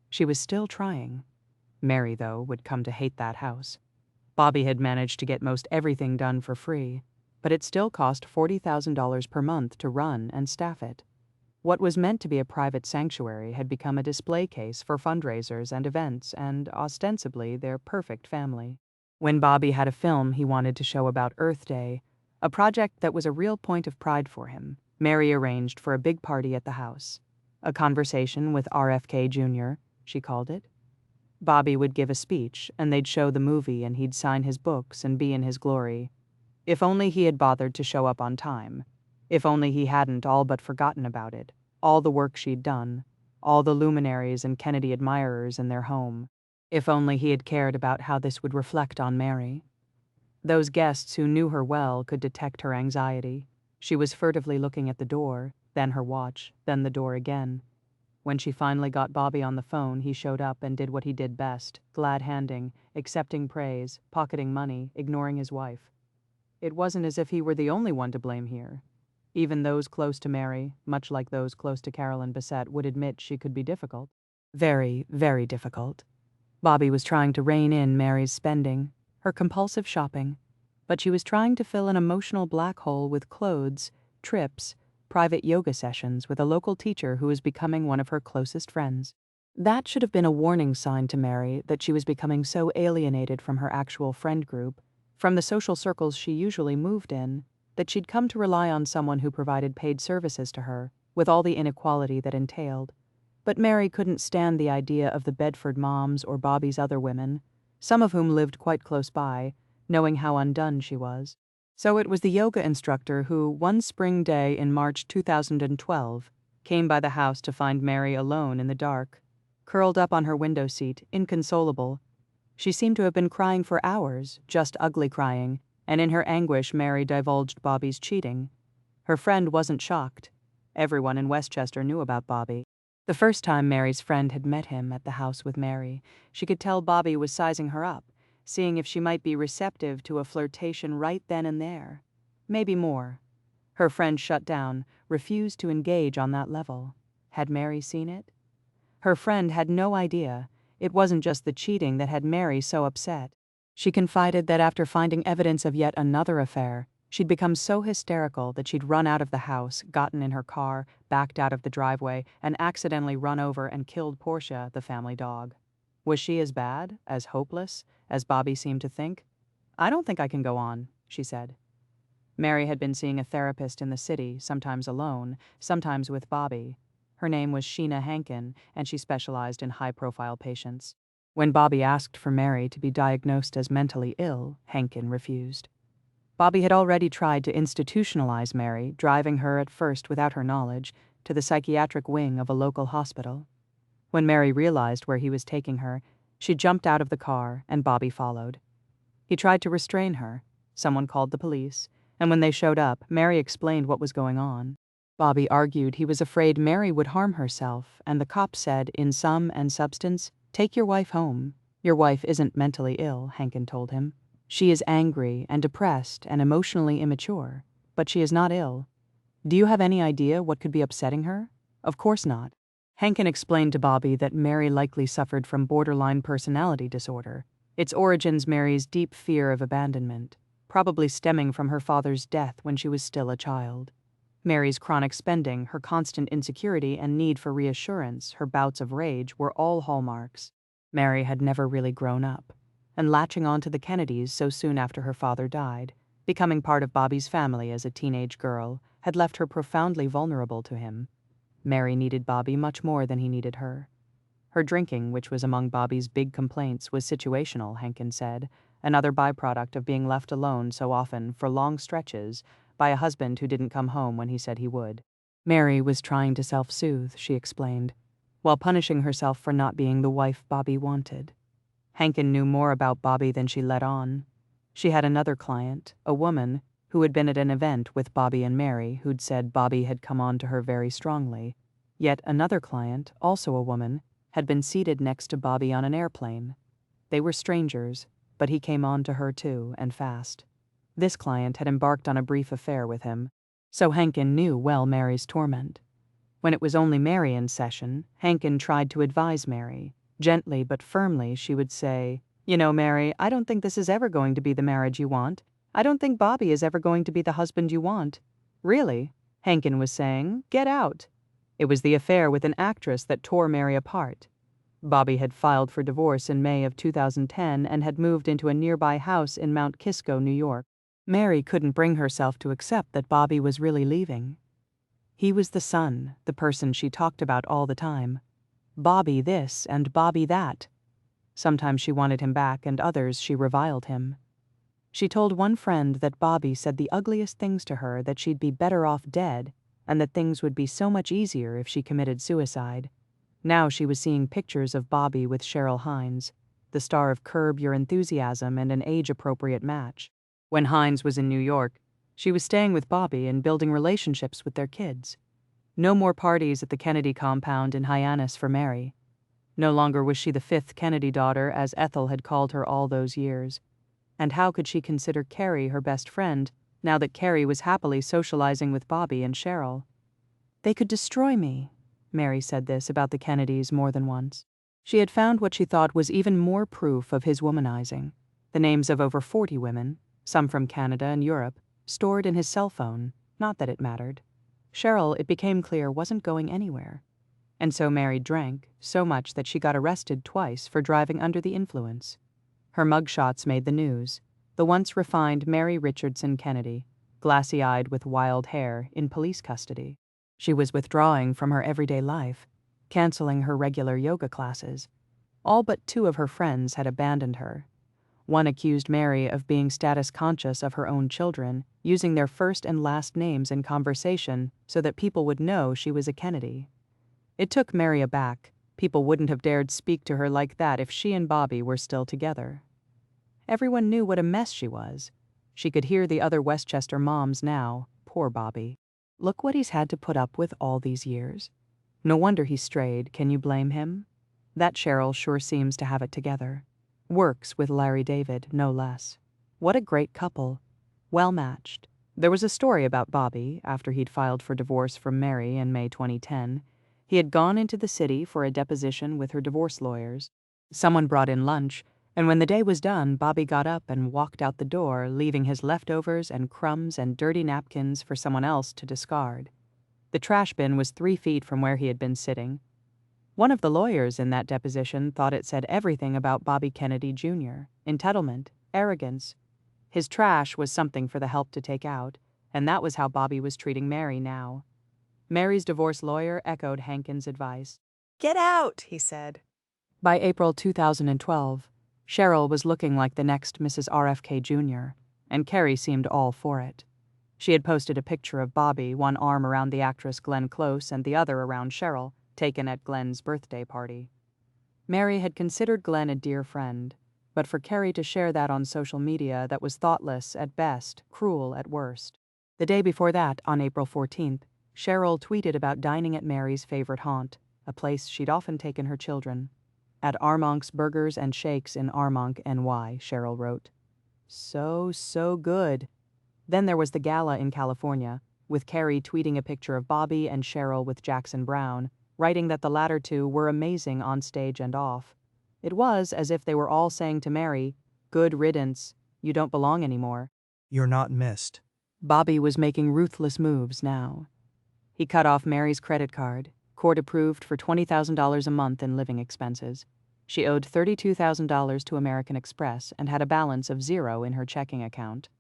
She was still trying. Mary, though, would come to hate that house. Bobby had managed to get most everything done for free, but it still cost $40,000 per month to run and staff it. What was meant to be a private sanctuary had become a display case for fundraisers and events and, ostensibly, their perfect family. When Bobby had a film he wanted to show about Earth Day, a project that was a real point of pride for him, Mary arranged for a big party at the house. A conversation with RFK Jr., she called it. Bobby would give a speech, and they'd show the movie, and he'd sign his books and be in his glory. If only he had bothered to show up on time. If only he hadn't all but forgotten about it, all the work she'd done, all the luminaries and Kennedy admirers in their home. If only he had cared about how this would reflect on Mary. Those guests who knew her well could detect her anxiety. She was furtively looking at the door, then her watch, then the door again. When she finally got Bobby on the phone, he showed up and did what he did best, glad-handing, accepting praise, pocketing money, ignoring his wife. It wasn't as if he were the only one to blame here. Even those close to Mary, much like those close to Carolyn Bessette, would admit she could be difficult. Very, very difficult. Bobby was trying to rein in Mary's spending, her compulsive shopping, but she was trying to fill an emotional black hole with clothes, trips, private yoga sessions with a local teacher who was becoming one of her closest friends. That should have been a warning sign to Mary that she was becoming so alienated from her actual friend group, from the social circles she usually moved in, that she'd come to rely on someone who provided paid services to her, with all the inequality that entailed. But Mary couldn't stand the idea of the Bedford moms or Bobby's other women, some of whom lived quite close by, knowing how undone she was. So it was the yoga instructor who, one spring day in March 2012, came by the house to find Mary alone in the dark, curled up on her window seat, inconsolable. She seemed to have been crying for hours, just ugly crying, and in her anguish Mary divulged Bobby's cheating. Her friend wasn't shocked. Everyone in Westchester knew about Bobby. The first time Mary's friend had met him at the house with Mary, she could tell Bobby was sizing her up, seeing if she might be receptive to a flirtation right then and there. Maybe more. Her friend shut down, refused to engage on that level. Had Mary seen it? Her friend had no idea. It wasn't just the cheating that had Mary so upset. She confided that after finding evidence of yet another affair, she'd become so hysterical that she'd run out of the house, gotten in her car, backed out of the driveway, and accidentally run over and killed Portia, the family dog. Was she as bad, as hopeless, as Bobby seemed to think? "I don't think I can go on," she said. Mary had been seeing a therapist in the city, sometimes alone, sometimes with Bobby. Her name was Sheena Hankin, and she specialized in high-profile patients. When Bobby asked for Mary to be diagnosed as mentally ill, Hankin refused. Bobby had already tried to institutionalize Mary, driving her at first without her knowledge to the psychiatric wing of a local hospital. When Mary realized where he was taking her, she jumped out of the car and Bobby followed. He tried to restrain her. Someone called the police, and when they showed up, Mary explained what was going on. Bobby argued he was afraid Mary would harm herself, and the cop said, in sum and substance, "Take your wife home." "Your wife isn't mentally ill," Hankin told him. "She is angry and depressed and emotionally immature, but she is not ill. Do you have any idea what could be upsetting her? Of course not." Hankin explained to Bobby that Mary likely suffered from borderline personality disorder, its origins Mary's deep fear of abandonment, probably stemming from her father's death when she was still a child. Mary's chronic spending, her constant insecurity and need for reassurance, her bouts of rage were all hallmarks. Mary had never really grown up, and latching on to the Kennedys so soon after her father died, becoming part of Bobby's family as a teenage girl, had left her profoundly vulnerable to him. Mary needed Bobby much more than he needed her. Her drinking, which was among Bobby's big complaints, was situational, Hankin said, another byproduct of being left alone so often, for long stretches, by a husband who didn't come home when he said he would. Mary was trying to self-soothe, she explained, while punishing herself for not being the wife Bobby wanted. Hankin knew more about Bobby than she let on. She had another client, a woman, who had been at an event with Bobby and Mary, who'd said Bobby had come on to her very strongly. Yet another client, also a woman, had been seated next to Bobby on an airplane. They were strangers, but he came on to her too, and fast. This client had embarked on a brief affair with him, so Hankin knew well Mary's torment. When it was only Mary in session, Hankin tried to advise Mary. Gently but firmly, she would say, "You know, Mary, I don't think this is ever going to be the marriage you want. I don't think Bobby is ever going to be the husband you want." "Really?" Hankin was saying. "Get out." It was the affair with an actress that tore Mary apart. Bobby had filed for divorce in May of 2010 and had moved into a nearby house in Mount Kisco, New York. Mary couldn't bring herself to accept that Bobby was really leaving. He was the son, the person she talked about all the time. Bobby this and Bobby that. Sometimes she wanted him back, and others she reviled him. She told one friend that Bobby said the ugliest things to her, that she'd be better off dead, and that things would be so much easier if she committed suicide. Now she was seeing pictures of Bobby with Cheryl Hines, the star of Curb Your Enthusiasm and an age-appropriate match. When Hines was in New York, she was staying with Bobby and building relationships with their kids. No more parties at the Kennedy compound in Hyannis for Mary. No longer was she the fifth Kennedy daughter, as Ethel had called her all those years. And how could she consider Carrie her best friend, now that Carrie was happily socializing with Bobby and Cheryl? "They could destroy me," Mary said this about the Kennedys more than once. She had found what she thought was even more proof of his womanizing. The names of over 40 women, some from Canada and Europe, stored in his cell phone, not that it mattered. Cheryl, it became clear, wasn't going anywhere. And so Mary drank, so much that she got arrested twice for driving under the influence. Her mugshots made the news. The once refined Mary Richardson Kennedy, glassy-eyed with wild hair, in police custody. She was withdrawing from her everyday life, canceling her regular yoga classes. All but 2 of her friends had abandoned her. One accused Mary of being status-conscious of her own children, using their first and last names in conversation so that people would know she was a Kennedy. It took Mary aback. People wouldn't have dared speak to her like that if she and Bobby were still together. Everyone knew what a mess she was. She could hear the other Westchester moms now. Poor Bobby. Look what he's had to put up with all these years. No wonder he strayed. Can you blame him? That Cheryl sure seems to have it together. Works with Larry David, no less. What a great couple. Well matched. There was a story about Bobby, after he'd filed for divorce from Mary in May 2010. He had gone into the city for a deposition with her divorce lawyers. Someone brought in lunch, and when the day was done, Bobby got up and walked out the door, leaving his leftovers and crumbs and dirty napkins for someone else to discard. The trash bin was 3 feet from where he had been sitting. One of the lawyers in that deposition thought it said everything about Bobby Kennedy Jr., entitlement, arrogance. His trash was something for the help to take out, and that was how Bobby was treating Mary now. Mary's divorce lawyer echoed Hankins' advice. Get out, he said. By April 2012, Cheryl was looking like the next Mrs. RFK Jr., and Carrie seemed all for it. She had posted a picture of Bobby, one arm around the actress Glenn Close and the other around Cheryl, taken at Glenn's birthday party. Mary had considered Glenn a dear friend, but for Carrie to share that on social media, that was thoughtless at best, cruel at worst. The day before that, on April 14th, Cheryl tweeted about dining at Mary's favorite haunt, a place she'd often taken her children. At Armonk's Burgers and Shakes in Armonk, NY, Cheryl wrote. So good. Then there was the gala in California, with Carrie tweeting a picture of Bobby and Cheryl with Jackson Brown, writing that the latter 2 were amazing on stage and off. It was as if they were all saying to Mary, "Good riddance, you don't belong anymore." You're not missed. Bobby was making ruthless moves now. He cut off Mary's credit card, court-approved for $20,000 a month in living expenses. She owed $32,000 to American Express and had a balance of 0 in her checking account.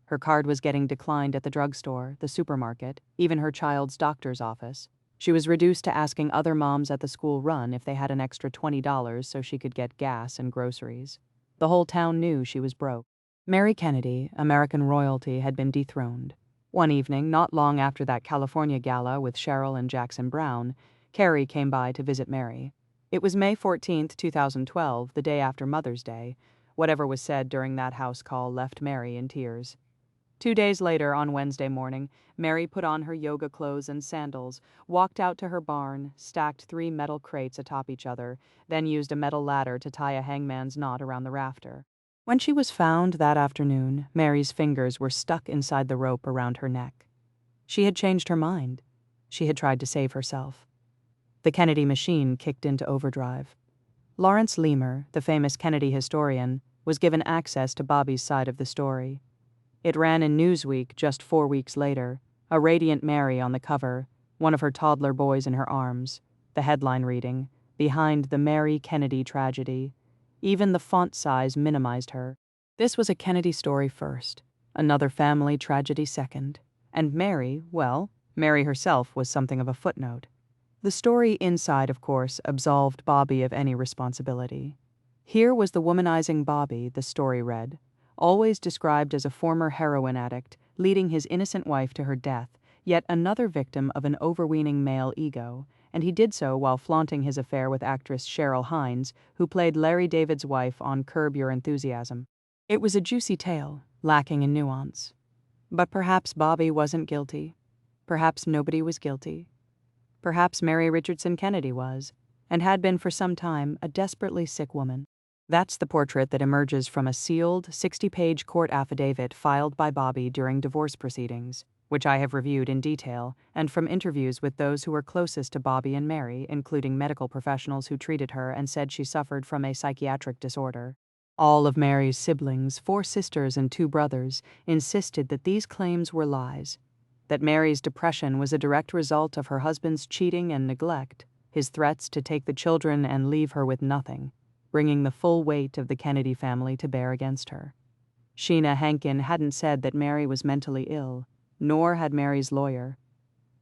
Her card was getting declined at the drugstore, the supermarket, even her child's doctor's office. She was reduced to asking other moms at the school run if they had an extra $20 so she could get gas and groceries. The whole town knew she was broke. Mary Kennedy, American royalty, had been dethroned. One evening, not long after that California gala with Cheryl and Jackson Brown, Carrie came by to visit Mary. It was May 14, 2012, the day after Mother's Day. Whatever was said during that house call left Mary in tears. 2 days later, on Wednesday morning, Mary put on her yoga clothes and sandals, walked out to her barn, stacked 3 metal crates atop each other, then used a metal ladder to tie a hangman's knot around the rafter. When she was found that afternoon, Mary's fingers were stuck inside the rope around her neck. She had changed her mind. She had tried to save herself. The Kennedy machine kicked into overdrive. Lawrence Leamer, the famous Kennedy historian, was given access to Bobby's side of the story. It ran in Newsweek just 4 weeks later, a radiant Mary on the cover, one of her toddler boys in her arms, the headline reading, "Behind the Mary Kennedy Tragedy." Even the font size minimized her. This was a Kennedy story first, another family tragedy second, and Mary, well, Mary herself was something of a footnote. The story inside, of course, absolved Bobby of any responsibility. Here was the womanizing Bobby, the story read, always described as a former heroin addict, leading his innocent wife to her death, yet another victim of an overweening male ego, and he did so while flaunting his affair with actress Cheryl Hines, who played Larry David's wife on Curb Your Enthusiasm. It was a juicy tale, lacking in nuance. But perhaps Bobby wasn't guilty. Perhaps nobody was guilty. Perhaps Mary Richardson Kennedy was, and had been for some time, a desperately sick woman. That's the portrait that emerges from a sealed, 60-page court affidavit filed by Bobby during divorce proceedings. which I have reviewed in detail, and from interviews with those who were closest to Bobby and Mary, including medical professionals who treated her and said she suffered from a psychiatric disorder. All of Mary's siblings, 4 sisters and 2 brothers, insisted that these claims were lies, that Mary's depression was a direct result of her husband's cheating and neglect, his threats to take the children and leave her with nothing, bringing the full weight of the Kennedy family to bear against her. Sheena Hankin hadn't said that Mary was mentally ill, nor had Mary's lawyer.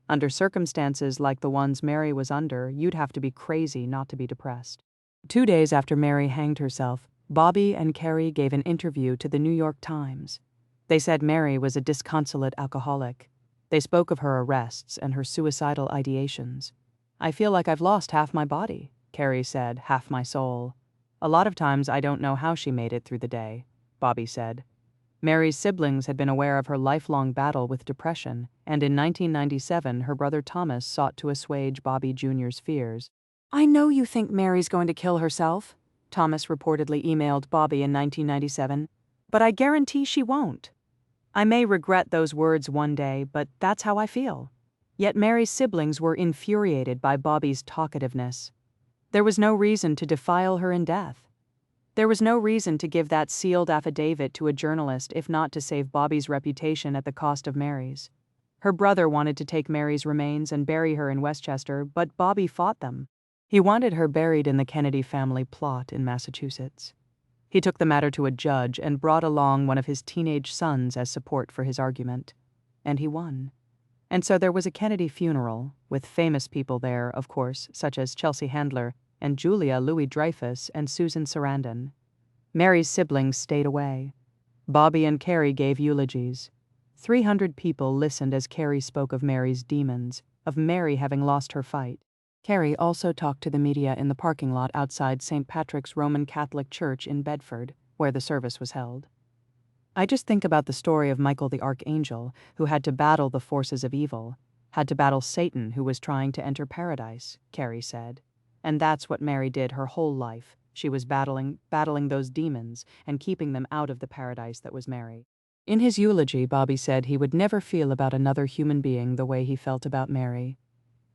Under circumstances like the ones Mary was under, you'd have to be crazy not to be depressed. 2 days after Mary hanged herself, Bobby and Carrie gave an interview to the New York Times. They said Mary was a disconsolate alcoholic. They spoke of her arrests and her suicidal ideations. "I feel like I've lost half my body," Carrie said, "half my soul. A lot of times I don't know how she made it through the day," Bobby said. Mary's siblings had been aware of her lifelong battle with depression, and in 1997 her brother Thomas sought to assuage Bobby Jr.'s fears. "I know you think Mary's going to kill herself," Thomas reportedly emailed Bobby in 1997, "but I guarantee she won't. I may regret those words one day, but that's how I feel." Yet Mary's siblings were infuriated by Bobby's talkativeness. There was no reason to defile her in death. There was no reason to give that sealed affidavit to a journalist if not to save Bobby's reputation at the cost of Mary's. Her brother wanted to take Mary's remains and bury her in Westchester, but Bobby fought them. He wanted her buried in the Kennedy family plot in Massachusetts. He took the matter to a judge and brought along one of his teenage sons as support for his argument. And he won. And so there was a Kennedy funeral, with famous people there, of course, such as Chelsea Handler and Julia Louis-Dreyfus and Susan Sarandon. Mary's siblings stayed away. Bobby and Carrie gave eulogies. 300 people listened as Carrie spoke of Mary's demons, of Mary having lost her fight. Carrie also talked to the media in the parking lot outside St. Patrick's Roman Catholic Church in Bedford, where the service was held. "I just think about the story of Michael the Archangel, who had to battle the forces of evil, had to battle Satan, who was trying to enter paradise," Carrie said. "And that's what Mary did her whole life. She was battling those demons and keeping them out of the paradise that was Mary." In his eulogy, Bobby said he would never feel about another human being the way he felt about Mary.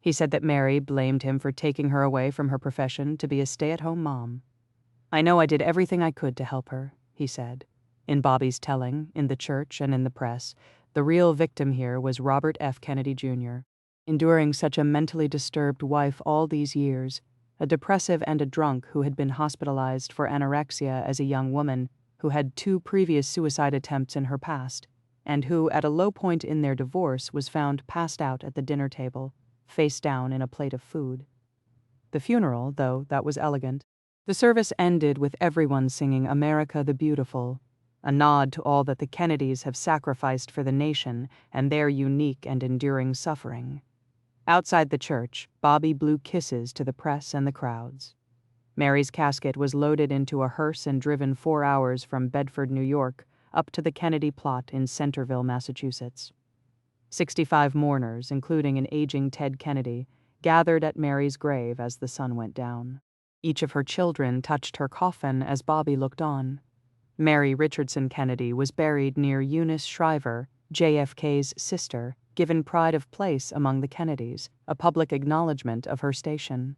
He said that Mary blamed him for taking her away from her profession to be a stay-at-home mom. "I know I did everything I could to help her," he said. In Bobby's telling, in the church and in the press, the real victim here was Robert F. Kennedy Jr. Enduring such a mentally disturbed wife all these years, a depressive and a drunk who had been hospitalized for anorexia as a young woman, who had 2 previous suicide attempts in her past, and who, at a low point in their divorce, was found passed out at the dinner table, face down in a plate of food. The funeral, though, that was elegant. The service ended with everyone singing "America the Beautiful," a nod to all that the Kennedys have sacrificed for the nation and their unique and enduring suffering. Outside the church, Bobby blew kisses to the press and the crowds. Mary's casket was loaded into a hearse and driven 4 hours from Bedford, New York, up to the Kennedy plot in Centerville, Massachusetts. 65 mourners, including an aging Ted Kennedy, gathered at Mary's grave as the sun went down. Each of her children touched her coffin as Bobby looked on. Mary Richardson Kennedy was buried near Eunice Shriver, JFK's sister, given pride of place among the Kennedys, a public acknowledgement of her station.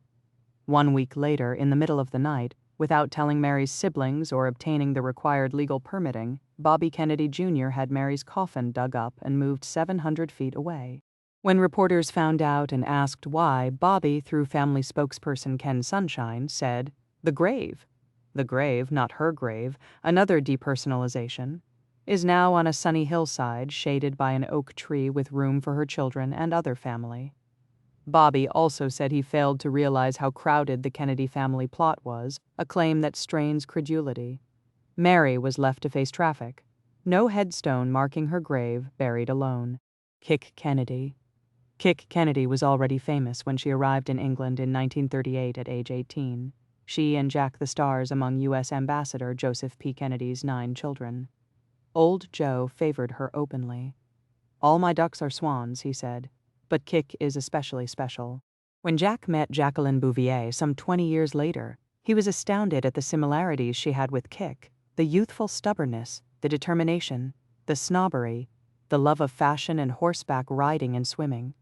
1 week later, in the middle of the night, without telling Mary's siblings or obtaining the required legal permitting, Bobby Kennedy Jr. had Mary's coffin dug up and moved 700 feet away. When reporters found out and asked why, Bobby, through family spokesperson Ken Sunshine, said, "The grave." The grave, not her grave, another depersonalization, is now on a sunny hillside shaded by an oak tree with room for her children and other family. Bobby also said he failed to realize how crowded the Kennedy family plot was, a claim that strains credulity. Mary was left to face traffic. No headstone marking her grave, buried alone. Kick Kennedy. Kick Kennedy was already famous when she arrived in England in 1938 at age 18. She and Jack the Stars among U.S. Ambassador Joseph P. Kennedy's 9 children. Old Joe favored her openly. "All my ducks are swans," he said, "but Kick is especially special." When Jack met Jacqueline Bouvier some 20 years later, he was astounded at the similarities she had with Kick, the youthful stubbornness, the determination, the snobbery, the love of fashion and horseback riding and swimming.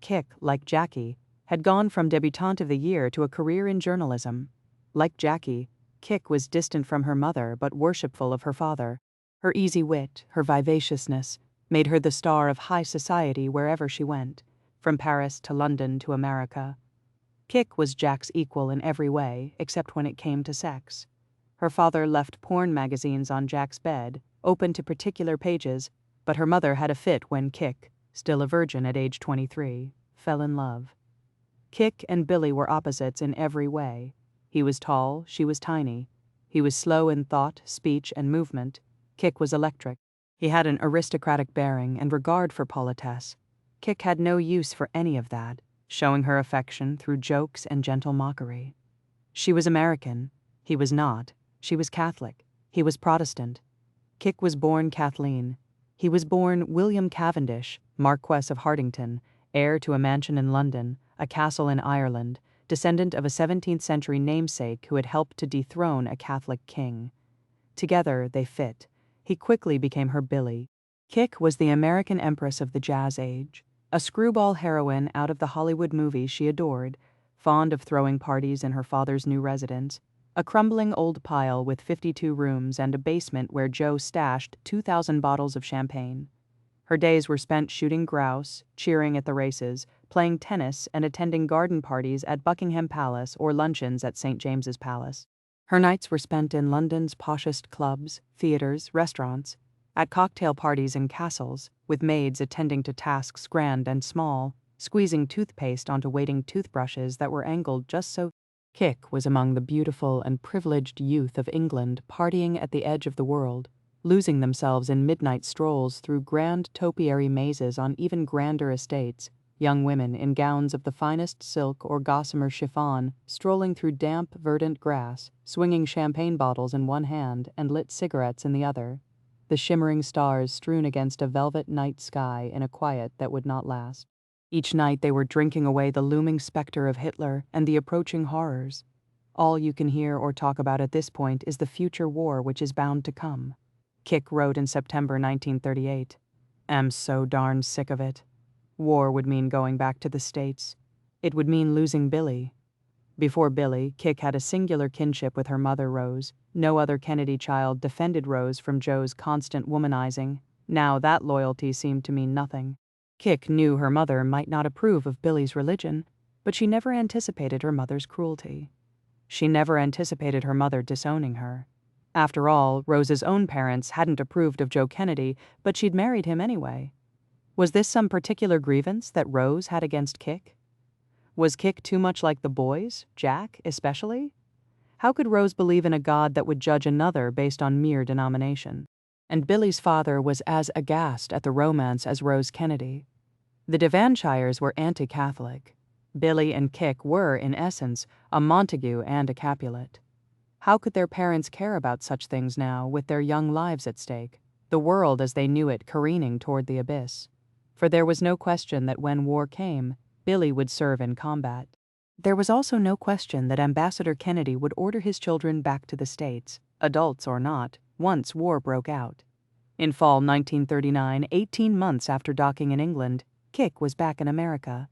Kik, like Jackie, had gone from debutante of the year to a career in journalism. Like Jackie, Kik was distant from her mother but worshipful of her father. Her easy wit, her vivaciousness, made her the star of high society wherever she went, from Paris to London to America. Kik was Jack's equal in every way, except when it came to sex. Her father left porn magazines on Jack's bed, open to particular pages, but her mother had a fit when Kik, still a virgin at age 23, fell in love. Kik and Billy were opposites in every way. He was tall, she was tiny. He was slow in thought, speech, and movement. Kik was electric. He had an aristocratic bearing and regard for politesse. Kik had no use for any of that, showing her affection through jokes and gentle mockery. She was American. He was not. She was Catholic. He was Protestant. Kik was born Kathleen. He was born William Cavendish, Marquess of Hartington, heir to a mansion in London, a castle in Ireland, descendant of a 17th-century namesake who had helped to dethrone a Catholic king. Together, they fit. He quickly became her Billy. Kik was the American empress of the jazz age, a screwball heroine out of the Hollywood movies she adored, fond of throwing parties in her father's new residence, a crumbling old pile with 52 rooms and a basement where Joe stashed 2,000 bottles of champagne. Her days were spent shooting grouse, cheering at the races, playing tennis, and attending garden parties at Buckingham Palace or luncheons at St. James's Palace. Her nights were spent in London's poshest clubs, theaters, restaurants, at cocktail parties in castles, with maids attending to tasks grand and small, squeezing toothpaste onto waiting toothbrushes that were angled just so. Kik was among the beautiful and privileged youth of England partying at the edge of the world, losing themselves in midnight strolls through grand topiary mazes on even grander estates, young women in gowns of the finest silk or gossamer chiffon strolling through damp, verdant grass, swinging champagne bottles in one hand and lit cigarettes in the other, the shimmering stars strewn against a velvet night sky in a quiet that would not last. Each night they were drinking away the looming specter of Hitler and the approaching horrors. All you can hear or talk about at this point is the future war which is bound to come. Kik wrote in September 1938, "Am so darn sick of it. War would mean going back to the States. It would mean losing Billy." Before Billy, Kik had a singular kinship with her mother, Rose. No other Kennedy child defended Rose from Joe's constant womanizing. Now that loyalty seemed to mean nothing. Kik knew her mother might not approve of Billy's religion, but she never anticipated her mother's cruelty. She never anticipated her mother disowning her. After all, Rose's own parents hadn't approved of Joe Kennedy, but she'd married him anyway. Was this some particular grievance that Rose had against Kik? Was Kik too much like the boys, Jack especially? How could Rose believe in a God that would judge another based on mere denomination? And Billy's father was as aghast at the romance as Rose Kennedy. The Devonshires were anti-Catholic. Billy and Kik were, in essence, a Montague and a Capulet. How could their parents care about such things now, with their young lives at stake, the world as they knew it careening toward the abyss? For there was no question that when war came, Billy would serve in combat. There was also no question that Ambassador Kennedy would order his children back to the States, adults or not, once war broke out. In fall 1939, 18 months after docking in England, Kik was back in America.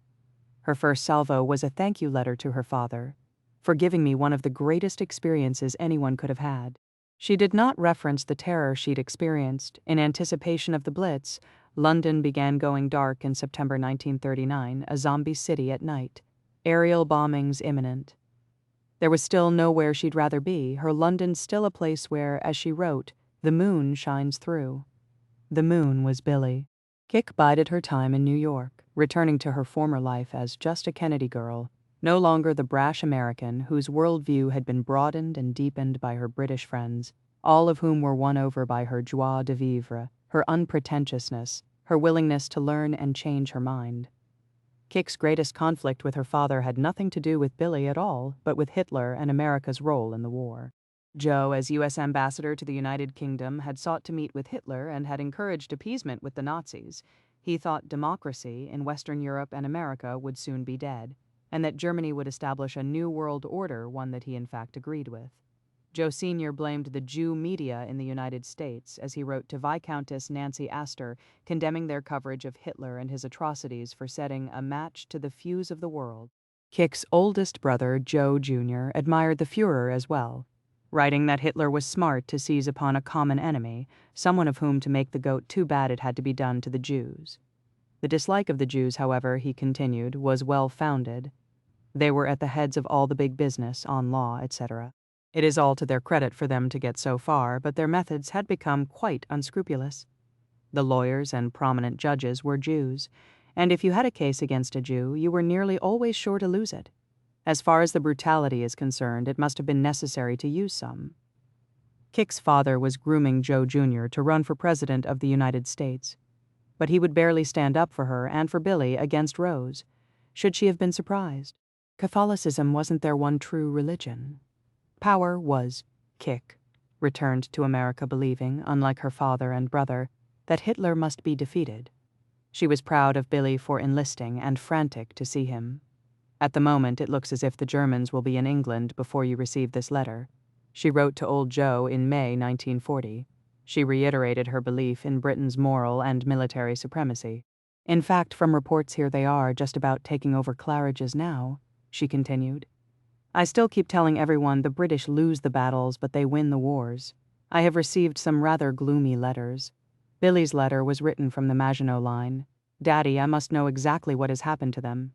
Her first salvo was a thank you letter to her father, for giving me one of the greatest experiences anyone could have had. She did not reference the terror she'd experienced. In anticipation of the Blitz, London began going dark in September 1939, a zombie city at night. Aerial bombings imminent. There was still nowhere she'd rather be, her London still a place where, as she wrote, the moon shines through. The moon was Billy. Kik bided her time in New York, returning to her former life as just a Kennedy girl, no longer the brash American whose worldview had been broadened and deepened by her British friends, all of whom were won over by her joie de vivre, her unpretentiousness, her willingness to learn and change her mind. Kik's greatest conflict with her father had nothing to do with Billy at all, but with Hitler and America's role in the war. Joe, as U.S. ambassador to the United Kingdom, had sought to meet with Hitler and had encouraged appeasement with the Nazis. He thought democracy in Western Europe and America would soon be dead, and that Germany would establish a new world order, one that he in fact agreed with. Joe Sr. blamed the Jew media in the United States as he wrote to Viscountess Nancy Astor, condemning their coverage of Hitler and his atrocities for setting a match to the fuse of the world. Kick's oldest brother, Joe Jr., admired the Führer as well, writing that Hitler was smart to seize upon a common enemy, someone of whom to make the goat too bad it had to be done to the Jews. The dislike of the Jews, however, he continued, was well-founded. They were at the heads of all the big business, on law, etc. It is all to their credit for them to get so far, but their methods had become quite unscrupulous. The lawyers and prominent judges were Jews, and if you had a case against a Jew, you were nearly always sure to lose it. As far as the brutality is concerned, it must have been necessary to use some. Kick's father was grooming Joe Jr. to run for president of the United States, but he would barely stand up for her and for Billy against Rose. Should she have been surprised? Catholicism wasn't their one true religion. Power was. Kick returned to America believing, unlike her father and brother, that Hitler must be defeated. She was proud of Billy for enlisting and frantic to see him. At the moment, it looks as if the Germans will be in England before you receive this letter, she wrote to old Joe in May 1940. She reiterated her belief in Britain's moral and military supremacy. In fact, from reports here they are just about taking over Claridge's now, she continued. I still keep telling everyone the British lose the battles, but they win the wars. I have received some rather gloomy letters. Billy's letter was written from the Maginot Line. Daddy, I must know exactly what has happened to them.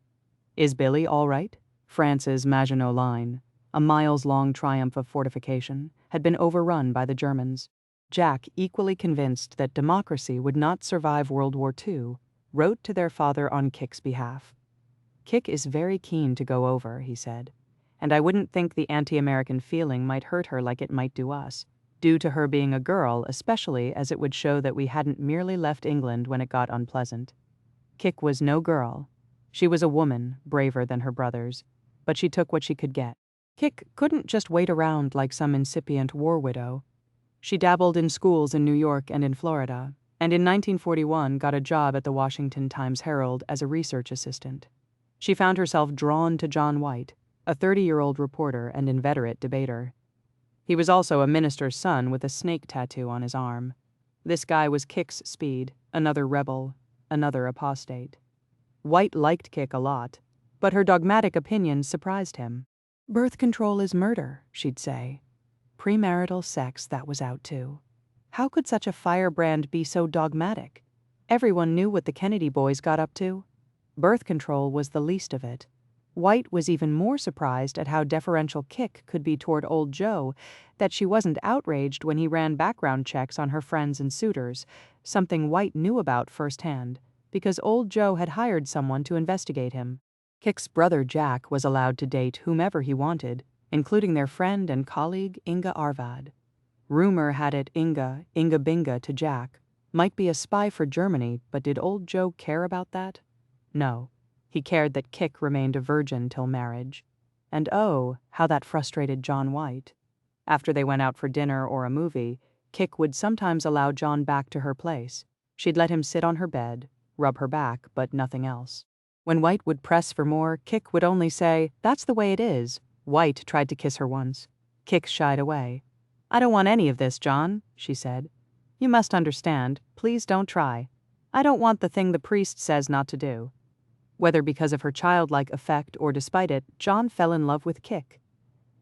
Is Billy all right? France's Maginot Line, a miles-long triumph of fortification, had been overrun by the Germans. Jack, equally convinced that democracy would not survive World War II, wrote to their father on Kick's behalf. Kick is very keen to go over, he said, and I wouldn't think the anti-American feeling might hurt her like it might do us, due to her being a girl, especially as it would show that we hadn't merely left England when it got unpleasant. Kick was no girl. She was a woman, braver than her brothers, but she took what she could get. Kick couldn't just wait around like some incipient war widow. She dabbled in schools in New York and in Florida, and in 1941 got a job at the Washington Times-Herald as a research assistant. She found herself drawn to John White, a 30-year-old reporter and inveterate debater. He was also a minister's son with a snake tattoo on his arm. This guy was Kick's speed, another rebel, another apostate. White liked Kick a lot, but her dogmatic opinions surprised him. Birth control is murder, she'd say. Premarital sex, that was out too. How could such a firebrand be so dogmatic? Everyone knew what the Kennedy boys got up to. Birth control was the least of it. White was even more surprised at how deferential Kick could be toward old Joe, that she wasn't outraged when he ran background checks on her friends and suitors, something White knew about firsthand, because old Joe had hired someone to investigate him. Kick's brother Jack was allowed to date whomever he wanted, including their friend and colleague Inga Arvad. Rumor had it Inga Binga to Jack, might be a spy for Germany, but did old Joe care about that? No. He cared that Kick remained a virgin till marriage. And oh, how that frustrated John White. After they went out for dinner or a movie, Kick would sometimes allow John back to her place. She'd let him sit on her bed, rub her back, but nothing else. When White would press for more, Kick would only say, "That's the way it is." White tried to kiss her once. Kick shied away. "I don't want any of this, John," she said. "You must understand. Please don't try. I don't want the thing the priest says not to do." Whether because of her childlike effect or despite it, John fell in love with Kick.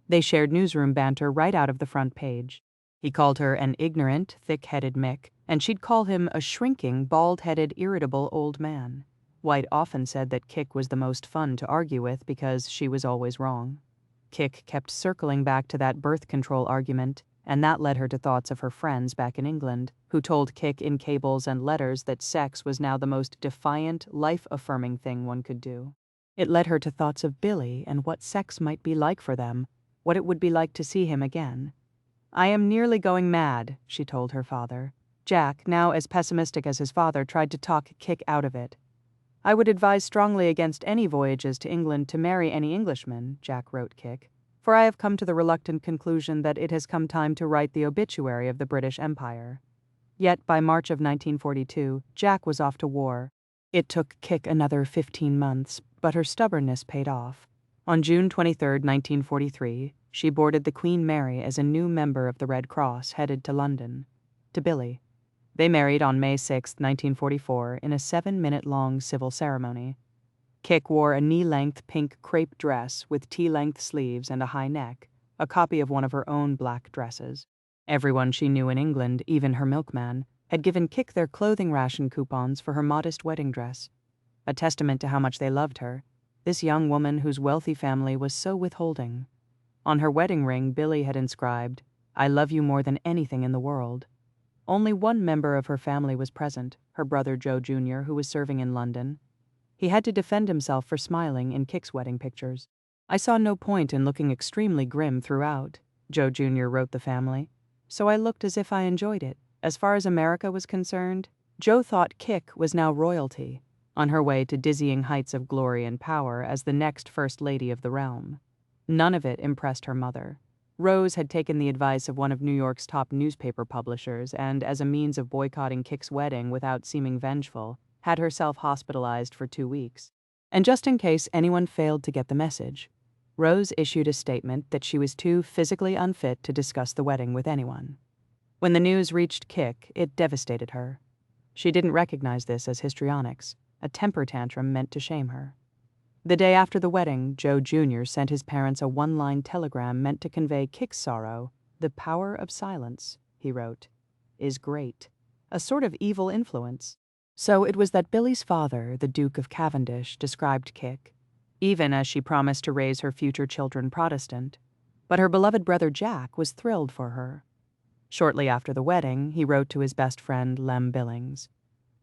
They shared newsroom banter right out of the front page. He called her an ignorant, thick-headed Mick, and she'd call him a shrinking, bald-headed, irritable old man. White often said that Kick was the most fun to argue with because she was always wrong. Kick kept circling back to that birth control argument, and that led her to thoughts of her friends back in England, who told Kick in cables and letters that sex was now the most defiant, life-affirming thing one could do. It led her to thoughts of Billy and what sex might be like for them, what it would be like to see him again. "I am nearly going mad," she told her father. Jack, now as pessimistic as his father, tried to talk Kick out of it. "I would advise strongly against any voyages to England to marry any Englishman," Jack wrote Kick, "for I have come to the reluctant conclusion that it has come time to write the obituary of the British Empire." Yet by March of 1942, Jack was off to war. It took Kick another 15 months, but her stubbornness paid off. On June 23, 1943, she boarded the Queen Mary as a new member of the Red Cross headed to London. To Billy. They married on May 6, 1944, in a 7-minute-long civil ceremony. Kik wore a knee-length pink crepe dress with tea-length sleeves and a high neck, a copy of one of her own black dresses. Everyone she knew in England, even her milkman, had given Kik their clothing ration coupons for her modest wedding dress. A testament to how much they loved her, this young woman whose wealthy family was so withholding. On her wedding ring, Billy had inscribed, "I love you more than anything in the world." Only one member of her family was present, her brother Joe Jr., who was serving in London. He had to defend himself for smiling in Kik's wedding pictures. "I saw no point in looking extremely grim throughout," Joe Jr. wrote the family, "so I looked as if I enjoyed it. As far as America was concerned, Joe thought Kik was now royalty, on her way to dizzying heights of glory and power as the next First Lady of the realm." None of it impressed her mother. Rose had taken the advice of one of New York's top newspaper publishers and, as a means of boycotting Kik's wedding without seeming vengeful, had herself hospitalized for 2 weeks. And just in case anyone failed to get the message, Rose issued a statement that she was too physically unfit to discuss the wedding with anyone. When the news reached Kik, it devastated her. She didn't recognize this as histrionics, a temper tantrum meant to shame her. The day after the wedding, Joe Jr. sent his parents a one-line telegram meant to convey Kik's sorrow. "The power of silence," he wrote, "is great, a sort of evil influence." So it was that Billy's father, the Duke of Cavendish, described Kik, even as she promised to raise her future children Protestant. But her beloved brother Jack was thrilled for her. Shortly after the wedding, he wrote to his best friend Lem Billings.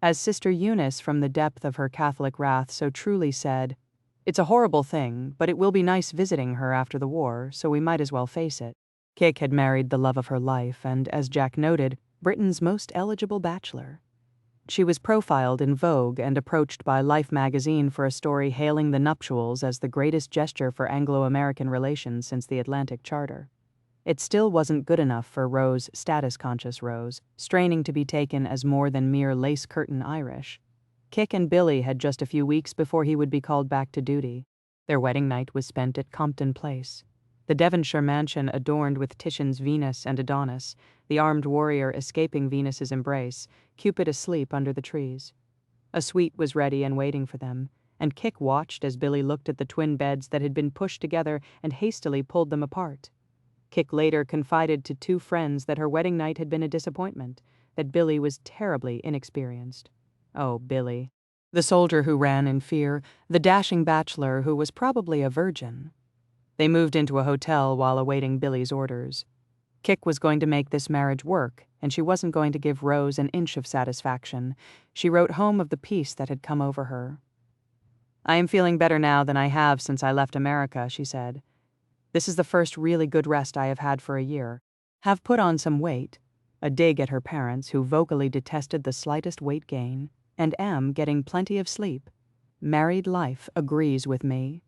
As Sister Eunice from the depth of her Catholic wrath so truly said, "It's a horrible thing, but it will be nice visiting her after the war, so we might as well face it." Kik had married the love of her life and, as Jack noted, Britain's most eligible bachelor. She was profiled in Vogue and approached by Life magazine for a story hailing the nuptials as the greatest gesture for Anglo-American relations since the Atlantic Charter. It still wasn't good enough for Rose, status-conscious Rose, straining to be taken as more than mere lace-curtain Irish. Kik and Billy had just a few weeks before he would be called back to duty. Their wedding night was spent at Compton Place, the Devonshire mansion adorned with Titian's Venus and Adonis, the armed warrior escaping Venus's embrace, Cupid asleep under the trees. A suite was ready and waiting for them, and Kik watched as Billy looked at the twin beds that had been pushed together and hastily pulled them apart. Kik later confided to 2 friends that her wedding night had been a disappointment, that Billy was terribly inexperienced. Oh, Billy. The soldier who ran in fear, the dashing bachelor who was probably a virgin. They moved into a hotel while awaiting Billy's orders. Kik was going to make this marriage work, and she wasn't going to give Rose an inch of satisfaction. She wrote home of the peace that had come over her. "I am feeling better now than I have since I left America," she said. "This is the first really good rest I have had for a year. Have put on some weight," a dig at her parents who vocally detested the slightest weight gain, "and am getting plenty of sleep. Married life agrees with me."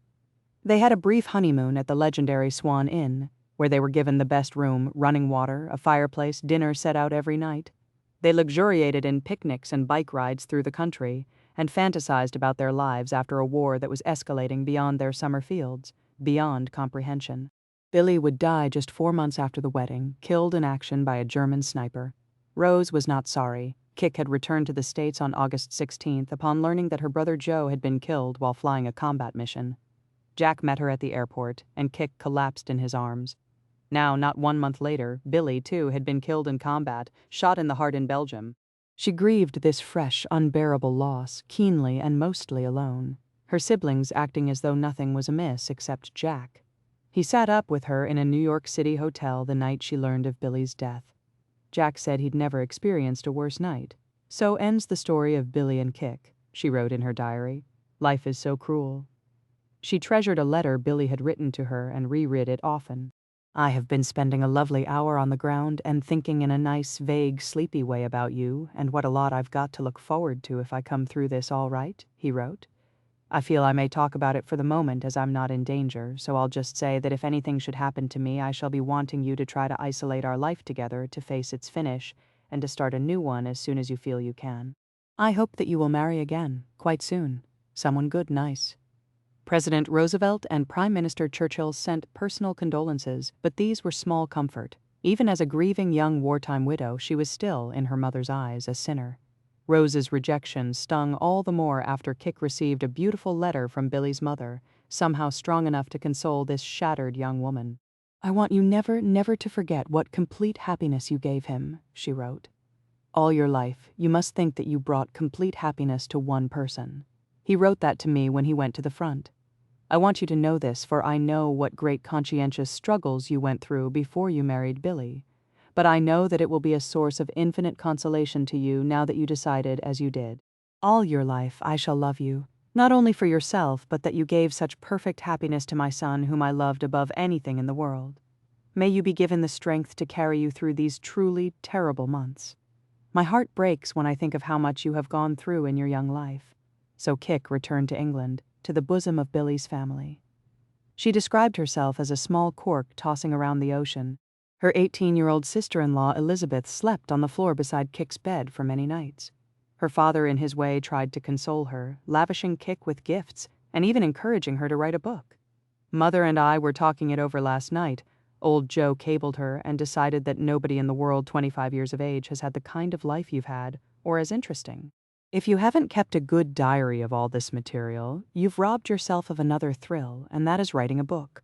They had a brief honeymoon at the legendary Swan Inn, where they were given the best room, running water, a fireplace, dinner set out every night. They luxuriated in picnics and bike rides through the country, and fantasized about their lives after a war that was escalating beyond their summer fields, beyond comprehension. Billy would die just 4 months after the wedding, killed in action by a German sniper. Rose was not sorry. Kik had returned to the States on August 16th upon learning that her brother Joe had been killed while flying a combat mission. Jack met her at the airport, and Kik collapsed in his arms. Now, not 1 month later, Billy, too, had been killed in combat, shot in the heart in Belgium. She grieved this fresh, unbearable loss, keenly and mostly alone, her siblings acting as though nothing was amiss except Jack. He sat up with her in a New York City hotel the night she learned of Billy's death. Jack said he'd never experienced a worse night. "So ends the story of Billy and Kik," she wrote in her diary. "Life is so cruel." She treasured a letter Billy had written to her and reread it often. "I have been spending a lovely hour on the ground and thinking in a nice, vague, sleepy way about you and what a lot I've got to look forward to if I come through this all right," he wrote. "I feel I may talk about it for the moment as I'm not in danger, so I'll just say that if anything should happen to me, I shall be wanting you to try to isolate our life together to face its finish and to start a new one as soon as you feel you can. I hope that you will marry again, quite soon. Someone good, nice." President Roosevelt and Prime Minister Churchill sent personal condolences, but these were small comfort. Even as a grieving young wartime widow, she was still, in her mother's eyes, a sinner. Rose's rejection stung all the more after Kik received a beautiful letter from Billy's mother, somehow strong enough to console this shattered young woman. "I want you never, never to forget what complete happiness you gave him," she wrote. "All your life, you must think that you brought complete happiness to one person. He wrote that to me when he went to the front. I want you to know this, for I know what great conscientious struggles you went through before you married Billy. But I know that it will be a source of infinite consolation to you now that you decided as you did. All your life I shall love you, not only for yourself, but that you gave such perfect happiness to my son whom I loved above anything in the world. May you be given the strength to carry you through these truly terrible months. My heart breaks when I think of how much you have gone through in your young life." So Kik returned to England, to the bosom of Billy's family. She described herself as a small cork tossing around the ocean. Her 18-year-old sister-in-law Elizabeth slept on the floor beside Kik's bed for many nights. Her father, in his way, tried to console her, lavishing Kik with gifts and even encouraging her to write a book. "Mother and I were talking it over last night. Old Joe cabled her and decided that nobody in the world 25 years of age has had the kind of life you've had, or as interesting. If you haven't kept a good diary of all this material, you've robbed yourself of another thrill, and that is writing a book.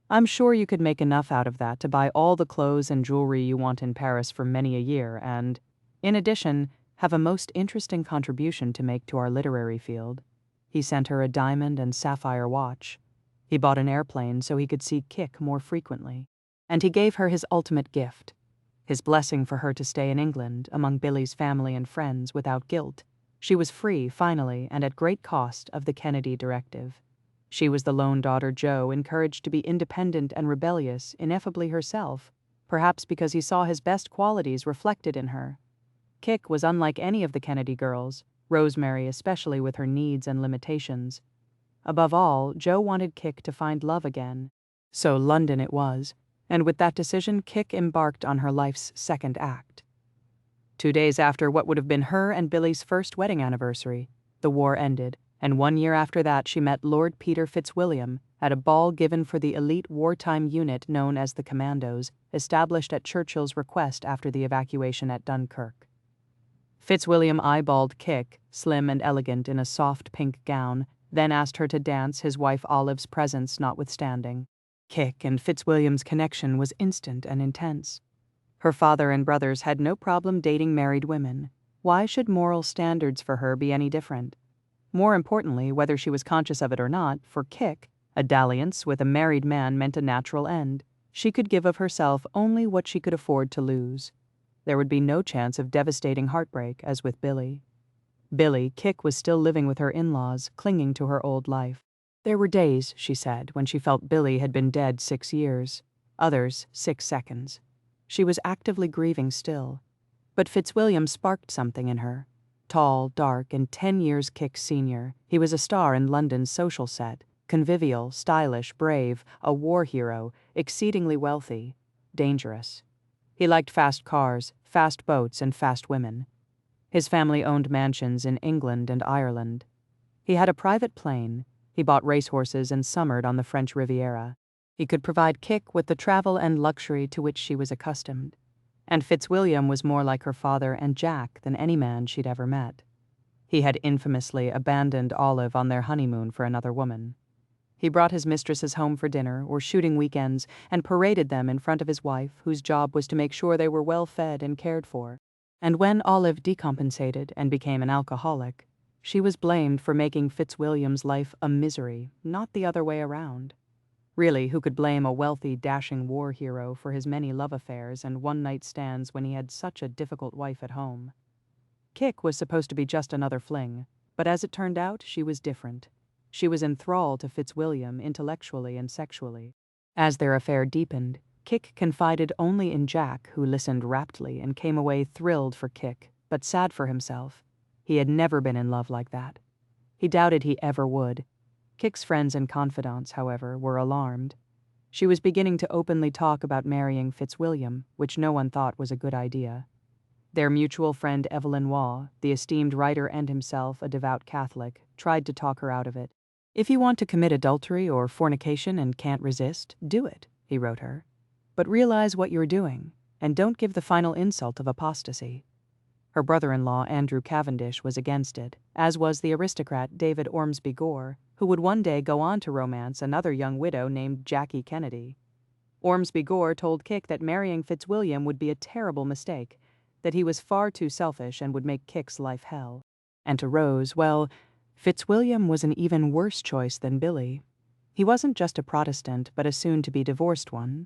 I'm sure you could make enough out of that to buy all the clothes and jewelry you want in Paris for many a year and, in addition, have a most interesting contribution to make to our literary field." He sent her a diamond and sapphire watch. He bought an airplane so he could see Kik more frequently. And he gave her his ultimate gift, his blessing for her to stay in England, among Billy's family and friends, without guilt. She was free, finally, and at great cost, of the Kennedy directive. She was the lone daughter Joe encouraged to be independent and rebellious, ineffably herself, perhaps because he saw his best qualities reflected in her. Kik was unlike any of the Kennedy girls, Rosemary especially with her needs and limitations. Above all, Joe wanted Kik to find love again. So London it was, and with that decision Kik embarked on her life's second act. 2 days after what would have been her and Billy's first wedding anniversary, the war ended, and 1 year after that she met Lord Peter Fitzwilliam at a ball given for the elite wartime unit known as the Commandos, established at Churchill's request after the evacuation at Dunkirk. Fitzwilliam eyeballed Kik, slim and elegant in a soft pink gown, then asked her to dance, his wife Olive's presence notwithstanding. Kik and Fitzwilliam's connection was instant and intense. Her father and brothers had no problem dating married women. Why should moral standards for her be any different? More importantly, whether she was conscious of it or not, for Kik, a dalliance with a married man meant a natural end. She could give of herself only what she could afford to lose. There would be no chance of devastating heartbreak, as with Billy. Kik was still living with her in-laws, clinging to her old life. There were days, she said, when she felt Billy had been dead 6 years, others 6 seconds. She was actively grieving still. But Fitzwilliam sparked something in her. Tall, dark, and 10 years Kik's senior, he was a star in London's social set, convivial, stylish, brave, a war hero, exceedingly wealthy, dangerous. He liked fast cars, fast boats, and fast women. His family owned mansions in England and Ireland. He had a private plane. He bought racehorses and summered on the French Riviera. He could provide Kik with the travel and luxury to which she was accustomed. And Fitzwilliam was more like her father and Jack than any man she'd ever met. He had infamously abandoned Olive on their honeymoon for another woman. He brought his mistresses home for dinner or shooting weekends and paraded them in front of his wife, whose job was to make sure they were well fed and cared for. And when Olive decompensated and became an alcoholic, she was blamed for making Fitzwilliam's life a misery, not the other way around. Really, who could blame a wealthy, dashing war hero for his many love affairs and one-night stands when he had such a difficult wife at home? Kik was supposed to be just another fling, but as it turned out, she was different. She was enthralled to Fitzwilliam intellectually and sexually. As their affair deepened, Kik confided only in Jack, who listened raptly and came away thrilled for Kik, but sad for himself. He had never been in love like that. He doubted he ever would. Kik's friends and confidants, however, were alarmed. She was beginning to openly talk about marrying Fitzwilliam, which no one thought was a good idea. Their mutual friend Evelyn Waugh, the esteemed writer and himself a devout Catholic, tried to talk her out of it. "If you want to commit adultery or fornication and can't resist, do it," he wrote her. "But realize what you're doing, and don't give the final insult of apostasy." Her brother-in-law, Andrew Cavendish, was against it, as was the aristocrat David Ormsby Gore, who would one day go on to romance another young widow named Jackie Kennedy. Ormsby Gore told Kick that marrying Fitzwilliam would be a terrible mistake, that he was far too selfish and would make Kick's life hell. And to Rose, well, Fitzwilliam was an even worse choice than Billy. He wasn't just a Protestant, but a soon-to-be divorced one.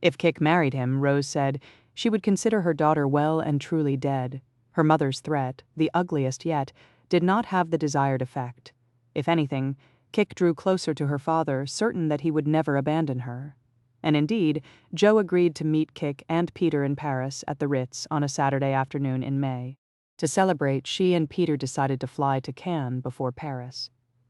If Kick married him, Rose said, she would consider her daughter well and truly dead. Her mother's threat, the ugliest yet, did not have the desired effect. If anything, Kick drew closer to her father, certain that he would never abandon her. And indeed, Joe agreed to meet Kick and Peter in Paris at the Ritz on a Saturday afternoon in May. To celebrate, she and Peter decided to fly to Cannes before Paris.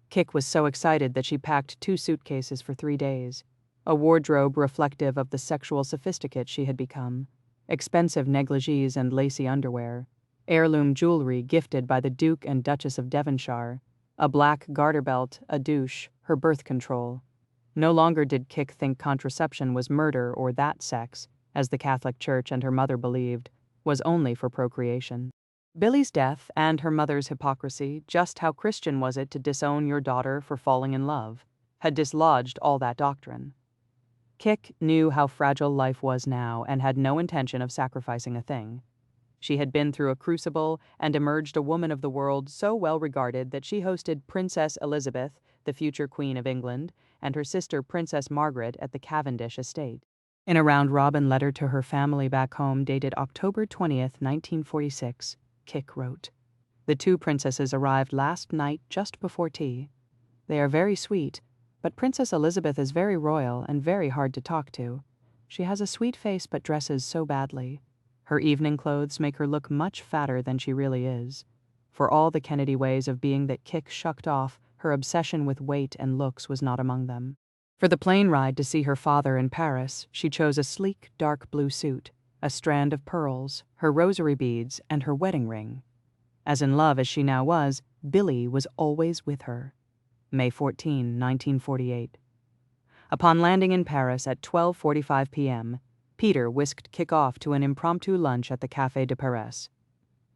Kick was so excited that she packed 2 suitcases for 3 days, a wardrobe reflective of the sexual sophisticate she had become, expensive negligees and lacy underwear, heirloom jewelry gifted by the Duke and Duchess of Devonshire, a black garter belt, a douche, her birth control. No longer did Kick think contraception was murder or that sex, as the Catholic Church and her mother believed, was only for procreation. Billy's death and her mother's hypocrisy, just how Christian was it to disown your daughter for falling in love, had dislodged all that doctrine. Kick knew how fragile life was now and had no intention of sacrificing a thing. She had been through a crucible and emerged a woman of the world so well regarded that she hosted Princess Elizabeth, the future Queen of England, and her sister Princess Margaret at the Cavendish estate. In a round-robin letter to her family back home dated October 20th, 1946, Kick wrote, "The 2 princesses arrived last night just before tea. They are very sweet, but Princess Elizabeth is very royal and very hard to talk to. She has a sweet face but dresses so badly. Her evening clothes make her look much fatter than she really is. For all the Kennedy ways of being that Kick shucked off, her obsession with weight and looks was not among them. For the plane ride to see her father in Paris, she chose a sleek, dark blue suit, a strand of pearls, her rosary beads, and her wedding ring. As in love as she now was, Billy was always with her." May 14, 1948. Upon landing in Paris at 12:45 p.m., Peter whisked Kick off to an impromptu lunch at the Café de Paris.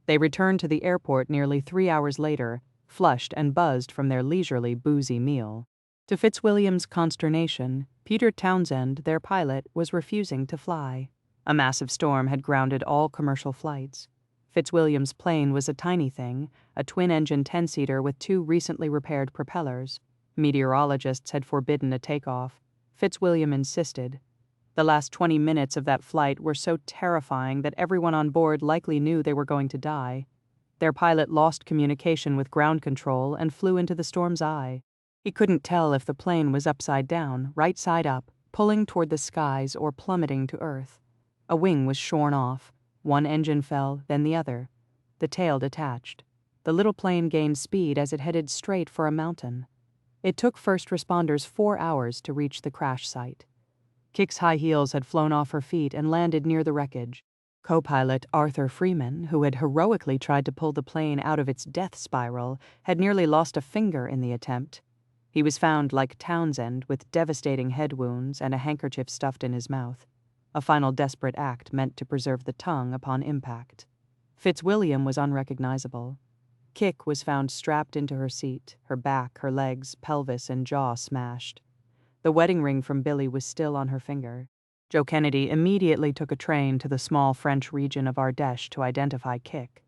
They returned to the airport nearly 3 hours later, flushed and buzzed from their leisurely, boozy meal. To Fitzwilliam's consternation, Peter Townsend, their pilot, was refusing to fly. A massive storm had grounded all commercial flights. Fitzwilliam's plane was a tiny thing, a twin-engine 10-seater with 2 recently repaired propellers. Meteorologists had forbidden a takeoff. Fitzwilliam insisted. The last 20 minutes of that flight were so terrifying that everyone on board likely knew they were going to die. Their pilot lost communication with ground control and flew into the storm's eye. He couldn't tell if the plane was upside down, right side up, pulling toward the skies or plummeting to earth. A wing was shorn off. One engine fell, then the other. The tail detached. The little plane gained speed as it headed straight for a mountain. It took first responders 4 hours to reach the crash site. Kick's high heels had flown off her feet and landed near the wreckage. Co-pilot Arthur Freeman, who had heroically tried to pull the plane out of its death spiral, had nearly lost a finger in the attempt. He was found, like Townsend, with devastating head wounds and a handkerchief stuffed in his mouth. A final desperate act meant to preserve the tongue upon impact. Fitzwilliam was unrecognizable. Kick was found strapped into her seat, her back, her legs, pelvis, and jaw smashed. The wedding ring from Billy was still on her finger. Joe Kennedy immediately took a train to the small French region of Ardèche to identify Kick.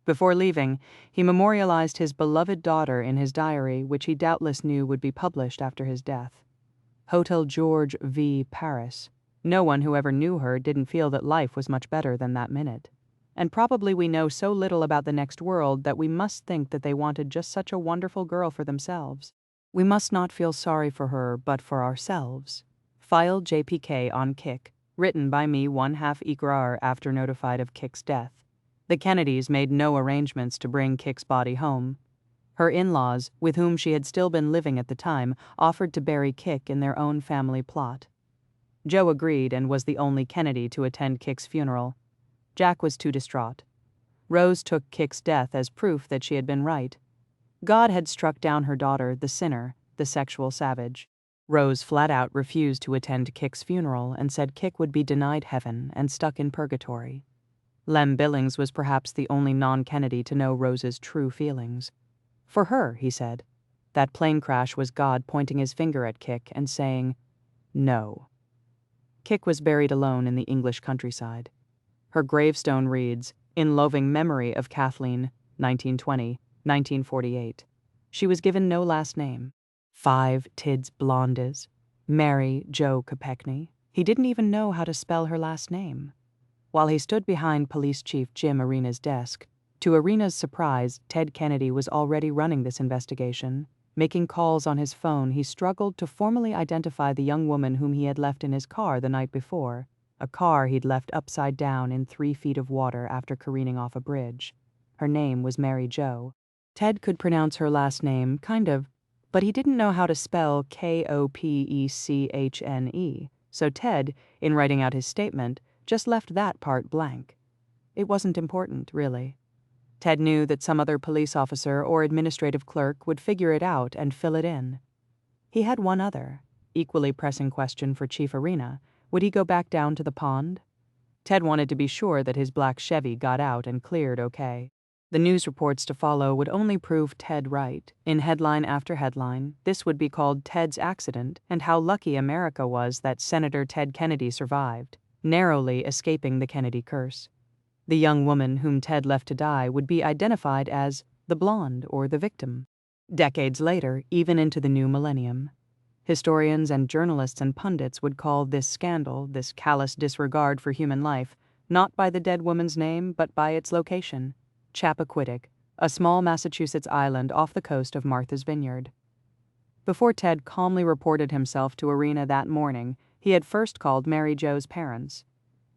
Before leaving, he memorialized his beloved daughter in his diary, which he doubtless knew would be published after his death. Hotel George V. Paris. No one who ever knew her didn't feel that life was much better than that minute. And probably we know so little about the next world that we must think that they wanted just such a wonderful girl for themselves. We must not feel sorry for her, but for ourselves. File JPK on Kick, written by me 1/2 Ikrar after notified of Kick's death. The Kennedys made no arrangements to bring Kick's body home. Her in-laws, with whom she had still been living at the time, offered to bury Kick in their own family plot. Joe agreed and was the only Kennedy to attend Kick's funeral. Jack was too distraught. Rose took Kick's death as proof that she had been right. God had struck down her daughter, the sinner, the sexual savage. Rose flat out refused to attend Kick's funeral and said Kick would be denied heaven and stuck in purgatory. Lem Billings was perhaps the only non-Kennedy to know Rose's true feelings. For her, he said, that plane crash was God pointing his finger at Kick and saying, no. Kick was buried alone in the English countryside. Her gravestone reads, "In loving memory of Kathleen, 1920-1948. She was given no last name. 5 Tids Blondes. Mary Jo Kopechne. He didn't even know how to spell her last name." While he stood behind Police Chief Jim Arena's desk, to Arena's surprise, Ted Kennedy was already running this investigation. Making calls on his phone, he struggled to formally identify the young woman whom he had left in his car the night before, a car he'd left upside down in 3 feet of water after careening off a bridge. Her name was Mary Jo. Ted could pronounce her last name, kind of, but he didn't know how to spell Kopechne, so Ted, in writing out his statement, just left that part blank. It wasn't important, really. Ted knew that some other police officer or administrative clerk would figure it out and fill it in. He had one other, equally pressing question for Chief Arena. Would he go back down to the pond? Ted wanted to be sure that his black Chevy got out and cleared okay. The news reports to follow would only prove Ted right. In headline after headline, this would be called Ted's accident and how lucky America was that Senator Ted Kennedy survived, narrowly escaping the Kennedy curse. The young woman whom Ted left to die would be identified as the blonde or the victim. Decades later, even into the new millennium, historians and journalists and pundits would call this scandal, this callous disregard for human life, not by the dead woman's name but by its location, Chappaquiddick, a small Massachusetts island off the coast of Martha's Vineyard. Before Ted calmly reported himself to Arena that morning, he had first called Mary Jo's parents.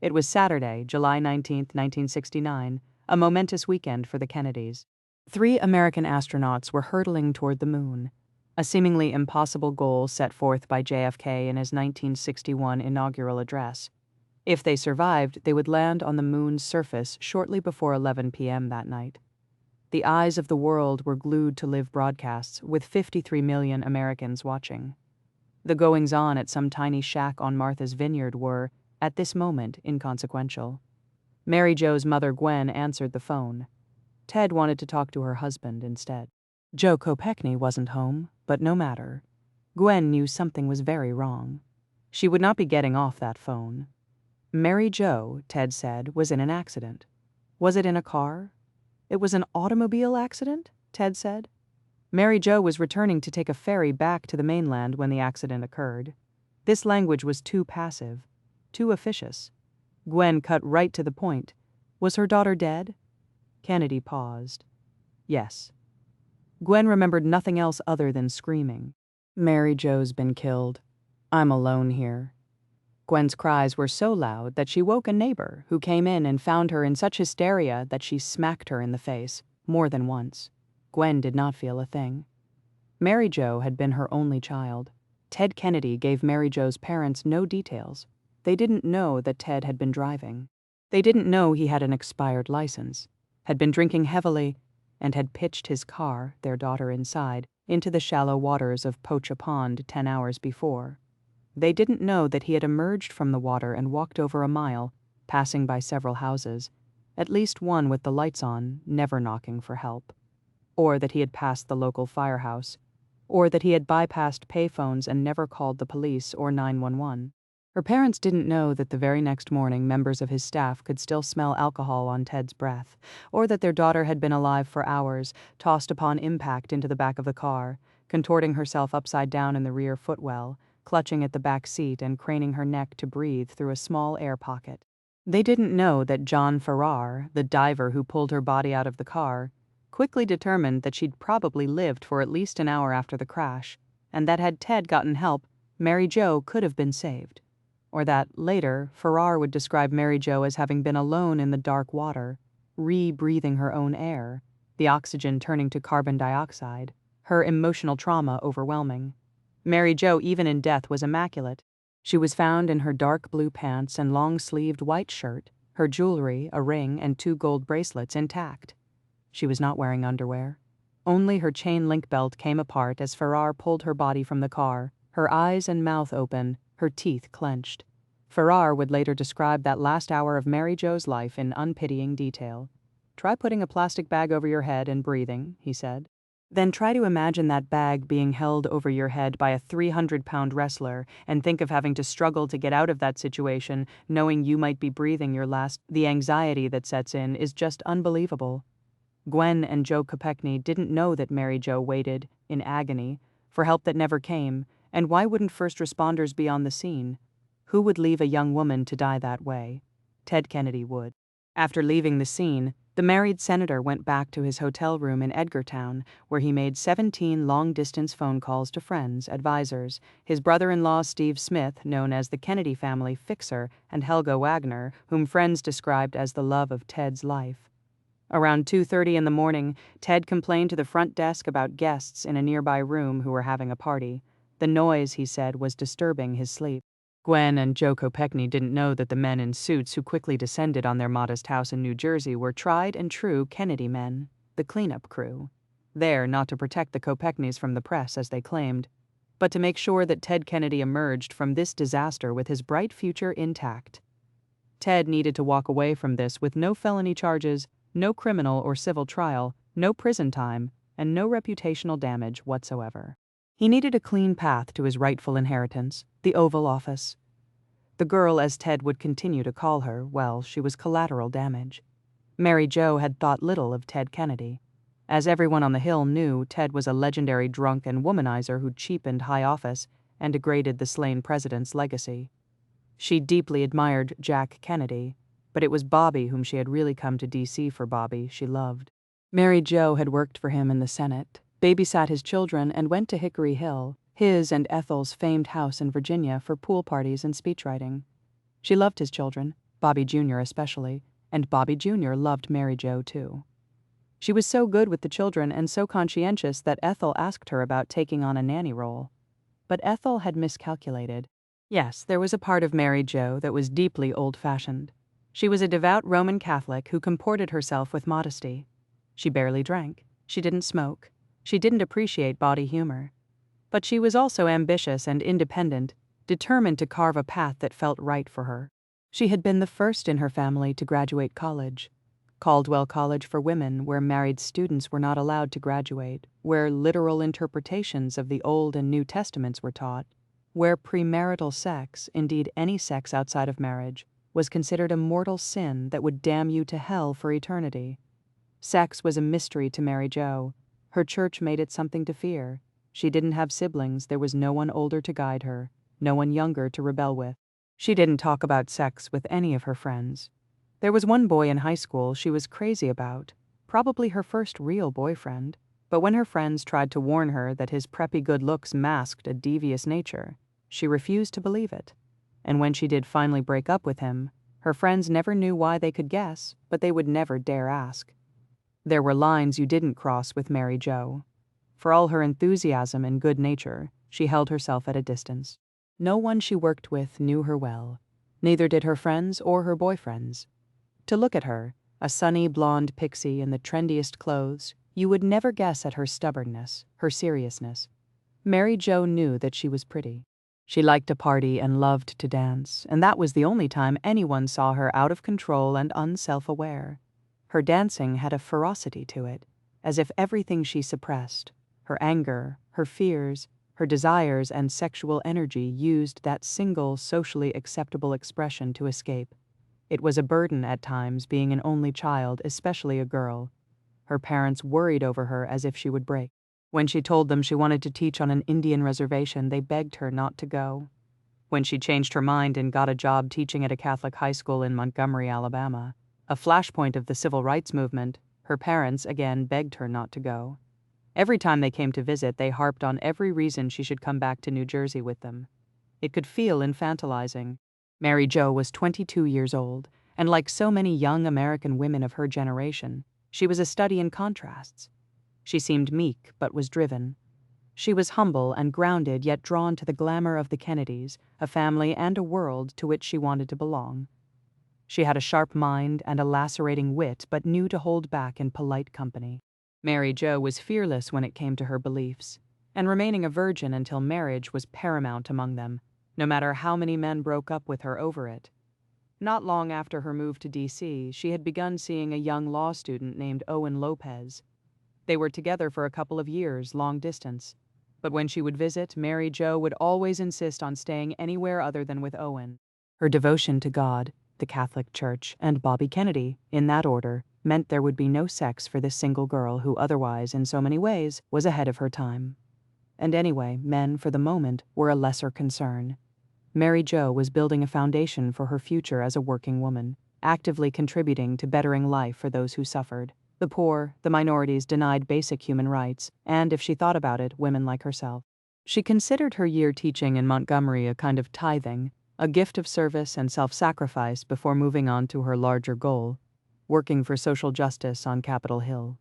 It was Saturday, July 19, 1969, a momentous weekend for the Kennedys. 3 American astronauts were hurtling toward the moon, a seemingly impossible goal set forth by JFK in his 1961 inaugural address. If they survived, they would land on the moon's surface shortly before 11 p.m. that night. The eyes of the world were glued to live broadcasts, with 53 million Americans watching. The goings-on at some tiny shack on Martha's Vineyard were, at this moment, inconsequential. Mary Jo's mother Gwen answered the phone. Ted wanted to talk to her husband instead. Jo Kopechne wasn't home, but no matter. Gwen knew something was very wrong. She would not be getting off that phone. Mary Jo, Ted said, was in an accident. Was it in a car? It was an automobile accident, Ted said. Mary Jo was returning to take a ferry back to the mainland when the accident occurred. This language was too passive, too officious. Gwen cut right to the point. Was her daughter dead? Kennedy paused. Yes. Gwen remembered nothing else other than screaming. Mary Jo's been killed. I'm alone here. Gwen's cries were so loud that she woke a neighbor who came in and found her in such hysteria that she smacked her in the face, more than once. Gwen did not feel a thing. Mary Jo had been her only child. Ted Kennedy gave Mary Jo's parents no details. They didn't know that Ted had been driving. They didn't know he had an expired license, had been drinking heavily, and had pitched his car, their daughter inside, into the shallow waters of Pocha Pond 10 hours before. They didn't know that he had emerged from the water and walked over a mile, passing by several houses, at least one with the lights on, never knocking for help. Or that he had passed the local firehouse. Or that he had bypassed payphones and never called the police or 911. Her parents didn't know that the very next morning members of his staff could still smell alcohol on Ted's breath, or that their daughter had been alive for hours, tossed upon impact into the back of the car, contorting herself upside down in the rear footwell, clutching at the back seat and craning her neck to breathe through a small air pocket. They didn't know that John Farrar, the diver who pulled her body out of the car, quickly determined that she'd probably lived for at least an hour after the crash, and that had Ted gotten help, Mary Jo could have been saved. Or that, later, Farrar would describe Mary Jo as having been alone in the dark water, re-breathing her own air, the oxygen turning to carbon dioxide, her emotional trauma overwhelming. Mary Jo, even in death, was immaculate. She was found in her dark blue pants and long-sleeved white shirt, her jewelry, a ring, and 2 gold bracelets intact. She was not wearing underwear. Only her chain link belt came apart as Farrar pulled her body from the car, her eyes and mouth open, her teeth clenched. Farrar would later describe that last hour of Mary Jo's life in unpitying detail. "Try putting a plastic bag over your head and breathing," he said. "Then try to imagine that bag being held over your head by a 300-pound wrestler and think of having to struggle to get out of that situation, knowing you might be breathing your last. The anxiety that sets in is just unbelievable." Gwen and Joe Kopechne didn't know that Mary Jo waited, in agony, for help that never came, and why wouldn't first responders be on the scene? Who would leave a young woman to die that way? Ted Kennedy would. After leaving the scene, the married senator went back to his hotel room in Edgartown, where he made 17 long-distance phone calls to friends, advisors, his brother-in-law Steve Smith, known as the Kennedy family fixer, and Helga Wagner, whom friends described as the love of Ted's life. Around 2:30 in the morning, Ted complained to the front desk about guests in a nearby room who were having a party. The noise, he said, was disturbing his sleep. Gwen and Joe Kopechne didn't know that the men in suits who quickly descended on their modest house in New Jersey were tried and true Kennedy men, the cleanup crew. There not to protect the Kopechnes from the press, as they claimed, but to make sure that Ted Kennedy emerged from this disaster with his bright future intact. Ted needed to walk away from this with no felony charges, no criminal or civil trial, no prison time, and no reputational damage whatsoever. He needed a clean path to his rightful inheritance, the Oval Office. The girl, as Ted would continue to call her, well, she was collateral damage. Mary Jo had thought little of Ted Kennedy. As everyone on the Hill knew, Ted was a legendary drunk and womanizer who cheapened high office and degraded the slain president's legacy. She deeply admired Jack Kennedy, but it was Bobby whom she had really come to D.C. for. Bobby she loved. Mary Jo had worked for him in the Senate, babysat his children, and went to Hickory Hill, his and Ethel's famed house in Virginia, for pool parties and speechwriting. She loved his children, Bobby Jr. especially, and Bobby Jr. loved Mary Jo too. She was so good with the children and so conscientious that Ethel asked her about taking on a nanny role. But Ethel had miscalculated. Yes, there was a part of Mary Jo that was deeply old-fashioned. She was a devout Roman Catholic who comported herself with modesty. She barely drank. She didn't smoke. She didn't appreciate bawdy humor. But she was also ambitious and independent, determined to carve a path that felt right for her. She had been the first in her family to graduate college. Caldwell College for Women, where married students were not allowed to graduate, where literal interpretations of the Old and New Testaments were taught, where premarital sex, indeed any sex outside of marriage, was considered a mortal sin that would damn you to hell for eternity. Sex was a mystery to Mary Jo. Her church made it something to fear. She didn't have siblings, there was no one older to guide her, no one younger to rebel with. She didn't talk about sex with any of her friends. There was one boy in high school she was crazy about, probably her first real boyfriend, but when her friends tried to warn her that his preppy good looks masked a devious nature, she refused to believe it. And when she did finally break up with him, her friends never knew why. They could guess, but they would never dare ask. There were lines you didn't cross with Mary Jo. For all her enthusiasm and good nature, she held herself at a distance. No one she worked with knew her well. Neither did her friends or her boyfriends. To look at her, a sunny blonde pixie in the trendiest clothes, you would never guess at her stubbornness, her seriousness. Mary Jo knew that she was pretty. She liked to party and loved to dance, and that was the only time anyone saw her out of control and unself-aware. Her dancing had a ferocity to it, as if everything she suppressed, her anger, her fears, her desires, and sexual energy used that single socially acceptable expression to escape. It was a burden at times being an only child, especially a girl. Her parents worried over her as if she would break. When she told them she wanted to teach on an Indian reservation, they begged her not to go. When she changed her mind and got a job teaching at a Catholic high school in Montgomery, Alabama, a flashpoint of the civil rights movement, her parents again begged her not to go. Every time they came to visit, they harped on every reason she should come back to New Jersey with them. It could feel infantilizing. Mary Jo was 22 years old, and like so many young American women of her generation, she was a study in contrasts. She seemed meek, but was driven. She was humble and grounded, yet drawn to the glamour of the Kennedys, a family and a world to which she wanted to belong. She had a sharp mind and a lacerating wit, but knew to hold back in polite company. Mary Jo was fearless when it came to her beliefs, and remaining a virgin until marriage was paramount among them, no matter how many men broke up with her over it. Not long after her move to D.C., she had begun seeing a young law student named Owen Lopez. They were together for a couple of years, long distance. But when she would visit, Mary Jo would always insist on staying anywhere other than with Owen. Her devotion to God, the Catholic Church, and Bobby Kennedy, in that order, meant there would be no sex for this single girl who otherwise, in so many ways, was ahead of her time. And anyway, men, for the moment, were a lesser concern. Mary Jo was building a foundation for her future as a working woman, actively contributing to bettering life for those who suffered. The poor, the minorities denied basic human rights, and, if she thought about it, women like herself. She considered her year teaching in Montgomery a kind of tithing, a gift of service and self-sacrifice before moving on to her larger goal, working for social justice on Capitol Hill.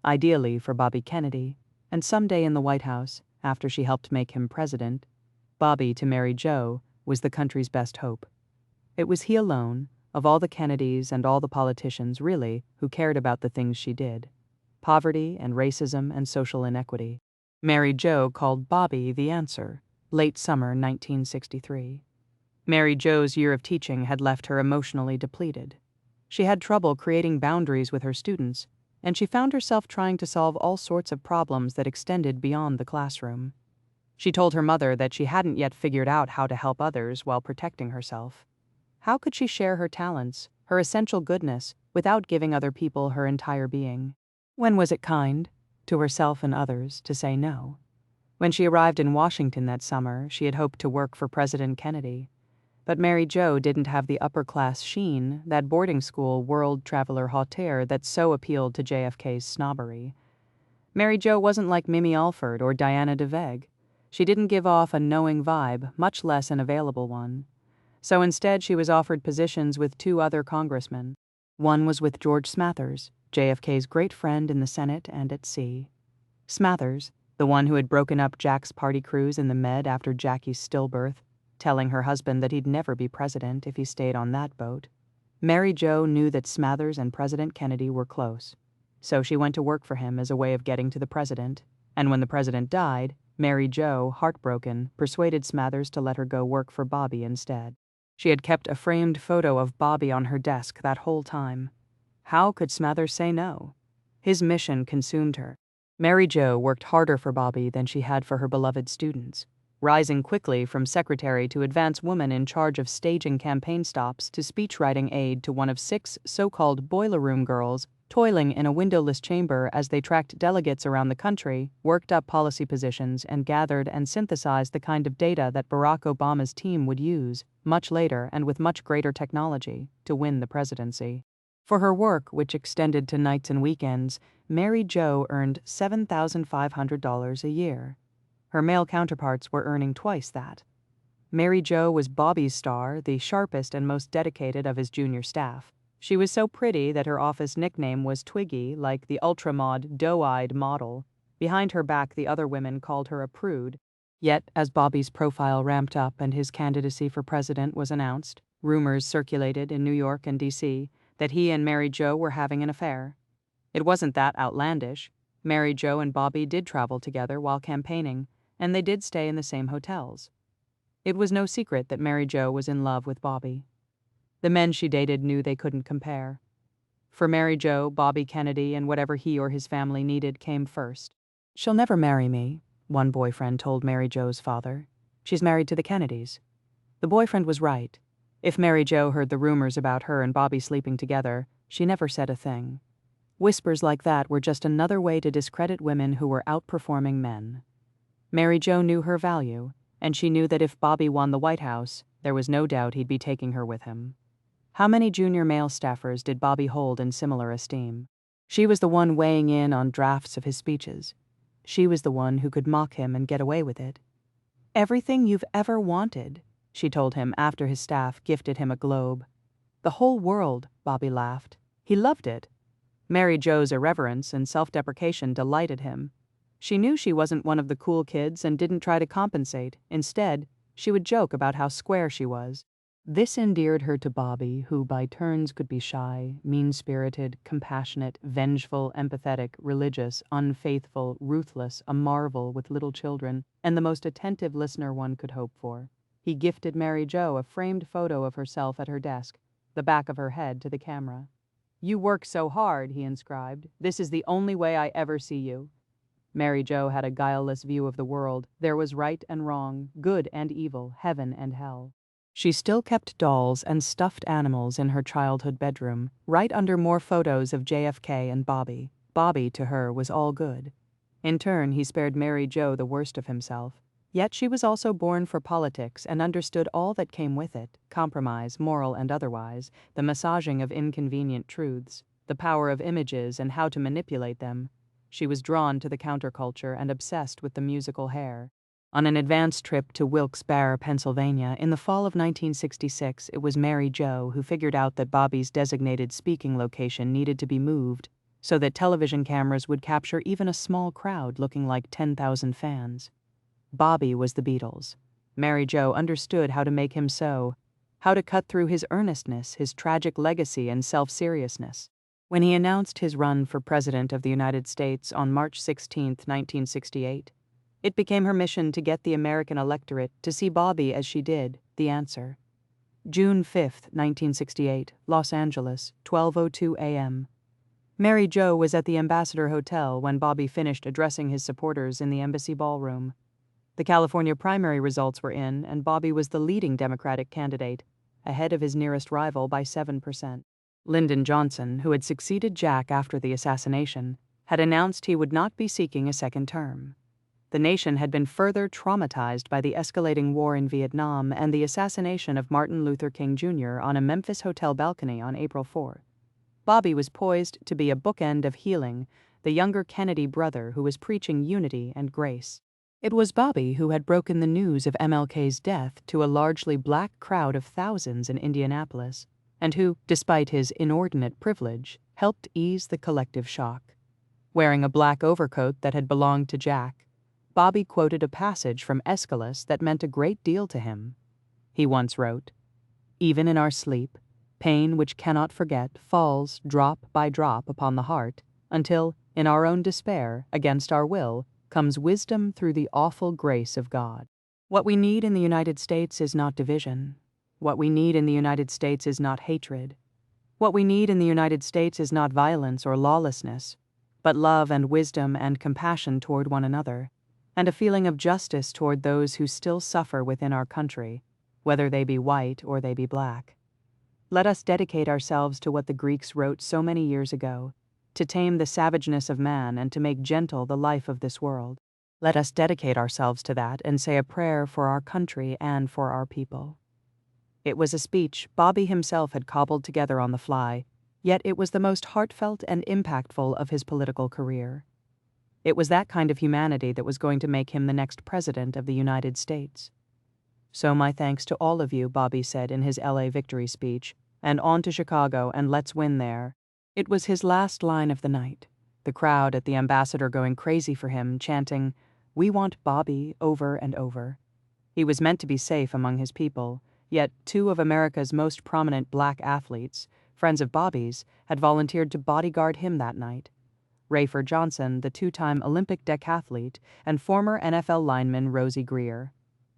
Ideally for Bobby Kennedy, and someday in the White House, after she helped make him president, Bobby, to Mary Jo, was the country's best hope. It was he alone, of all the Kennedys and all the politicians, really, who cared about the things she did: poverty and racism and social inequity. Mary Jo called Bobby the answer, late summer 1963. Mary Jo's year of teaching had left her emotionally depleted. She had trouble creating boundaries with her students, and she found herself trying to solve all sorts of problems that extended beyond the classroom. She told her mother that she hadn't yet figured out how to help others while protecting herself. How could she share her talents, her essential goodness, without giving other people her entire being? When was it kind, to herself and others, to say no? When she arrived in Washington that summer, she had hoped to work for President Kennedy. But Mary Jo didn't have the upper-class sheen, that boarding school world traveler hauteur that so appealed to JFK's snobbery. Mary Jo wasn't like Mimi Alford or Diana DeVeg. She didn't give off a knowing vibe, much less an available one. So instead she was offered positions with two other congressmen. One was with George Smathers, JFK's great friend in the Senate and at sea. Smathers, the one who had broken up Jack's party cruise in the Med after Jackie's stillbirth, telling her husband that he'd never be president if he stayed on that boat. Mary Jo knew that Smathers and President Kennedy were close, so she went to work for him as a way of getting to the president, and when the president died, Mary Jo, heartbroken, persuaded Smathers to let her go work for Bobby instead. She had kept a framed photo of Bobby on her desk that whole time. How could Smathers say no? His mission consumed her. Mary Jo worked harder for Bobby than she had for her beloved students, rising quickly from secretary to advance woman in charge of staging campaign stops to speechwriting aide to one of 6 so-called boiler room girls toiling in a windowless chamber as they tracked delegates around the country, worked up policy positions, and gathered and synthesized the kind of data that Barack Obama's team would use, much later and with much greater technology, to win the presidency. For her work, which extended to nights and weekends, Mary Jo earned $7,500 a year. Her male counterparts were earning twice that. Mary Jo was Bobby's star, the sharpest and most dedicated of his junior staff. She was so pretty that her office nickname was Twiggy, like the ultramod, doe-eyed model. Behind her back, the other women called her a prude. Yet, as Bobby's profile ramped up and his candidacy for president was announced, rumors circulated in New York and D.C. that he and Mary Jo were having an affair. It wasn't that outlandish. Mary Jo and Bobby did travel together while campaigning, and they did stay in the same hotels. It was no secret that Mary Jo was in love with Bobby. The men she dated knew they couldn't compare. For Mary Jo, Bobby Kennedy and whatever he or his family needed came first. "She'll never marry me," one boyfriend told Mary Jo's father. "She's married to the Kennedys." The boyfriend was right. If Mary Jo heard the rumors about her and Bobby sleeping together, she never said a thing. Whispers like that were just another way to discredit women who were outperforming men. Mary Jo knew her value, and she knew that if Bobby won the White House, there was no doubt he'd be taking her with him. How many junior male staffers did Bobby hold in similar esteem? She was the one weighing in on drafts of his speeches. She was the one who could mock him and get away with it. "Everything you've ever wanted," she told him after his staff gifted him a globe. "The whole world," Bobby laughed. He loved it. Mary Jo's irreverence and self-deprecation delighted him. She knew she wasn't one of the cool kids and didn't try to compensate. Instead, she would joke about how square she was. This endeared her to Bobby, who by turns could be shy, mean-spirited, compassionate, vengeful, empathetic, religious, unfaithful, ruthless, a marvel with little children, and the most attentive listener one could hope for. He gifted Mary Jo a framed photo of herself at her desk, the back of her head to the camera. "You work so hard," he inscribed. "This is the only way I ever see you." Mary Jo had a guileless view of the world. There was right and wrong, good and evil, heaven and hell. She still kept dolls and stuffed animals in her childhood bedroom, right under more photos of JFK and Bobby. Bobby, to her, was all good. In turn, he spared Mary Jo the worst of himself. Yet she was also born for politics and understood all that came with it, compromise, moral and otherwise, the massaging of inconvenient truths, the power of images and how to manipulate them. She was drawn to the counterculture and obsessed with the musical hair. On an advance trip to Wilkes-Barre, Pennsylvania, in the fall of 1966, it was Mary Jo who figured out that Bobby's designated speaking location needed to be moved so that television cameras would capture even a small crowd looking like 10,000 fans. Bobby was the Beatles. Mary Jo understood how to make him so, how to cut through his earnestness, his tragic legacy, and self-seriousness. When he announced his run for President of the United States on March 16, 1968, it became her mission to get the American electorate to see Bobby as she did, the answer. June 5, 1968, Los Angeles, 12:02 a.m. Mary Jo was at the Ambassador Hotel when Bobby finished addressing his supporters in the embassy ballroom. The California primary results were in, and Bobby was the leading Democratic candidate, ahead of his nearest rival by 7%. Lyndon Johnson, who had succeeded Jack after the assassination, had announced he would not be seeking a second term. The nation had been further traumatized by the escalating war in Vietnam and the assassination of Martin Luther King Jr. on a Memphis hotel balcony on April 4. Bobby was poised to be a bookend of healing, the younger Kennedy brother who was preaching unity and grace. It was Bobby who had broken the news of MLK's death to a largely black crowd of thousands in Indianapolis, and who, despite his inordinate privilege, helped ease the collective shock. Wearing a black overcoat that had belonged to Jack, Bobby quoted a passage from Aeschylus that meant a great deal to him. He once wrote, "Even in our sleep, pain which cannot forget falls drop by drop upon the heart, until, in our own despair, against our will, comes wisdom through the awful grace of God." What we need in the United States is not division. What we need in the United States is not hatred. What we need in the United States is not violence or lawlessness, but love and wisdom and compassion toward one another, and a feeling of justice toward those who still suffer within our country, whether they be white or they be black. Let us dedicate ourselves to what the Greeks wrote so many years ago, to tame the savageness of man and to make gentle the life of this world. Let us dedicate ourselves to that and say a prayer for our country and for our people. It was a speech Bobby himself had cobbled together on the fly, yet it was the most heartfelt and impactful of his political career. It was that kind of humanity that was going to make him the next president of the United States. "So my thanks to all of you," Bobby said in his LA victory speech, "and on to Chicago and let's win there." It was his last line of the night, the crowd at the Ambassador going crazy for him, chanting, "We want Bobby," over and over. He was meant to be safe among his people, yet two of America's most prominent black athletes, friends of Bobby's, had volunteered to bodyguard him that night. Rayford Johnson, the two-time Olympic decathlete, and former NFL lineman Rosie Greer.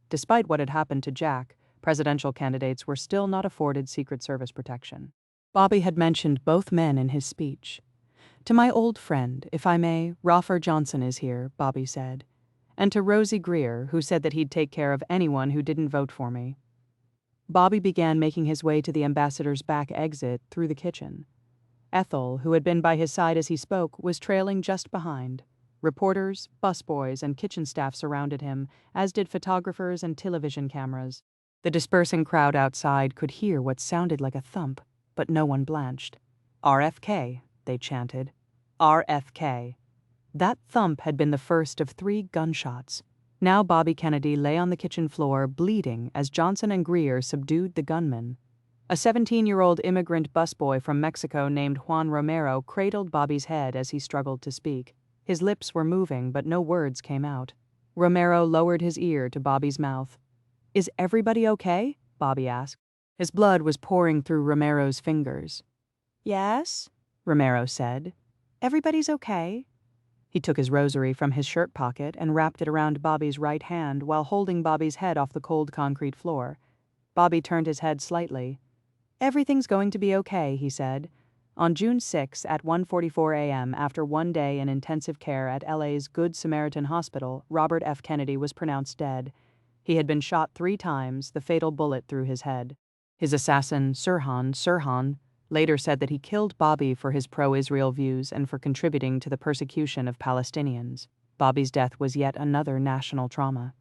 Despite what had happened to Jack, presidential candidates were still not afforded Secret Service protection. Bobby had mentioned both men in his speech. "To my old friend, if I may, Rayford Johnson is here," Bobby said, and to Rosie Greer, who said that he'd take care of anyone who didn't vote for me. Bobby began making his way to the ambassador's back exit through the kitchen. Ethel, who had been by his side as he spoke, was trailing just behind. Reporters, busboys, and kitchen staff surrounded him, as did photographers and television cameras. The dispersing crowd outside could hear what sounded like a thump, but no one blanched. "RFK," they chanted. "RFK." That thump had been the first of 3 gunshots. Now Bobby Kennedy lay on the kitchen floor, bleeding, as Johnson and Greer subdued the gunman. A 17-year-old immigrant busboy from Mexico named Juan Romero cradled Bobby's head as he struggled to speak. His lips were moving, but no words came out. Romero lowered his ear to Bobby's mouth. "Is everybody okay?" Bobby asked. His blood was pouring through Romero's fingers. "Yes?" Romero said. "Everybody's okay?" He took his rosary from his shirt pocket and wrapped it around Bobby's right hand while holding Bobby's head off the cold concrete floor. Bobby turned his head slightly. "Everything's going to be okay," he said. On June 6 at 1:44 a.m., after one day in intensive care at LA's Good Samaritan Hospital, Robert F. Kennedy was pronounced dead. He had been shot 3 times, the fatal bullet through his head. His assassin, Sirhan, later said that he killed Bobby for his pro-Israel views and for contributing to the persecution of Palestinians. Bobby's death was yet another national trauma.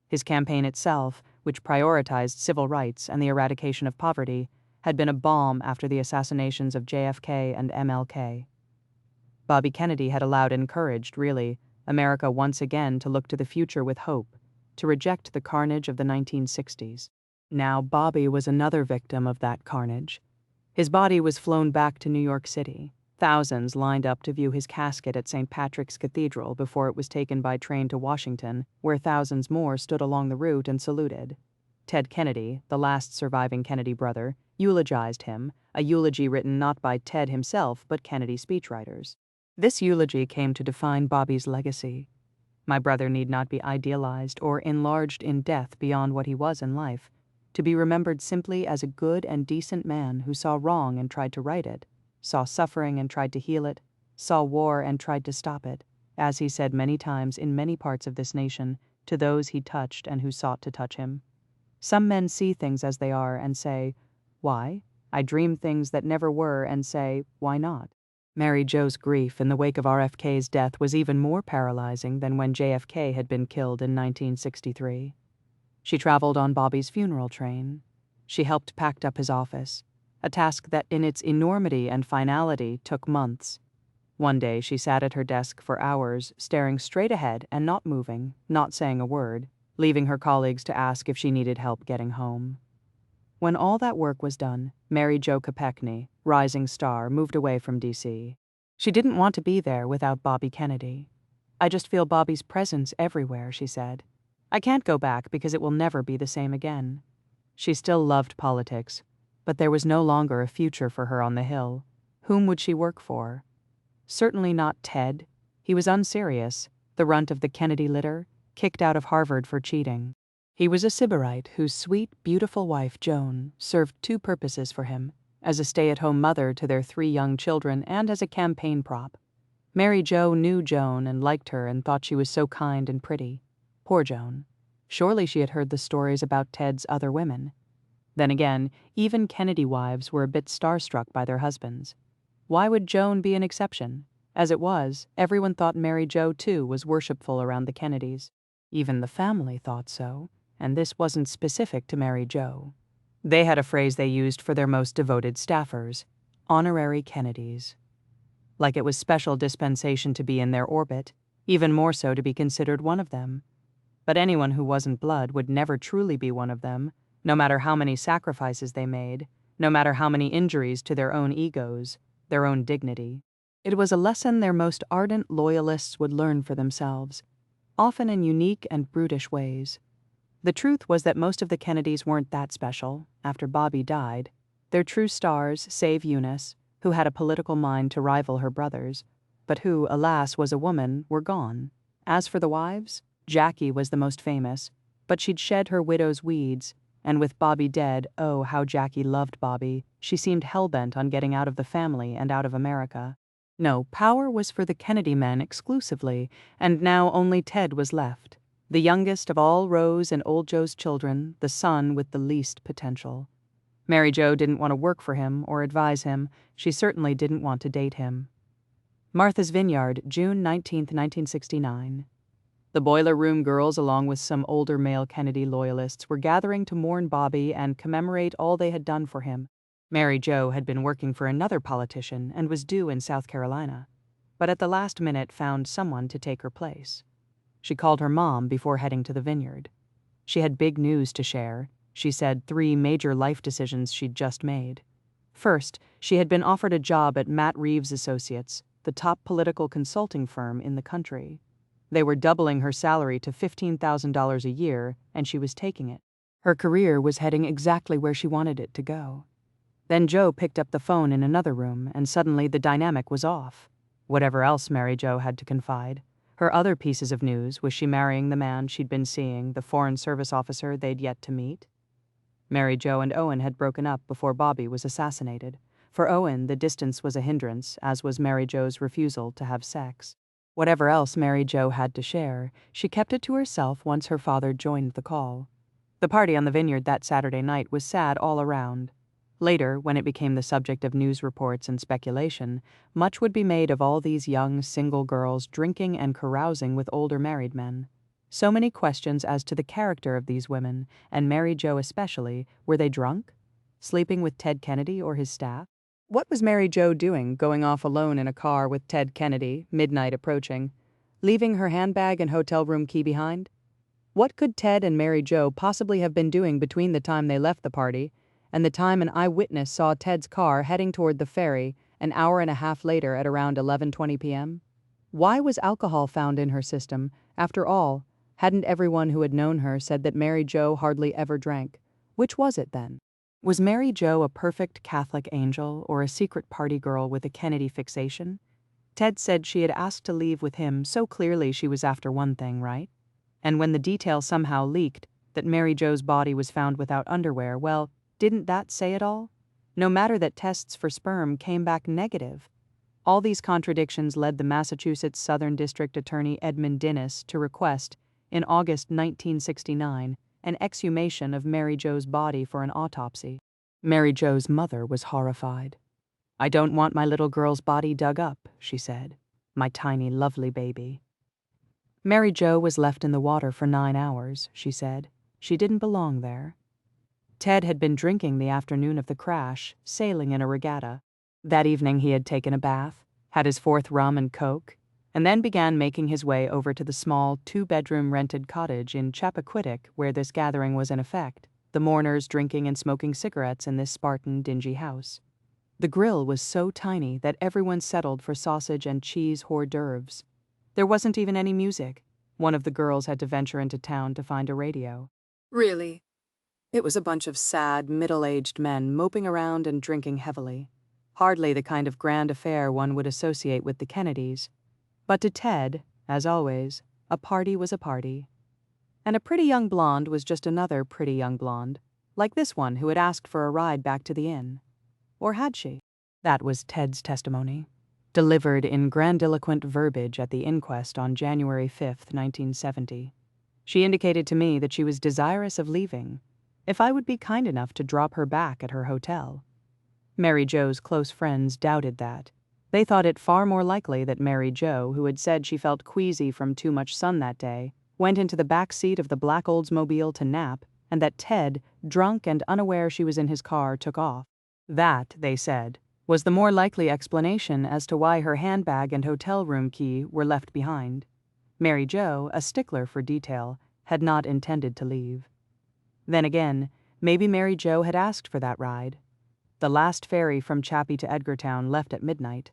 His campaign itself, which prioritized civil rights and the eradication of poverty, had been a bomb after the assassinations of JFK and MLK. Bobby Kennedy had allowed and encouraged, really, America once again to look to the future with hope, to reject the carnage of the 1960s. Now Bobby was another victim of that carnage. His body was flown back to New York City. Thousands lined up to view his casket at St. Patrick's Cathedral before it was taken by train to Washington, where thousands more stood along the route and saluted. Ted Kennedy, the last surviving Kennedy brother, eulogized him, a eulogy written not by Ted himself but Kennedy speechwriters. This eulogy came to define Bobby's legacy. "My brother need not be idealized or enlarged in death beyond what he was in life, to be remembered simply as a good and decent man who saw wrong and tried to right it, saw suffering and tried to heal it, saw war and tried to stop it, as he said many times in many parts of this nation to those he touched and who sought to touch him. Some men see things as they are and say, 'Why?' I dream things that never were and say, 'Why not?'" Mary Jo's grief in the wake of RFK's death was even more paralyzing than when JFK had been killed in 1963. She traveled on Bobby's funeral train. She helped pack up his office, a task that in its enormity and finality took months. One day she sat at her desk for hours, staring straight ahead and not moving, not saying a word, leaving her colleagues to ask if she needed help getting home. When all that work was done, Mary Jo Kopechne, rising star, moved away from D.C. She didn't want to be there without Bobby Kennedy. "I just feel Bobby's presence everywhere," she said. "I can't go back because it will never be the same again." She still loved politics, but there was no longer a future for her on the Hill. Whom would she work for? Certainly not Ted. He was unserious, the runt of the Kennedy litter, kicked out of Harvard for cheating. He was a Sybarite whose sweet, beautiful wife, Joan, served 2 purposes for him, as a stay-at-home mother to their 3 young children and as a campaign prop. Mary Jo knew Joan and liked her and thought she was so kind and pretty. Poor Joan. Surely she had heard the stories about Ted's other women. Then again, even Kennedy wives were a bit starstruck by their husbands. Why would Joan be an exception? As it was, everyone thought Mary Jo, too, was worshipful around the Kennedys. Even the family thought so, and this wasn't specific to Mary Jo. They had a phrase they used for their most devoted staffers, honorary Kennedys. Like it was special dispensation to be in their orbit, even more so to be considered one of them. But anyone who wasn't blood would never truly be one of them, no matter how many sacrifices they made, no matter how many injuries to their own egos, their own dignity. It was a lesson their most ardent loyalists would learn for themselves, often in unique and brutish ways. The truth was that most of the Kennedys weren't that special. After Bobby died, their true stars, save Eunice, who had a political mind to rival her brothers, but who, alas, was a woman, were gone. As for the wives, Jackie was the most famous, but she'd shed her widow's weeds, and with Bobby dead, oh, how Jackie loved Bobby, she seemed hell-bent on getting out of the family and out of America. No, power was for the Kennedy men exclusively, and now only Ted was left. The youngest of all Rose and Old Joe's children, the son with the least potential. Mary Jo didn't want to work for him or advise him. She certainly didn't want to date him. Martha's Vineyard, June 19, 1969. The Boiler Room girls, along with some older male Kennedy loyalists, were gathering to mourn Bobby and commemorate all they had done for him. Mary Jo had been working for another politician and was due in South Carolina, but at the last minute found someone to take her place. She called her mom before heading to the vineyard. She had big news to share. She said 3 major life decisions she'd just made. First, she had been offered a job at Matt Reeves Associates, the top political consulting firm in the country. They were doubling her salary to $15,000 a year, and she was taking it. Her career was heading exactly where she wanted it to go. Then Joe picked up the phone in another room, and suddenly the dynamic was off. Whatever else Mary Jo had to confide. Her other pieces of news: was she marrying the man she'd been seeing, the Foreign Service officer they'd yet to meet? Mary Jo and Owen had broken up before Bobby was assassinated. For Owen, the distance was a hindrance, as was Mary Jo's refusal to have sex. Whatever else Mary Jo had to share, she kept it to herself once her father joined the call. The party on the vineyard that Saturday night was sad all around. Later, when it became the subject of news reports and speculation, much would be made of all these young, single girls drinking and carousing with older married men. So many questions as to the character of these women, and Mary Jo especially. Were they drunk? Sleeping with Ted Kennedy or his staff? What was Mary Jo doing, going off alone in a car with Ted Kennedy, midnight approaching, leaving her handbag and hotel room key behind? What could Ted and Mary Jo possibly have been doing between the time they left the party and the time an eyewitness saw Ted's car heading toward the ferry an hour and a half later at around 11:20 p.m.? Why was alcohol found in her system? After all, hadn't everyone who had known her said that Mary Jo hardly ever drank? Which was it then? Was Mary Jo a perfect Catholic angel or a secret party girl with a Kennedy fixation? Ted said she had asked to leave with him, so clearly she was after one thing, right? And when the detail somehow leaked that Mary Jo's body was found without underwear, well, didn't that say it all? No matter that tests for sperm came back negative. All these contradictions led the Massachusetts Southern District Attorney Edmund Dinnis to request, in August 1969, an exhumation of Mary Jo's body for an autopsy. Mary Jo's mother was horrified. "I don't want my little girl's body dug up," she said. "My tiny, lovely baby." Mary Jo was left in the water for 9 hours, she said. She didn't belong there. Ted had been drinking the afternoon of the crash, sailing in a regatta. That evening he had taken a bath, had his 4th rum and coke, and then began making his way over to the small 2-bedroom rented cottage in Chappaquiddick where this gathering was in effect, the mourners drinking and smoking cigarettes in this Spartan, dingy house. The grill was so tiny that everyone settled for sausage and cheese hors d'oeuvres. There wasn't even any music. One of the girls had to venture into town to find a radio. Really? It was a bunch of sad, middle-aged men moping around and drinking heavily. Hardly the kind of grand affair one would associate with the Kennedys. But to Ted, as always, a party was a party. And a pretty young blonde was just another pretty young blonde, like this one who had asked for a ride back to the inn. Or had she? That was Ted's testimony, delivered in grandiloquent verbiage at the inquest on January 5th, 1970. She indicated to me that she was desirous of leaving, if I would be kind enough to drop her back at her hotel. Mary Jo's close friends doubted that. They thought it far more likely that Mary Jo, who had said she felt queasy from too much sun that day, went into the back seat of the black Oldsmobile to nap, and that Ted, drunk and unaware she was in his car, took off. That, they said, was the more likely explanation as to why her handbag and hotel room key were left behind. Mary Jo, a stickler for detail, had not intended to leave. Then again, maybe Mary Jo had asked for that ride. The last ferry from Chappie to Edgartown left at midnight.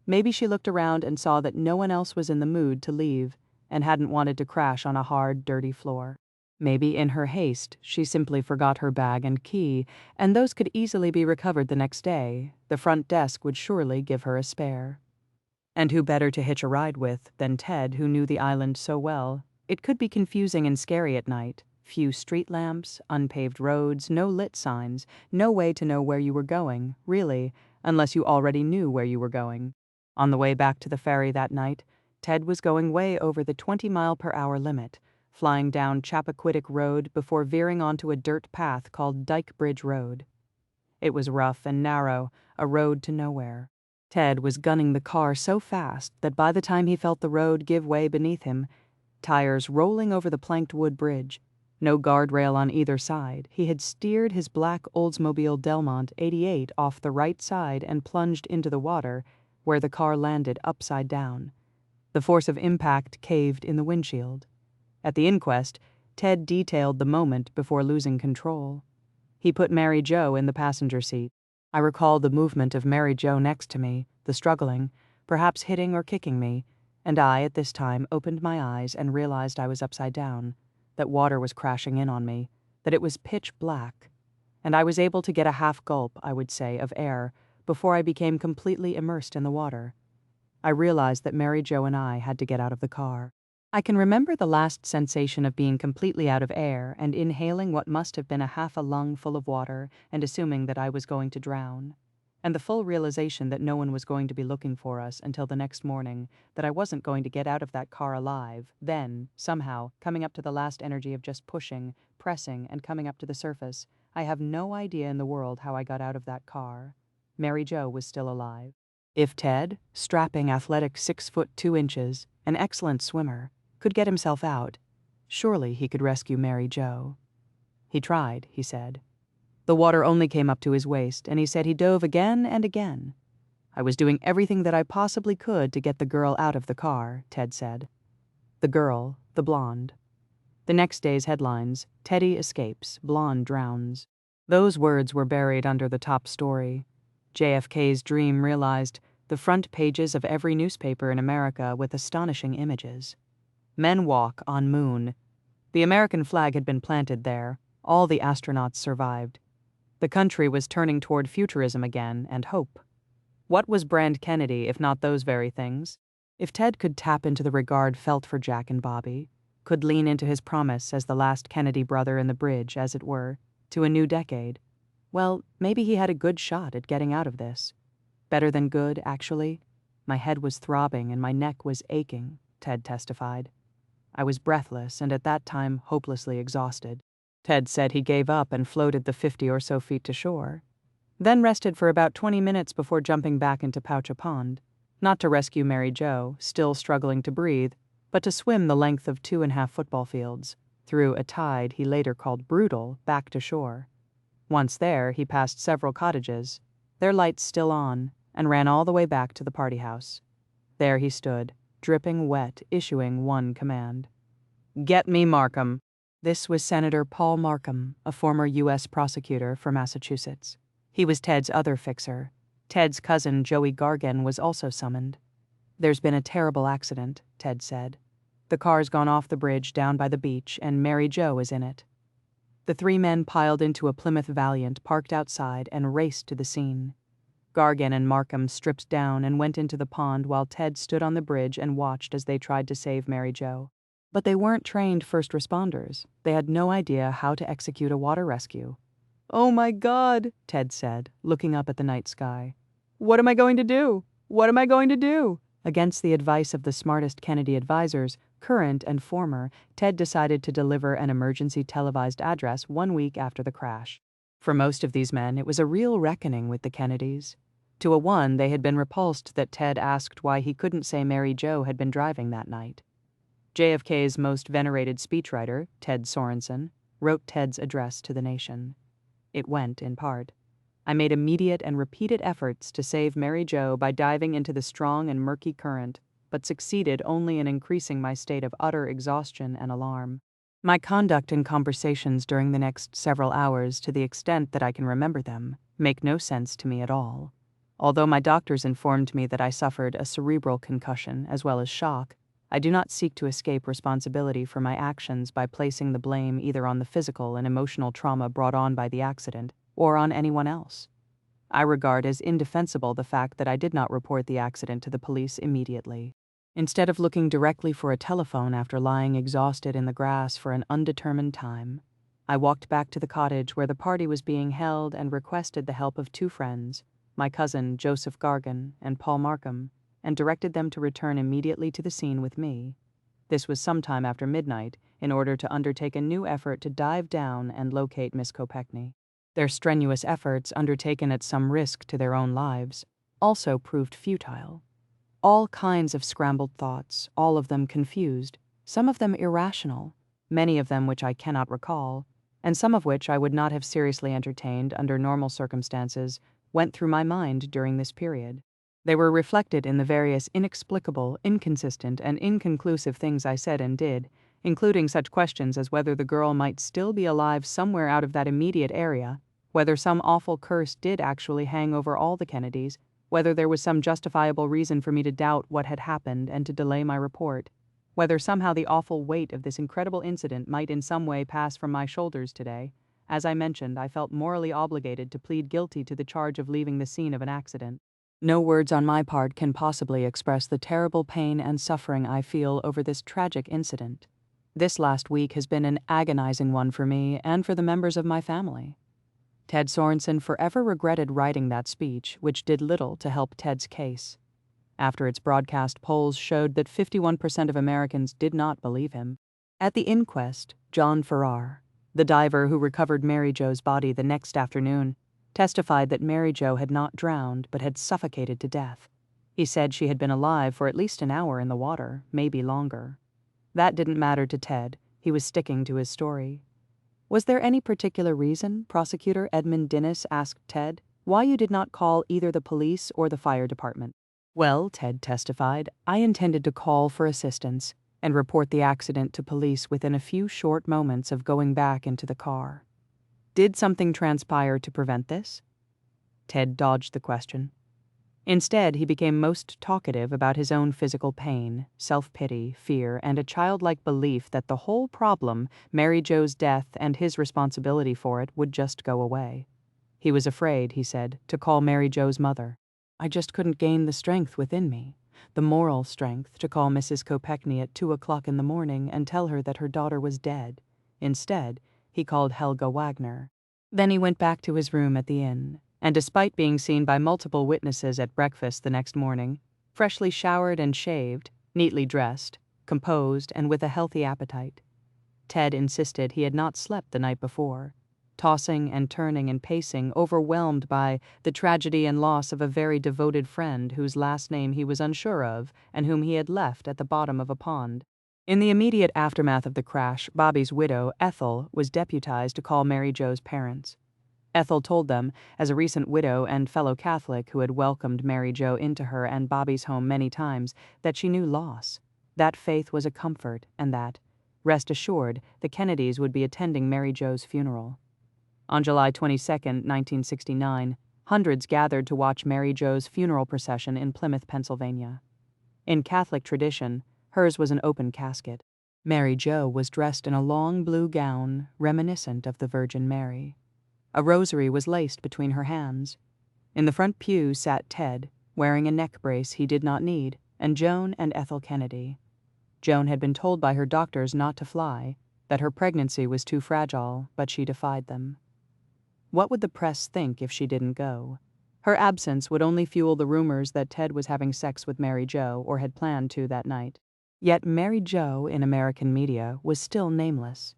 Maybe she looked around and saw that no one else was in the mood to leave and hadn't wanted to crash on a hard, dirty floor. Maybe in her haste, she simply forgot her bag and key, and those could easily be recovered the next day. The front desk would surely give her a spare. And who better to hitch a ride with than Ted, who knew the island so well? It could be confusing and scary at night. Few street lamps, unpaved roads, no lit signs, no way to know where you were going, really, unless you already knew where you were going. On the way back to the ferry that night, Ted was going way over the 20-mile-per-hour limit, flying down Chappaquiddick Road before veering onto a dirt path called Dyke Bridge Road. It was rough and narrow, a road to nowhere. Ted was gunning the car so fast that by the time he felt the road give way beneath him, tires rolling over the planked wood bridge, no guardrail on either side, he had steered his black Oldsmobile Delmont 88 off the right side and plunged into the water, where the car landed upside down. The force of impact caved in the windshield. At the inquest, Ted detailed the moment before losing control. He put Mary Jo in the passenger seat. I recall the movement of Mary Jo next to me, the struggling, perhaps hitting or kicking me, and I, at this time, opened my eyes and realized I was upside down, that water was crashing in on me, that it was pitch black, and I was able to get a half gulp, I would say, of air before I became completely immersed in the water. I realized that Mary Jo and I had to get out of the car. I can remember the last sensation of being completely out of air and inhaling what must have been a half a lung full of water and assuming that I was going to drown. And the full realization that no one was going to be looking for us until the next morning, that I wasn't going to get out of that car alive, then, somehow, coming up to the last energy of just pushing, pressing, and coming up to the surface. I have no idea in the world how I got out of that car. Mary Jo was still alive. If Ted, strapping athletic 6'2", an excellent swimmer, could get himself out, surely he could rescue Mary Jo. He tried, he said. The water only came up to his waist, and he said he dove again and again. I was doing everything that I possibly could to get the girl out of the car, Ted said. The girl, the blonde. The next day's headlines, Teddy escapes, blonde drowns. Those words were buried under the top story. JFK's dream realized, the front pages of every newspaper in America with astonishing images. Men walk on moon. The American flag had been planted there. All the astronauts survived. The country was turning toward futurism again and hope. What was Brand Kennedy if not those very things? If Ted could tap into the regard felt for Jack and Bobby, could lean into his promise as the last Kennedy brother in the bridge, as it were, to a new decade, well, maybe he had a good shot at getting out of this. Better than good, actually. My head was throbbing and my neck was aching, Ted testified. I was breathless and at that time hopelessly exhausted. Ted said he gave up and floated the 50 or so feet to shore, then rested for about 20 minutes before jumping back into Poucha Pond, not to rescue Mary Jo, still struggling to breathe, but to swim the length of 2.5 football fields, through a tide he later called brutal, back to shore. Once there, he passed several cottages, their lights still on, and ran all the way back to the party house. There he stood, dripping wet, issuing one command. "Get me Markham." This was Senator Paul Markham, a former U.S. prosecutor for Massachusetts. He was Ted's other fixer. Ted's cousin, Joey Gargan, was also summoned. "There's been a terrible accident," Ted said. "The car's gone off the bridge down by the beach, and Mary Jo is in it." The 3 men piled into a Plymouth Valiant parked outside and raced to the scene. Gargan and Markham stripped down and went into the pond while Ted stood on the bridge and watched as they tried to save Mary Jo. But they weren't trained first responders. They had no idea how to execute a water rescue. "Oh my God," Ted said, looking up at the night sky. "What am I going to do? What am I going to do?" Against the advice of the smartest Kennedy advisors, current and former, Ted decided to deliver an emergency televised address 1 week after the crash. For most of these men, it was a real reckoning with the Kennedys. To a one, they had been repulsed that Ted asked why he couldn't say Mary Jo had been driving that night. JFK's most venerated speechwriter, Ted Sorensen, wrote Ted's address to the nation. It went, in part, "I made immediate and repeated efforts to save Mary Jo by diving into the strong and murky current, but succeeded only in increasing my state of utter exhaustion and alarm. My conduct and conversations during the next several hours, to the extent that I can remember them, make no sense to me at all. Although my doctors informed me that I suffered a cerebral concussion as well as shock, I do not seek to escape responsibility for my actions by placing the blame either on the physical and emotional trauma brought on by the accident or on anyone else. I regard as indefensible the fact that I did not report the accident to the police immediately. Instead of looking directly for a telephone after lying exhausted in the grass for an undetermined time, I walked back to the cottage where the party was being held and requested the help of 2 friends, my cousin Joseph Gargan and Paul Markham, and directed them to return immediately to the scene with me. This was sometime after midnight, in order to undertake a new effort to dive down and locate Miss Kopechne. Their strenuous efforts, undertaken at some risk to their own lives, also proved futile. All kinds of scrambled thoughts, all of them confused, some of them irrational, many of them which I cannot recall, and some of which I would not have seriously entertained under normal circumstances, went through my mind during this period. They were reflected in the various inexplicable, inconsistent, and inconclusive things I said and did, including such questions as whether the girl might still be alive somewhere out of that immediate area, whether some awful curse did actually hang over all the Kennedys, whether there was some justifiable reason for me to doubt what had happened and to delay my report, whether somehow the awful weight of this incredible incident might in some way pass from my shoulders today. As I mentioned, I felt morally obligated to plead guilty to the charge of leaving the scene of an accident. No words on my part can possibly express the terrible pain and suffering I feel over this tragic incident. This last week has been an agonizing one for me and for the members of my family. Ted Sorensen forever regretted writing that speech, which did little to help Ted's case. After its broadcast, polls showed that 51% of Americans did not believe him. At the inquest, John Farrar, the diver who recovered Mary Jo's body the next afternoon, testified that Mary Jo had not drowned but had suffocated to death. He said she had been alive for at least an hour in the water, maybe longer. That didn't matter to Ted. He was sticking to his story. Was there any particular reason, Prosecutor Edmund Dinnis asked Ted, why you did not call either the police or the fire department? Well, Ted testified, I intended to call for assistance and report the accident to police within a few short moments of going back into the car. Did something transpire to prevent this? Ted dodged the question. Instead, he became most talkative about his own physical pain, self-pity, fear, and a childlike belief that the whole problem, Mary Jo's death and his responsibility for it, would just go away. He was afraid, he said, to call Mary Jo's mother. I just couldn't gain the strength within me, the moral strength to call Mrs. Kopechne at 2 o'clock in the morning and tell her that her daughter was dead. Instead, he called Helga Wagner. Then he went back to his room at the inn, and despite being seen by multiple witnesses at breakfast the next morning, freshly showered and shaved, neatly dressed, composed, and with a healthy appetite, Ted insisted he had not slept the night before, tossing and turning and pacing, overwhelmed by the tragedy and loss of a very devoted friend whose last name he was unsure of and whom he had left at the bottom of a pond. In the immediate aftermath of the crash, Bobby's widow, Ethel, was deputized to call Mary Jo's parents. Ethel told them, as a recent widow and fellow Catholic who had welcomed Mary Jo into her and Bobby's home many times, that she knew loss. That faith was a comfort, and that, rest assured, the Kennedys would be attending Mary Jo's funeral. On July 22, 1969, hundreds gathered to watch Mary Jo's funeral procession in Plymouth, Pennsylvania. In Catholic tradition, hers was an open casket. Mary Jo was dressed in a long blue gown reminiscent of the Virgin Mary. A rosary was laced between her hands. In the front pew sat Ted, wearing a neck brace he did not need, and Joan and Ethel Kennedy. Joan had been told by her doctors not to fly, that her pregnancy was too fragile, but she defied them. What would the press think if she didn't go? Her absence would only fuel the rumors that Ted was having sex with Mary Jo or had planned to that night. Yet Mary Jo, in American media, was still nameless.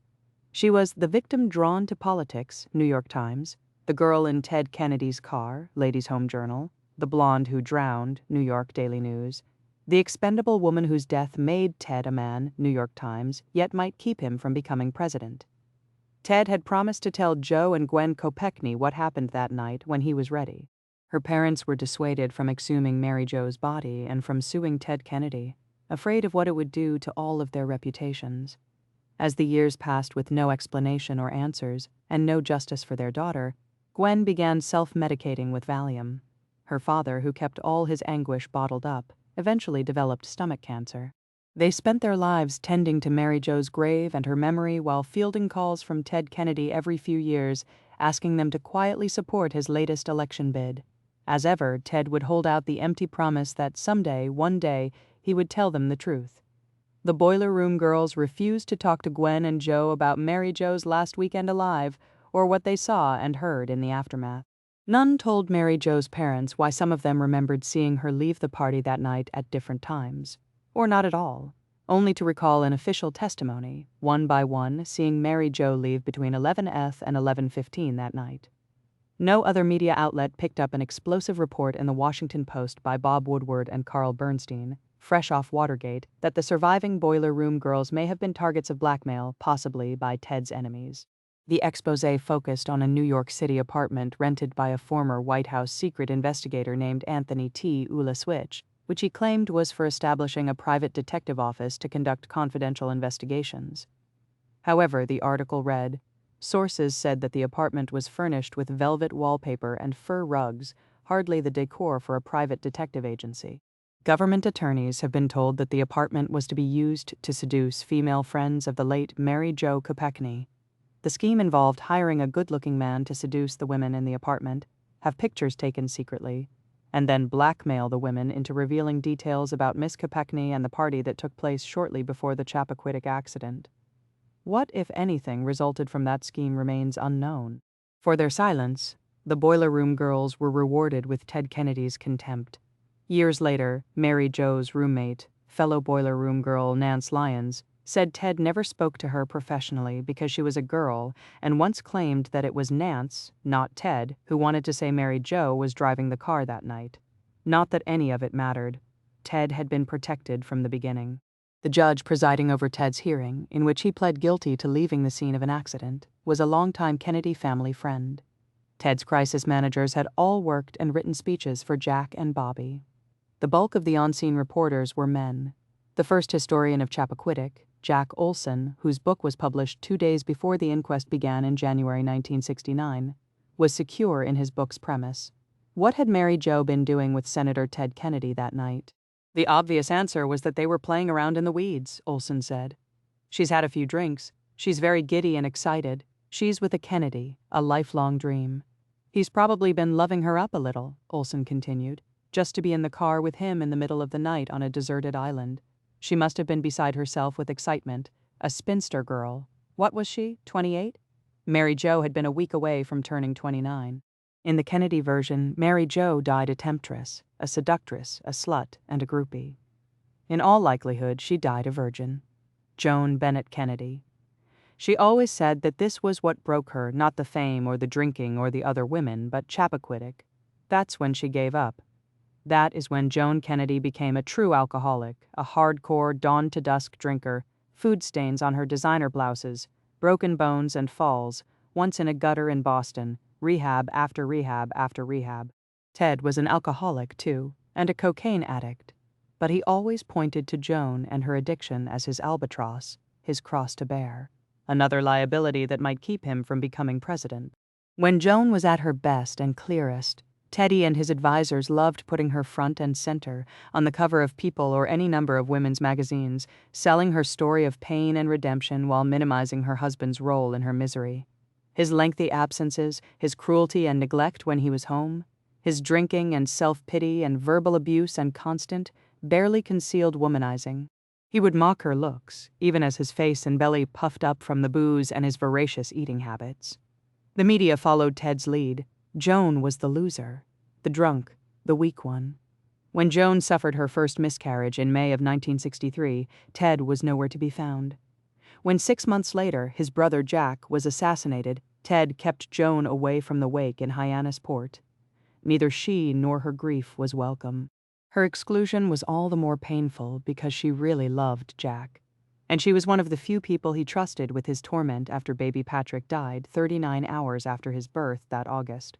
She was the victim drawn to politics, New York Times, the girl in Ted Kennedy's car, Ladies' Home Journal, the blonde who drowned, New York Daily News, the expendable woman whose death made Ted a man, New York Times, yet might keep him from becoming president. Ted had promised to tell Jo and Gwen Kopechne what happened that night when he was ready. Her parents were dissuaded from exhuming Mary Jo's body and from suing Ted Kennedy, afraid of what it would do to all of their reputations. As the years passed with no explanation or answers, and no justice for their daughter, Gwen began self-medicating with Valium. Her father, who kept all his anguish bottled up, eventually developed stomach cancer. They spent their lives tending to Mary Jo's grave and her memory while fielding calls from Ted Kennedy every few years, asking them to quietly support his latest election bid. As ever, Ted would hold out the empty promise that someday, one day, he would tell them the truth. The Boiler Room girls refused to talk to Gwen and Jo about Mary Jo's last weekend alive or what they saw and heard in the aftermath. None told Mary Jo's parents why some of them remembered seeing her leave the party that night at different times, or not at all, only to recall an official testimony, one by one, seeing Mary Jo leave between 11th and 11:15 that night. No other media outlet picked up an explosive report in the Washington Post by Bob Woodward and Carl Bernstein, fresh off Watergate, that the surviving Boiler Room girls may have been targets of blackmail, possibly by Ted's enemies. The exposé focused on a New York City apartment rented by a former White House secret investigator named Anthony T. Ulaswitch, which he claimed was for establishing a private detective office to conduct confidential investigations. However, the article read, sources said that the apartment was furnished with velvet wallpaper and fur rugs, hardly the decor for a private detective agency. Government attorneys have been told that the apartment was to be used to seduce female friends of the late Mary Jo Kopechne. The scheme involved hiring a good-looking man to seduce the women in the apartment, have pictures taken secretly, and then blackmail the women into revealing details about Miss Kopechne and the party that took place shortly before the Chappaquiddick accident. What, if anything, resulted from that scheme remains unknown. For their silence, the Boiler Room girls were rewarded with Ted Kennedy's contempt. Years later, Mary Jo's roommate, fellow Boiler Room girl Nance Lyons, said Ted never spoke to her professionally because she was a girl, and once claimed that it was Nance, not Ted, who wanted to say Mary Jo was driving the car that night. Not that any of it mattered. Ted had been protected from the beginning. The judge presiding over Ted's hearing, in which he pled guilty to leaving the scene of an accident, was a longtime Kennedy family friend. Ted's crisis managers had all worked and written speeches for Jack and Bobby. The bulk of the on-scene reporters were men. The first historian of Chappaquiddick, Jack Olson, whose book was published 2 days before the inquest began in January 1969, was secure in his book's premise. What had Mary Jo been doing with Senator Ted Kennedy that night? The obvious answer was that they were playing around in the weeds, Olson said. She's had a few drinks. She's very giddy and excited. She's with a Kennedy, a lifelong dream. He's probably been loving her up a little, Olson continued, just to be in the car with him in the middle of the night on a deserted island. She must have been beside herself with excitement. A spinster girl. What was she, 28? Mary Jo had been a week away from turning 29. In the Kennedy version, Mary Jo died a temptress, a seductress, a slut, and a groupie. In all likelihood, she died a virgin. Joan Bennett Kennedy. She always said that this was what broke her, not the fame or the drinking or the other women, but Chappaquiddick. That's when she gave up. That is when Joan Kennedy became a true alcoholic, a hardcore dawn-to-dusk drinker, food stains on her designer blouses, broken bones and falls, once in a gutter in Boston, rehab after rehab after rehab. Ted was an alcoholic, too, and a cocaine addict, but he always pointed to Joan and her addiction as his albatross, his cross to bear, another liability that might keep him from becoming president. When Joan was at her best and clearest, Teddy and his advisors loved putting her front and center on the cover of People or any number of women's magazines, selling her story of pain and redemption while minimizing her husband's role in her misery. His lengthy absences, his cruelty and neglect when he was home, his drinking and self-pity and verbal abuse and constant, barely concealed womanizing. He would mock her looks, even as his face and belly puffed up from the booze and his voracious eating habits. The media followed Ted's lead. Joan was the loser, the drunk, the weak one. When Joan suffered her first miscarriage in May of 1963, Ted was nowhere to be found. When 6 months later his brother Jack was assassinated, Ted kept Joan away from the wake in Hyannisport. Neither she nor her grief was welcome. Her exclusion was all the more painful because she really loved Jack, and she was one of the few people he trusted with his torment after baby Patrick died 39 hours after his birth that August.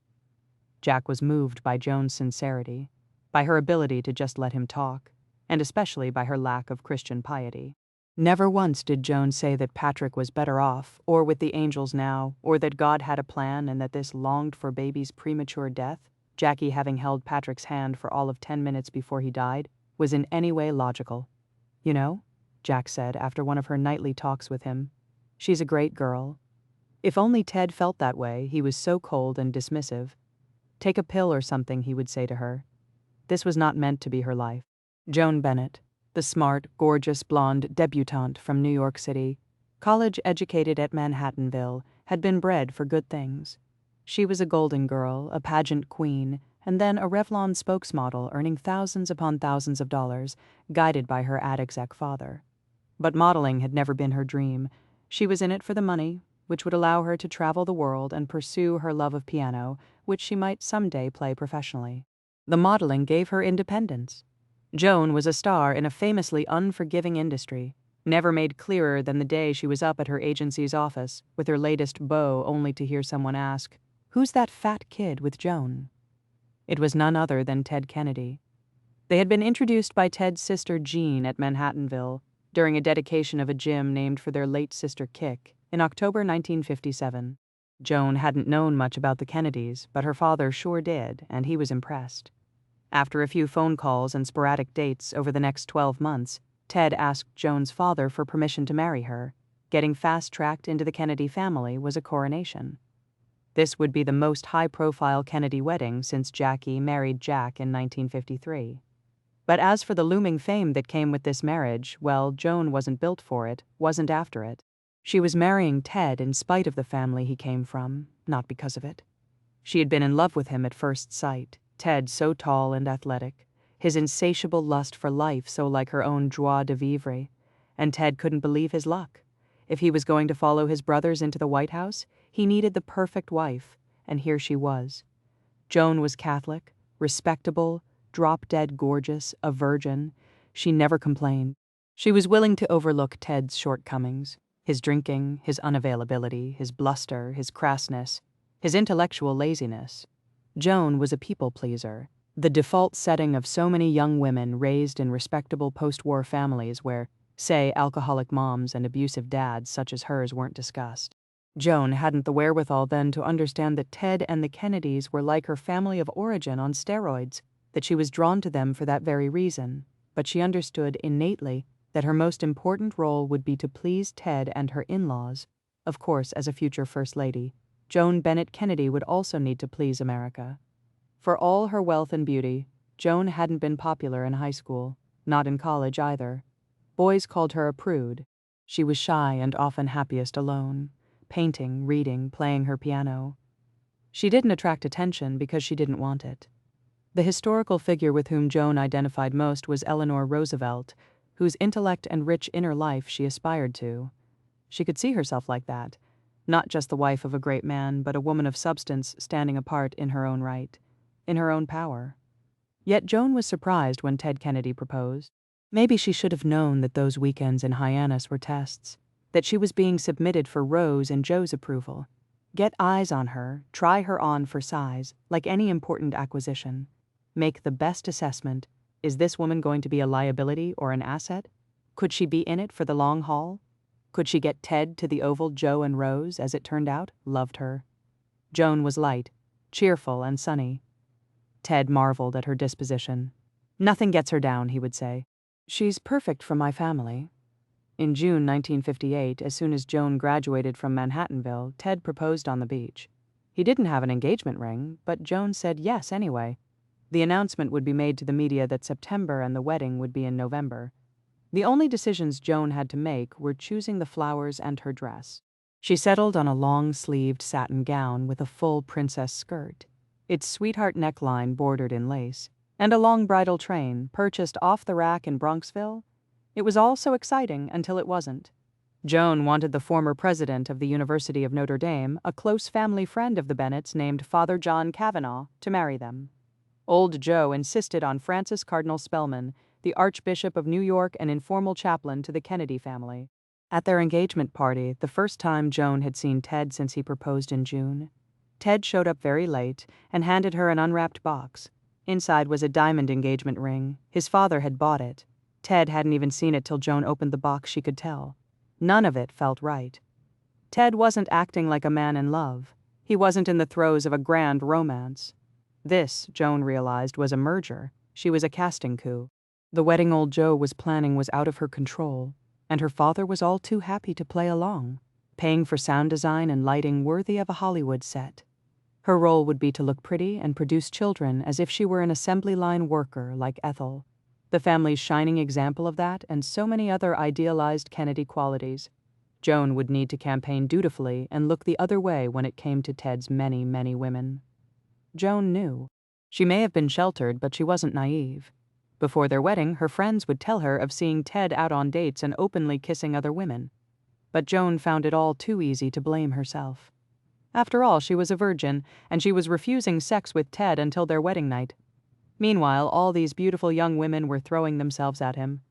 Jack was moved by Joan's sincerity, by her ability to just let him talk, and especially by her lack of Christian piety. Never once did Joan say that Patrick was better off, or with the angels now, or that God had a plan and that this longed-for baby's premature death, Jackie having held Patrick's hand for all of 10 minutes before he died, was in any way logical. You know, Jack said after one of her nightly talks with him, she's a great girl. If only Ted felt that way, he was so cold and dismissive. Take a pill or something, he would say to her. This was not meant to be her life. Joan Bennett, the smart, gorgeous, blonde debutante from New York City, college-educated at Manhattanville, had been bred for good things. She was a golden girl, a pageant queen, and then a Revlon spokesmodel earning thousands upon thousands of dollars, guided by her ad exec father. But modeling had never been her dream. She was in it for the money, which would allow her to travel the world and pursue her love of piano, which she might someday play professionally. The modeling gave her independence. Joan was a star in a famously unforgiving industry, never made clearer than the day she was up at her agency's office with her latest beau only to hear someone ask, "Who's that fat kid with Joan?" It was none other than Ted Kennedy. They had been introduced by Ted's sister Jean at Manhattanville during a dedication of a gym named for their late sister Kick in October 1957. Joan hadn't known much about the Kennedys, but her father sure did, and he was impressed. After a few phone calls and sporadic dates over the next 12 months, Ted asked Joan's father for permission to marry her. Getting fast-tracked into the Kennedy family was a coronation. This would be the most high-profile Kennedy wedding since Jackie married Jack in 1953. But as for the looming fame that came with this marriage, well, Joan wasn't built for it, wasn't after it. She was marrying Ted in spite of the family he came from, not because of it. She had been in love with him at first sight, Ted so tall and athletic, his insatiable lust for life so like her own joie de vivre, and Ted couldn't believe his luck. If he was going to follow his brothers into the White House, he needed the perfect wife, and here she was. Joan was Catholic, respectable, drop-dead gorgeous, a virgin. She never complained. She was willing to overlook Ted's shortcomings, his drinking, his unavailability, his bluster, his crassness, his intellectual laziness. Joan was a people-pleaser, the default setting of so many young women raised in respectable post-war families where, say, alcoholic moms and abusive dads such as hers weren't discussed. Joan hadn't the wherewithal then to understand that Ted and the Kennedys were like her family of origin on steroids, that she was drawn to them for that very reason, but she understood innately that her most important role would be to please Ted and her in-laws. Of course, as a future First Lady, Joan Bennett Kennedy would also need to please America. For all her wealth and beauty, Joan hadn't been popular in high school, not in college either. Boys called her a prude. She was shy and often happiest alone, painting, reading, playing her piano. She didn't attract attention because she didn't want it. The historical figure with whom Joan identified most was Eleanor Roosevelt, whose intellect and rich inner life she aspired to. She could see herself like that, not just the wife of a great man, but a woman of substance standing apart in her own right, in her own power. Yet Joan was surprised when Ted Kennedy proposed. Maybe she should have known that those weekends in Hyannis were tests, that she was being submitted for Rose and Joe's approval. Get eyes on her, try her on for size, like any important acquisition. Make the best assessment. Is this woman going to be a liability or an asset? Could she be in it for the long haul? Could she get Ted to the Oval? Joe and Rose, as it turned out, loved her. Joan was light, cheerful, and sunny. Ted marveled at her disposition. Nothing gets her down, he would say. She's perfect for my family. In June 1958, as soon as Joan graduated from Manhattanville, Ted proposed on the beach. He didn't have an engagement ring, but Joan said yes anyway. The announcement would be made to the media that September and the wedding would be in November. The only decisions Joan had to make were choosing the flowers and her dress. She settled on a long-sleeved satin gown with a full princess skirt, its sweetheart neckline bordered in lace, and a long bridal train purchased off the rack in Bronxville. It was all so exciting until it wasn't. Joan wanted the former president of the University of Notre Dame, a close family friend of the Bennets named Father John Kavanaugh, to marry them. Old Joe insisted on Francis Cardinal Spellman, the Archbishop of New York and informal chaplain to the Kennedy family. At their engagement party, the first time Joan had seen Ted since he proposed in June, Ted showed up very late and handed her an unwrapped box. Inside was a diamond engagement ring. His father had bought it. Ted hadn't even seen it till Joan opened the box, she could tell. None of it felt right. Ted wasn't acting like a man in love. He wasn't in the throes of a grand romance. This, Joan realized, was a merger. She was a casting coup. The wedding old Joe was planning was out of her control, and her father was all too happy to play along, paying for sound design and lighting worthy of a Hollywood set. Her role would be to look pretty and produce children as if she were an assembly line worker like Ethel, the family's shining example of that and so many other idealized Kennedy qualities. Joan would need to campaign dutifully and look the other way when it came to Ted's many, many women. Joan knew. She may have been sheltered, but she wasn't naive. Before their wedding, her friends would tell her of seeing Ted out on dates and openly kissing other women. But Joan found it all too easy to blame herself. After all, she was a virgin, and she was refusing sex with Ted until their wedding night. Meanwhile, all these beautiful young women were throwing themselves at him.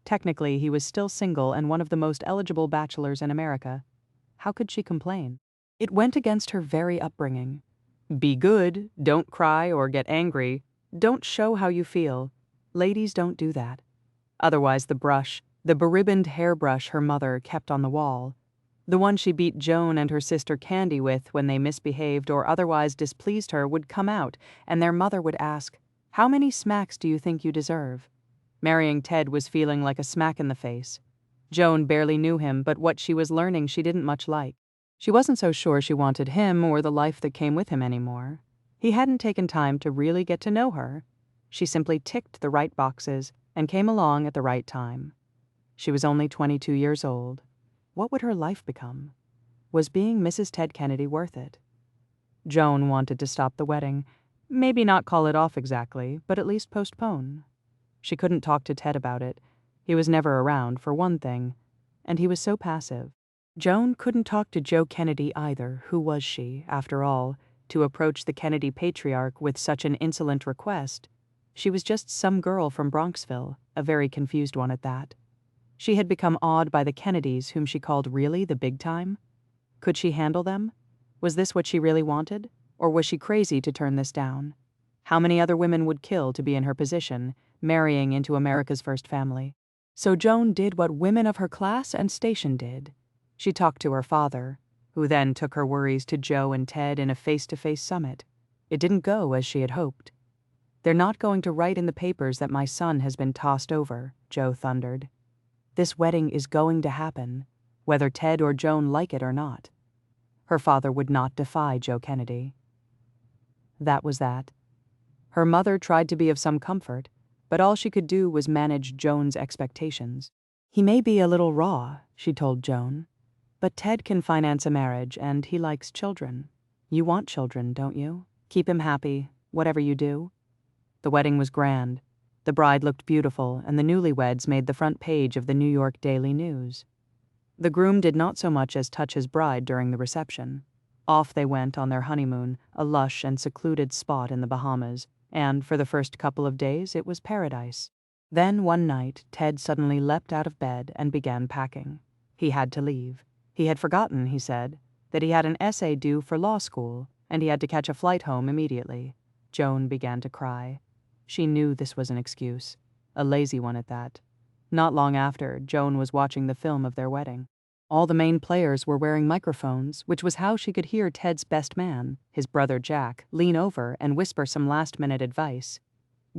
Technically, he was still single and one of the most eligible bachelors in America. How could she complain? It went against her very upbringing. Be good, don't cry or get angry, don't show how you feel. Ladies don't do that. Otherwise the brush, the beribboned hairbrush her mother kept on the wall, the one she beat Joan and her sister Candy with when they misbehaved or otherwise displeased her, would come out, and their mother would ask, How many smacks do you think you deserve? Marrying Ted was feeling like a smack in the face. Joan barely knew him, but what she was learning she didn't much like. She wasn't so sure she wanted him or the life that came with him anymore. He hadn't taken time to really get to know her. She simply ticked the right boxes and came along at the right time. She was only 22 years old. What would her life become? Was being Mrs. Ted Kennedy worth it? Joan wanted to stop the wedding. Maybe not call it off exactly, but at least postpone. She couldn't talk to Ted about it. He was never around, for one thing, and he was so passive. Joan couldn't talk to Joe Kennedy either. Who was she, after all, to approach the Kennedy patriarch with such an insolent request? She was just some girl from Bronxville, a very confused one at that. She had become awed by the Kennedys, whom she called really the big time. Could she handle them? Was this what she really wanted? Or was she crazy to turn this down? How many other women would kill to be in her position, marrying into America's first family? So Joan did what women of her class and station did. She talked to her father, who then took her worries to Joe and Ted in a face-to-face summit. It didn't go as she had hoped. "They're not going to write in the papers that my son has been tossed over," Joe thundered. "This wedding is going to happen, whether Ted or Joan like it or not." Her father would not defy Joe Kennedy. That was that. Her mother tried to be of some comfort, but all she could do was manage Joan's expectations. "He may be a little raw," she told Joan, "but Ted can finance a marriage, and he likes children. You want children, don't you? Keep him happy, whatever you do." The wedding was grand. The bride looked beautiful, and the newlyweds made the front page of the New York Daily News. The groom did not so much as touch his bride during the reception. Off they went on their honeymoon, a lush and secluded spot in the Bahamas, and for the first couple of days it was paradise. Then one night, Ted suddenly leapt out of bed and began packing. He had to leave. He had forgotten, he said, that he had an essay due for law school, and he had to catch a flight home immediately. Joan began to cry. She knew this was an excuse, a lazy one at that. Not long after, Joan was watching the film of their wedding. All the main players were wearing microphones, which was how she could hear Ted's best man, his brother Jack, lean over and whisper some last-minute advice.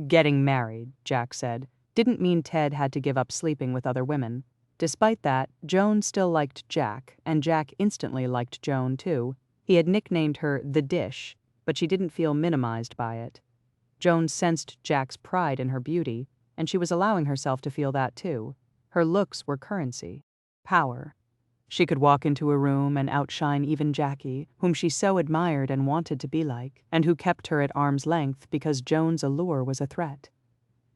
"Getting married," Jack said, didn't mean Ted had to give up sleeping with other women. Despite that, Joan still liked Jack, and Jack instantly liked Joan, too. He had nicknamed her the Dish, but she didn't feel minimized by it. Joan sensed Jack's pride in her beauty, and she was allowing herself to feel that, too. Her looks were currency. Power. She could walk into a room and outshine even Jackie, whom she so admired and wanted to be like, and who kept her at arm's length because Joan's allure was a threat.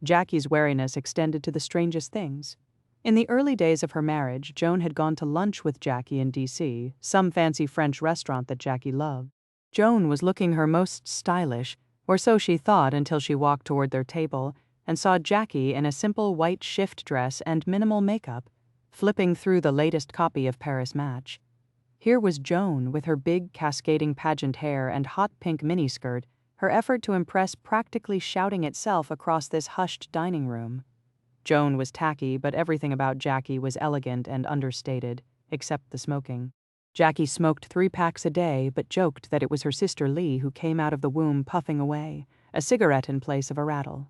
Jackie's wariness extended to the strangest things. In the early days of her marriage, Joan had gone to lunch with Jackie in D.C., some fancy French restaurant that Jackie loved. Joan was looking her most stylish, or so she thought until she walked toward their table and saw Jackie in a simple white shift dress and minimal makeup, flipping through the latest copy of Paris Match. Here was Joan with her big cascading pageant hair and hot pink miniskirt, her effort to impress practically shouting itself across this hushed dining room. Joan was tacky, but everything about Jackie was elegant and understated, except the smoking. Jackie smoked 3 packs a day, but joked that it was her sister Lee who came out of the womb puffing away, a cigarette in place of a rattle.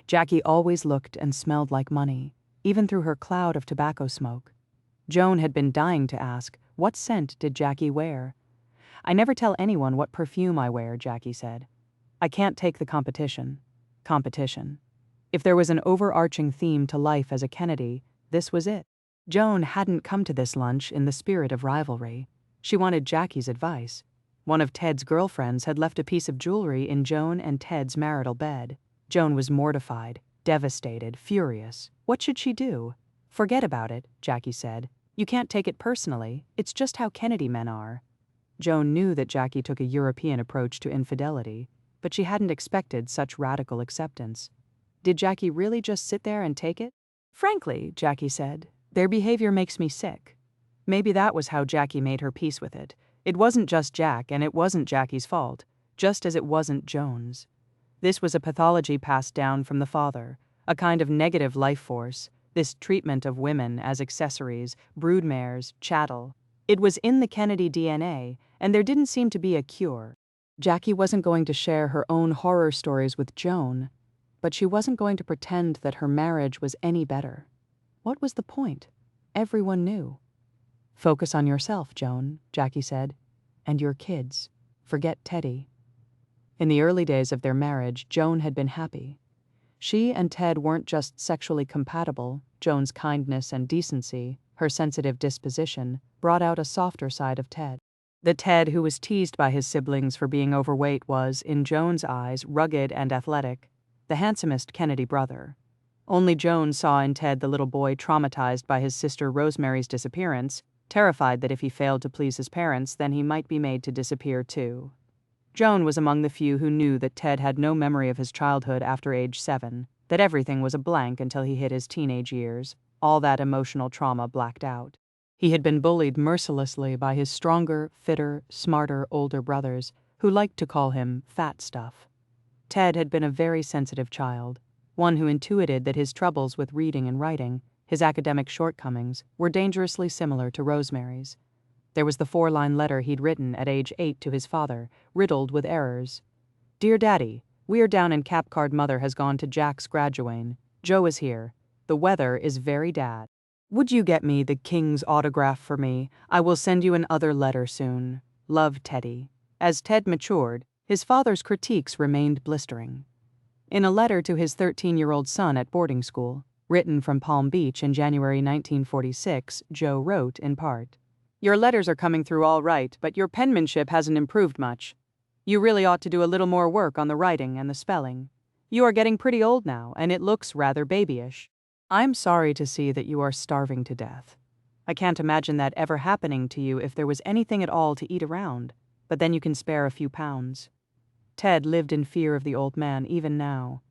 Jackie always looked and smelled like money, even through her cloud of tobacco smoke. Joan had been dying to ask, what scent did Jackie wear? "I never tell anyone what perfume I wear," Jackie said. "I can't take the competition." Competition. If there was an overarching theme to life as a Kennedy, this was it. Joan hadn't come to this lunch in the spirit of rivalry. She wanted Jackie's advice. One of Ted's girlfriends had left a piece of jewelry in Joan and Ted's marital bed. Joan was mortified, devastated, furious. What should she do? "Forget about it," Jackie said. "You can't take it personally. It's just how Kennedy men are." Joan knew that Jackie took a European approach to infidelity, but she hadn't expected such radical acceptance. Did Jackie really just sit there and take it? "Frankly," Jackie said, "their behavior makes me sick." Maybe that was how Jackie made her peace with it. It wasn't just Jack, and it wasn't Jackie's fault, just as it wasn't Joan's. This was a pathology passed down from the father, a kind of negative life force, this treatment of women as accessories, broodmares, chattel. It was in the Kennedy DNA, and there didn't seem to be a cure. Jackie wasn't going to share her own horror stories with Joan, but she wasn't going to pretend that her marriage was any better. What was the point? Everyone knew. "Focus on yourself, Joan," Jackie said, "and your kids. Forget Teddy." In the early days of their marriage, Joan had been happy. She and Ted weren't just sexually compatible. Joan's kindness and decency, her sensitive disposition, brought out a softer side of Ted. The Ted who was teased by his siblings for being overweight was, in Joan's eyes, rugged and athletic, the handsomest Kennedy brother. Only Joan saw in Ted the little boy traumatized by his sister Rosemary's disappearance, terrified that if he failed to please his parents, then he might be made to disappear too. Joan was among the few who knew that Ted had no memory of his childhood after age 7, that everything was a blank until he hit his teenage years, all that emotional trauma blacked out. He had been bullied mercilessly by his stronger, fitter, smarter older brothers, who liked to call him fat stuff. Ted had been a very sensitive child, one who intuited that his troubles with reading and writing, his academic shortcomings, were dangerously similar to Rosemary's. There was the 4-line letter he'd written at age 8 to his father, riddled with errors. "Dear Daddy, we are down in Cap Card. Mother has gone to Jack's graduane. Joe is here. The weather is very dad. Would you get me the king's autograph for me? I will send you another letter soon. Love, Teddy." As Ted matured, his father's critiques remained blistering. In a letter to his 13-year-old son at boarding school, written from Palm Beach in January 1946, Joe wrote, in part, "Your letters are coming through all right, but your penmanship hasn't improved much. You really ought to do a little more work on the writing and the spelling. You are getting pretty old now, and it looks rather babyish. I'm sorry to see that you are starving to death. I can't imagine that ever happening to you if there was anything at all to eat around, but then you can spare a few pounds." Ted lived in fear of the old man even now.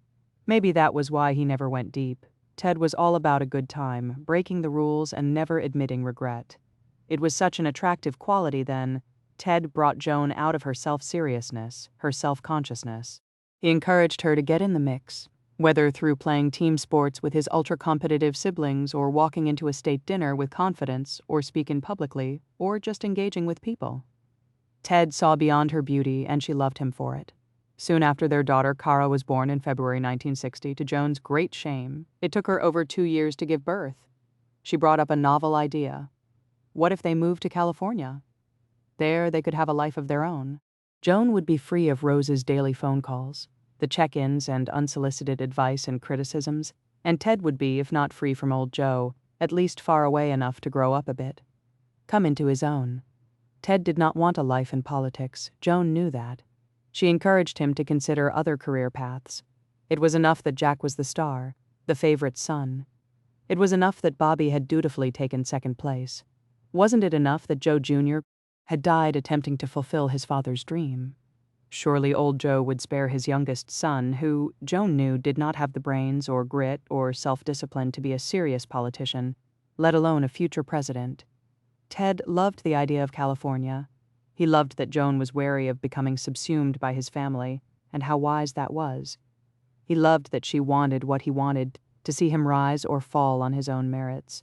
Maybe that was why he never went deep. Ted was all about a good time, breaking the rules and never admitting regret. It was such an attractive quality then. Ted brought Joan out of her self-seriousness, her self-consciousness. He encouraged her to get in the mix, whether through playing team sports with his ultra-competitive siblings or walking into a state dinner with confidence or speaking publicly or just engaging with people. Ted saw beyond her beauty and she loved him for it. Soon after their daughter Cara was born in February 1960, to Joan's great shame, it took her over 2 years to give birth. She brought up a novel idea. What if they moved to California? There they could have a life of their own. Joan would be free of Rose's daily phone calls, the check-ins and unsolicited advice and criticisms, and Ted would be, if not free from old Joe, at least far away enough to grow up a bit. Come into his own. Ted did not want a life in politics. Joan knew that. She encouraged him to consider other career paths. It was enough that Jack was the star, the favorite son. It was enough that Bobby had dutifully taken second place. Wasn't it enough that Joe Jr. had died attempting to fulfill his father's dream? Surely old Joe would spare his youngest son, who, Joan knew, did not have the brains or grit or self-discipline to be a serious politician, let alone a future president. Ted loved the idea of California. He loved that Joan was wary of becoming subsumed by his family, and how wise that was. He loved that she wanted what he wanted, to see him rise or fall on his own merits.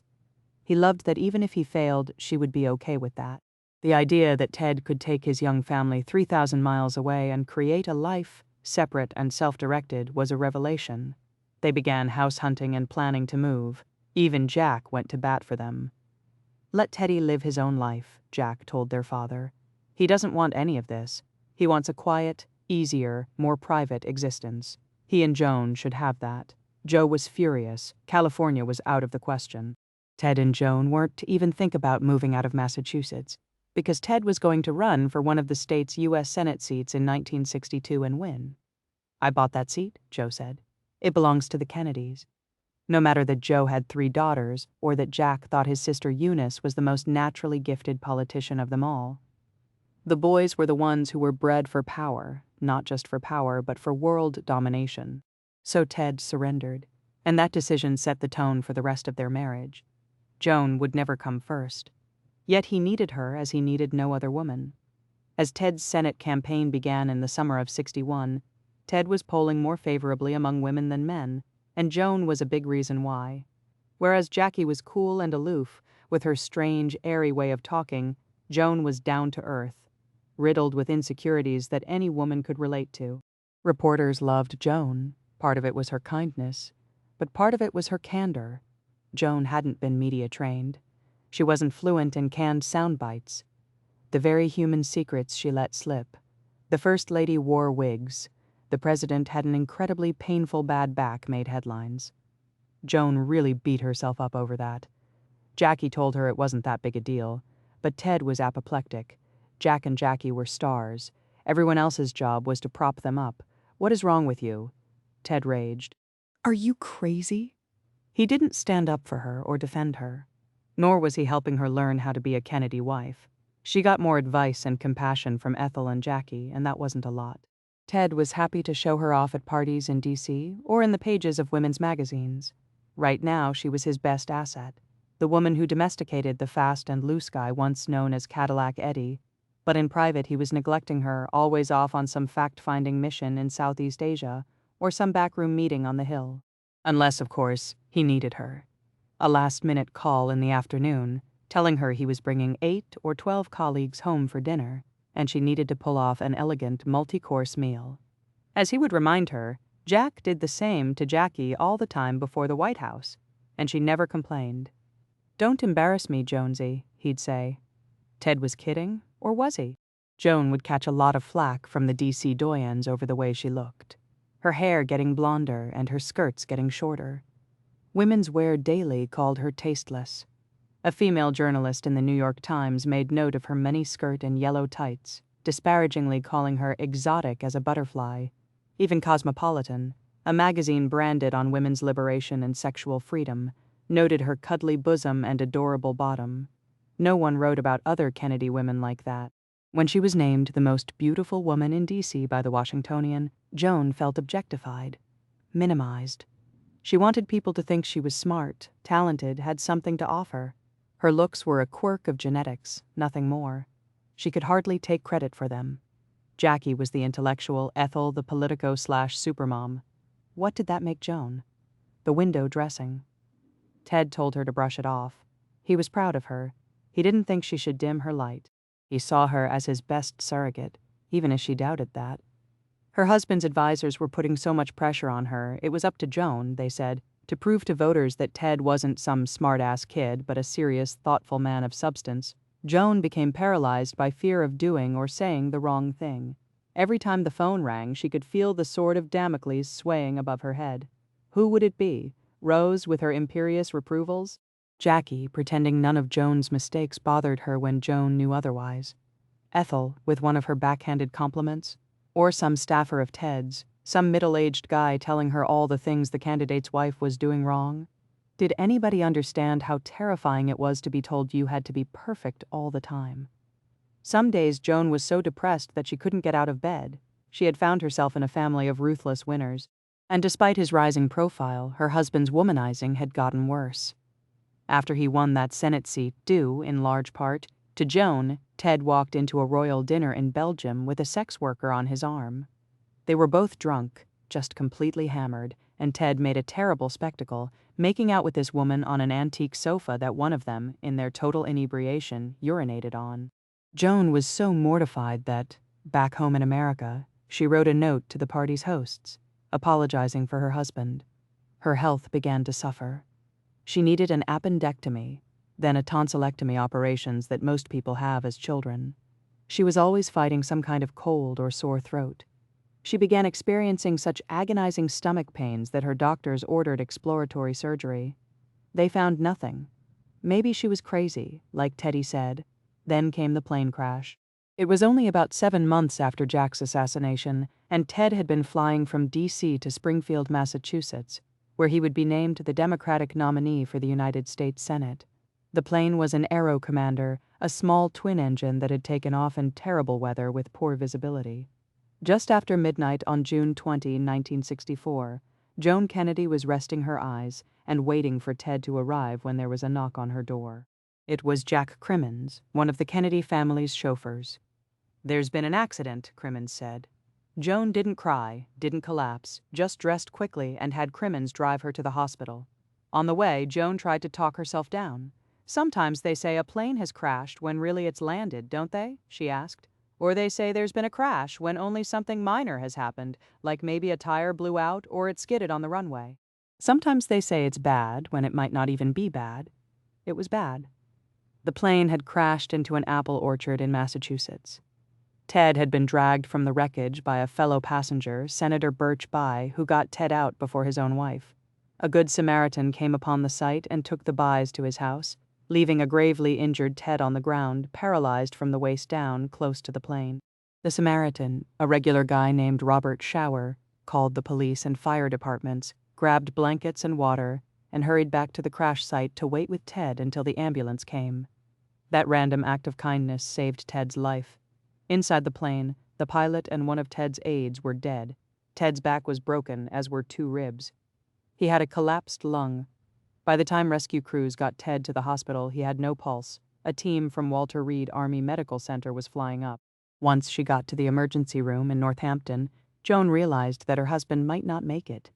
He loved that even if he failed, she would be okay with that. The idea that Ted could take his young family 3,000 miles away and create a life, separate and self-directed, was a revelation. They began house hunting and planning to move. Even Jack went to bat for them. "Let Teddy live his own life," Jack told their father. "He doesn't want any of this. He wants a quiet, easier, more private existence. He and Joan should have that." Joe was furious. California was out of the question. Ted and Joan weren't to even think about moving out of Massachusetts, because Ted was going to run for one of the state's U.S. Senate seats in 1962 and win. "I bought that seat," Joe said. "It belongs to the Kennedys." No matter that Joe had 3 daughters, or that Jack thought his sister Eunice was the most naturally gifted politician of them all. The boys were the ones who were bred for power, not just for power, but for world domination. So Ted surrendered, and that decision set the tone for the rest of their marriage. Joan would never come first. Yet he needed her as he needed no other woman. As Ted's Senate campaign began in the summer of '61, Ted was polling more favorably among women than men, and Joan was a big reason why. Whereas Jackie was cool and aloof, with her strange, airy way of talking, Joan was down to earth. riddled with insecurities that any woman could relate to. Reporters loved Joan. Part of it was her kindness, but part of it was her candor. Joan hadn't been media trained. She wasn't fluent in canned sound bites. The very human secrets she let slip. The First Lady wore wigs. The President had an incredibly painful bad back made headlines. Joan really beat herself up over that. Jackie told her it wasn't that big a deal, but Ted was apoplectic. Jack and Jackie were stars. Everyone else's job was to prop them up. "What is wrong with you?" Ted raged. Are you crazy? He didn't stand up for her or defend her, nor was he helping her learn how to be a Kennedy wife. She got more advice and compassion from Ethel and Jackie, and that wasn't a lot. Ted was happy to show her off at parties in D.C. or in the pages of women's magazines. Right now, she was his best asset, the woman who domesticated the fast and loose guy once known as Cadillac Eddie. But in private, he was neglecting her, always off on some fact-finding mission in Southeast Asia or some backroom meeting on the Hill. Unless, of course, he needed her. A last-minute call in the afternoon, telling her he was bringing 8 or 12 colleagues home for dinner, and she needed to pull off an elegant multi-course meal. As he would remind her, Jack did the same to Jackie all the time before the White House, and she never complained. "Don't embarrass me, Jonesy," he'd say. Ted was kidding, or was he? Joan would catch a lot of flack from the D.C. doyens over the way she looked, her hair getting blonder and her skirts getting shorter. Women's Wear Daily called her tasteless. A female journalist in the New York Times made note of her mini-skirt and yellow tights, disparagingly calling her exotic as a butterfly. Even Cosmopolitan, a magazine branded on women's liberation and sexual freedom, noted her cuddly bosom and adorable bottom. No one wrote about other Kennedy women like that. When she was named the most beautiful woman in D.C. by the Washingtonian, Joan felt objectified, minimized. She wanted people to think she was smart, talented, had something to offer. Her looks were a quirk of genetics, nothing more. She could hardly take credit for them. Jackie was the intellectual, Ethel the politico/supermom. What did that make Joan? The window dressing. Ted told her to brush it off. He was proud of her. He didn't think she should dim her light. He saw her as his best surrogate, even as she doubted that. Her husband's advisors were putting so much pressure on her, it was up to Joan, they said, to prove to voters that Ted wasn't some smart-ass kid but a serious, thoughtful man of substance. Joan became paralyzed by fear of doing or saying the wrong thing. Every time the phone rang, she could feel the sword of Damocles swaying above her head. Who would it be? Rose with her imperious reprovals? Jackie, pretending none of Joan's mistakes bothered her when Joan knew otherwise? Ethel, with one of her backhanded compliments? Or some staffer of Ted's, some middle-aged guy telling her all the things the candidate's wife was doing wrong? Did anybody understand how terrifying it was to be told you had to be perfect all the time? Some days Joan was so depressed that she couldn't get out of bed. She had found herself in a family of ruthless winners, and despite his rising profile, her husband's womanizing had gotten worse. After he won that Senate seat, due, in large part, to Joan, Ted walked into a royal dinner in Belgium with a sex worker on his arm. They were both drunk, just completely hammered, and Ted made a terrible spectacle, making out with this woman on an antique sofa that one of them, in their total inebriation, urinated on. Joan was so mortified that, back home in America, she wrote a note to the party's hosts, apologizing for her husband. Her health began to suffer. She needed an appendectomy, then a tonsillectomy operations that most people have as children. She was always fighting some kind of cold or sore throat. She began experiencing such agonizing stomach pains that her doctors ordered exploratory surgery. They found nothing. Maybe she was crazy, like Teddy said. Then came the plane crash. It was only about 7 months after Jack's assassination, and Ted had been flying from D.C. to Springfield, Massachusetts, where he would be named the Democratic nominee for the United States Senate. The plane was an Aero Commander, a small twin engine that had taken off in terrible weather with poor visibility. Just after midnight on June 20, 1964, Joan Kennedy was resting her eyes and waiting for Ted to arrive when there was a knock on her door. It was Jack Crimmins, one of the Kennedy family's chauffeurs. "There's been an accident," Crimmins said. Joan didn't cry, didn't collapse, just dressed quickly and had Crimmins drive her to the hospital. On the way, Joan tried to talk herself down. "Sometimes they say a plane has crashed when really it's landed, don't they?" she asked. Or they say there's been a crash when only something minor has happened, like maybe a tire blew out or it skidded on the runway. Sometimes they say it's bad when it might not even be bad. It was bad. The plane had crashed into an apple orchard in Massachusetts. Ted had been dragged from the wreckage by a fellow passenger, Senator Birch Bayh, who got Ted out before his own wife. A good Samaritan came upon the site and took the Bayhs to his house, leaving a gravely injured Ted on the ground, paralyzed from the waist down, close to the plane. The Samaritan, a regular guy named Robert Shower, called the police and fire departments, grabbed blankets and water, and hurried back to the crash site to wait with Ted until the ambulance came. That random act of kindness saved Ted's life. Inside the plane, the pilot and one of Ted's aides were dead. Ted's back was broken, as were 2 ribs. He had a collapsed lung. By the time rescue crews got Ted to the hospital, he had no pulse. A team from Walter Reed Army Medical Center was flying up. Once she got to the emergency room in Northampton, Joan realized that her husband might not make it.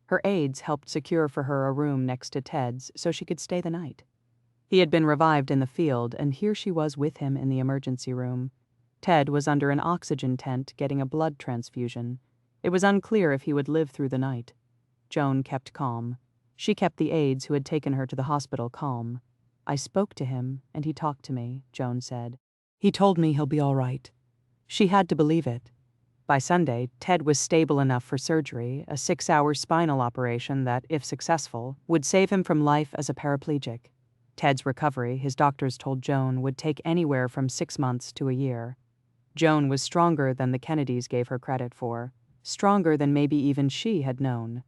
Her aides helped secure for her a room next to Ted's so she could stay the night. He had been revived in the field, and here she was with him in the emergency room. Ted was under an oxygen tent getting a blood transfusion. It was unclear if he would live through the night. Joan kept calm. She kept the aides who had taken her to the hospital calm. "I spoke to him, and he talked to me," Joan said. "He told me he'll be all right." She had to believe it. By Sunday, Ted was stable enough for surgery, a 6-hour spinal operation that, if successful, would save him from life as a paraplegic. Ted's recovery, his doctors told Joan, would take anywhere from 6 months to a year. Joan was stronger than the Kennedys gave her credit for, stronger than maybe even she had known.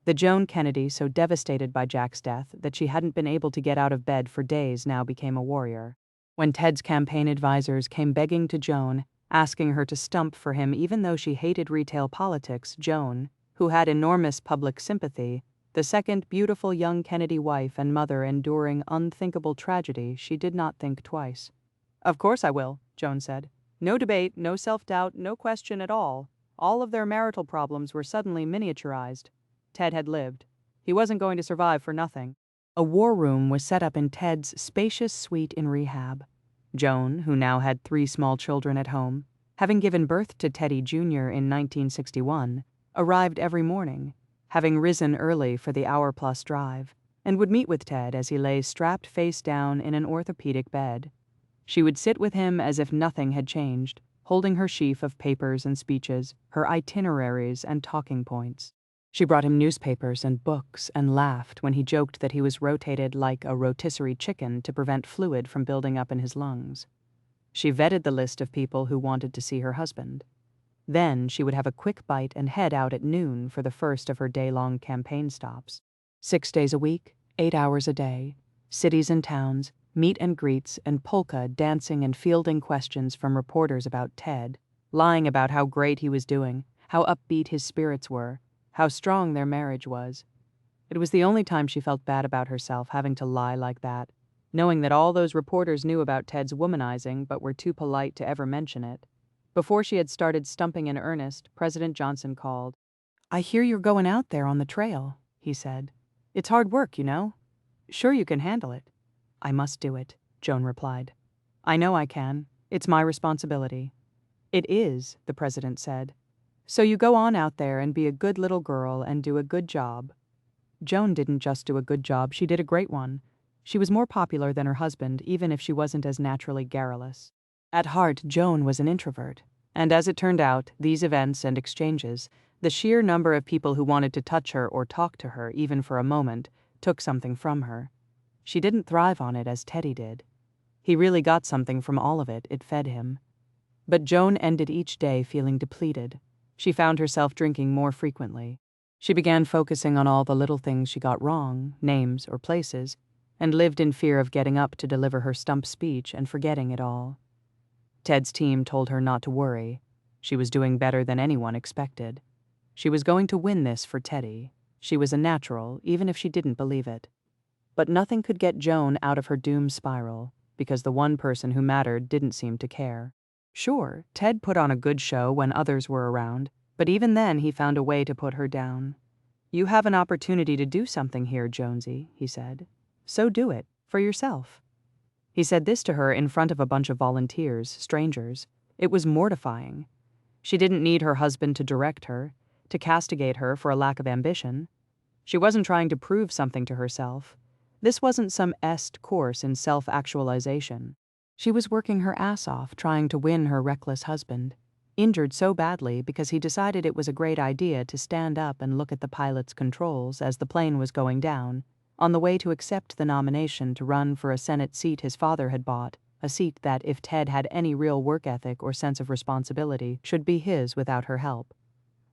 The Joan Kennedy, so devastated by Jack's death that she hadn't been able to get out of bed for days, now became a warrior. When Ted's campaign advisors came begging to Joan, asking her to stump for him even though she hated retail politics, Joan, who had enormous public sympathy, the second beautiful young Kennedy wife and mother enduring unthinkable tragedy, she did not think twice. "Of course I will," Joan said. No debate, no self-doubt, no question at all. All of their marital problems were suddenly miniaturized. Ted had lived. He wasn't going to survive for nothing. A war room was set up in Ted's spacious suite in rehab. Joan, who now had 3 small children at home, having given birth to Teddy Jr. in 1961, arrived every morning, having risen early for the hour-plus drive, and would meet with Ted as he lay strapped face down in an orthopedic bed. She would sit with him as if nothing had changed, holding her sheaf of papers and speeches, her itineraries and talking points. She brought him newspapers and books and laughed when he joked that he was rotated like a rotisserie chicken to prevent fluid from building up in his lungs. She vetted the list of people who wanted to see her husband. Then she would have a quick bite and head out at noon for the first of her day-long campaign stops. 6 days a week, 8 hours a day, cities and towns, meet and greets, and polka dancing and fielding questions from reporters about Ted, lying about how great he was doing, how upbeat his spirits were, how strong their marriage was. It was the only time she felt bad about herself having to lie like that, knowing that all those reporters knew about Ted's womanizing but were too polite to ever mention it. Before she had started stumping in earnest, President Johnson called. "I hear you're going out there on the trail," he said. "It's hard work, you know. Sure you can handle it." "I must do it," Joan replied. "I know I can. It's my responsibility." "It is," the president said. "So you go on out there and be a good little girl and do a good job." Joan didn't just do a good job, she did a great one. She was more popular than her husband, even if she wasn't as naturally garrulous. At heart, Joan was an introvert. And as it turned out, these events and exchanges, the sheer number of people who wanted to touch her or talk to her, even for a moment, took something from her. She didn't thrive on it as Teddy did. He really got something from all of it, it fed him. But Joan ended each day feeling depleted. She found herself drinking more frequently. She began focusing on all the little things she got wrong, names or places, and lived in fear of getting up to deliver her stump speech and forgetting it all. Ted's team told her not to worry. She was doing better than anyone expected. She was going to win this for Teddy. She was a natural, even if she didn't believe it. But nothing could get Joan out of her doom spiral, because the one person who mattered didn't seem to care. Sure, Ted put on a good show when others were around, but even then he found a way to put her down. "You have an opportunity to do something here, Jonesy," he said. "So do it, for yourself." He said this to her in front of a bunch of volunteers, strangers. It was mortifying. She didn't need her husband to direct her, to castigate her for a lack of ambition. She wasn't trying to prove something to herself. This wasn't some est course in self-actualization. She was working her ass off trying to win her reckless husband, injured so badly because he decided it was a great idea to stand up and look at the pilot's controls as the plane was going down, on the way to accept the nomination to run for a Senate seat his father had bought, a seat that, if Ted had any real work ethic or sense of responsibility, should be his without her help.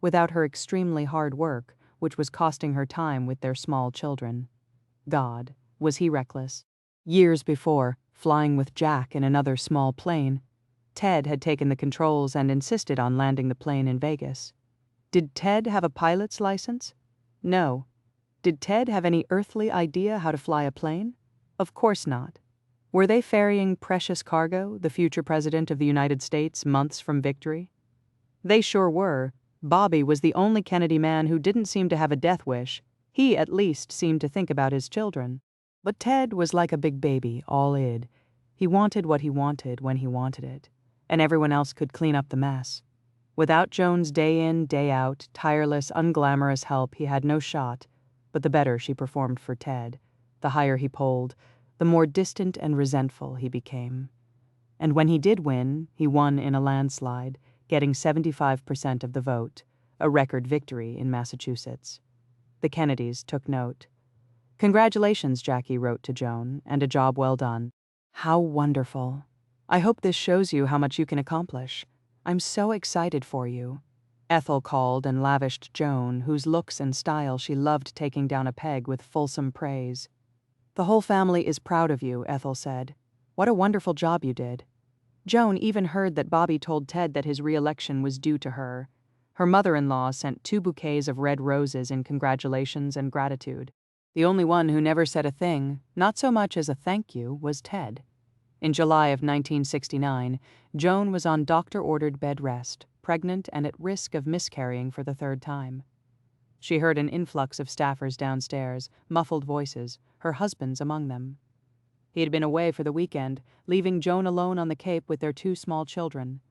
Without her extremely hard work, which was costing her time with their small children. God, was he reckless? Years before, flying with Jack in another small plane, Ted had taken the controls and insisted on landing the plane in Vegas. Did Ted have a pilot's license? No. Did Ted have any earthly idea how to fly a plane? Of course not. Were they ferrying precious cargo, the future president of the United States, months from victory? They sure were. Bobby was the only Kennedy man who didn't seem to have a death wish. He, at least, seemed to think about his children. But Ted was like a big baby, all id. He wanted what he wanted when he wanted it, and everyone else could clean up the mess. Without Joan's day in, day out, tireless, unglamorous help, he had no shot, but the better she performed for Ted, the higher he polled, the more distant and resentful he became. And when he did win, he won in a landslide, getting 75% of the vote, a record victory in Massachusetts. The Kennedys took note. "Congratulations," Jackie wrote to Joan, "and a job well done." "How wonderful. I hope this shows you how much you can accomplish. I'm so excited for you." Ethel called and lavished Joan, whose looks and style she loved taking down a peg with fulsome praise. "The whole family is proud of you," Ethel said. "What a wonderful job you did." Joan even heard that Bobby told Ted that his re-election was due to her. Her mother-in-law sent 2 bouquets of red roses in congratulations and gratitude. The only one who never said a thing, not so much as a thank you, was Ted. In July of 1969, Joan was on doctor-ordered bed rest, pregnant and at risk of miscarrying for the 3rd time. She heard an influx of staffers downstairs, muffled voices, her husband's among them. He had been away for the weekend, leaving Joan alone on the Cape with their 2 small children.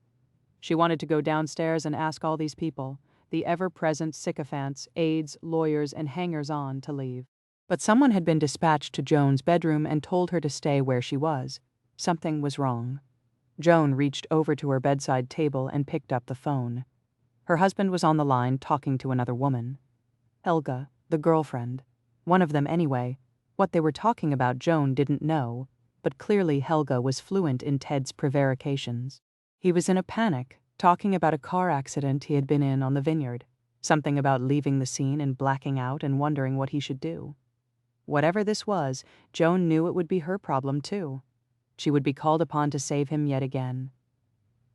She wanted to go downstairs and ask all these people, the ever-present sycophants, aides, lawyers, and hangers-on, to leave. But someone had been dispatched to Joan's bedroom and told her to stay where she was. Something was wrong. Joan reached over to her bedside table and picked up the phone. Her husband was on the line talking to another woman. Helga, the girlfriend. One of them anyway. What they were talking about Joan didn't know, but clearly Helga was fluent in Ted's prevarications. He was in a panic, talking about a car accident he had been in on the vineyard, something about leaving the scene and blacking out and wondering what he should do. Whatever this was, Joan knew it would be her problem too. She would be called upon to save him yet again.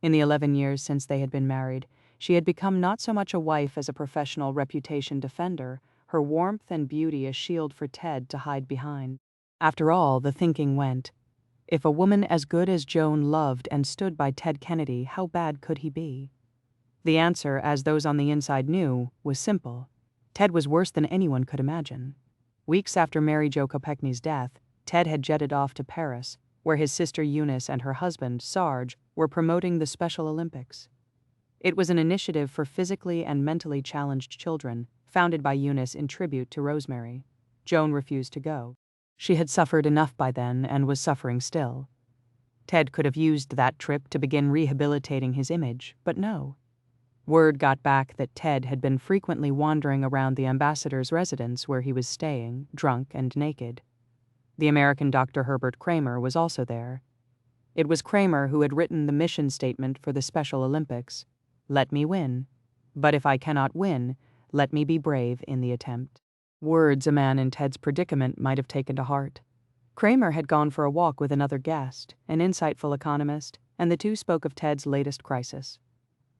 In the 11 years since they had been married, she had become not so much a wife as a professional reputation defender, her warmth and beauty a shield for Ted to hide behind. After all, the thinking went, if a woman as good as Joan loved and stood by Ted Kennedy, how bad could he be? The answer, as those on the inside knew, was simple. Ted was worse than anyone could imagine. Weeks after Mary Jo Kopechne's death, Ted had jetted off to Paris, where his sister Eunice and her husband, Sarge, were promoting the Special Olympics. It was an initiative for physically and mentally challenged children, founded by Eunice in tribute to Rosemary. Joan refused to go. She had suffered enough by then and was suffering still. Ted could have used that trip to begin rehabilitating his image, but no. Word got back that Ted had been frequently wandering around the ambassador's residence where he was staying, drunk and naked. The American Dr. Herbert Kramer was also there. It was Kramer who had written the mission statement for the Special Olympics. Let me win. But if I cannot win, let me be brave in the attempt. Words a man in Ted's predicament might have taken to heart. Kramer had gone for a walk with another guest, an insightful economist, and the 2 spoke of Ted's latest crisis.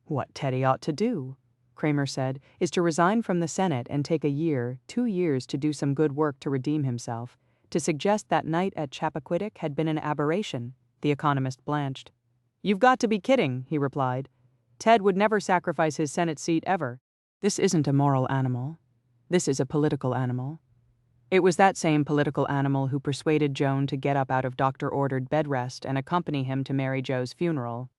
What Teddy ought to do, Kramer said, is to resign from the Senate and take a year, 2 years to do some good work to redeem himself. To suggest that night at Chappaquiddick had been an aberration, the economist blanched. You've got to be kidding, he replied. Ted would never sacrifice his Senate seat ever. This isn't a moral animal. This is a political animal. It was that same political animal who persuaded Joan to get up out of doctor-ordered bed rest and accompany him to Mary Jo's funeral.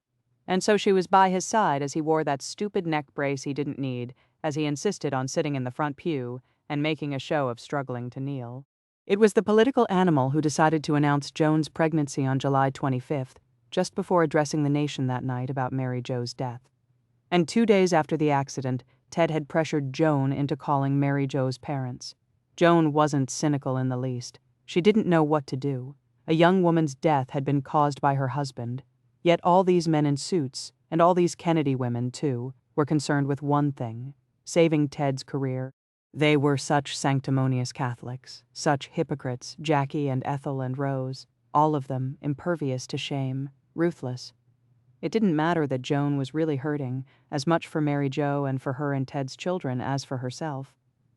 And so she was by his side as he wore that stupid neck brace he didn't need, as he insisted on sitting in the front pew and making a show of struggling to kneel. It was the political animal who decided to announce Joan's pregnancy on July 25th, just before addressing the nation that night about Mary Jo's death. And 2 days after the accident, Ted had pressured Joan into calling Mary Jo's parents. Joan wasn't cynical in the least. She didn't know what to do. A young woman's death had been caused by her husband. Yet all these men in suits, and all these Kennedy women, too, were concerned with one thing: saving Ted's career. They were such sanctimonious Catholics, such hypocrites, Jackie and Ethel and Rose, all of them impervious to shame, ruthless. It didn't matter that Joan was really hurting, as much for Mary Jo and for her and Ted's children as for herself.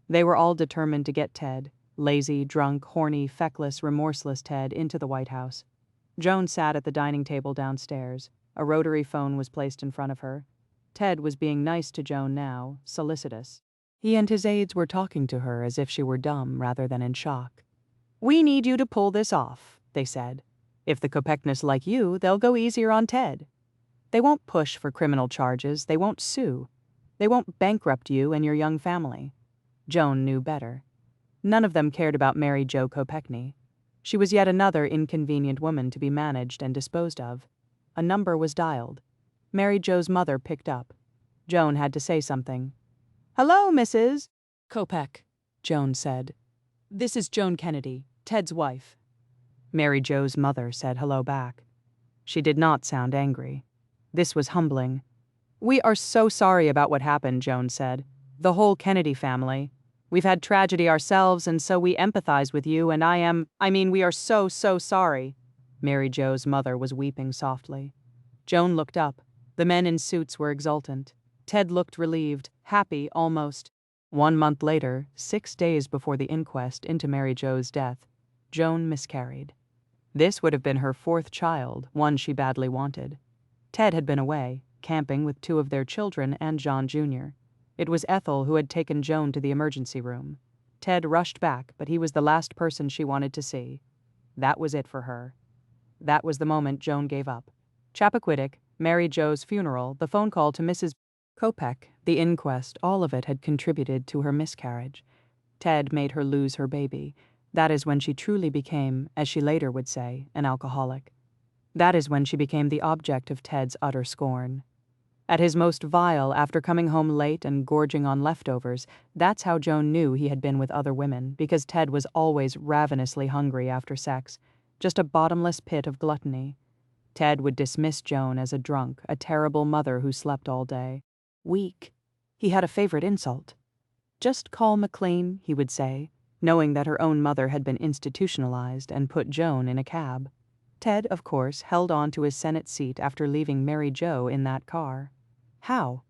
They were all determined to get Ted, lazy, drunk, horny, feckless, remorseless Ted, into the White House. Joan sat at the dining table downstairs. A rotary phone was placed in front of her. Ted was being nice to Joan now, solicitous. He and his aides were talking to her as if she were dumb rather than in shock. "We need you to pull this off," they said. "If the Kopechniks like you, they'll go easier on Ted. They won't push for criminal charges, they won't sue. They won't bankrupt you and your young family." Joan knew better. None of them cared about Mary Jo Kopechne. She was yet another inconvenient woman to be managed and disposed of. A number was dialed. Mary Jo's mother picked up. Joan had to say something. "Hello, Mrs. Kopech," Joan said. "This is Joan Kennedy, Ted's wife." Mary Jo's mother said hello back. She did not sound angry. This was humbling. "We are so sorry about what happened," Joan said. "The whole Kennedy family. We've had tragedy ourselves, and so we empathize with you, and we are so sorry." Mary Jo's mother was weeping softly. Joan looked up. The men in suits were exultant. Ted looked relieved, happy almost. 1 month later, 6 days before the inquest into Mary Jo's death, Joan miscarried. This would have been her 4th child, one she badly wanted. Ted had been away, camping with 2 of their children and John Jr. It was Ethel who had taken Joan to the emergency room. Ted rushed back, but he was the last person she wanted to see. That was it for her. That was the moment Joan gave up. Chappaquiddick, Mary Jo's funeral, the phone call to Mrs. Kopech, the inquest, all of it had contributed to her miscarriage. Ted made her lose her baby. That is when she truly became, as she later would say, an alcoholic. That is when she became the object of Ted's utter scorn. At his most vile, after coming home late and gorging on leftovers, that's how Joan knew he had been with other women, because Ted was always ravenously hungry after sex, just a bottomless pit of gluttony. Ted would dismiss Joan as a drunk, a terrible mother who slept all day. Weak. He had a favorite insult. "Just call McLean," he would say, knowing that her own mother had been institutionalized and put Joan in a cab. Ted, of course, held on to his Senate seat after leaving Mary Jo in that car. How?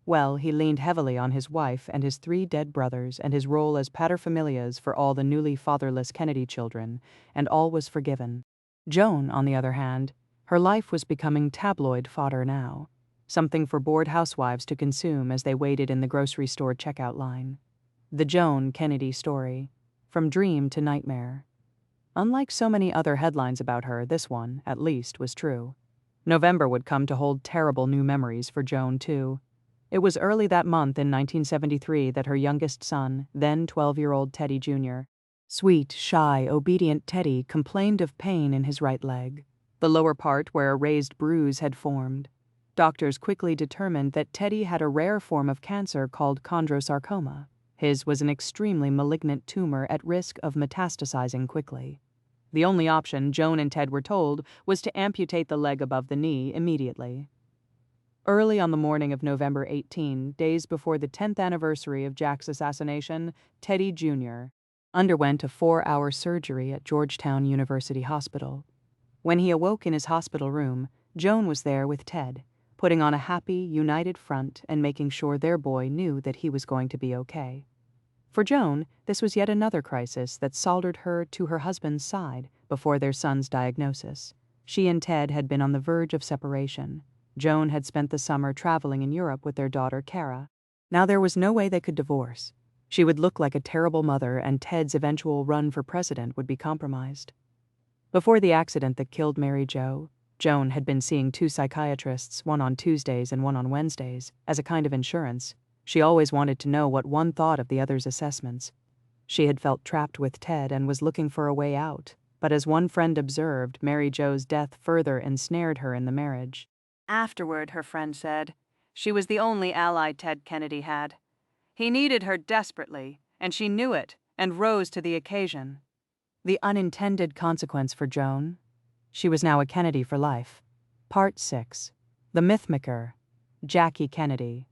Well, he leaned heavily on his wife and his 3 dead brothers and his role as paterfamilias for all the newly fatherless Kennedy children, and all was forgiven. Joan, on the other hand, her life was becoming tabloid fodder now, something for bored housewives to consume as they waited in the grocery store checkout line. The Joan Kennedy story, from dream to nightmare. Unlike so many other headlines about her, this one, at least, was true. November would come to hold terrible new memories for Joan, too. It was early that month in 1973 that her youngest son, then 12-year-old Teddy Jr., sweet, shy, obedient Teddy, complained of pain in his right leg, the lower part where a raised bruise had formed. Doctors quickly determined that Teddy had a rare form of cancer called chondrosarcoma. His was an extremely malignant tumor at risk of metastasizing quickly. The only option, Joan and Ted were told, was to amputate the leg above the knee immediately. Early on the morning of November 18, days before the 10th anniversary of Jack's assassination, Teddy Jr. underwent a 4-hour surgery at Georgetown University Hospital. When he awoke in his hospital room, Joan was there with Ted, putting on a happy, united front and making sure their boy knew that he was going to be okay. For Joan, this was yet another crisis that soldered her to her husband's side before their son's diagnosis. She and Ted had been on the verge of separation. Joan had spent the summer traveling in Europe with their daughter, Kara. Now there was no way they could divorce. She would look like a terrible mother, and Ted's eventual run for president would be compromised. Before the accident that killed Mary Jo, Joan had been seeing 2 psychiatrists, one on Tuesdays and one on Wednesdays, as a kind of insurance. She always wanted to know what one thought of the other's assessments. She had felt trapped with Ted and was looking for a way out, but as one friend observed, Mary Jo's death further ensnared her in the marriage. Afterward, her friend said, she was the only ally Ted Kennedy had. He needed her desperately, and she knew it, and rose to the occasion. The unintended consequence for Joan? She was now a Kennedy for life. Part 6. The Mythmaker. Jackie Kennedy.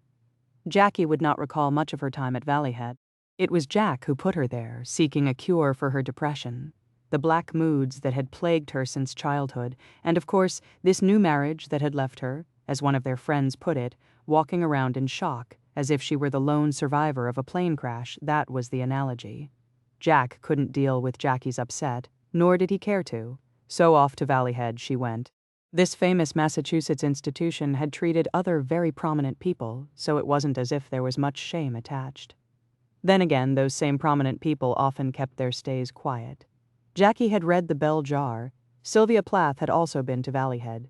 Jackie would not recall much of her time at Valleyhead. It was Jack who put her there, seeking a cure for her depression, the black moods that had plagued her since childhood, and of course, this new marriage that had left her, as one of their friends put it, walking around in shock, as if she were the lone survivor of a plane crash. That was the analogy. Jack couldn't deal with Jackie's upset, nor did he care to. So off to Valleyhead she went. This famous Massachusetts institution had treated other very prominent people, so it wasn't as if there was much shame attached. Then again, those same prominent people often kept their stays quiet. Jackie had read The Bell Jar. Sylvia Plath had also been to Valleyhead.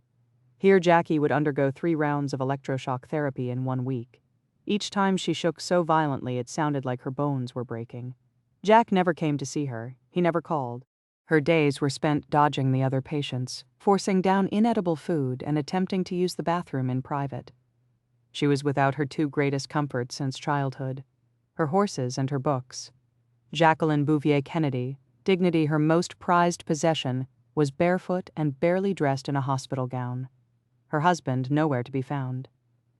Here Jackie would undergo 3 rounds of electroshock therapy in 1 week. Each time she shook so violently it sounded like her bones were breaking. Jack never came to see her. He never called. Her days were spent dodging the other patients, forcing down inedible food and attempting to use the bathroom in private. She was without her 2 greatest comforts since childhood, her horses and her books. Jacqueline Bouvier Kennedy, dignity her most prized possession, was barefoot and barely dressed in a hospital gown. Her husband nowhere to be found.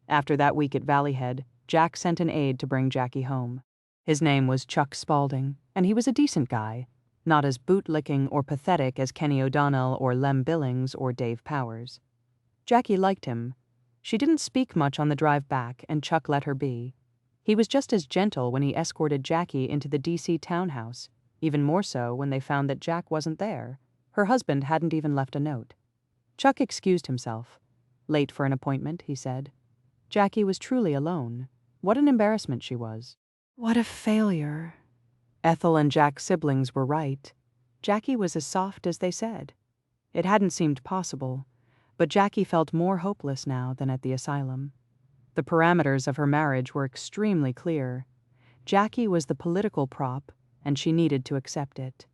After that week at Valleyhead, Jack sent an aide to bring Jackie home. His name was Chuck Spaulding, and he was a decent guy, not as bootlicking or pathetic as Kenny O'Donnell or Lem Billings or Dave Powers. Jackie liked him. She didn't speak much on the drive back, and Chuck let her be. He was just as gentle when he escorted Jackie into the D.C. townhouse, even more so when they found that Jack wasn't there. Her husband hadn't even left a note. Chuck excused himself. Late for an appointment, he said. Jackie was truly alone. What an embarrassment she was. What a failure. Ethel and Jack's siblings were right. Jackie was as soft as they said. It hadn't seemed possible, but Jackie felt more hopeless now than at the asylum. The parameters of her marriage were extremely clear. Jackie was the political prop, and she needed to accept it.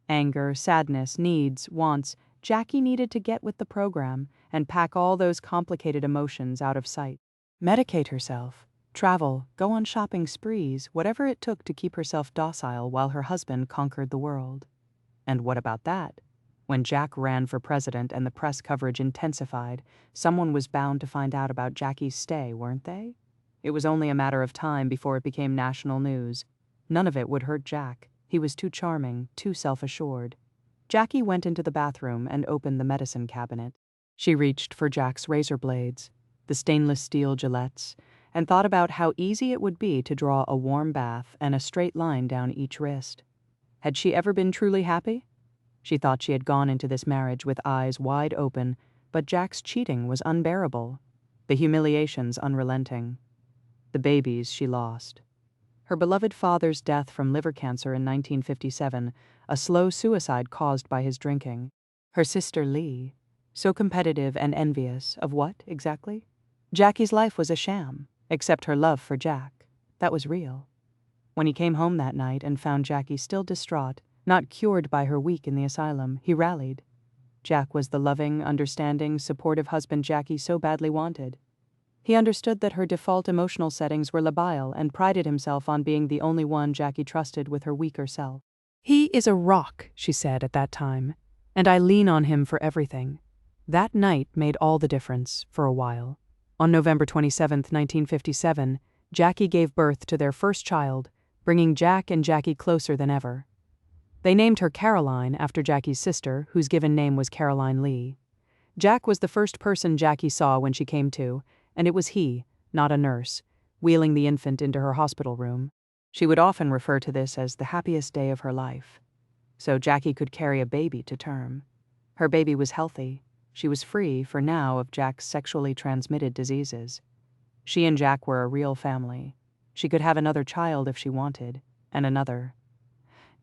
Anger, sadness, needs, wants, Jackie needed to get with the program and pack all those complicated emotions out of sight. Medicate herself. Travel, go on shopping sprees, whatever it took to keep herself docile while her husband conquered the world. And what about that? When Jack ran for president and the press coverage intensified, someone was bound to find out about Jackie's stay, weren't they? It was only a matter of time before it became national news. None of it would hurt Jack. He was too charming, too self-assured. Jackie went into the bathroom and opened the medicine cabinet. She reached for Jack's razor blades, the stainless steel Gillettes, and thought about how easy it would be to draw a warm bath and a straight line down each wrist. Had she ever been truly happy? She thought she had gone into this marriage with eyes wide open, but Jack's cheating was unbearable, the humiliations unrelenting. The babies she lost. Her beloved father's death from liver cancer in 1957, a slow suicide caused by his drinking. Her sister Lee, so competitive and envious, of what, exactly? Jackie's life was a sham, except her love for Jack. That was real. When he came home that night and found Jackie still distraught, not cured by her week in the asylum, he rallied. Jack was the loving, understanding, supportive husband Jackie so badly wanted. He understood that her default emotional settings were labile and prided himself on being the only one Jackie trusted with her weaker self. He is a rock, she said at that time, and I lean on him for everything. That night made all the difference, for a while. On November 27, 1957, Jackie gave birth to their first child, bringing Jack and Jackie closer than ever. They named her Caroline after Jackie's sister, whose given name was Caroline Lee. Jack was the first person Jackie saw when she came to, and it was he, not a nurse, wheeling the infant into her hospital room. She would often refer to this as the happiest day of her life. So Jackie could carry a baby to term. Her baby was healthy. She was free, for now, of Jack's sexually transmitted diseases. She and Jack were a real family. She could have another child if she wanted, and another.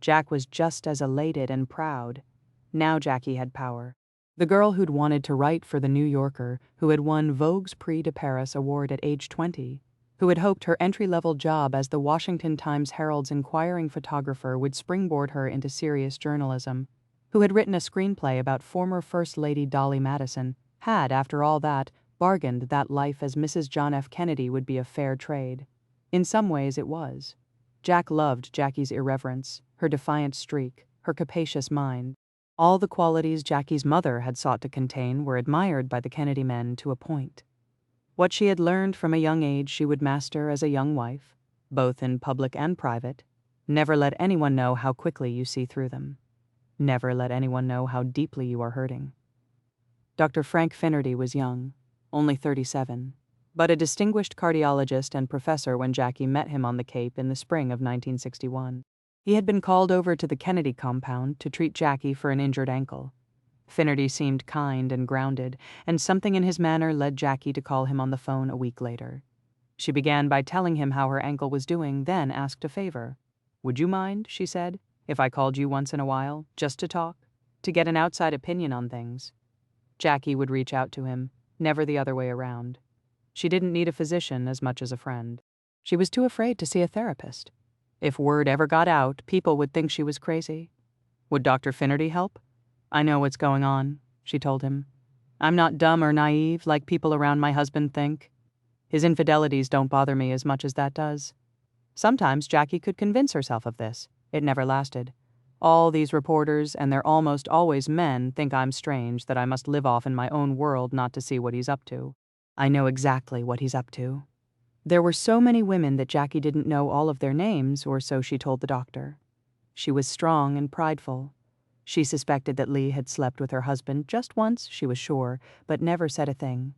Jack was just as elated and proud. Now Jackie had power. The girl who'd wanted to write for The New Yorker, who had won Vogue's Prix de Paris award at age 20, who had hoped her entry-level job as the Washington Times-Herald's inquiring photographer would springboard her into serious journalism, who had written a screenplay about former First Lady Dolly Madison, had, after all that, bargained that life as Mrs. John F. Kennedy would be a fair trade. In some ways it was. Jack loved Jackie's irreverence, her defiant streak, her capacious mind. All the qualities Jackie's mother had sought to contain were admired by the Kennedy men to a point. What she had learned from a young age she would master as a young wife, both in public and private. Never let anyone know how quickly you see through them. Never let anyone know how deeply you are hurting. Dr. Frank Finnerty was young, only 37, but a distinguished cardiologist and professor when Jackie met him on the Cape in the spring of 1961. He had been called over to the Kennedy compound to treat Jackie for an injured ankle. Finnerty seemed kind and grounded, and something in his manner led Jackie to call him on the phone a week later. She began by telling him how her ankle was doing, then asked a favor. "Would you mind," she said, "if I called you once in a while, just to talk, to get an outside opinion on things?" Jackie would reach out to him, never the other way around. She didn't need a physician as much as a friend. She was too afraid to see a therapist. If word ever got out, people would think she was crazy. Would Dr. Finnerty help? "I know what's going on," she told him. "I'm not dumb or naive like people around my husband think. His infidelities don't bother me as much as that does." Sometimes Jackie could convince herself of this. It never lasted. "All these reporters, and they're almost always men, think I'm strange, that I must live off in my own world not to see what he's up to. I know exactly what he's up to." There were so many women that Jackie didn't know all of their names, or so she told the doctor. She was strong and prideful. She suspected that Lee had slept with her husband just once, she was sure, but never said a thing.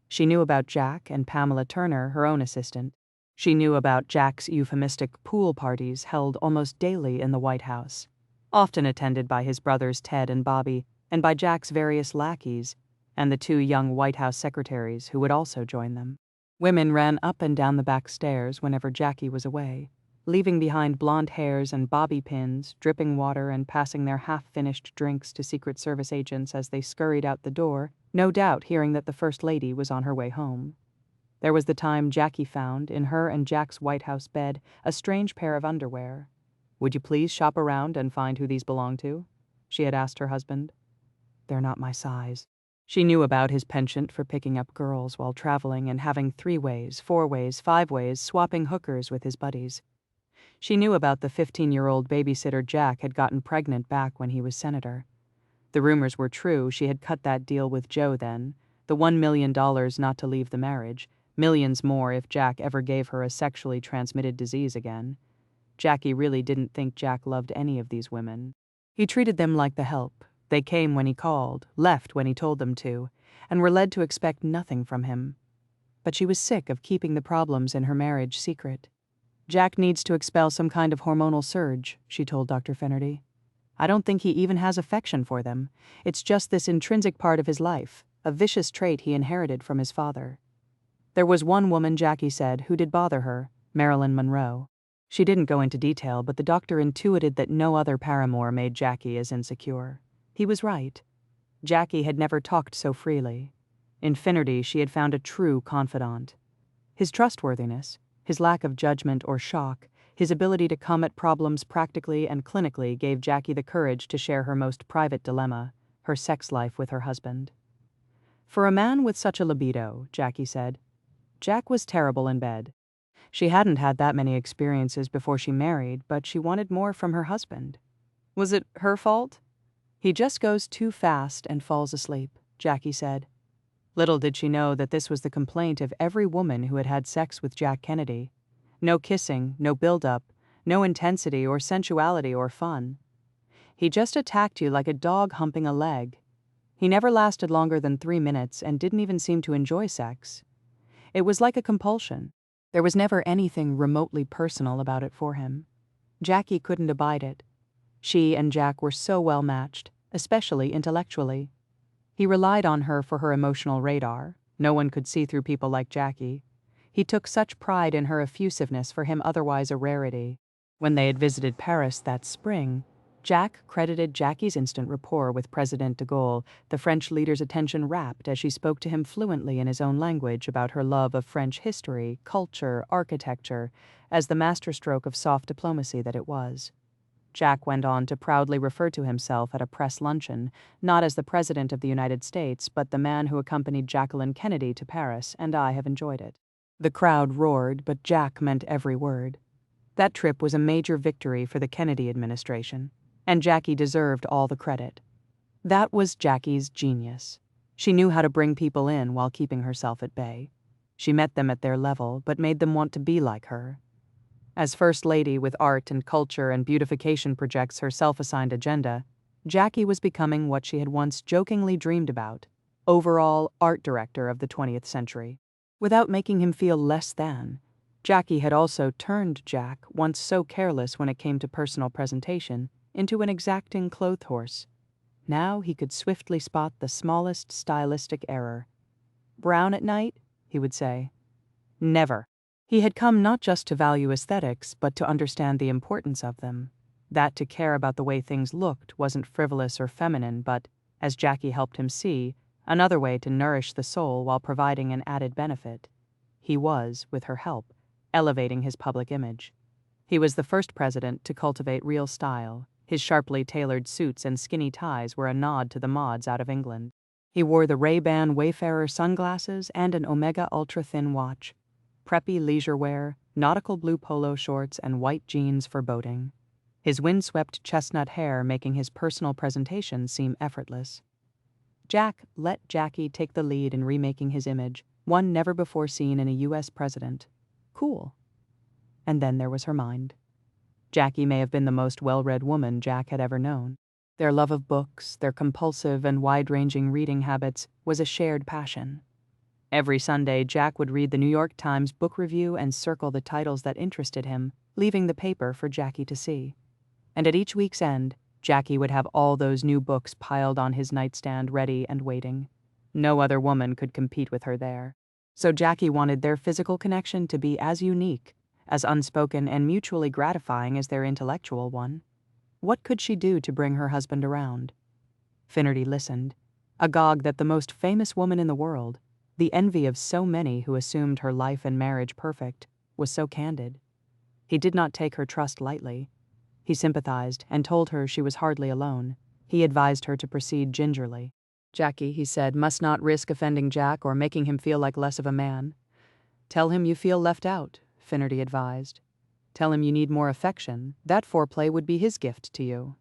She knew about Jack and Pamela Turner, her own assistant. She knew about Jack's euphemistic pool parties held almost daily in the White House, often attended by his brothers Ted and Bobby, and by Jack's various lackeys, and the 2 young White House secretaries who would also join them. Women ran up and down the back stairs whenever Jackie was away, leaving behind blonde hairs and bobby pins, dripping water, and passing their half-finished drinks to Secret Service agents as they scurried out the door, no doubt hearing that the First Lady was on her way home. There was the time Jackie found, in her and Jack's White House bed, a strange pair of underwear. "Would you please shop around and find who these belong to?" she had asked her husband. "They're not my size." She knew about his penchant for picking up girls while traveling and having 3-ways, 4-ways, 5-ways, swapping hookers with his buddies. She knew about the 15-year-old babysitter Jack had gotten pregnant back when he was senator. The rumors were true. She had cut that deal with Joe then, the $1 million not to leave the marriage, millions more if Jack ever gave her a sexually transmitted disease again. Jackie really didn't think Jack loved any of these women. He treated them like the help. They came when he called, left when he told them to, and were led to expect nothing from him. But she was sick of keeping the problems in her marriage secret. "Jack needs to expel some kind of hormonal surge," she told Dr. Finnerty. "I don't think he even has affection for them. It's just this intrinsic part of his life, a vicious trait he inherited from his father." There was one woman, Jackie said, who did bother her, Marilyn Monroe. She didn't go into detail, but the doctor intuited that no other paramour made Jackie as insecure. He was right. Jackie had never talked so freely. In Finnerty, she had found a true confidant. His trustworthiness, his lack of judgment or shock, his ability to come at problems practically and clinically gave Jackie the courage to share her most private dilemma, her sex life with her husband. For a man with such a libido, Jackie said, Jack was terrible in bed. She hadn't had that many experiences before she married, but she wanted more from her husband. Was it her fault? "He just goes too fast and falls asleep," Jackie said. Little did she know that this was the complaint of every woman who had had sex with Jack Kennedy. No kissing, no build-up, no intensity or sensuality or fun. He just attacked you like a dog humping a leg. He never lasted longer than 3 minutes and didn't even seem to enjoy sex. It was like a compulsion. There was never anything remotely personal about it for him. Jackie couldn't abide it. She and Jack were so well matched, especially intellectually. He relied on her for her emotional radar. No one could see through people like Jackie. He took such pride in her effusiveness, for him otherwise a rarity. When they had visited Paris that spring, Jack credited Jackie's instant rapport with President de Gaulle, the French leader's attention rapt as she spoke to him fluently in his own language about her love of French history, culture, architecture, as the masterstroke of soft diplomacy that it was. Jack went on to proudly refer to himself at a press luncheon, not as the President of the United States, but the man who accompanied Jacqueline Kennedy to Paris, and I have enjoyed it. The crowd roared, but Jack meant every word. That trip was a major victory for the Kennedy administration, and Jackie deserved all the credit. That was Jackie's genius. She knew how to bring people in while keeping herself at bay. She met them at their level, but made them want to be like her. As First Lady with art and culture and beautification projects her self-assigned agenda, Jackie was becoming what she had once jokingly dreamed about, overall art director of the 20th century. Without making him feel less than, Jackie had also turned Jack, once so careless when it came to personal presentation, into an exacting clothes horse. Now he could swiftly spot the smallest stylistic error. "Brown at night?" he would say. "Never." He had come not just to value aesthetics, but to understand the importance of them. That to care about the way things looked wasn't frivolous or feminine, but, as Jackie helped him see, another way to nourish the soul while providing an added benefit. He was, with her help, elevating his public image. He was the first president to cultivate real style. His sharply tailored suits and skinny ties were a nod to the mods out of England. He wore the Ray-Ban Wayfarer sunglasses and an Omega ultra-thin watch. Preppy leisure wear, nautical blue polo shorts, and white jeans for boating. His windswept chestnut hair making his personal presentation seem effortless. Jack let Jackie take the lead in remaking his image, one never before seen in a U.S. president. Cool. And then there was her mind. Jackie may have been the most well-read woman Jack had ever known. Their love of books, their compulsive and wide-ranging reading habits, was a shared passion. Every Sunday, Jack would read the New York Times book review and circle the titles that interested him, leaving the paper for Jackie to see. And at each week's end, Jackie would have all those new books piled on his nightstand ready and waiting. No other woman could compete with her there. So Jackie wanted their physical connection to be as unique, as unspoken and mutually gratifying as their intellectual one. What could she do to bring her husband around? Finnerty listened, agog that the most famous woman in the world, the envy of so many who assumed her life and marriage perfect, was so candid. He did not take her trust lightly. He sympathized and told her she was hardly alone. He advised her to proceed gingerly. "Jackie," he said, "must not risk offending Jack or making him feel like less of a man." "Tell him you feel left out," Finnerty advised. "Tell him you need more affection. That foreplay would be his gift to you.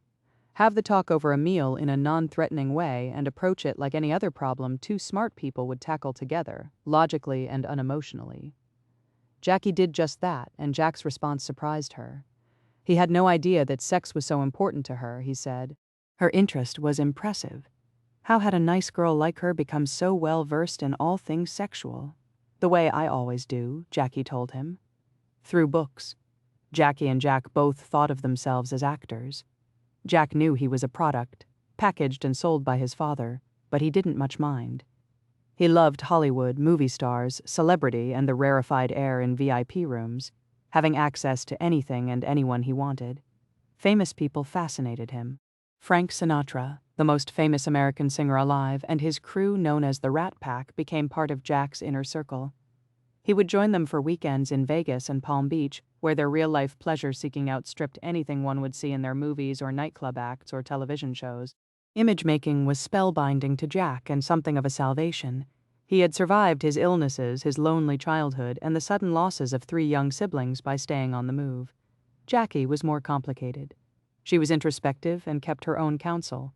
Have the talk over a meal in a non-threatening way and approach it like any other problem two smart people would tackle together, logically and unemotionally." Jackie did just that, and Jack's response surprised her. He had no idea that sex was so important to her, he said. Her interest was impressive. How had a nice girl like her become so well-versed in all things sexual? "The way I always do," Jackie told him. "Through books." Jackie and Jack both thought of themselves as actors. Jack knew he was a product, packaged and sold by his father, but he didn't much mind. He loved Hollywood, movie stars, celebrity, and the rarefied air in VIP rooms, having access to anything and anyone he wanted. Famous people fascinated him. Frank Sinatra, the most famous American singer alive, and his crew known as the Rat Pack became part of Jack's inner circle. He would join them for weekends in Vegas and Palm Beach, where their real-life pleasure-seeking outstripped anything one would see in their movies or nightclub acts or television shows. Image-making was spellbinding to Jack and something of a salvation. He had survived his illnesses, his lonely childhood, and the sudden losses of 3 young siblings by staying on the move. Jackie was more complicated. She was introspective and kept her own counsel.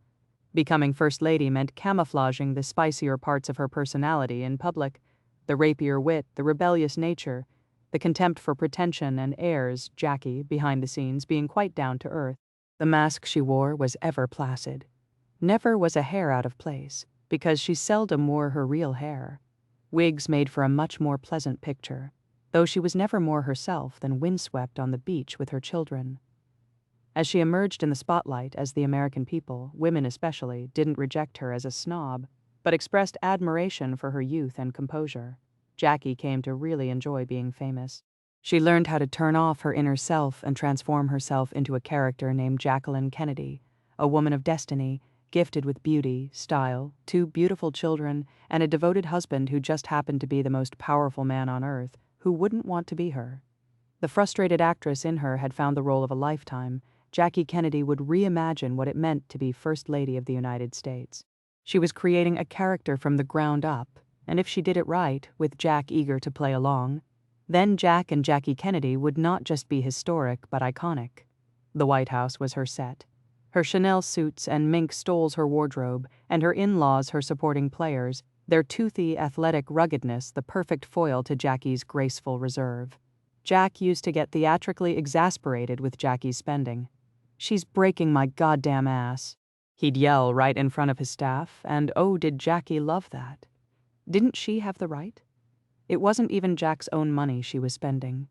Becoming First Lady meant camouflaging the spicier parts of her personality in public, the rapier wit, the rebellious nature, the contempt for pretension and airs, Jackie, behind the scenes, being quite down to earth. The mask she wore was ever placid. Never was a hair out of place, because she seldom wore her real hair. Wigs made for a much more pleasant picture, though she was never more herself than windswept on the beach with her children. As she emerged in the spotlight as the American people, women especially, didn't reject her as a snob, but expressed admiration for her youth and composure. Jackie came to really enjoy being famous. She learned how to turn off her inner self and transform herself into a character named Jacqueline Kennedy, a woman of destiny, gifted with beauty, style, 2 beautiful children, and a devoted husband who just happened to be the most powerful man on earth, who wouldn't want to be her. The frustrated actress in her had found the role of a lifetime. Jackie Kennedy would reimagine what it meant to be First Lady of the United States. She was creating a character from the ground up, and if she did it right, with Jack eager to play along, then Jack and Jackie Kennedy would not just be historic but iconic. The White House was her set. Her Chanel suits and mink stoles her wardrobe, and her in-laws her supporting players, their toothy, athletic ruggedness the perfect foil to Jackie's graceful reserve. Jack used to get theatrically exasperated with Jackie's spending. "She's breaking my goddamn ass," he'd yell right in front of his staff, and oh, did Jackie love that. Didn't she have the right? It wasn't even Jack's own money she was spending.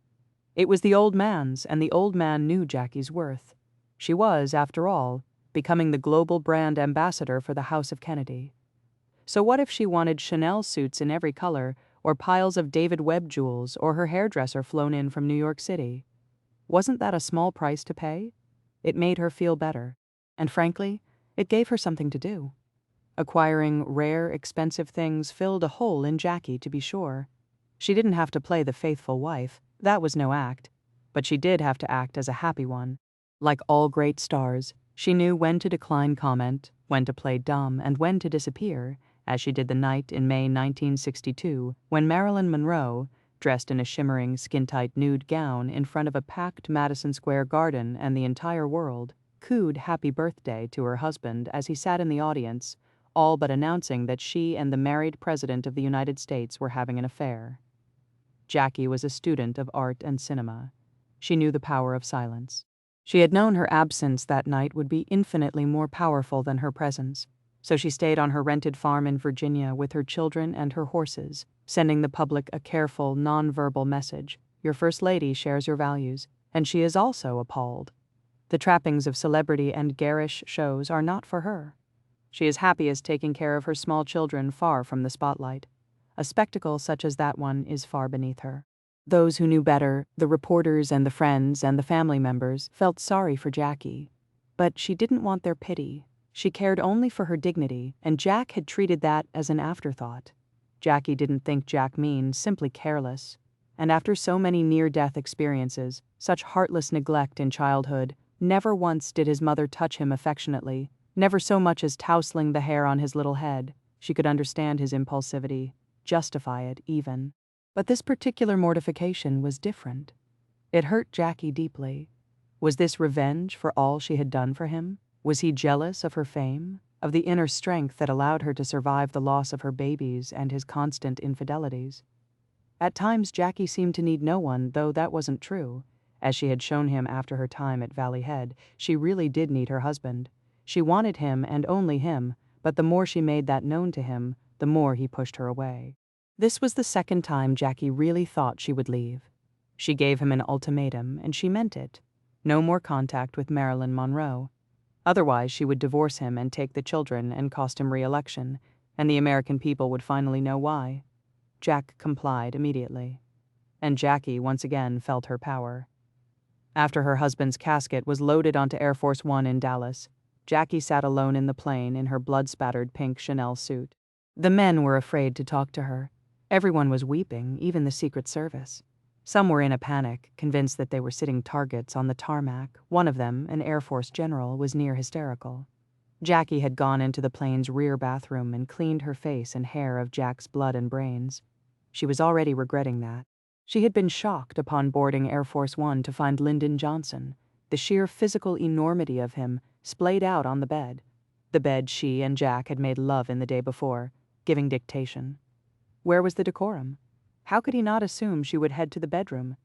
It was the old man's, and the old man knew Jackie's worth. She was, after all, becoming the global brand ambassador for the House of Kennedy. So what if she wanted Chanel suits in every color, or piles of David Webb jewels, or her hairdresser flown in from New York City? Wasn't that a small price to pay? It made her feel better, and frankly, it gave her something to do. Acquiring rare, expensive things filled a hole in Jackie, to be sure. She didn't have to play the faithful wife, that was no act, but she did have to act as a happy one. Like all great stars, she knew when to decline comment, when to play dumb, and when to disappear, as she did the night in May 1962, when Marilyn Monroe, dressed in a shimmering, skin-tight nude gown in front of a packed Madison Square Garden and the entire world, cooed happy birthday to her husband as he sat in the audience, all but announcing that she and the married President of the United States were having an affair. Jackie was a student of art and cinema. She knew the power of silence. She had known her absence that night would be infinitely more powerful than her presence, so she stayed on her rented farm in Virginia with her children and her horses, sending the public a careful, non-verbal message. Your First Lady shares your values, and she is also appalled. The trappings of celebrity and garish shows are not for her. She is happiest taking care of her small children far from the spotlight. A spectacle such as that one is far beneath her. Those who knew better, the reporters and the friends and the family members, felt sorry for Jackie. But she didn't want their pity. She cared only for her dignity, and Jack had treated that as an afterthought. Jackie didn't think Jack mean, simply careless. And after so many near-death experiences, such heartless neglect in childhood, never once did his mother touch him affectionately, never so much as tousling the hair on his little head. She could understand his impulsivity, justify it even. But this particular mortification was different. It hurt Jackie deeply. Was this revenge for all she had done for him? Was he jealous of her fame, of the inner strength that allowed her to survive the loss of her babies and his constant infidelities? At times Jackie seemed to need no one, though that wasn't true. As she had shown him after her time at Valley Head, she really did need her husband. She wanted him and only him, but the more she made that known to him, the more he pushed her away. This was the second time Jackie really thought she would leave. She gave him an ultimatum, and she meant it. No more contact with Marilyn Monroe. Otherwise, she would divorce him and take the children and cost him re-election, and the American people would finally know why. Jack complied immediately. And Jackie once again felt her power. After her husband's casket was loaded onto Air Force One in Dallas, Jackie sat alone in the plane in her blood-spattered pink Chanel suit. The men were afraid to talk to her. Everyone was weeping, even the Secret Service. Some were in a panic, convinced that they were sitting targets on the tarmac. One of them, an Air Force general, was near hysterical. Jackie had gone into the plane's rear bathroom and cleaned her face and hair of Jack's blood and brains. She was already regretting that. She had been shocked upon boarding Air Force One to find Lyndon Johnson, the sheer physical enormity of him, splayed out on the bed she and Jack had made love in the day before, giving dictation. Where was the decorum? How could he not assume she would head to the bedroom?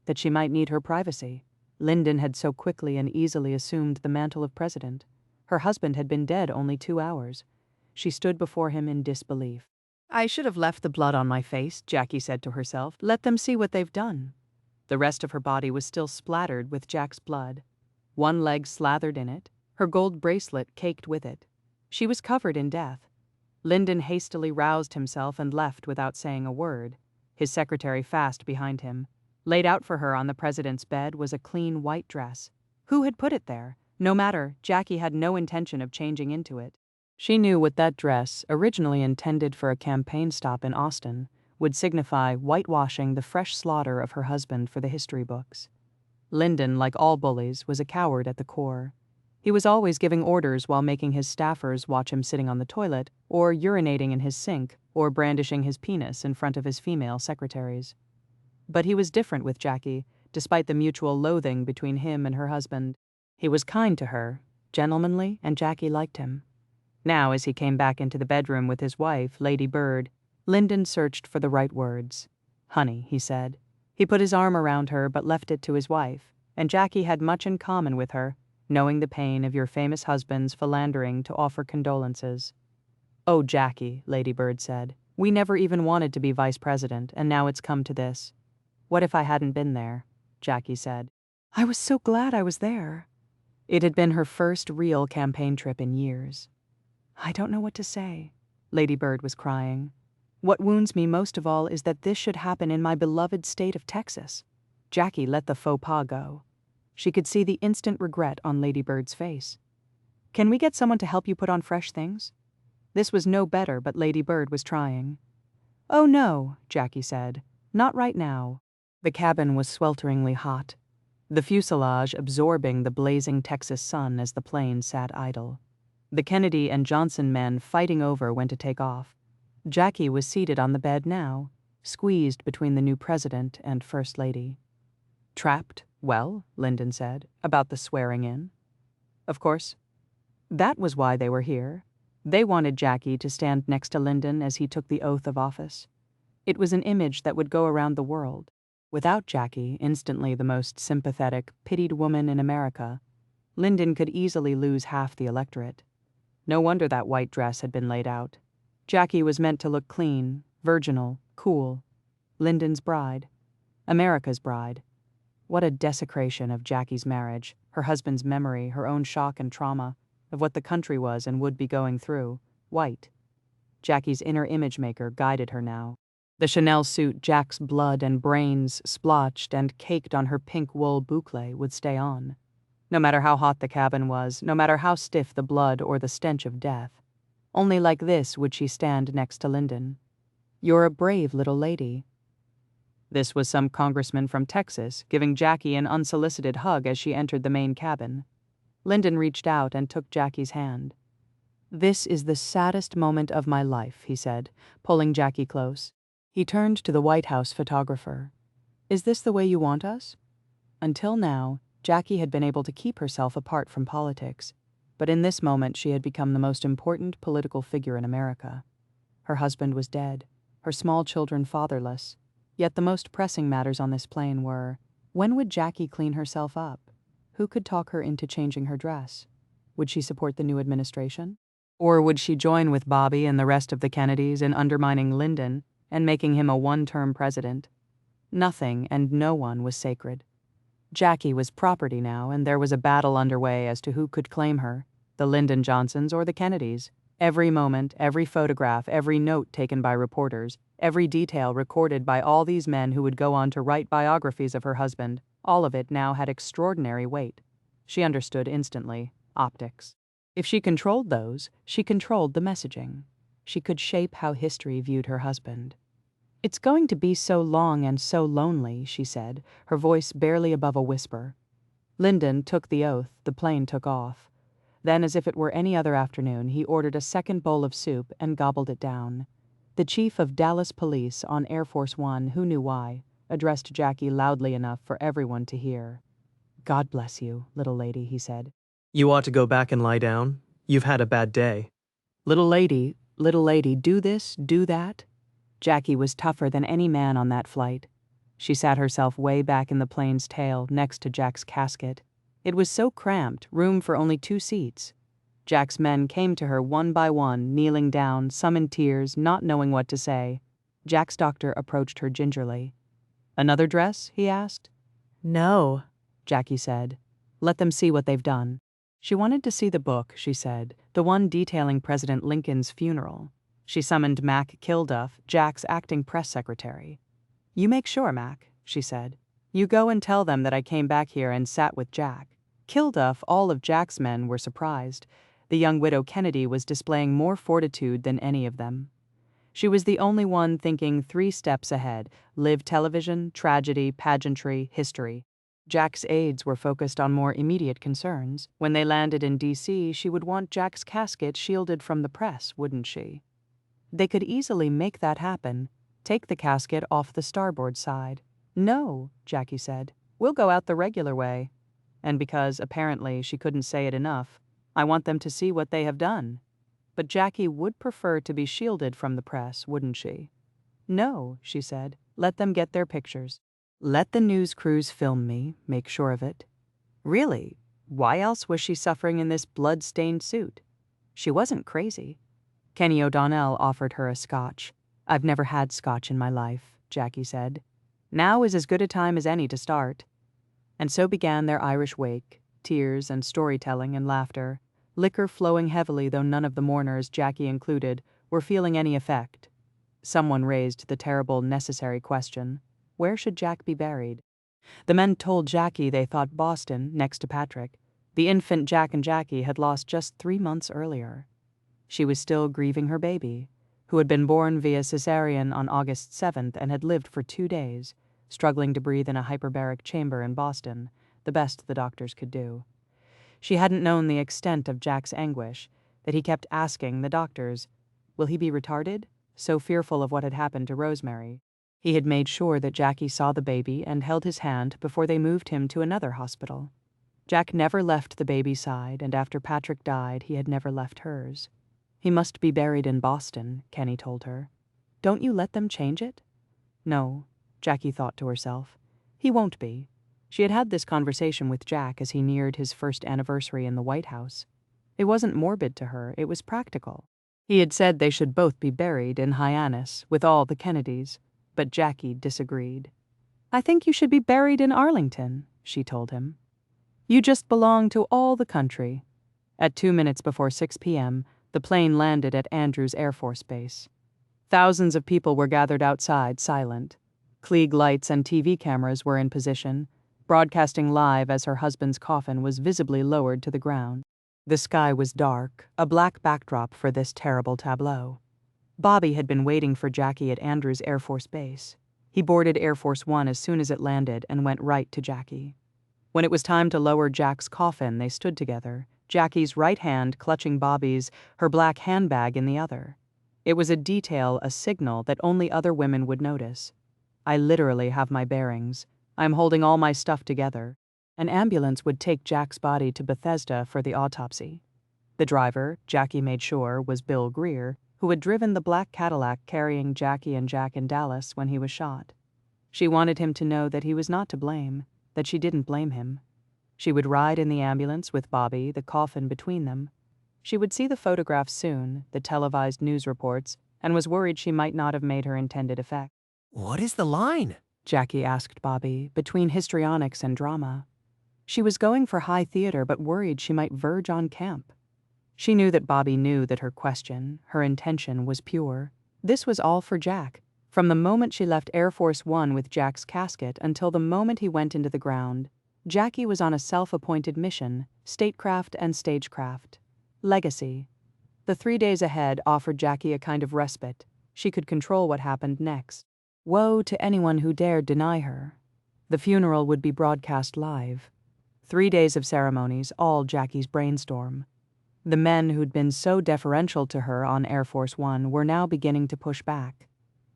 That she might need her privacy. Lyndon had so quickly and easily assumed the mantle of president. Her husband had been dead only 2 hours. She stood before him in disbelief. I should have left the blood on my face, Jackie said to herself. Let them see what they've done. The rest of her body was still splattered with Jack's blood. One leg slathered in it, her gold bracelet caked with it. She was covered in death. Lyndon hastily roused himself and left without saying a word, his secretary fast behind him. Laid out for her on the president's bed was a clean white dress. Who had put it there? No matter, Jackie had no intention of changing into it. She knew what that dress, originally intended for a campaign stop in Austin, would signify whitewashing the fresh slaughter of her husband for the history books. Lyndon, like all bullies, was a coward at the core. He was always giving orders while making his staffers watch him sitting on the toilet, or urinating in his sink, or brandishing his penis in front of his female secretaries. But he was different with Jackie, despite the mutual loathing between him and her husband. He was kind to her, gentlemanly, and Jackie liked him. Now, as he came back into the bedroom with his wife, Lady Bird, Lyndon searched for the right words. "Honey," he said. He put his arm around her but left it to his wife, and Jackie had much in common with her, knowing the pain of your famous husband's philandering to offer condolences. "Oh, Jackie," Lady Bird said, "we never even wanted to be vice president, and now it's come to this." "What if I hadn't been there?" Jackie said. I was so glad I was there. It had been her first real campaign trip in years. I don't know what to say. Lady Bird was crying. "What wounds me most of all is that this should happen in my beloved state of Texas." Jackie let the faux pas go. She could see the instant regret on Lady Bird's face. "Can we get someone to help you put on fresh things?" This was no better, but Lady Bird was trying. "Oh no," Jackie said. "Not right now." The cabin was swelteringly hot, the fuselage absorbing the blazing Texas sun as the plane sat idle. The Kennedy and Johnson men fighting over when to take off. Jackie was seated on the bed now, squeezed between the new president and first lady. "Trapped? Well," Lyndon said, "about the swearing in." Of course. That was why they were here. They wanted Jackie to stand next to Lyndon as he took the oath of office. It was an image that would go around the world. Without Jackie, instantly the most sympathetic, pitied woman in America, Lyndon could easily lose half the electorate. No wonder that white dress had been laid out. Jackie was meant to look clean, virginal, cool. Lyndon's bride. America's bride. What a desecration of Jackie's marriage, her husband's memory, her own shock and trauma, of what the country was and would be going through. White. Jackie's inner image maker guided her now. The Chanel suit Jack's blood and brains splotched and caked on her pink wool boucle would stay on. No matter how hot the cabin was, no matter how stiff the blood or the stench of death. Only like this would she stand next to Lyndon. "You're a brave little lady." This was some congressman from Texas giving Jackie an unsolicited hug as she entered the main cabin. Lyndon reached out and took Jackie's hand. "This is the saddest moment of my life," he said, pulling Jackie close. He turned to the White House photographer. "Is this the way you want us?" Until now, Jackie had been able to keep herself apart from politics, but in this moment she had become the most important political figure in America. Her husband was dead, her small children fatherless, yet the most pressing matters on this plane were, when would Jackie clean herself up? Who could talk her into changing her dress? Would she support the new administration? Or would she join with Bobby and the rest of the Kennedys in undermining Lyndon and making him a one-term president? Nothing and no one was sacred. Jackie was property now, and there was a battle underway as to who could claim her, the Lyndon Johnsons or the Kennedys. Every moment, every photograph, every note taken by reporters, every detail recorded by all these men who would go on to write biographies of her husband, all of it now had extraordinary weight. She understood instantly. Optics. If she controlled those, she controlled the messaging. She could shape how history viewed her husband. "It's going to be so long and so lonely," she said, her voice barely above a whisper. Lyndon took the oath, the plane took off. Then, as if it were any other afternoon, he ordered a second bowl of soup and gobbled it down. The chief of Dallas Police on Air Force One, who knew why, addressed Jackie loudly enough for everyone to hear. "God bless you, little lady," he said. You ought to go back and lie down. You've had a bad day. Little lady, do this, do that." Jackie was tougher than any man on that flight. She sat herself way back in the plane's tail next to Jack's casket. It was so cramped, room for only 2 seats. Jack's men came to her one by one, kneeling down, some in tears, not knowing what to say. Jack's doctor approached her gingerly. "Another dress?" he asked. No. Jackie said. "Let them see what they've done." She wanted to see the book, she said, the one detailing President Lincoln's funeral. She summoned Mac Kilduff, Jack's acting press secretary. "You make sure, Mac," she said. You go and tell them that I came back here and sat with Jack. Kilduff, all of Jack's men were surprised. The young widow Kennedy was displaying more fortitude than any of them. She was the only one thinking 3 steps ahead: live television, tragedy, pageantry, history. Jack's aides were focused on more immediate concerns. When they landed in D.C., she would want Jack's casket shielded from the press, wouldn't she? They could easily make that happen. Take the casket off the starboard side. No, Jackie said. We'll go out the regular way. And because, apparently, she couldn't say it enough, I want them to see what they have done. But Jackie would prefer to be shielded from the press, wouldn't she? No, she said. Let them get their pictures. Let the news crews film me, make sure of it. Really? Why else was she suffering in this blood-stained suit? She wasn't crazy. Kenny O'Donnell offered her a scotch. I've never had scotch in my life, Jackie said. Now is as good a time as any to start. And so began their Irish wake, tears and storytelling and laughter, liquor flowing heavily, though none of the mourners, Jackie included, were feeling any effect. Someone raised the terrible, necessary question: where should Jack be buried? The men told Jackie they thought Boston, next to Patrick. The infant Jack and Jackie had lost just 3 months earlier. She was still grieving her baby, who had been born via cesarean on August 7th and had lived for 2 days, struggling to breathe in a hyperbaric chamber in Boston, the best the doctors could do. She hadn't known the extent of Jack's anguish, that he kept asking the doctors, will he be retarded? So fearful of what had happened to Rosemary. He had made sure that Jackie saw the baby and held his hand before they moved him to another hospital. Jack never left the baby's side, and after Patrick died, he had never left hers. He must be buried in Boston, Kenny told her. Don't you let them change it? No, Jackie thought to herself. He won't be. She had had this conversation with Jack as he neared his first anniversary in the White House. It wasn't morbid to her, it was practical. He had said they should both be buried in Hyannis with all the Kennedys, but Jackie disagreed. I think you should be buried in Arlington, she told him. You just belong to all the country. At 2 minutes before 6 p.m., the plane landed at Andrews Air Force Base. Thousands of people were gathered outside, silent. Klieg lights and TV cameras were in position, broadcasting live as her husband's coffin was visibly lowered to the ground. The sky was dark, a black backdrop for this terrible tableau. Bobby had been waiting for Jackie at Andrews Air Force Base. He boarded Air Force One as soon as it landed and went right to Jackie. When it was time to lower Jack's coffin, they stood together, Jackie's right hand clutching Bobby's, her black handbag in the other. It was a detail, a signal that only other women would notice. I literally have my bearings. I'm holding all my stuff together. An ambulance would take Jack's body to Bethesda for the autopsy. The driver, Jackie made sure, was Bill Greer, who had driven the black Cadillac carrying Jackie and Jack in Dallas when he was shot. She wanted him to know that he was not to blame, that she didn't blame him. She would ride in the ambulance with Bobby, the coffin between them. She would see the photographs soon, the televised news reports, and was worried she might not have made her intended effect. What is the line? Jackie asked Bobby, between histrionics and drama. She was going for high theater but worried she might verge on camp. She knew that Bobby knew that her question, her intention, was pure. This was all for Jack, from the moment she left Air Force One with Jack's casket until the moment he went into the ground. Jackie was on a self-appointed mission, statecraft and stagecraft. Legacy. The 3 days ahead offered Jackie a kind of respite. She could control what happened next. Woe to anyone who dared deny her. The funeral would be broadcast live. 3 days of ceremonies, all Jackie's brainstorm. The men who'd been so deferential to her on Air Force One were now beginning to push back.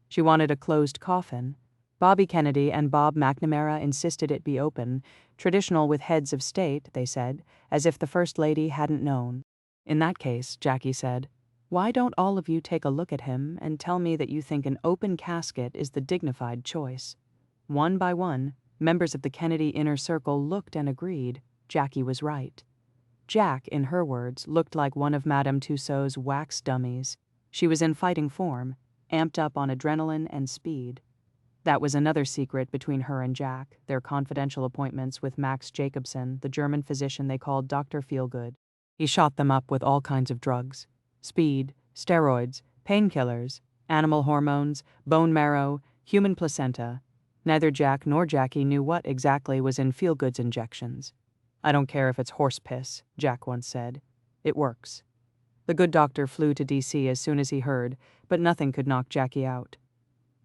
She wanted a closed coffin. Bobby Kennedy and Bob McNamara insisted it be open, traditional with heads of state, they said, as if the First Lady hadn't known. In that case, Jackie said, why don't all of you take a look at him and tell me that you think an open casket is the dignified choice? One by one, members of the Kennedy inner circle looked and agreed. Jackie was right. Jack, in her words, looked like one of Madame Tussauds' wax dummies. She was in fighting form, amped up on adrenaline and speed. That was another secret between her and Jack, their confidential appointments with Max Jacobson, the German physician they called Dr. Feelgood. He shot them up with all kinds of drugs: speed, steroids, painkillers, animal hormones, bone marrow, human placenta. Neither Jack nor Jackie knew what exactly was in feel-goods injections. "I don't care if it's horse piss," Jack once said. "It works." The good doctor flew to D.C. as soon as he heard, but nothing could knock Jackie out.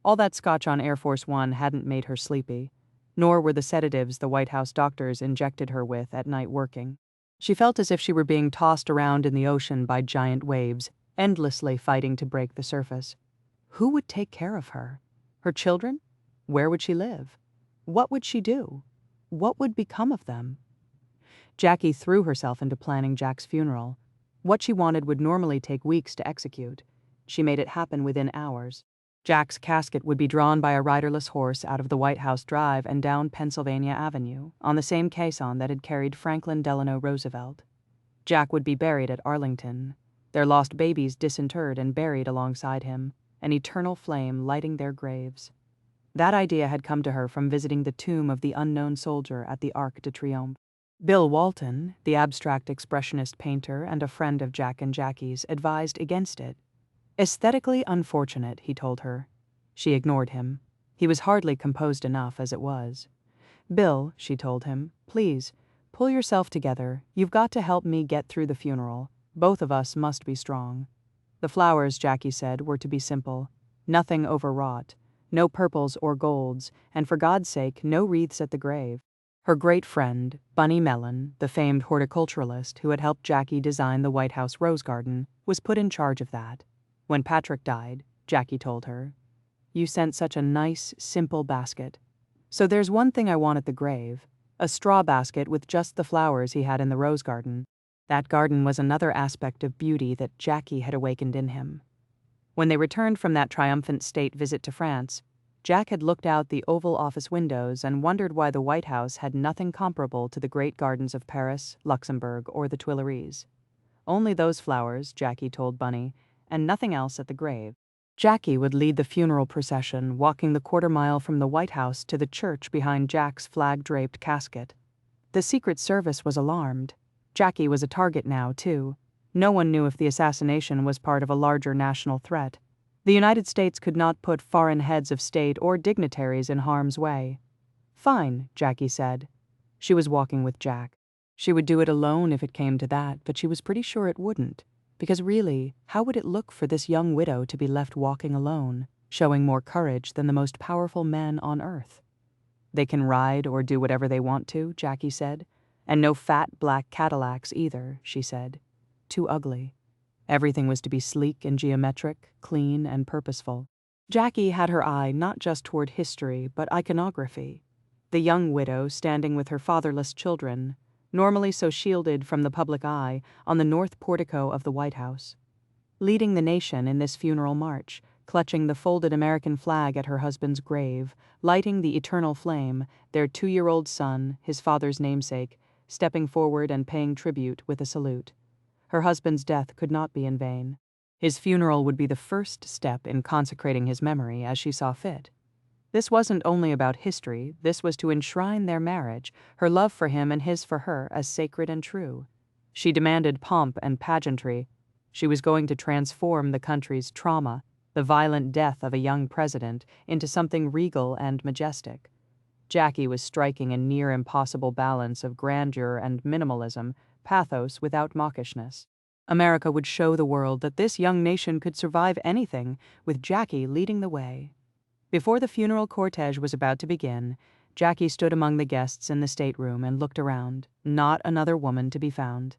All that scotch on Air Force One hadn't made her sleepy, nor were the sedatives the White House doctors injected her with at night working. She felt as if she were being tossed around in the ocean by giant waves, endlessly fighting to break the surface. Who would take care of her? Her children? Where would she live? What would she do? What would become of them? Jackie threw herself into planning Jack's funeral. What she wanted would normally take weeks to execute. She made it happen within hours. Jack's casket would be drawn by a riderless horse out of the White House Drive and down Pennsylvania Avenue, on the same caisson that had carried Franklin Delano Roosevelt. Jack would be buried at Arlington, their lost babies disinterred and buried alongside him, an eternal flame lighting their graves. That idea had come to her from visiting the tomb of the unknown soldier at the Arc de Triomphe. Bill Walton, the abstract expressionist painter and a friend of Jack and Jackie's, advised against it. "Aesthetically unfortunate," he told her. She ignored him. He was hardly composed enough as it was. "Bill," she told him, "please, pull yourself together. You've got to help me get through the funeral. Both of us must be strong." The flowers, Jackie said, were to be simple. Nothing overwrought. No purples or golds, and for God's sake, no wreaths at the grave. Her great friend, Bunny Mellon, the famed horticulturalist who had helped Jackie design the White House Rose Garden, was put in charge of that. When Patrick died, Jackie told her, "You sent such a nice, simple basket. So there's one thing I want at the grave, a straw basket with just the flowers he had in the rose garden." That garden was another aspect of beauty that Jackie had awakened in him. When they returned from that triumphant state visit to France, Jack had looked out the Oval Office windows and wondered why the White House had nothing comparable to the great gardens of Paris, Luxembourg, or the Tuileries. Only those flowers, Jackie told Bunny, and nothing else at the grave. Jackie would lead the funeral procession, walking the quarter-mile from the White House to the church behind Jack's flag-draped casket. The Secret Service was alarmed. Jackie was a target now, too. No one knew if the assassination was part of a larger national threat. The United States could not put foreign heads of state or dignitaries in harm's way. "Fine," Jackie said. She was walking with Jack. She would do it alone if it came to that, but she was pretty sure it wouldn't. Because really, how would it look for this young widow to be left walking alone, showing more courage than the most powerful men on earth? "They can ride or do whatever they want to," Jackie said. "And no fat black Cadillacs either," she said. Too ugly. Everything was to be sleek and geometric, clean and purposeful. Jackie had her eye not just toward history, but iconography. The young widow standing with her fatherless children, normally so shielded from the public eye, on the north portico of the White House. Leading the nation in this funeral march, clutching the folded American flag at her husband's grave, lighting the eternal flame, their 2-year-old son, his father's namesake, stepping forward and paying tribute with a salute. Her husband's death could not be in vain. His funeral would be the first step in consecrating his memory as she saw fit. This wasn't only about history, this was to enshrine their marriage, her love for him and his for her, as sacred and true. She demanded pomp and pageantry. She was going to transform the country's trauma, the violent death of a young president, into something regal and majestic. Jackie was striking a near impossible balance of grandeur and minimalism, pathos without mawkishness. America would show the world that this young nation could survive anything, with Jackie leading the way. Before the funeral cortege was about to begin, Jackie stood among the guests in the stateroom and looked around, not another woman to be found.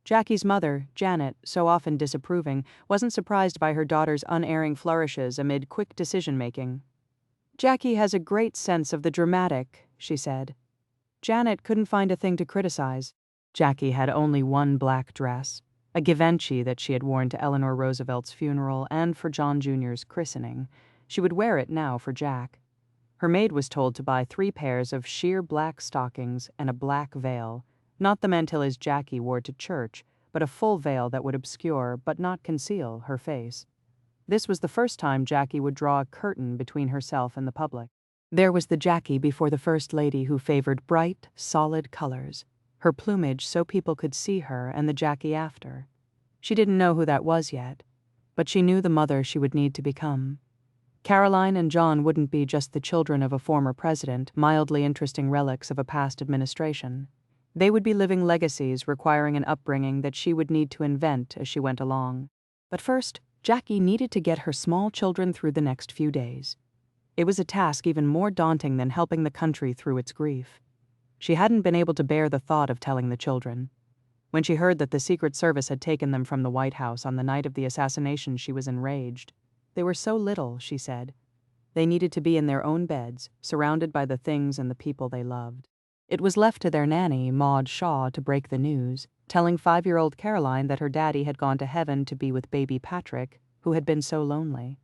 Jackie's mother, Janet, so often disapproving, wasn't surprised by her daughter's unerring flourishes amid quick decision-making. "Jackie has a great sense of the dramatic," she said. Janet couldn't find a thing to criticize. Jackie had only one black dress, a Givenchy that she had worn to Eleanor Roosevelt's funeral and for John Jr.'s christening. She would wear it now for Jack. Her maid was told to buy 3 pairs of sheer black stockings and a black veil, not the mantillas Jackie wore to church, but a full veil that would obscure, but not conceal, her face. This was the first time Jackie would draw a curtain between herself and the public. There was the Jackie before the First Lady who favored bright, solid colors, her plumage so people could see her, and the Jackie after. She didn't know who that was yet, but she knew the mother she would need to become. Caroline and John wouldn't be just the children of a former president, mildly interesting relics of a past administration. They would be living legacies requiring an upbringing that she would need to invent as she went along. But first, Jackie needed to get her small children through the next few days. It was a task even more daunting than helping the country through its grief. She hadn't been able to bear the thought of telling the children. When she heard that the Secret Service had taken them from the White House on the night of the assassination, she was enraged. They were so little, she said. They needed to be in their own beds, surrounded by the things and the people they loved. It was left to their nanny, Maud Shaw, to break the news, telling 5-year-old Caroline that her daddy had gone to heaven to be with baby Patrick, who had been so lonely.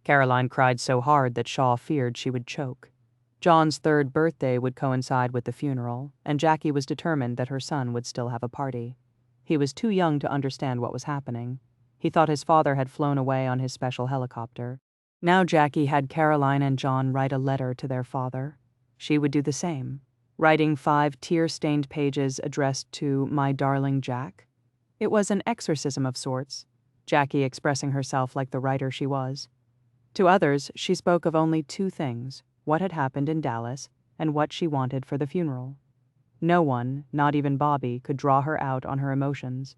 Caroline cried so hard that Shaw feared she would choke. John's 3rd birthday would coincide with the funeral, and Jackie was determined that her son would still have a party. He was too young to understand what was happening. He thought his father had flown away on his special helicopter. Now Jackie had Caroline and John write a letter to their father. She would do the same, writing 5 tear-stained pages addressed to "My darling Jack." It was an exorcism of sorts, Jackie expressing herself like the writer she was. To others, she spoke of only 2 things: what had happened in Dallas and what she wanted for the funeral. No one, not even Bobby, could draw her out on her emotions.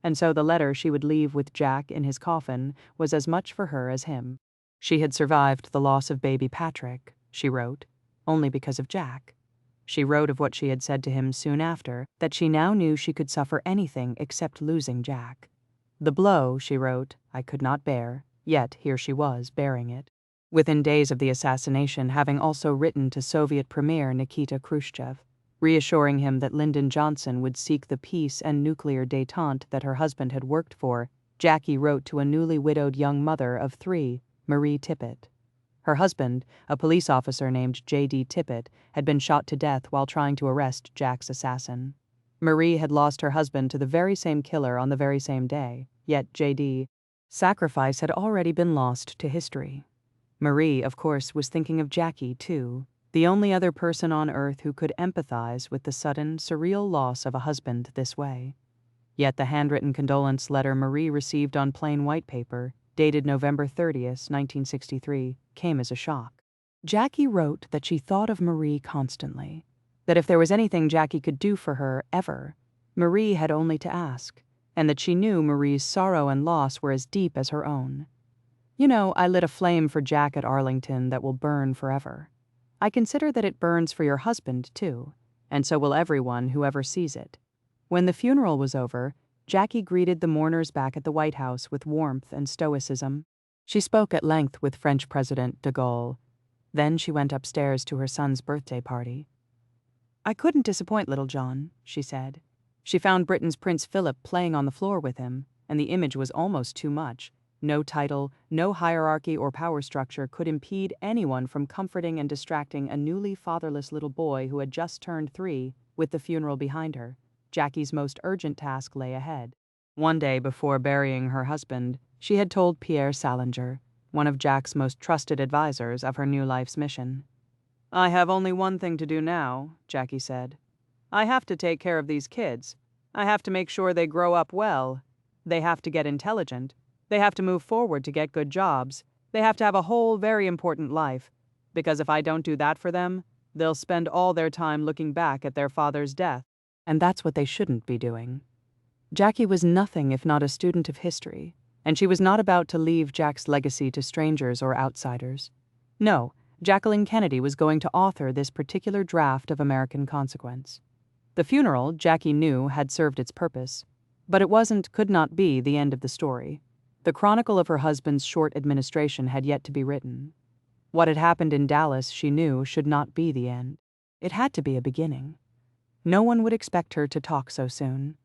And so the letter she would leave with Jack in his coffin was as much for her as him. She had survived the loss of baby Patrick, she wrote, only because of Jack. She wrote of what she had said to him soon after, that she now knew she could suffer anything except losing Jack. The blow, she wrote, I could not bear, yet here she was, bearing it. Within days of the assassination, having also written to Soviet Premier Nikita Khrushchev, reassuring him that Lyndon Johnson would seek the peace and nuclear détente that her husband had worked for, Jackie wrote to a newly widowed young mother of 3, Marie Tippett. Her husband, a police officer named J.D. Tippett, had been shot to death while trying to arrest Jack's assassin. Marie had lost her husband to the very same killer on the very same day, yet J.D.'s sacrifice had already been lost to history. Marie, of course, was thinking of Jackie, too, the only other person on earth who could empathize with the sudden, surreal loss of a husband this way. Yet the handwritten condolence letter Marie received on plain white paper, dated November 30th, 1963, came as a shock. Jackie wrote that she thought of Marie constantly, that if there was anything Jackie could do for her, ever, Marie had only to ask, and that she knew Marie's sorrow and loss were as deep as her own. You know, I lit a flame for Jack at Arlington that will burn forever. I consider that it burns for your husband, too, and so will everyone who ever sees it. When the funeral was over, Jackie greeted the mourners back at the White House with warmth and stoicism. She spoke at length with French President de Gaulle. Then she went upstairs to her son's birthday party. I couldn't disappoint little John, she said. She found Britain's Prince Philip playing on the floor with him, and the image was almost too much. No title, no hierarchy or power structure could impede anyone from comforting and distracting a newly fatherless little boy who had just turned 3, with the funeral behind her. Jackie's most urgent task lay ahead. One day before burying her husband, she had told Pierre Salinger, one of Jack's most trusted advisors, of her new life's mission. I have only one thing to do now, Jackie said. I have to take care of these kids. I have to make sure they grow up well. They have to get intelligent. They have to move forward to get good jobs. They have to have a whole, very important life. Because if I don't do that for them, they'll spend all their time looking back at their father's death. And that's what they shouldn't be doing. Jackie was nothing if not a student of history, and she was not about to leave Jack's legacy to strangers or outsiders. No, Jacqueline Kennedy was going to author this particular draft of American consequence. The funeral, Jackie knew, had served its purpose, but it could not be the end of the story. The chronicle of her husband's short administration had yet to be written. What had happened in Dallas, she knew, should not be the end. It had to be a beginning. No one would expect her to talk so soon.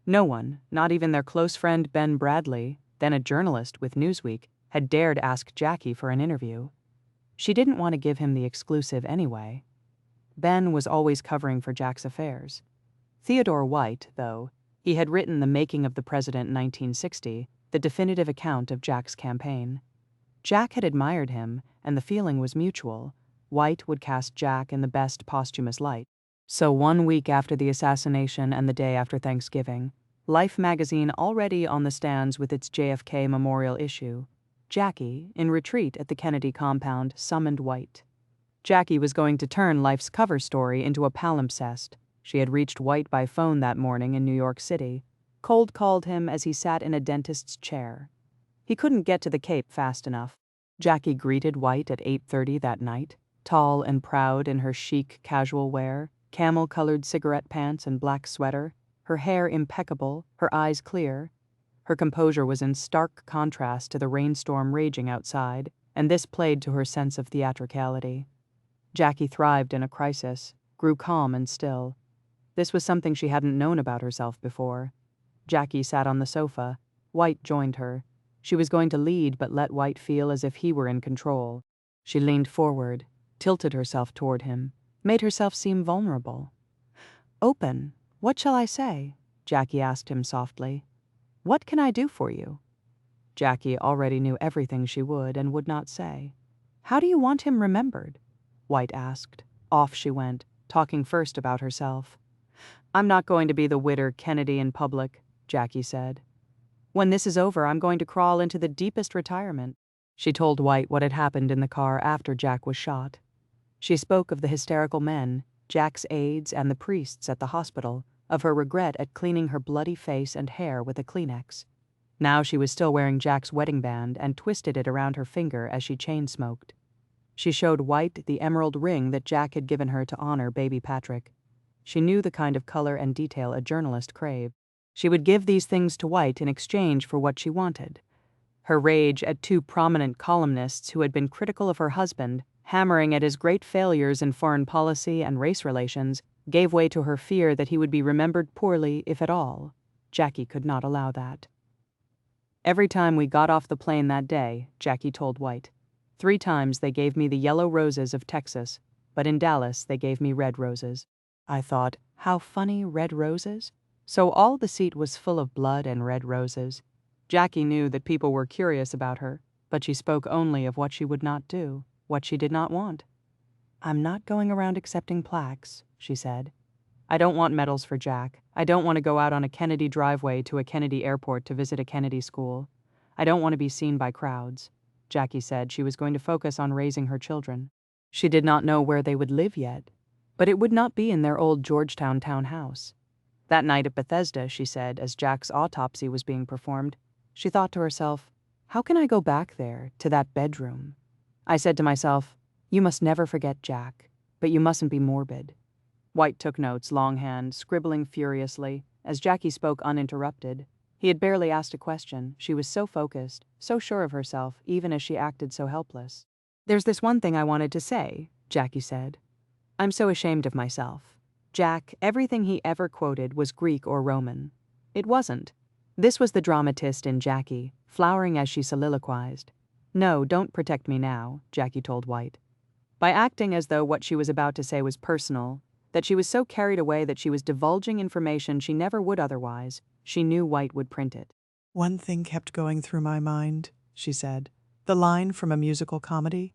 No one, not even their close friend Ben Bradley, then a journalist with Newsweek, had dared ask Jackie for an interview. She didn't want to give him the exclusive anyway. Ben was always covering for Jack's affairs. Theodore White, though, he had written The Making of the President in 1960, the definitive account of Jack's campaign. Jack had admired him, and the feeling was mutual. White would cast Jack in the best posthumous light. So 1 week after the assassination and the day after Thanksgiving, Life magazine, already on the stands with its JFK memorial issue, Jackie, in retreat at the Kennedy compound, summoned White. Jackie was going to turn life's cover story into a palimpsest. She had reached White by phone that morning in New York City, cold called him as he sat in a dentist's chair. He couldn't get to the Cape fast enough. Jackie greeted White at 8:30 that night, tall and proud in her chic casual wear, camel-colored cigarette pants and black sweater, her hair impeccable, her eyes clear. Her composure was in stark contrast to the rainstorm raging outside, and this played to her sense of theatricality. Jackie thrived in a crisis, grew calm and still. This was something she hadn't known about herself before. Jackie sat on the sofa. White joined her. She was going to lead but let White feel as if he were in control. She leaned forward, tilted herself toward him, made herself seem vulnerable. "Open. What shall I say?" Jackie asked him softly. "What can I do for you?" Jackie already knew everything she would and would not say. "How do you want him remembered?" White asked. Off she went, talking first about herself. "I'm not going to be the widder Kennedy in public," Jackie said. "When this is over, I'm going to crawl into the deepest retirement." She told White what had happened in the car after Jack was shot. She spoke of the hysterical men, Jack's aides, and the priests at the hospital, of her regret at cleaning her bloody face and hair with a Kleenex. Now she was still wearing Jack's wedding band and twisted it around her finger as she chain-smoked. She showed White the emerald ring that Jack had given her to honor baby Patrick. She knew the kind of color and detail a journalist craved. She would give these things to White in exchange for what she wanted. Her rage at two prominent columnists who had been critical of her husband, hammering at his great failures in foreign policy and race relations, gave way to her fear that he would be remembered poorly, if at all. Jackie could not allow that. "Every time we got off the plane that day," Jackie told White, 3 times they gave me the yellow roses of Texas, but in Dallas they gave me red roses. I thought, how funny, red roses? So all the seat was full of blood and red roses. Jackie knew that people were curious about her, but she spoke only of what she would not do, what she did not want. "I'm not going around accepting plaques," she said. "I don't want medals for Jack. I don't want to go out on a Kennedy driveway to a Kennedy airport to visit a Kennedy school. I don't want to be seen by crowds." Jackie said she was going to focus on raising her children. She did not know where they would live yet, but it would not be in their old Georgetown townhouse. That night at Bethesda, she said, as Jack's autopsy was being performed, she thought to herself, "How can I go back there, to that bedroom?" I said to myself, "You must never forget Jack, but you mustn't be morbid." White took notes, longhand, scribbling furiously, as Jackie spoke uninterrupted. He had barely asked a question. She was so focused, so sure of herself, even as she acted so helpless. "There's this one thing I wanted to say," Jackie said. "I'm so ashamed of myself. Jack, everything he ever quoted was Greek or Roman. It wasn't." This was the dramatist in Jackie, flowering as she soliloquized. "No, don't protect me now," Jackie told White. By acting as though what she was about to say was personal, that she was so carried away that she was divulging information she never would otherwise, she knew White would print it. "One thing kept going through my mind," she said. "The line from a musical comedy.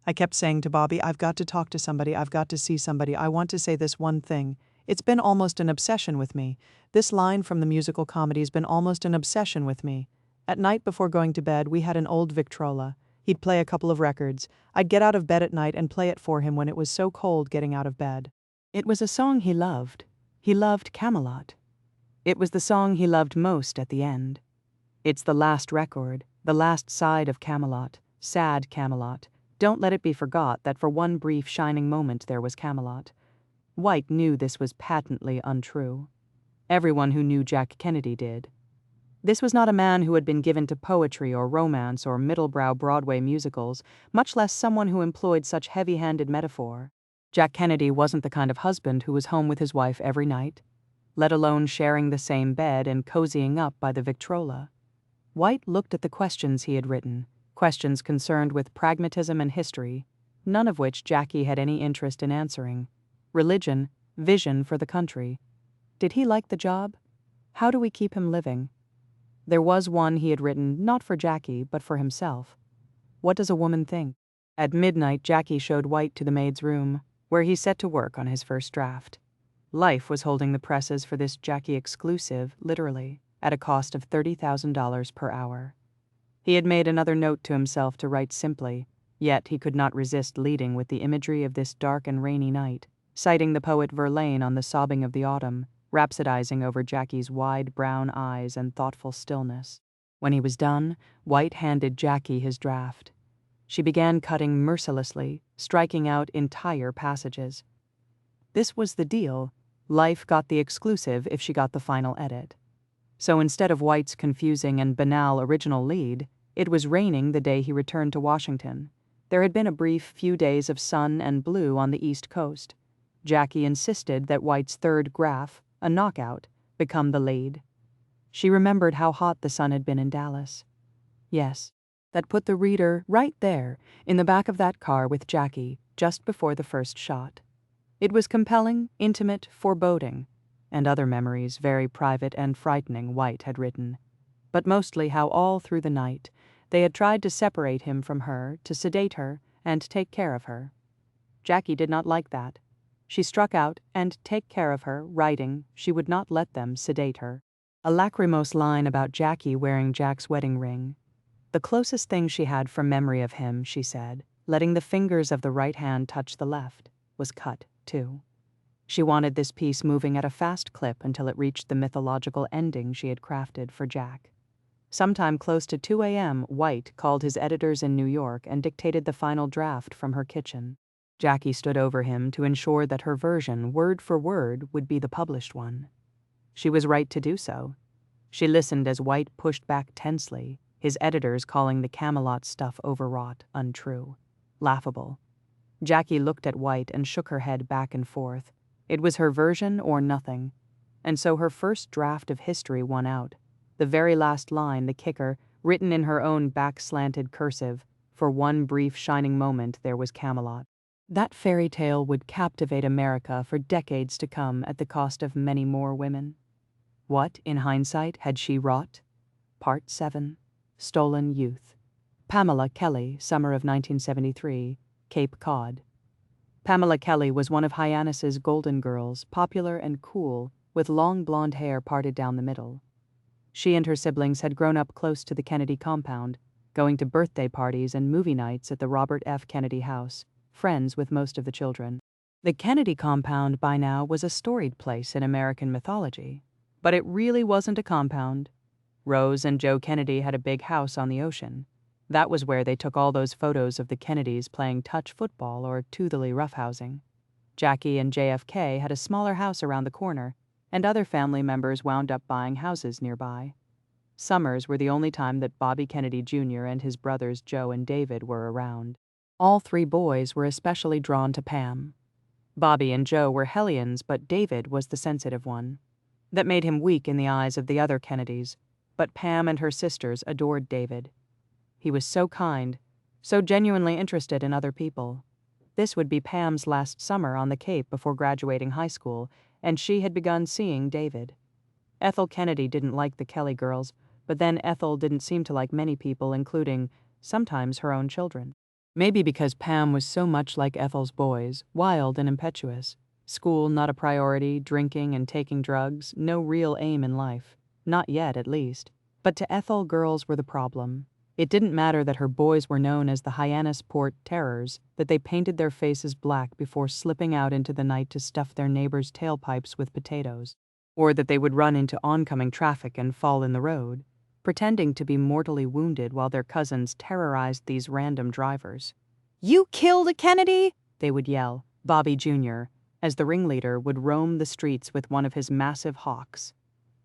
I kept saying to Bobby, I've got to talk to somebody, I've got to see somebody, I want to say this one thing. It's been almost an obsession with me. This line from the musical comedy has been almost an obsession with me. At night before going to bed, we had an old Victrola. He'd play a couple of records. I'd get out of bed at night and play it for him when it was so cold getting out of bed. It was a song he loved. He loved Camelot. It was the song he loved most at the end. It's the last record, the last side of Camelot, sad Camelot. Don't let it be forgot that for one brief shining moment there was Camelot." White knew this was patently untrue. Everyone who knew Jack Kennedy did. This was not a man who had been given to poetry or romance or middlebrow Broadway musicals, much less someone who employed such heavy-handed metaphor. Jack Kennedy wasn't the kind of husband who was home with his wife every night, let alone sharing the same bed and cozying up by the Victrola. White looked at the questions he had written, questions concerned with pragmatism and history, none of which Jackie had any interest in answering. Religion, vision for the country. Did he like the job? How do we keep him living? There was one he had written not for Jackie, but for himself. What does a woman think? At midnight, Jackie showed White to the maid's room, where he set to work on his first draft. Life was holding the presses for this Jackie exclusive, literally, at a cost of $30,000 per hour. He had made another note to himself to write simply, yet he could not resist leading with the imagery of this dark and rainy night, citing the poet Verlaine on the sobbing of the autumn, rhapsodizing over Jackie's wide brown eyes and thoughtful stillness. When he was done, White handed Jackie his draft. She began cutting mercilessly, striking out entire passages. This was the deal. Life got the exclusive if she got the final edit. So instead of White's confusing and banal original lead, it was raining the day he returned to Washington. There had been a brief few days of sun and blue on the East Coast. Jackie insisted that White's third graph, a knockout, become the lead. She remembered how hot the sun had been in Dallas. Yes, that put the reader right there, in the back of that car with Jackie, just before the first shot. It was compelling, intimate, foreboding, and other memories, very private and frightening, White had written. But mostly how all through the night they had tried to separate him from her, to sedate her, and take care of her. Jackie did not like that. She struck out, and take care of her, writing, she would not let them sedate her. A lachrymose line about Jackie wearing Jack's wedding ring. The closest thing she had from memory of him, she said, letting the fingers of the right hand touch the left, was cut, too. She wanted this piece moving at a fast clip until it reached the mythological ending she had crafted for Jack. Sometime close to 2 a.m., White called his editors in New York and dictated the final draft from her kitchen. Jackie stood over him to ensure that her version, word for word, would be the published one. She was right to do so. She listened as White pushed back tensely, his editors calling the Camelot stuff overwrought, untrue, laughable. Jackie looked at White and shook her head back and forth. It was her version or nothing. And so her first draft of history won out. The very last line, the kicker, written in her own back-slanted cursive, for one brief shining moment there was Camelot. That fairy tale would captivate America for decades to come at the cost of many more women. What, in hindsight, had she wrought? Part 7. Stolen Youth. Pamela Kelly, summer of 1973, Cape Cod. Pamela Kelly was one of Hyannis's golden girls, popular and cool, with long blonde hair parted down the middle. She and her siblings had grown up close to the Kennedy compound, going to birthday parties and movie nights at the Robert F. Kennedy house, friends with most of the children. The Kennedy compound by now was a storied place in American mythology, but it really wasn't a compound. Rose and Joe Kennedy had a big house on the ocean. That was where they took all those photos of the Kennedys playing touch football or toothily roughhousing. Jackie and JFK had a smaller house around the corner, and other family members wound up buying houses nearby. Summers were the only time that Bobby Kennedy Jr. and his brothers Joe and David were around. All three boys were especially drawn to Pam. Bobby and Joe were hellions, but David was the sensitive one. That made him weak in the eyes of the other Kennedys, but Pam and her sisters adored David. He was so kind, so genuinely interested in other people. This would be Pam's last summer on the Cape before graduating high school, and she had begun seeing David. Ethel Kennedy didn't like the Kelly girls, but then Ethel didn't seem to like many people, including, sometimes, her own children. Maybe because Pam was so much like Ethel's boys, wild and impetuous. School not a priority, drinking and taking drugs, no real aim in life. Not yet, at least. But to Ethel, girls were the problem. It didn't matter that her boys were known as the Hyannisport Terrors, that they painted their faces black before slipping out into the night to stuff their neighbors' tailpipes with potatoes, or that they would run into oncoming traffic and fall in the road, pretending to be mortally wounded while their cousins terrorized these random drivers. "You killed a Kennedy!" they would yell, Bobby Jr., as the ringleader would roam the streets with one of his massive hawks.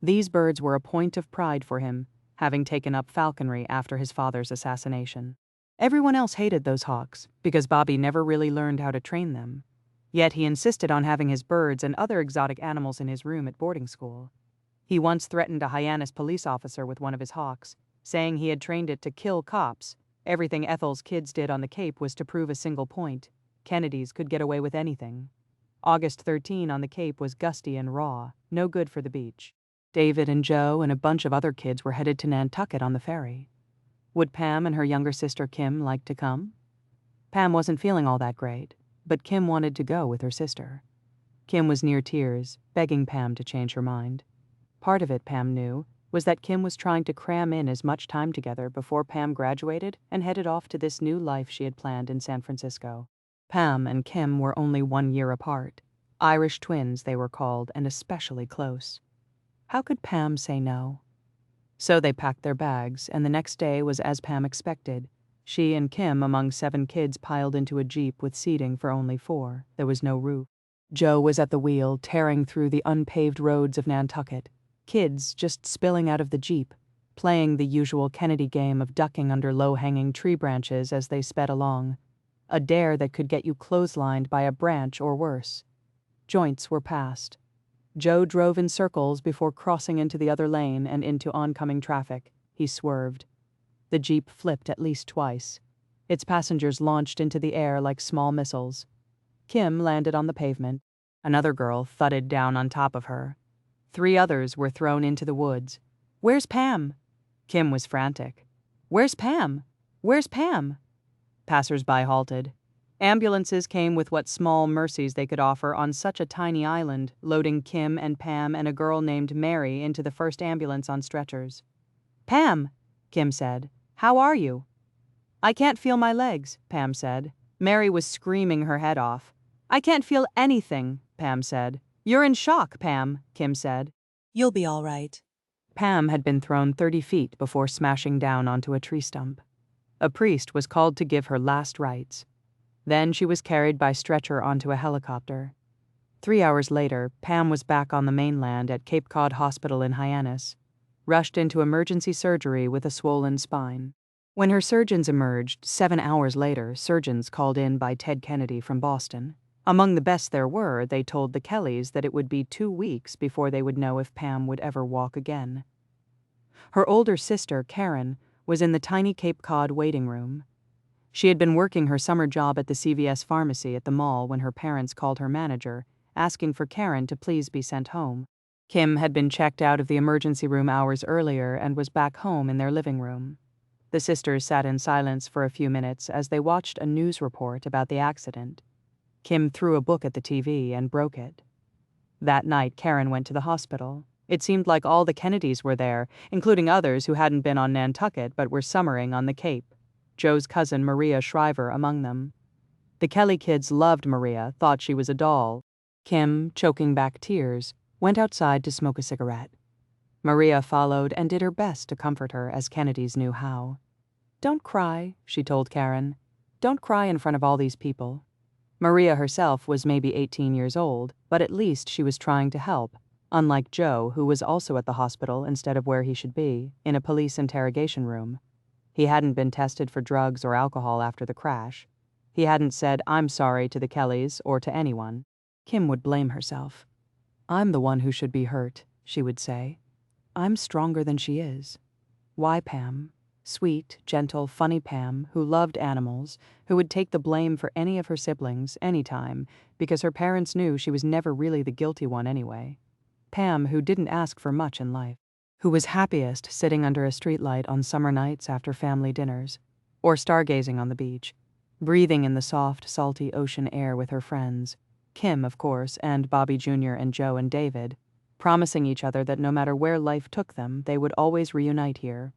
These birds were a point of pride for him, having taken up falconry after his father's assassination. Everyone else hated those hawks, because Bobby never really learned how to train them. Yet he insisted on having his birds and other exotic animals in his room at boarding school. He once threatened a Hyannis police officer with one of his hawks, saying he had trained it to kill cops. Everything Ethel's kids did on the Cape was to prove a single point: Kennedys could get away with anything. August 13 on the Cape was gusty and raw, no good for the beach. David and Joe and a bunch of other kids were headed to Nantucket on the ferry. Would Pam and her younger sister Kim like to come? Pam wasn't feeling all that great, but Kim wanted to go with her sister. Kim was near tears, begging Pam to change her mind. Part of it, Pam knew, was that Kim was trying to cram in as much time together before Pam graduated and headed off to this new life she had planned in San Francisco. Pam and Kim were only 1 year apart. Irish twins, they were called, and especially close. How could Pam say no? So they packed their bags, and the next day was as Pam expected. She and Kim, among 7 kids, piled into a Jeep with seating for only 4. There was no roof. Joe was at the wheel, tearing through the unpaved roads of Nantucket. Kids just spilling out of the Jeep, playing the usual Kennedy game of ducking under low-hanging tree branches as they sped along. A dare that could get you clotheslined by a branch or worse. Joints were passed. Joe drove in circles before crossing into the other lane and into oncoming traffic. He swerved. The Jeep flipped at least twice. Its passengers launched into the air like small missiles. Kim landed on the pavement. Another girl thudded down on top of her. 3 others were thrown into the woods. "Where's Pam?" Kim was frantic. "Where's Pam? Where's Pam?" Passers-by halted. Ambulances came with what small mercies they could offer on such a tiny island, loading Kim and Pam and a girl named Mary into the first ambulance on stretchers. "Pam," Kim said, "how are you?" "I can't feel my legs," Pam said. Mary was screaming her head off. "I can't feel anything," Pam said. "You're in shock, Pam," Kim said. You'll be all right. Pam had been thrown 30 feet before smashing down onto a tree stump. A priest was called to give her last rites. Then she was carried by stretcher onto a helicopter. 3 hours later, Pam was back on the mainland at Cape Cod Hospital in Hyannis, rushed into emergency surgery with a swollen spine. When her surgeons emerged, 7 hours later, surgeons called in by Ted Kennedy from Boston. Among the best there were, they told the Kellys that it would be 2 weeks before they would know if Pam would ever walk again. Her older sister, Karen, was in the tiny Cape Cod waiting room. She had been working her summer job at the CVS pharmacy at the mall when her parents called her manager, asking for Karen to please be sent home. Kim had been checked out of the emergency room hours earlier and was back home in their living room. The sisters sat in silence for a few minutes as they watched a news report about the accident. Kim threw a book at the TV and broke it. That night, Karen went to the hospital. It seemed like all the Kennedys were there, including others who hadn't been on Nantucket but were summering on the Cape. Joe's cousin Maria Shriver among them. The Kelly kids loved Maria, thought she was a doll. Kim, choking back tears, went outside to smoke a cigarette. Maria followed and did her best to comfort her as Kennedys knew how. "Don't cry," she told Karen. "Don't cry in front of all these people." Maria herself was maybe 18 years old, but at least she was trying to help, unlike Joe, who was also at the hospital instead of where he should be, in a police interrogation room. He hadn't been tested for drugs or alcohol after the crash. He hadn't said, "I'm sorry" to the Kellys or to anyone. Kim would blame herself. "I'm the one who should be hurt," she would say. "I'm stronger than she is." Why Pam? Sweet, gentle, funny Pam, who loved animals, who would take the blame for any of her siblings, anytime, because her parents knew she was never really the guilty one anyway. Pam, who didn't ask for much in life, who was happiest sitting under a streetlight on summer nights after family dinners, or stargazing on the beach, breathing in the soft, salty ocean air with her friends, Kim, of course, and Bobby Jr. and Joe and David, promising each other that no matter where life took them, they would always reunite here.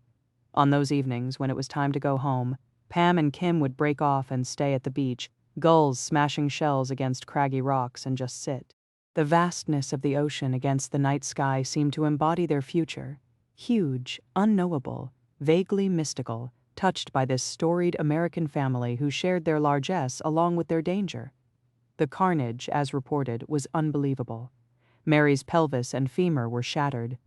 On those evenings, when it was time to go home, Pam and Kim would break off and stay at the beach, gulls smashing shells against craggy rocks, and just sit. The vastness of the ocean against the night sky seemed to embody their future, huge, unknowable, vaguely mystical, touched by this storied American family who shared their largesse along with their danger. The carnage, as reported, was unbelievable. Mary's pelvis and femur were shattered.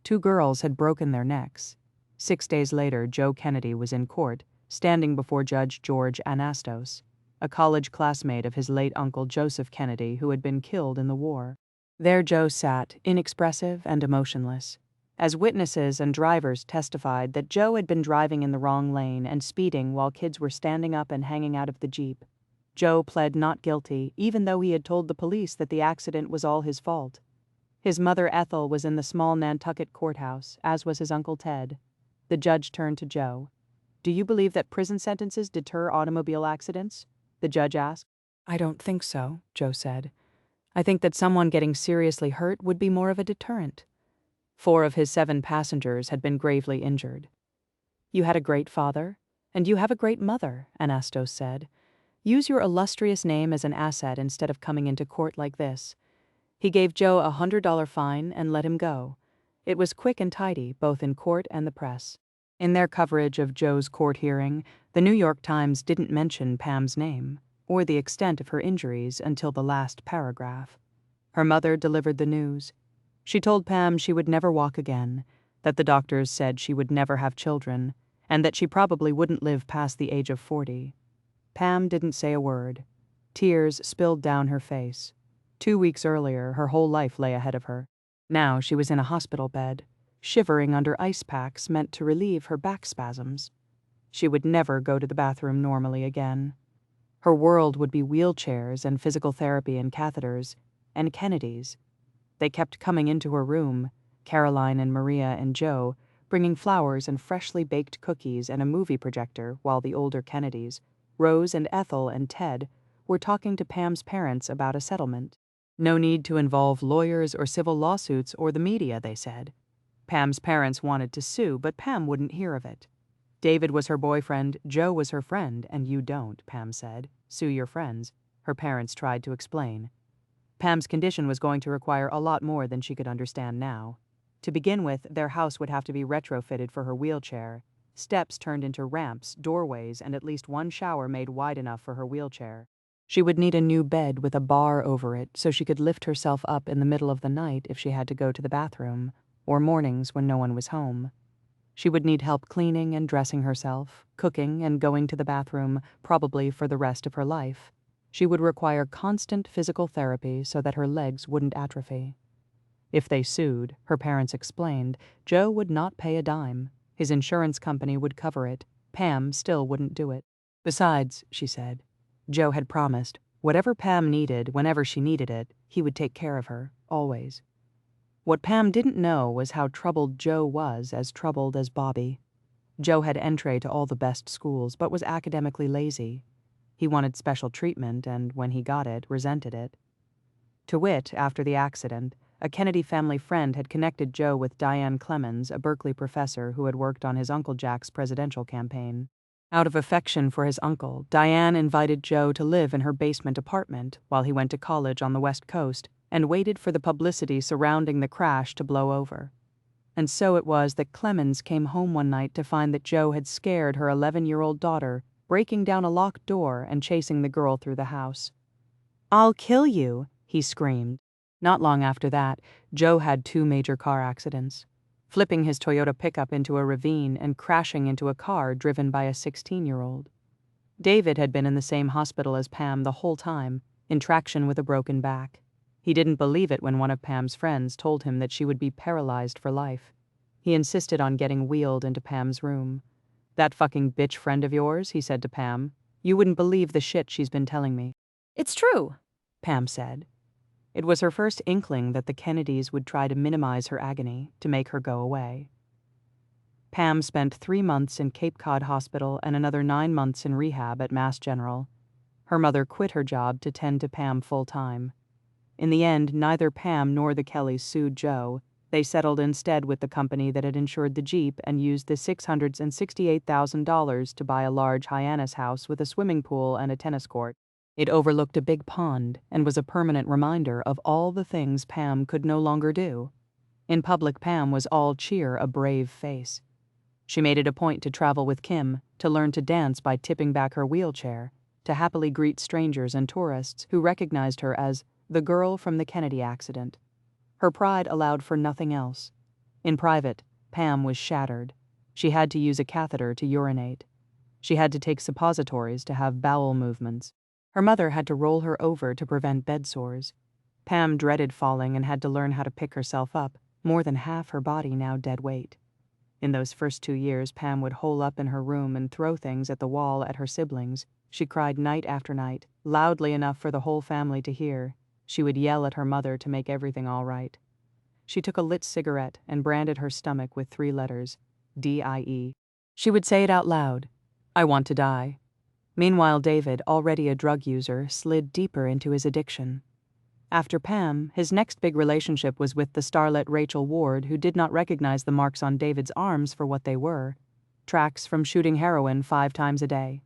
2 girls had broken their necks. 6 days later, Joe Kennedy was in court, standing before Judge George Anastos, a college classmate of his late uncle Joseph Kennedy who had been killed in the war. There Joe sat, inexpressive and emotionless, as witnesses and drivers testified that Joe had been driving in the wrong lane and speeding while kids were standing up and hanging out of the Jeep. Joe pled not guilty, even though he had told the police that the accident was all his fault. His mother Ethel was in the small Nantucket courthouse, as was his Uncle Ted. The judge turned to Joe. "Do you believe that prison sentences deter automobile accidents?" the judge asked. "I don't think so," Joe said. "I think that someone getting seriously hurt would be more of a deterrent." 4 of his 7 passengers had been gravely injured. "You had a great father, and you have a great mother," Anastos said. "Use your illustrious name as an asset instead of coming into court like this." He gave Joe a $100 fine and let him go. It was quick and tidy, both in court and the press. In their coverage of Joe's court hearing, the New York Times didn't mention Pam's name or the extent of her injuries until the last paragraph. Her mother delivered the news. She told Pam she would never walk again, that the doctors said she would never have children, and that she probably wouldn't live past the age of 40. Pam didn't say a word. Tears spilled down her face. 2 weeks earlier, her whole life lay ahead of her. Now she was in a hospital bed, shivering under ice packs meant to relieve her back spasms. She would never go to the bathroom normally again. Her world would be wheelchairs and physical therapy and catheters, and Kennedys. They kept coming into her room, Caroline and Maria and Joe, bringing flowers and freshly baked cookies and a movie projector while the older Kennedys, Rose and Ethel and Ted, were talking to Pam's parents about a settlement. No need to involve lawyers or civil lawsuits or the media, they said. Pam's parents wanted to sue, but Pam wouldn't hear of it. David was her boyfriend, Joe was her friend, and you don't, Pam said. Sue your friends, her parents tried to explain. Pam's condition was going to require a lot more than she could understand now. To begin with, their house would have to be retrofitted for her wheelchair. Steps turned into ramps, doorways, and at least one shower made wide enough for her wheelchair. She would need a new bed with a bar over it so she could lift herself up in the middle of the night if she had to go to the bathroom, or mornings when no one was home. She would need help cleaning and dressing herself, cooking and going to the bathroom, probably for the rest of her life. She would require constant physical therapy so that her legs wouldn't atrophy. If they sued, her parents explained, Joe would not pay a dime. His insurance company would cover it. Pam still wouldn't do it. Besides, she said, Joe had promised, whatever Pam needed, whenever she needed it, he would take care of her, always. What Pam didn't know was how troubled Joe was, as troubled as Bobby. Joe had entree to all the best schools, but was academically lazy. He wanted special treatment, and when he got it, resented it. To wit, after the accident, a Kennedy family friend had connected Joe with Diane Clemens, a Berkeley professor who had worked on his Uncle Jack's presidential campaign. Out of affection for his uncle, Diane invited Joe to live in her basement apartment while he went to college on the West Coast and waited for the publicity surrounding the crash to blow over. And so it was that Clemens came home one night to find that Joe had scared her 11-year-old daughter, breaking down a locked door and chasing the girl through the house. "I'll kill you," he screamed. Not long after that, Joe had 2 major car accidents, flipping his Toyota pickup into a ravine and crashing into a car driven by a 16-year-old. David had been in the same hospital as Pam the whole time, in traction with a broken back. He didn't believe it when one of Pam's friends told him that she would be paralyzed for life. He insisted on getting wheeled into Pam's room. "That fucking bitch friend of yours," he said to Pam, "you wouldn't believe the shit she's been telling me." It's true, Pam said. It was her first inkling that the Kennedys would try to minimize her agony, to make her go away. Pam spent 3 months in Cape Cod Hospital and another 9 months in rehab at Mass General. Her mother quit her job to tend to Pam full-time. In the end, neither Pam nor the Kellys sued Joe. They settled instead with the company that had insured the Jeep and used the $668,000 to buy a large Hyannis house with a swimming pool and a tennis court. It overlooked a big pond and was a permanent reminder of all the things Pam could no longer do. In public, Pam was all cheer, a brave face. She made it a point to travel with Kim, to learn to dance by tipping back her wheelchair, to happily greet strangers and tourists who recognized her as the girl from the Kennedy accident. Her pride allowed for nothing else. In private, Pam was shattered. She had to use a catheter to urinate. She had to take suppositories to have bowel movements. Her mother had to roll her over to prevent bed sores. Pam dreaded falling and had to learn how to pick herself up, more than half her body now dead weight. In those first 2 years, Pam would hole up in her room and throw things at the wall at her siblings. She cried night after night, loudly enough for the whole family to hear. She would yell at her mother to make everything all right. She took a lit cigarette and branded her stomach with 3 letters, D-I-E. She would say it out loud, "I want to die." Meanwhile, David, already a drug user, slid deeper into his addiction. After Pam, his next big relationship was with the starlet Rachel Ward, who did not recognize the marks on David's arms for what they were: tracks from shooting heroin 5 times a day.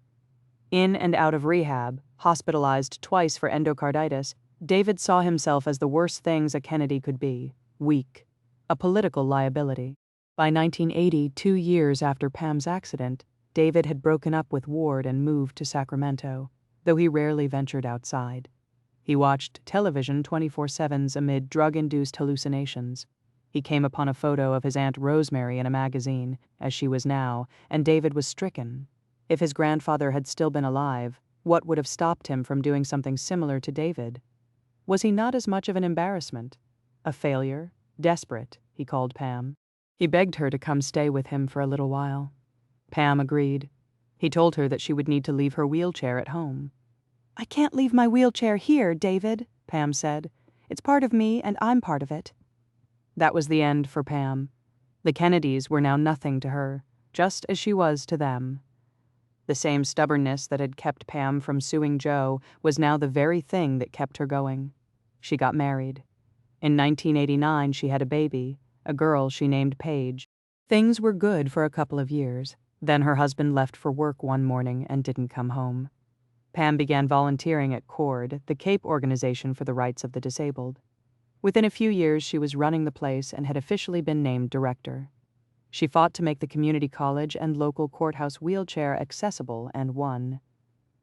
In and out of rehab, hospitalized twice for endocarditis, David saw himself as the worst things a Kennedy could be: weak, a political liability. By 1980, 2 years after Pam's accident, David had broken up with Ward and moved to Sacramento, though he rarely ventured outside. He watched television 24/7 amid drug-induced hallucinations. He came upon a photo of his Aunt Rosemary in a magazine, as she was now, and David was stricken. If his grandfather had still been alive, what would have stopped him from doing something similar to David? Was he not as much of an embarrassment? A failure? Desperate, he called Pam. He begged her to come stay with him for a little while. Pam agreed. He told her that she would need to leave her wheelchair at home. "I can't leave my wheelchair here, David," Pam said. "It's part of me, and I'm part of it." That was the end for Pam. The Kennedys were now nothing to her, just as she was to them. The same stubbornness that had kept Pam from suing Joe was now the very thing that kept her going. She got married. In 1989, she had a baby, a girl she named Paige. Things were good for a couple of years. Then her husband left for work one morning and didn't come home. Pam began volunteering at CORD, the Cape Organization for the Rights of the Disabled. Within a few years, she was running the place and had officially been named director. She fought to make the community college and local courthouse wheelchair accessible and won.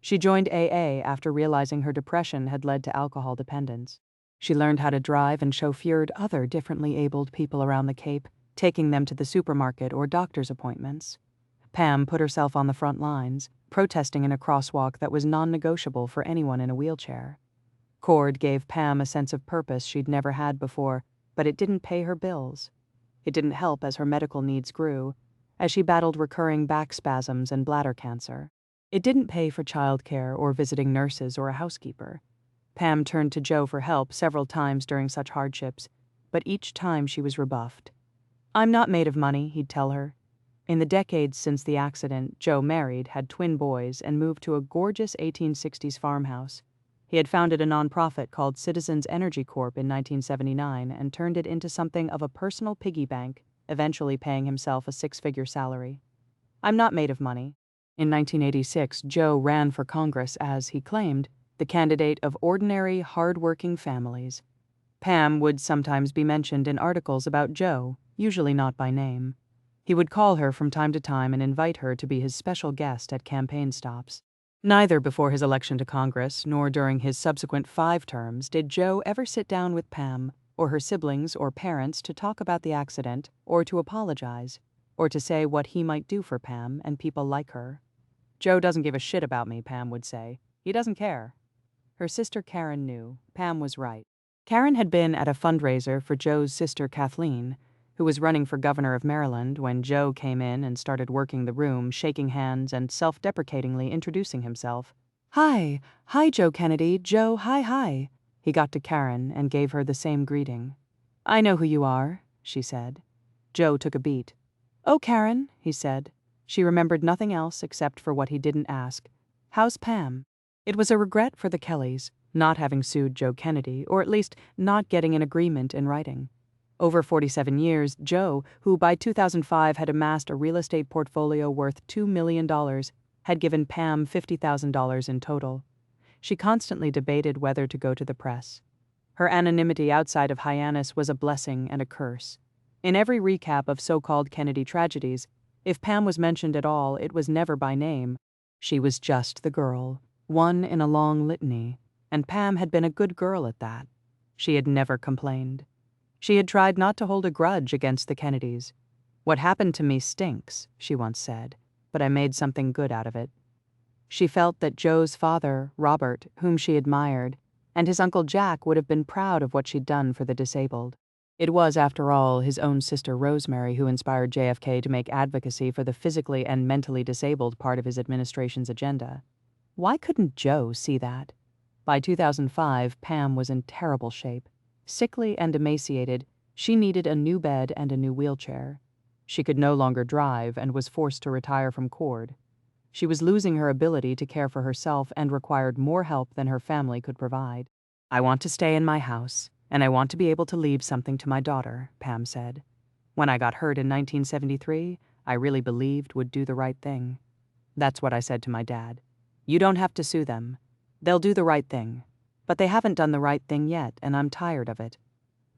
She joined AA after realizing her depression had led to alcohol dependence. She learned how to drive and chauffeured other differently abled people around the Cape, taking them to the supermarket or doctor's appointments. Pam put herself on the front lines, protesting in a crosswalk that was non-negotiable for anyone in a wheelchair. CORD gave Pam a sense of purpose she'd never had before, but it didn't pay her bills. It didn't help as her medical needs grew, as she battled recurring back spasms and bladder cancer. It didn't pay for childcare or visiting nurses or a housekeeper. Pam turned to Joe for help several times during such hardships, but each time she was rebuffed. "I'm not made of money," he'd tell her. In the decades since the accident, Joe married, had twin boys, and moved to a gorgeous 1860s farmhouse. He had founded a nonprofit called Citizens Energy Corp in 1979 and turned it into something of a personal piggy bank, eventually paying himself a 6-figure salary. "I'm not made of money." In 1986, Joe ran for Congress as, he claimed, the candidate of ordinary, hard-working families. Pam would sometimes be mentioned in articles about Joe, usually not by name. He would call her from time to time and invite her to be his special guest at campaign stops. Neither before his election to Congress nor during his subsequent 5 terms did Joe ever sit down with Pam or her siblings or parents to talk about the accident or to apologize or to say what he might do for Pam and people like her. "Joe doesn't give a shit about me," Pam would say. "He doesn't care." Her sister Karen knew. Pam was right. Karen had been at a fundraiser for Joe's sister Kathleen, who was running for governor of Maryland, when Joe came in and started working the room, shaking hands and self-deprecatingly introducing himself. "Hi, Joe Kennedy, Joe, hi." He got to Karen and gave her the same greeting. "I know who you are," she said. Joe took a beat. "Oh, Karen," he said. She remembered nothing else except for what he didn't ask. "How's Pam?" It was a regret for the Kellys, not having sued Joe Kennedy, or at least not getting an agreement in writing. Over 47 years, Joe, who by 2005 had amassed a real estate portfolio worth $2 million, had given Pam $50,000 in total. She constantly debated whether to go to the press. Her anonymity outside of Hyannis was a blessing and a curse. In every recap of so-called Kennedy tragedies, if Pam was mentioned at all, it was never by name. She was just the girl, one in a long litany, and Pam had been a good girl at that. She had never complained. She had tried not to hold a grudge against the Kennedys. "What happened to me stinks," she once said, "but I made something good out of it." She felt that Joe's father, Robert, whom she admired, and his uncle Jack would have been proud of what she'd done for the disabled. It was, after all, his own sister Rosemary who inspired JFK to make advocacy for the physically and mentally disabled part of his administration's agenda. Why couldn't Joe see that? By 2005, Pam was in terrible shape. Sickly and emaciated, she needed a new bed and a new wheelchair. She could no longer drive and was forced to retire from CORD. She was losing her ability to care for herself and required more help than her family could provide. I want to stay in my house, and I want to be able to leave something to my daughter, Pam said. When I got hurt in 1973, I really believed would do the right thing. That's what I said to my dad. You don't have to sue them. They'll do the right thing. But they haven't done the right thing yet, and I'm tired of it.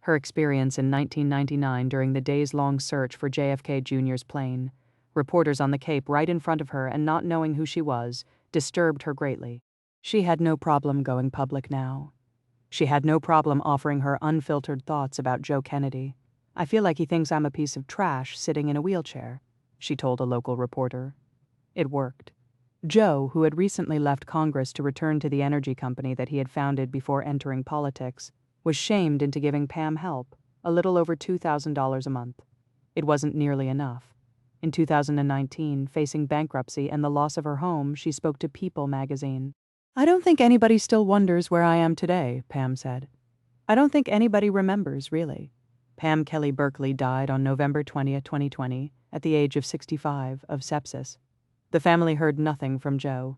Her experience in 1999 during the days-long search for JFK Jr.'s plane, reporters on the Cape right in front of her and not knowing who she was, disturbed her greatly. She had no problem going public now. She had no problem offering her unfiltered thoughts about Joe Kennedy. I feel like he thinks I'm a piece of trash sitting in a wheelchair, she told a local reporter. It worked. Joe, who had recently left Congress to return to the energy company that he had founded before entering politics, was shamed into giving Pam help, a little over $2,000 a month. It wasn't nearly enough. In 2019, facing bankruptcy and the loss of her home, she spoke to People magazine. I don't think anybody still wonders where I am today, Pam said. I don't think anybody remembers, really. Pam Kelly Berkeley died on November 20, 2020, at the age of 65, of sepsis. The family heard nothing from Joe.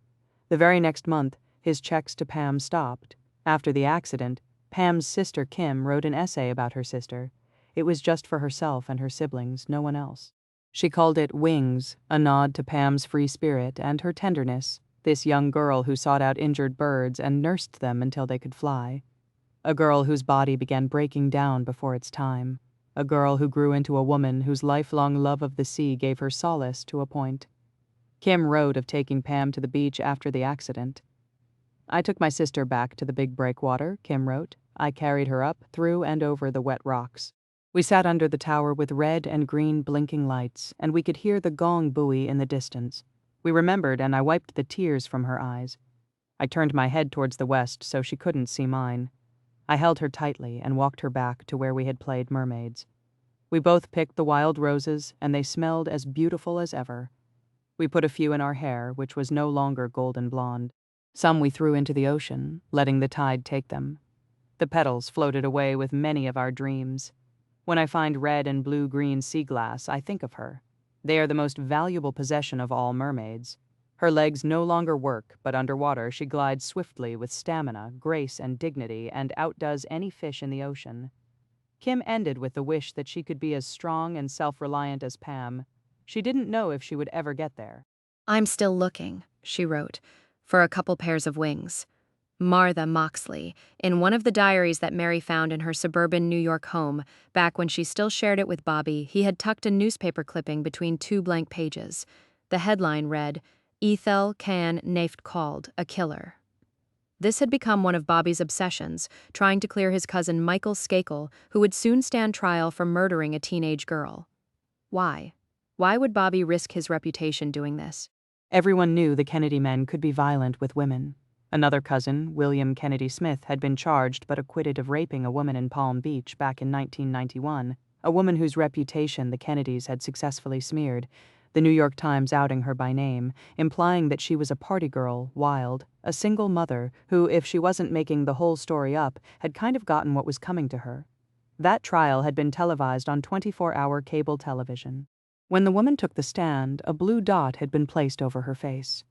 The very next month, his checks to Pam stopped. After the accident, Pam's sister Kim wrote an essay about her sister. It was just for herself and her siblings, no one else. She called it Wings, a nod to Pam's free spirit and her tenderness, this young girl who sought out injured birds and nursed them until they could fly. A girl whose body began breaking down before its time. A girl who grew into a woman whose lifelong love of the sea gave her solace to a point. Kim wrote of taking Pam to the beach after the accident. I took my sister back to the big breakwater, Kim wrote. I carried her up, through and over the wet rocks. We sat under the tower with red and green blinking lights, and we could hear the gong buoy in the distance. We remembered, and I wiped the tears from her eyes. I turned my head towards the west so she couldn't see mine. I held her tightly and walked her back to where we had played mermaids. We both picked the wild roses, and they smelled as beautiful as ever. We put a few in our hair, which was no longer golden blonde. Some we threw into the ocean, letting the tide take them. The petals floated away with many of our dreams. When I find red and blue-green sea glass, I think of her. They are the most valuable possession of all mermaids. Her legs no longer work, but underwater she glides swiftly with stamina, grace, and dignity, and outdoes any fish in the ocean. Kim ended with the wish that she could be as strong and self-reliant as Pam. She didn't know if she would ever get there. I'm still looking, she wrote, for a couple pairs of wings. Martha Moxley, in one of the diaries that Mary found in her suburban New York home, back when she still shared it with Bobby, he had tucked a newspaper clipping between two blank pages. The headline read, Ethel Can Naft Called, a Killer. This had become one of Bobby's obsessions, trying to clear his cousin Michael Skakel, who would soon stand trial for murdering a teenage girl. Why? Why would Bobby risk his reputation doing this? Everyone knew the Kennedy men could be violent with women. Another cousin, William Kennedy Smith, had been charged but acquitted of raping a woman in Palm Beach back in 1991, a woman whose reputation the Kennedys had successfully smeared, the New York Times outing her by name, implying that she was a party girl, wild, a single mother who, if she wasn't making the whole story up, had kind of gotten what was coming to her. That trial had been televised on 24-hour cable television. When the woman took the stand, a blue dot had been placed over her face.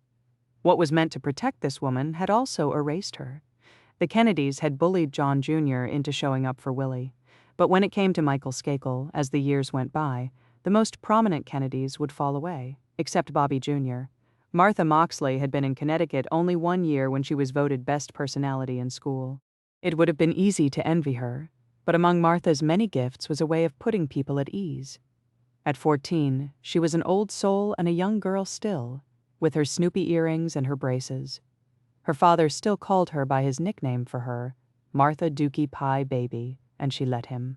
What was meant to protect this woman had also erased her. The Kennedys had bullied John Jr. into showing up for Willie. But when it came to Michael Skakel, as the years went by, the most prominent Kennedys would fall away, except Bobby Jr. Martha Moxley had been in Connecticut only 1 year when she was voted best personality in school. It would have been easy to envy her, but among Martha's many gifts was a way of putting people at ease. At 14, she was an old soul and a young girl still, with her Snoopy earrings and her braces. Her father still called her by his nickname for her, Martha Dookie Pie Baby, and she let him.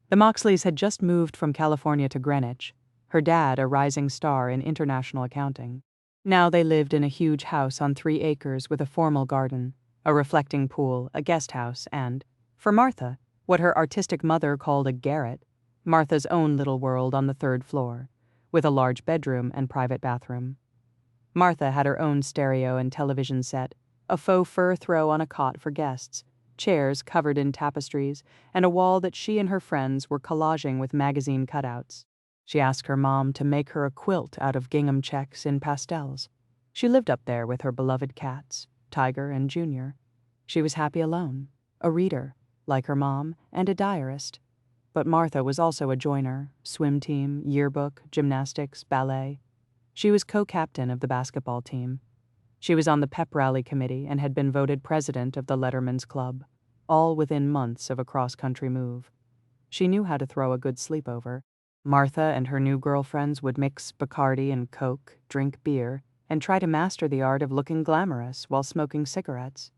The Moxleys had just moved from California to Greenwich, her dad a rising star in international accounting. Now they lived in a huge house on 3 acres with a formal garden, a reflecting pool, a guest house, and, for Martha, what her artistic mother called a garret, Martha's own little world on the 3rd floor, with a large bedroom and private bathroom. Martha had her own stereo and television set, a faux fur throw on a cot for guests, chairs covered in tapestries, and a wall that she and her friends were collaging with magazine cutouts. She asked her mom to make her a quilt out of gingham checks in pastels. She lived up there with her beloved cats, Tiger and Junior. She was happy alone, a reader, like her mom, and a diarist. But Martha was also a joiner, swim team, yearbook, gymnastics, ballet. She was co-captain of the basketball team. She was on the pep rally committee and had been voted president of the Letterman's Club, all within months of a cross-country move. She knew how to throw a good sleepover. Martha and her new girlfriends would mix Bacardi and Coke, drink beer, and try to master the art of looking glamorous while smoking cigarettes.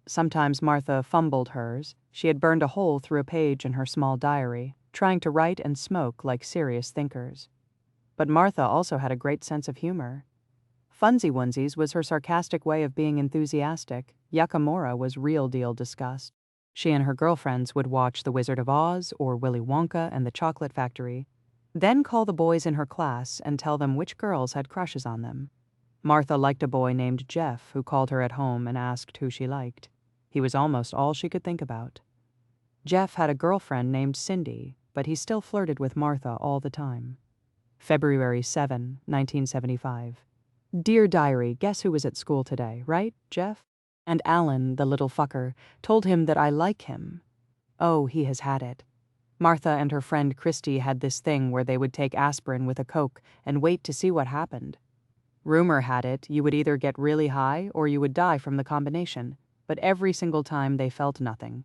Sometimes Martha fumbled hers. She had burned a hole through a page in her small diary, trying to write and smoke like serious thinkers. But Martha also had a great sense of humor. Funsy Wunsies was her sarcastic way of being enthusiastic. Yakamura was real-deal disgust. She and her girlfriends would watch The Wizard of Oz or Willy Wonka and the Chocolate Factory, then call the boys in her class and tell them which girls had crushes on them. Martha liked a boy named Jeff who called her at home and asked who she liked. He was almost all she could think about. Jeff had a girlfriend named Cindy, but he still flirted with Martha all the time. February 7, 1975. Dear Diary, guess who was at school today, right, Jeff? And Alan, the little fucker, told him that I like him. Oh, he has had it. Martha and her friend Christy had this thing where they would take aspirin with a Coke and wait to see what happened. Rumor had it you would either get really high or you would die from the combination, but every single time they felt nothing.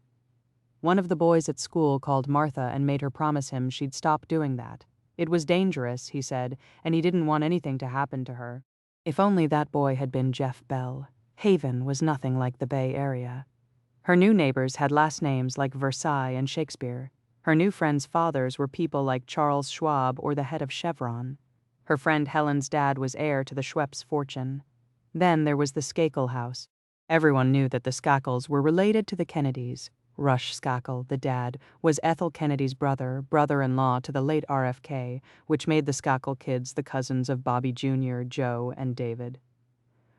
One of the boys at school called Martha and made her promise him she'd stop doing that. It was dangerous, he said, and he didn't want anything to happen to her. If only that boy had been Jeff Bell. Haven was nothing like the Bay Area. Her new neighbors had last names like Versailles and Shakespeare. Her new friends' fathers were people like Charles Schwab or the head of Chevron. Her friend Helen's dad was heir to the Schweppes fortune. Then there was the Skakel house. Everyone knew that the Skakels were related to the Kennedys. Rush Skakel, the dad, was Ethel Kennedy's brother-in-law to the late RFK, which made the Skakel kids the cousins of Bobby Jr., Joe, and David.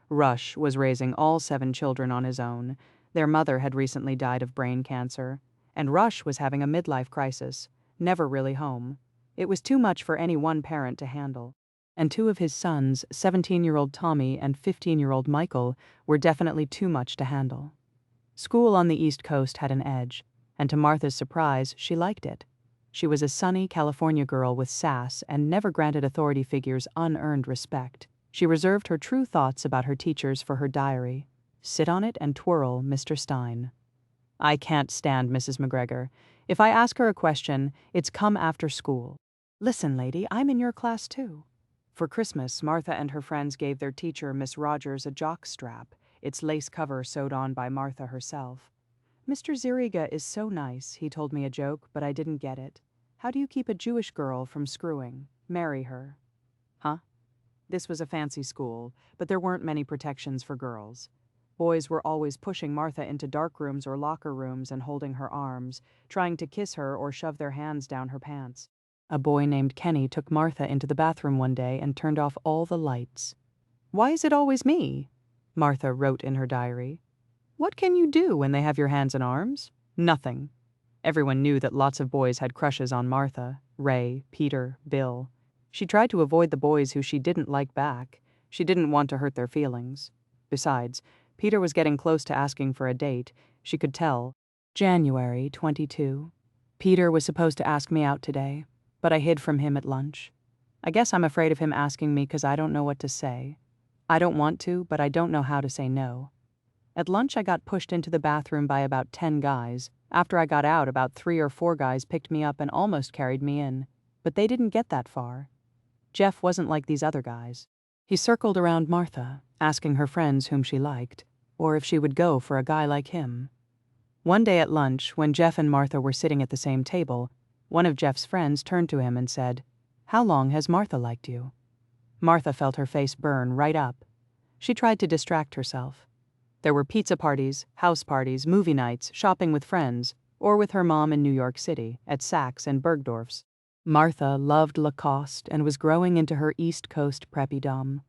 Rush was raising all 7 children on his own. Their mother had recently died of brain cancer, and Rush was having a midlife crisis, never really home. It was too much for any one parent to handle. And 2 of his sons, 17-year-old Tommy and 15-year-old Michael, were definitely too much to handle. School on the East Coast had an edge, and to Martha's surprise, she liked it. She was a sunny California girl with sass and never granted authority figures unearned respect. She reserved her true thoughts about her teachers for her diary. Sit on it and twirl, Mr. Stein. I can't stand Mrs. McGregor. If I ask her a question, it's come after school. Listen, lady, I'm in your class too. For Christmas, Martha and her friends gave their teacher, Miss Rogers, a jock strap, its lace cover sewed on by Martha herself. Mr. Ziriga is so nice, he told me a joke, but I didn't get it. How do you keep a Jewish girl from screwing? Marry her. Huh? This was a fancy school, but there weren't many protections for girls. Boys were always pushing Martha into dark rooms or locker rooms and holding her arms, trying to kiss her or shove their hands down her pants. A boy named Kenny took Martha into the bathroom one day and turned off all the lights. Why is it always me? Martha wrote in her diary. What can you do when they have your hands and arms? Nothing. Everyone knew that lots of boys had crushes on Martha, Ray, Peter, Bill. She tried to avoid the boys who she didn't like back. She didn't want to hurt their feelings. Besides, Peter was getting close to asking for a date. She could tell. January 22. Peter was supposed to ask me out today, but I hid from him at lunch. I guess I'm afraid of him asking me because I don't know what to say. I don't want to, but I don't know how to say no. At lunch, I got pushed into the bathroom by about 10 guys. After I got out, about 3 or 4 guys picked me up and almost carried me in. But they didn't get that far. Jeff wasn't like these other guys. He circled around Martha, asking her friends whom she liked, or if she would go for a guy like him. One day at lunch, when Jeff and Martha were sitting at the same table, one of Jeff's friends turned to him and said, "How long has Martha liked you?" Martha felt her face burn right up. She tried to distract herself. There were pizza parties, house parties, movie nights, shopping with friends, or with her mom in New York City, at Saks and Bergdorf's. Martha loved Lacoste and was growing into her East Coast preppy-dom.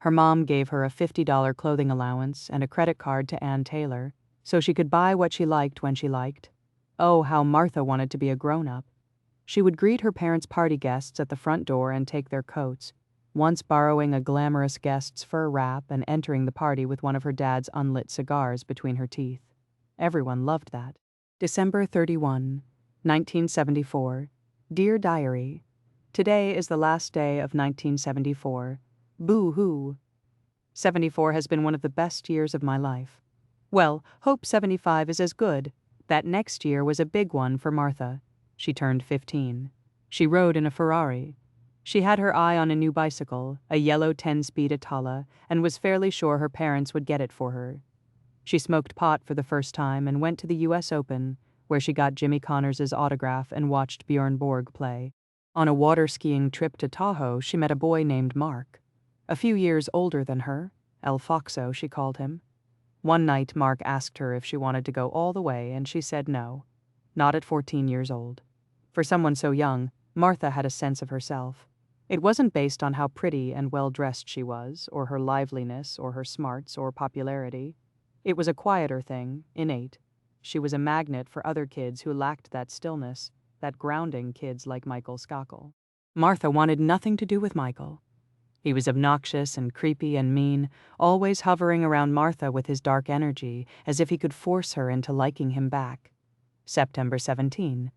Her mom gave her a $50 clothing allowance and a credit card to Ann Taylor, so she could buy what she liked when she liked. Oh, how Martha wanted to be a grown-up. She would greet her parents' party guests at the front door and take their coats, once borrowing a glamorous guest's fur wrap and entering the party with one of her dad's unlit cigars between her teeth. Everyone loved that. December 31, 1974. Dear Diary, today is the last day of 1974. Boo-hoo. 74 has been one of the best years of my life. Well, hope 75 is as good. That next year was a big one for Martha. She turned 15. She rode in a Ferrari. She had her eye on a new bicycle, a yellow 10-speed Atala, and was fairly sure her parents would get it for her. She smoked pot for the first time and went to the U.S. Open, where she got Jimmy Connors' autograph and watched Bjorn Borg play. On a water skiing trip to Tahoe, she met a boy named Mark. A few years older than her, El Foxo, she called him. One night, Mark asked her if she wanted to go all the way, and she said no. Not at 14 years old. For someone so young, Martha had a sense of herself. It wasn't based on how pretty and well-dressed she was, or her liveliness, or her smarts, or popularity. It was a quieter thing, innate. She was a magnet for other kids who lacked that stillness, that grounding kids like Michael Skakel. Martha wanted nothing to do with Michael. He was obnoxious and creepy and mean, always hovering around Martha with his dark energy, as if he could force her into liking him back. September 17.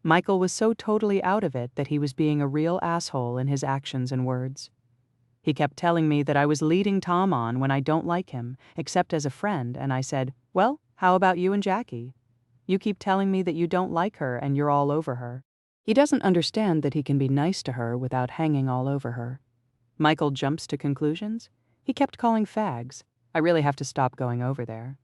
Michael was so totally out of it that he was being a real asshole in his actions and words. He kept telling me that I was leading Tom on when I don't like him, except as a friend, and I said, well, how about you and Jackie? You keep telling me that you don't like her and you're all over her. He doesn't understand that he can be nice to her without hanging all over her. Michael jumps to conclusions. He kept calling fags. I really have to stop going over there.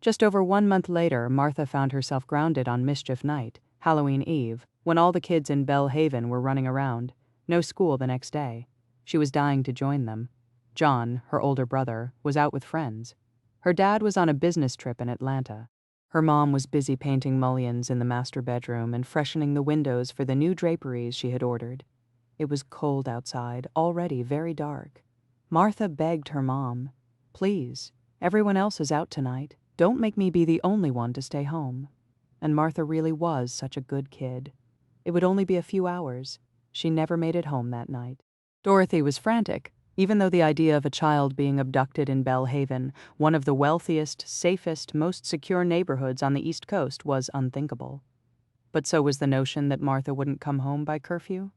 Just over 1 month later, Martha found herself grounded on Mischief Night, Halloween Eve, when all the kids in Belle Haven were running around. No school the next day. She was dying to join them. John, her older brother, was out with friends. Her dad was on a business trip in Atlanta. Her mom was busy painting mullions in the master bedroom and freshening the windows for the new draperies she had ordered. It was cold outside, already very dark. Martha begged her mom, please, everyone else is out tonight. Don't make me be the only one to stay home. And Martha really was such a good kid. It would only be a few hours. She never made it home that night. Dorothy was frantic, even though the idea of a child being abducted in Belle Haven, one of the wealthiest, safest, most secure neighborhoods on the East Coast, was unthinkable. But so was the notion that Martha wouldn't come home by curfew.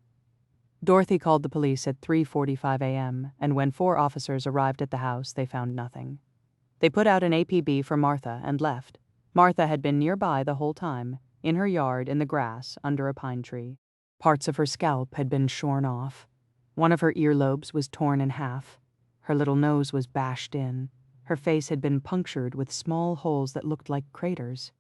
Dorothy called the police at 3:45 a.m., and when 4 officers arrived at the house, they found nothing. They put out an APB for Martha and left. Martha had been nearby the whole time, in her yard in the grass under a pine tree. Parts of her scalp had been shorn off. One of her earlobes was torn in half. Her little nose was bashed in. Her face had been punctured with small holes that looked like craters.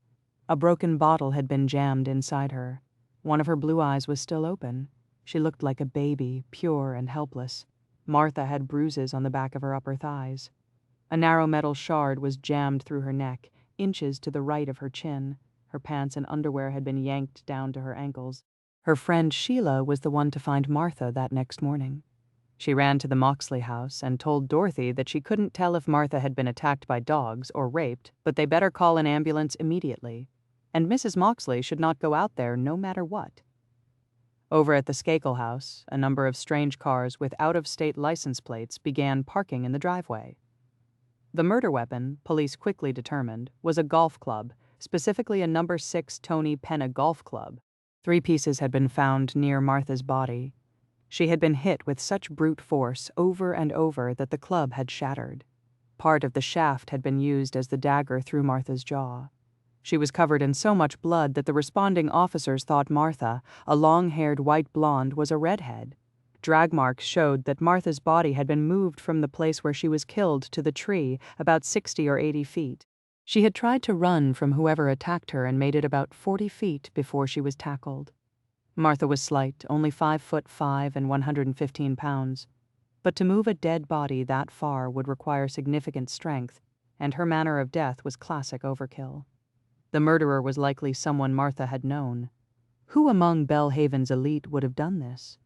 A broken bottle had been jammed inside her. One of her blue eyes was still open. She looked like a baby, pure and helpless. Martha had bruises on the back of her upper thighs. A narrow metal shard was jammed through her neck, inches to the right of her chin. Her pants and underwear had been yanked down to her ankles. Her friend Sheila was the one to find Martha that next morning. She ran to the Moxley house and told Dorothy that she couldn't tell if Martha had been attacked by dogs or raped, but they better call an ambulance immediately. And Mrs. Moxley should not go out there no matter what. Over at the Skakel house, a number of strange cars with out-of-state license plates began parking in the driveway. The murder weapon, police quickly determined, was a golf club, specifically a number 6 Tony Penna golf club. 3 pieces had been found near Martha's body. She had been hit with such brute force over and over that the club had shattered. Part of the shaft had been used as the dagger through Martha's jaw. She was covered in so much blood that the responding officers thought Martha, a long-haired white blonde, was a redhead. Drag marks showed that Martha's body had been moved from the place where she was killed to the tree, about 60 or 80 feet. She had tried to run from whoever attacked her and made it about 40 feet before she was tackled. Martha was slight, only 5'5" and 115 pounds. But to move a dead body that far would require significant strength, and her manner of death was classic overkill. The murderer was likely someone Martha had known. Who among Belle Haven's elite would have done this?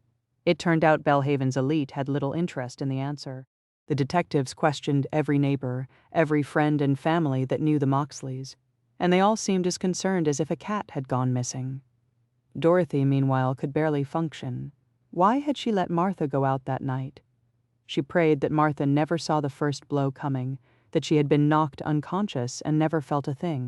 It turned out Belle Haven's elite had little interest in the answer. The detectives questioned every neighbor, every friend and family that knew the Moxleys, and they all seemed as concerned as if a cat had gone missing. Dorothy, meanwhile, could barely function. Why had she let Martha go out that night? She prayed that Martha never saw the first blow coming, that she had been knocked unconscious and never felt a thing.